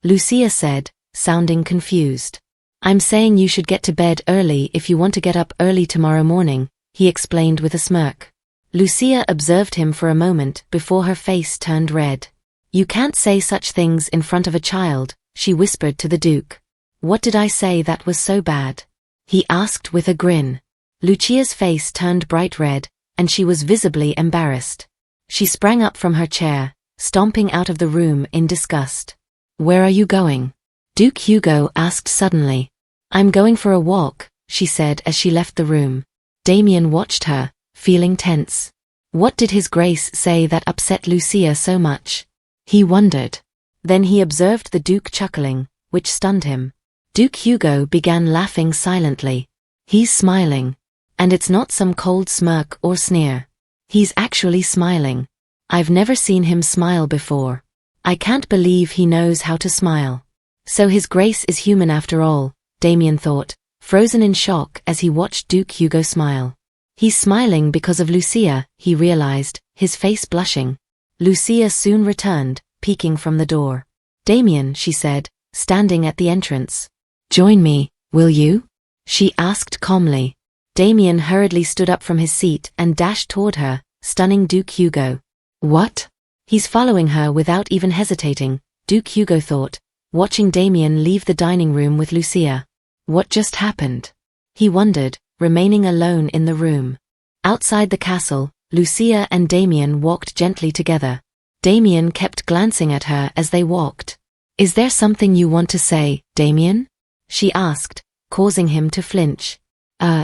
Lucia said, sounding confused. I'm saying you should get to bed early if you want to get up early tomorrow morning, he explained with a smirk. Lucia observed him for a moment before her face turned red. You can't say such things in front of a child, she whispered to the Duke. What did I say that was so bad? He asked with a grin. Lucia's face turned bright red, and she was visibly embarrassed. She sprang up from her chair, stomping out of the room in disgust. Where are you going? Duke Hugo asked suddenly. I'm going for a walk, she said as she left the room. Damian watched her, feeling tense. What did his grace say that upset Lucia so much? He wondered. Then he observed the Duke chuckling, which stunned him. Duke Hugo began laughing silently. He's smiling. And it's not some cold smirk or sneer. He's actually smiling. I've never seen him smile before. I can't believe he knows how to smile. So his grace is human after all, Damian thought, frozen in shock as he watched Duke Hugo smile. He's smiling because of Lucia, he realized, his face blushing. Lucia soon returned, peeking from the door. Damian, she said, standing at the entrance. Join me, will you? She asked calmly. Damian hurriedly stood up from his seat and dashed toward her, stunning Duke Hugo. What? He's following her without even hesitating, Duke Hugo thought, watching Damian leave the dining room with Lucia. What just happened? He wondered, remaining alone in the room. Outside the castle, Lucia and Damian walked gently together. Damian kept glancing at her as they walked. Is there something you want to say, Damian? She asked, causing him to flinch.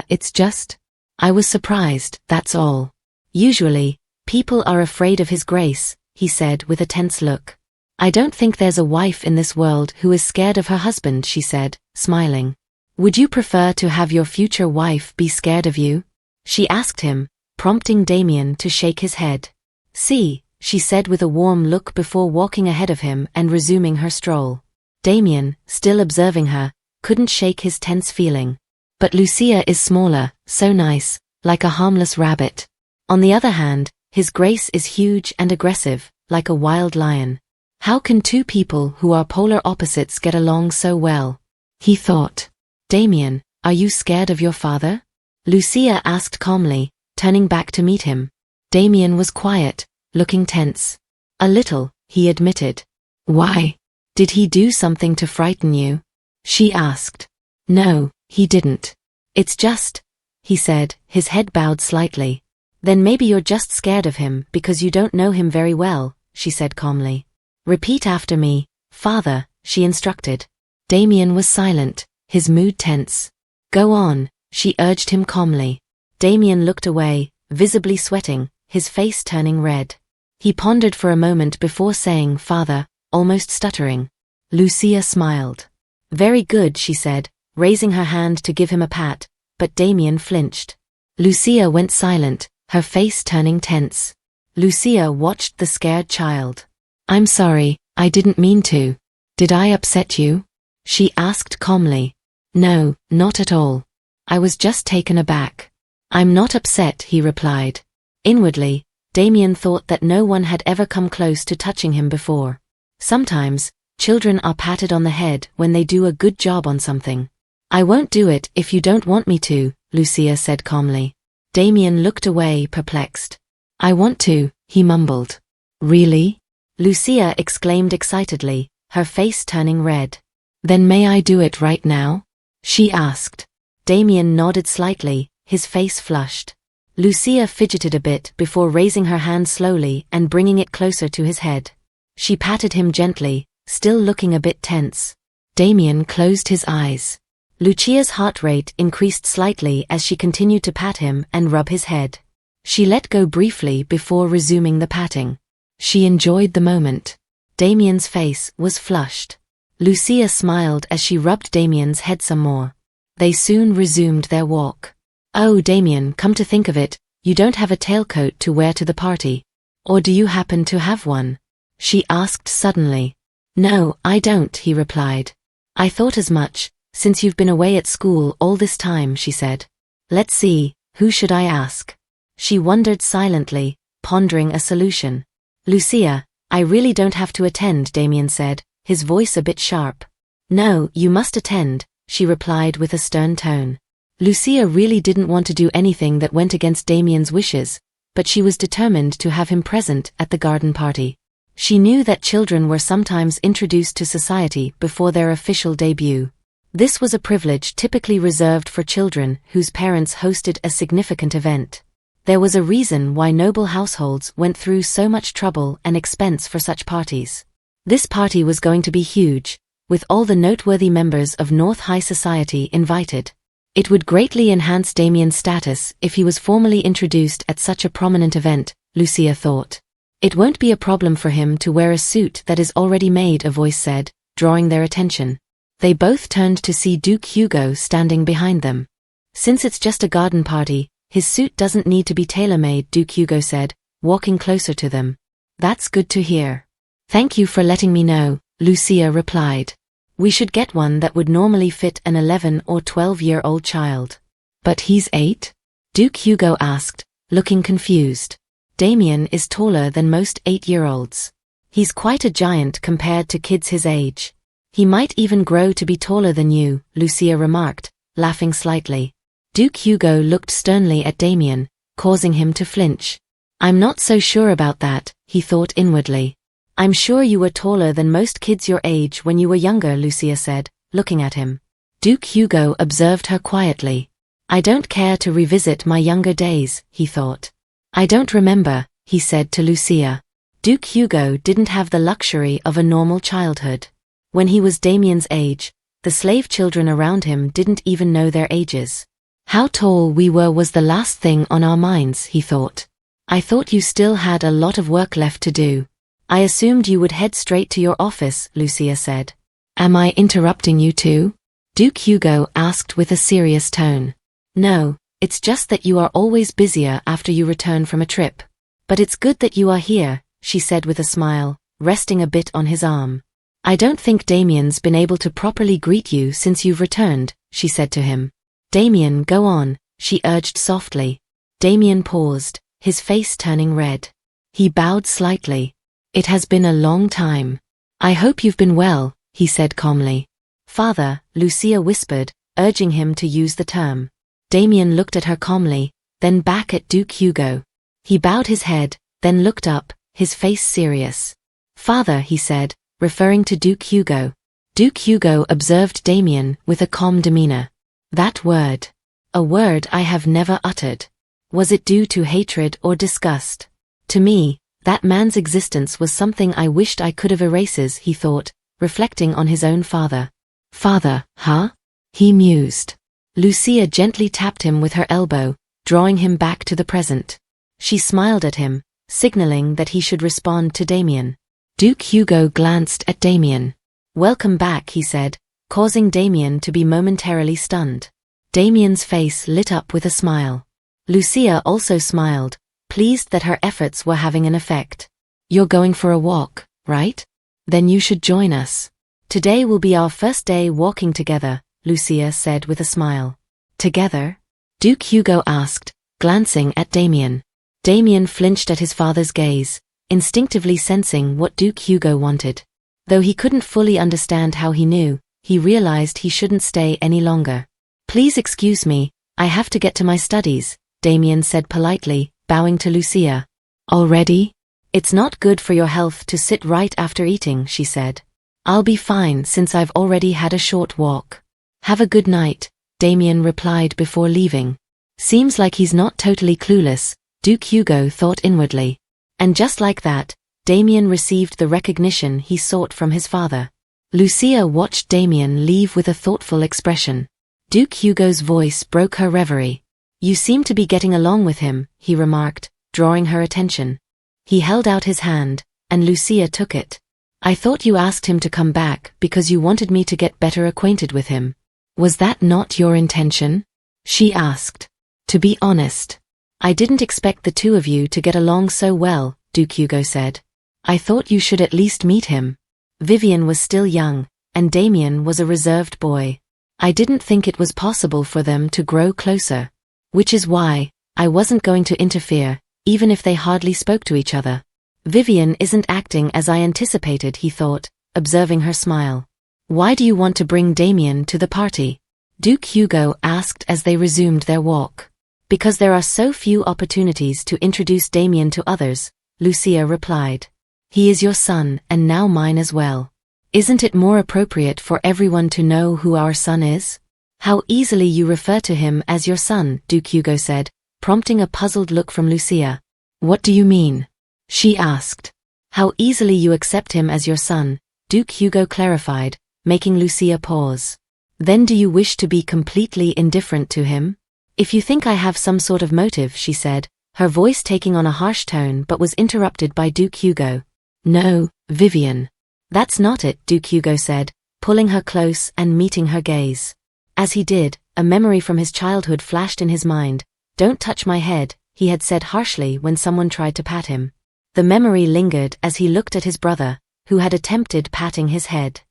It's just. I was surprised, that's all. Usually, people are afraid of his grace, he said with a tense look. I don't think there's a wife in this world who is scared of her husband, she said, smiling. Would you prefer to have your future wife be scared of you? She asked him, prompting Damian to shake his head. See, she said with a warm look before walking ahead of him and resuming her stroll. Damian, still observing her, couldn't shake his tense feeling. But Lucia is smaller, so nice, like a harmless rabbit. On the other hand, his Grace is huge and aggressive, like a wild lion. How can two people who are polar opposites get along so well? He thought. Damian, are you scared of your father? Lucia asked calmly, turning back to meet him. Damian was quiet, looking tense. A little, he admitted. Why? Did he do something to frighten you? She asked. No, he didn't. It's just, he said, his head bowed slightly. Then maybe you're just scared of him because you don't know him very well, she said calmly. Repeat after me, Father, she instructed. Damian was silent, his mood tense. Go on, she urged him calmly. Damian looked away, visibly sweating, his face turning red. He pondered for a moment before saying Father, almost stuttering. Lucia smiled. Very good, she said, raising her hand to give him a pat, but Damian flinched. Lucia went silent, her face turning tense. Lucia watched the scared child. I'm sorry, I didn't mean to. Did I upset you? She asked calmly. No, not at all. I was just taken aback. I'm not upset, he replied. Inwardly, Damian thought that no one had ever come close to touching him before. Sometimes, children are patted on the head when they do a good job on something. I won't do it if you don't want me to, Lucia said calmly. Damian looked away, perplexed. I want to, he mumbled. Really? Lucia exclaimed excitedly, her face turning red. Then may I do it right now? She asked. Damian nodded slightly, his face flushed. Lucia fidgeted a bit before raising her hand slowly and bringing it closer to his head. She patted him gently, still looking a bit tense. Damian closed his eyes. Lucia's heart rate increased slightly as she continued to pat him and rub his head. She let go briefly before resuming the patting. She enjoyed the moment. Damian's face was flushed. Lucia smiled as she rubbed Damian's head some more. They soon resumed their walk. Oh, Damian, come to think of it, you don't have a tailcoat to wear to the party. Or do you happen to have one? She asked suddenly. No, I don't, he replied. I thought as much, since you've been away at school all this time, she said. Let's see, who should I ask? She wondered silently, pondering a solution. Lucia, I really don't have to attend, Damian said, his voice a bit sharp. No, you must attend, she replied with a stern tone. Lucia really didn't want to do anything that went against Damian's wishes, but she was determined to have him present at the garden party. She knew that children were sometimes introduced to society before their official debut. This was a privilege typically reserved for children whose parents hosted a significant event. There was a reason why noble households went through so much trouble and expense for such parties. This party was going to be huge, with all the noteworthy members of North High Society invited. It would greatly enhance Damian's status if he was formally introduced at such a prominent event, Lucia thought. It won't be a problem for him to wear a suit that is already made, a voice said, drawing their attention. They both turned to see Duke Hugo standing behind them. Since it's just a garden party, his suit doesn't need to be tailor-made, Duke Hugo said, walking closer to them. That's good to hear. Thank you for letting me know, Lucia replied. We should get one that would normally fit an 11 or 12-year-old child. But he's 8? Duke Hugo asked, looking confused. Damian is taller than most 8-year-olds. He's quite a giant compared to kids his age. He might even grow to be taller than you, Lucia remarked, laughing slightly. Duke Hugo looked sternly at Damian, causing him to flinch. I'm not so sure about that, he thought inwardly. I'm sure you were taller than most kids your age when you were younger, Lucia said, looking at him. Duke Hugo observed her quietly. I don't care to revisit my younger days, he thought. I don't remember, he said to Lucia. Duke Hugo didn't have the luxury of a normal childhood. When he was Damian's age, the slave children around him didn't even know their ages. How tall we were was the last thing on our minds, he thought. I thought you still had a lot of work left to do. I assumed you would head straight to your office, Lucia said. Am I interrupting you too? Duke Hugo asked with a serious tone. No, it's just that you are always busier after you return from a trip. But it's good that you are here, she said with a smile, resting a bit on his arm. I don't think Damian's been able to properly greet you since you've returned, she said to him. Damian, go on, she urged softly. Damian paused, his face turning red. He bowed slightly. It has been a long time. I hope you've been well, he said calmly. Father, Lucia whispered, urging him to use the term. Damian looked at her calmly, then back at Duke Hugo. He bowed his head, then looked up, his face serious. Father, he said, referring to Duke Hugo. Duke Hugo observed Damian with a calm demeanor. That word. A word I have never uttered. Was it due to hatred or disgust? To me, that man's existence was something I wished I could have erases, he thought, reflecting on his own father. Father, huh? He mused. Lucia gently tapped him with her elbow, drawing him back to the present. She smiled at him, signaling that he should respond to Damian. Duke Hugo glanced at Damian. Welcome back, he said, causing Damian to be momentarily stunned. Damian's face lit up with a smile. Lucia also smiled, pleased that her efforts were having an effect. You're going for a walk, right? Then you should join us. Today will be our first day walking together, Lucia said with a smile. Together? Duke Hugo asked, glancing at Damian. Damian flinched at his father's gaze, instinctively sensing what Duke Hugo wanted. Though he couldn't fully understand how he knew, he realized he shouldn't stay any longer. Please excuse me, I have to get to my studies, Damian said politely, bowing to Lucia. Already? It's not good for your health to sit right after eating, she said. I'll be fine since I've already had a short walk. Have a good night, Damian replied before leaving. Seems like he's not totally clueless, Duke Hugo thought inwardly. And just like that, Damian received the recognition he sought from his father. Lucia watched Damian leave with a thoughtful expression. Duke Hugo's voice broke her reverie. You seem to be getting along with him, he remarked, drawing her attention. He held out his hand, and Lucia took it. I thought you asked him to come back because you wanted me to get better acquainted with him. Was that not your intention? She asked. To be honest, I didn't expect the two of you to get along so well, Duke Hugo said. I thought you should at least meet him. Vivian was still young, and Damian was a reserved boy. I didn't think it was possible for them to grow closer. Which is why I wasn't going to interfere, even if they hardly spoke to each other. Vivian isn't acting as I anticipated, he thought, observing her smile. Why do you want to bring Damian to the party? Duke Hugo asked as they resumed their walk. Because there are so few opportunities to introduce Damian to others, Lucia replied. He is your son and now mine as well. Isn't it more appropriate for everyone to know who our son is? How easily you refer to him as your son, Duke Hugo said, prompting a puzzled look from Lucia. What do you mean? She asked. How easily you accept him as your son, Duke Hugo clarified, making Lucia pause. Then do you wish to be completely indifferent to him? If you think I have some sort of motive, she said, her voice taking on a harsh tone but was interrupted by Duke Hugo. No, Vivian. That's not it, Duke Hugo said, pulling her close and meeting her gaze. As he did, a memory from his childhood flashed in his mind. Don't touch my head, he had said harshly when someone tried to pat him. The memory lingered as he looked at his brother, who had attempted patting his head.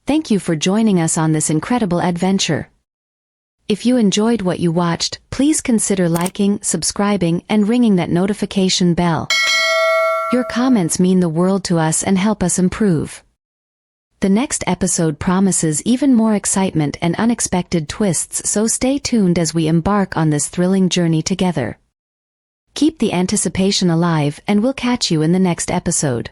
Thank you for joining us on this incredible adventure. If you enjoyed what you watched, please consider liking, subscribing, and ringing that notification bell. Your comments mean the world to us and help us improve. The next episode promises even more excitement and unexpected twists, so stay tuned as we embark on this thrilling journey together. Keep the anticipation alive and we'll catch you in the next episode.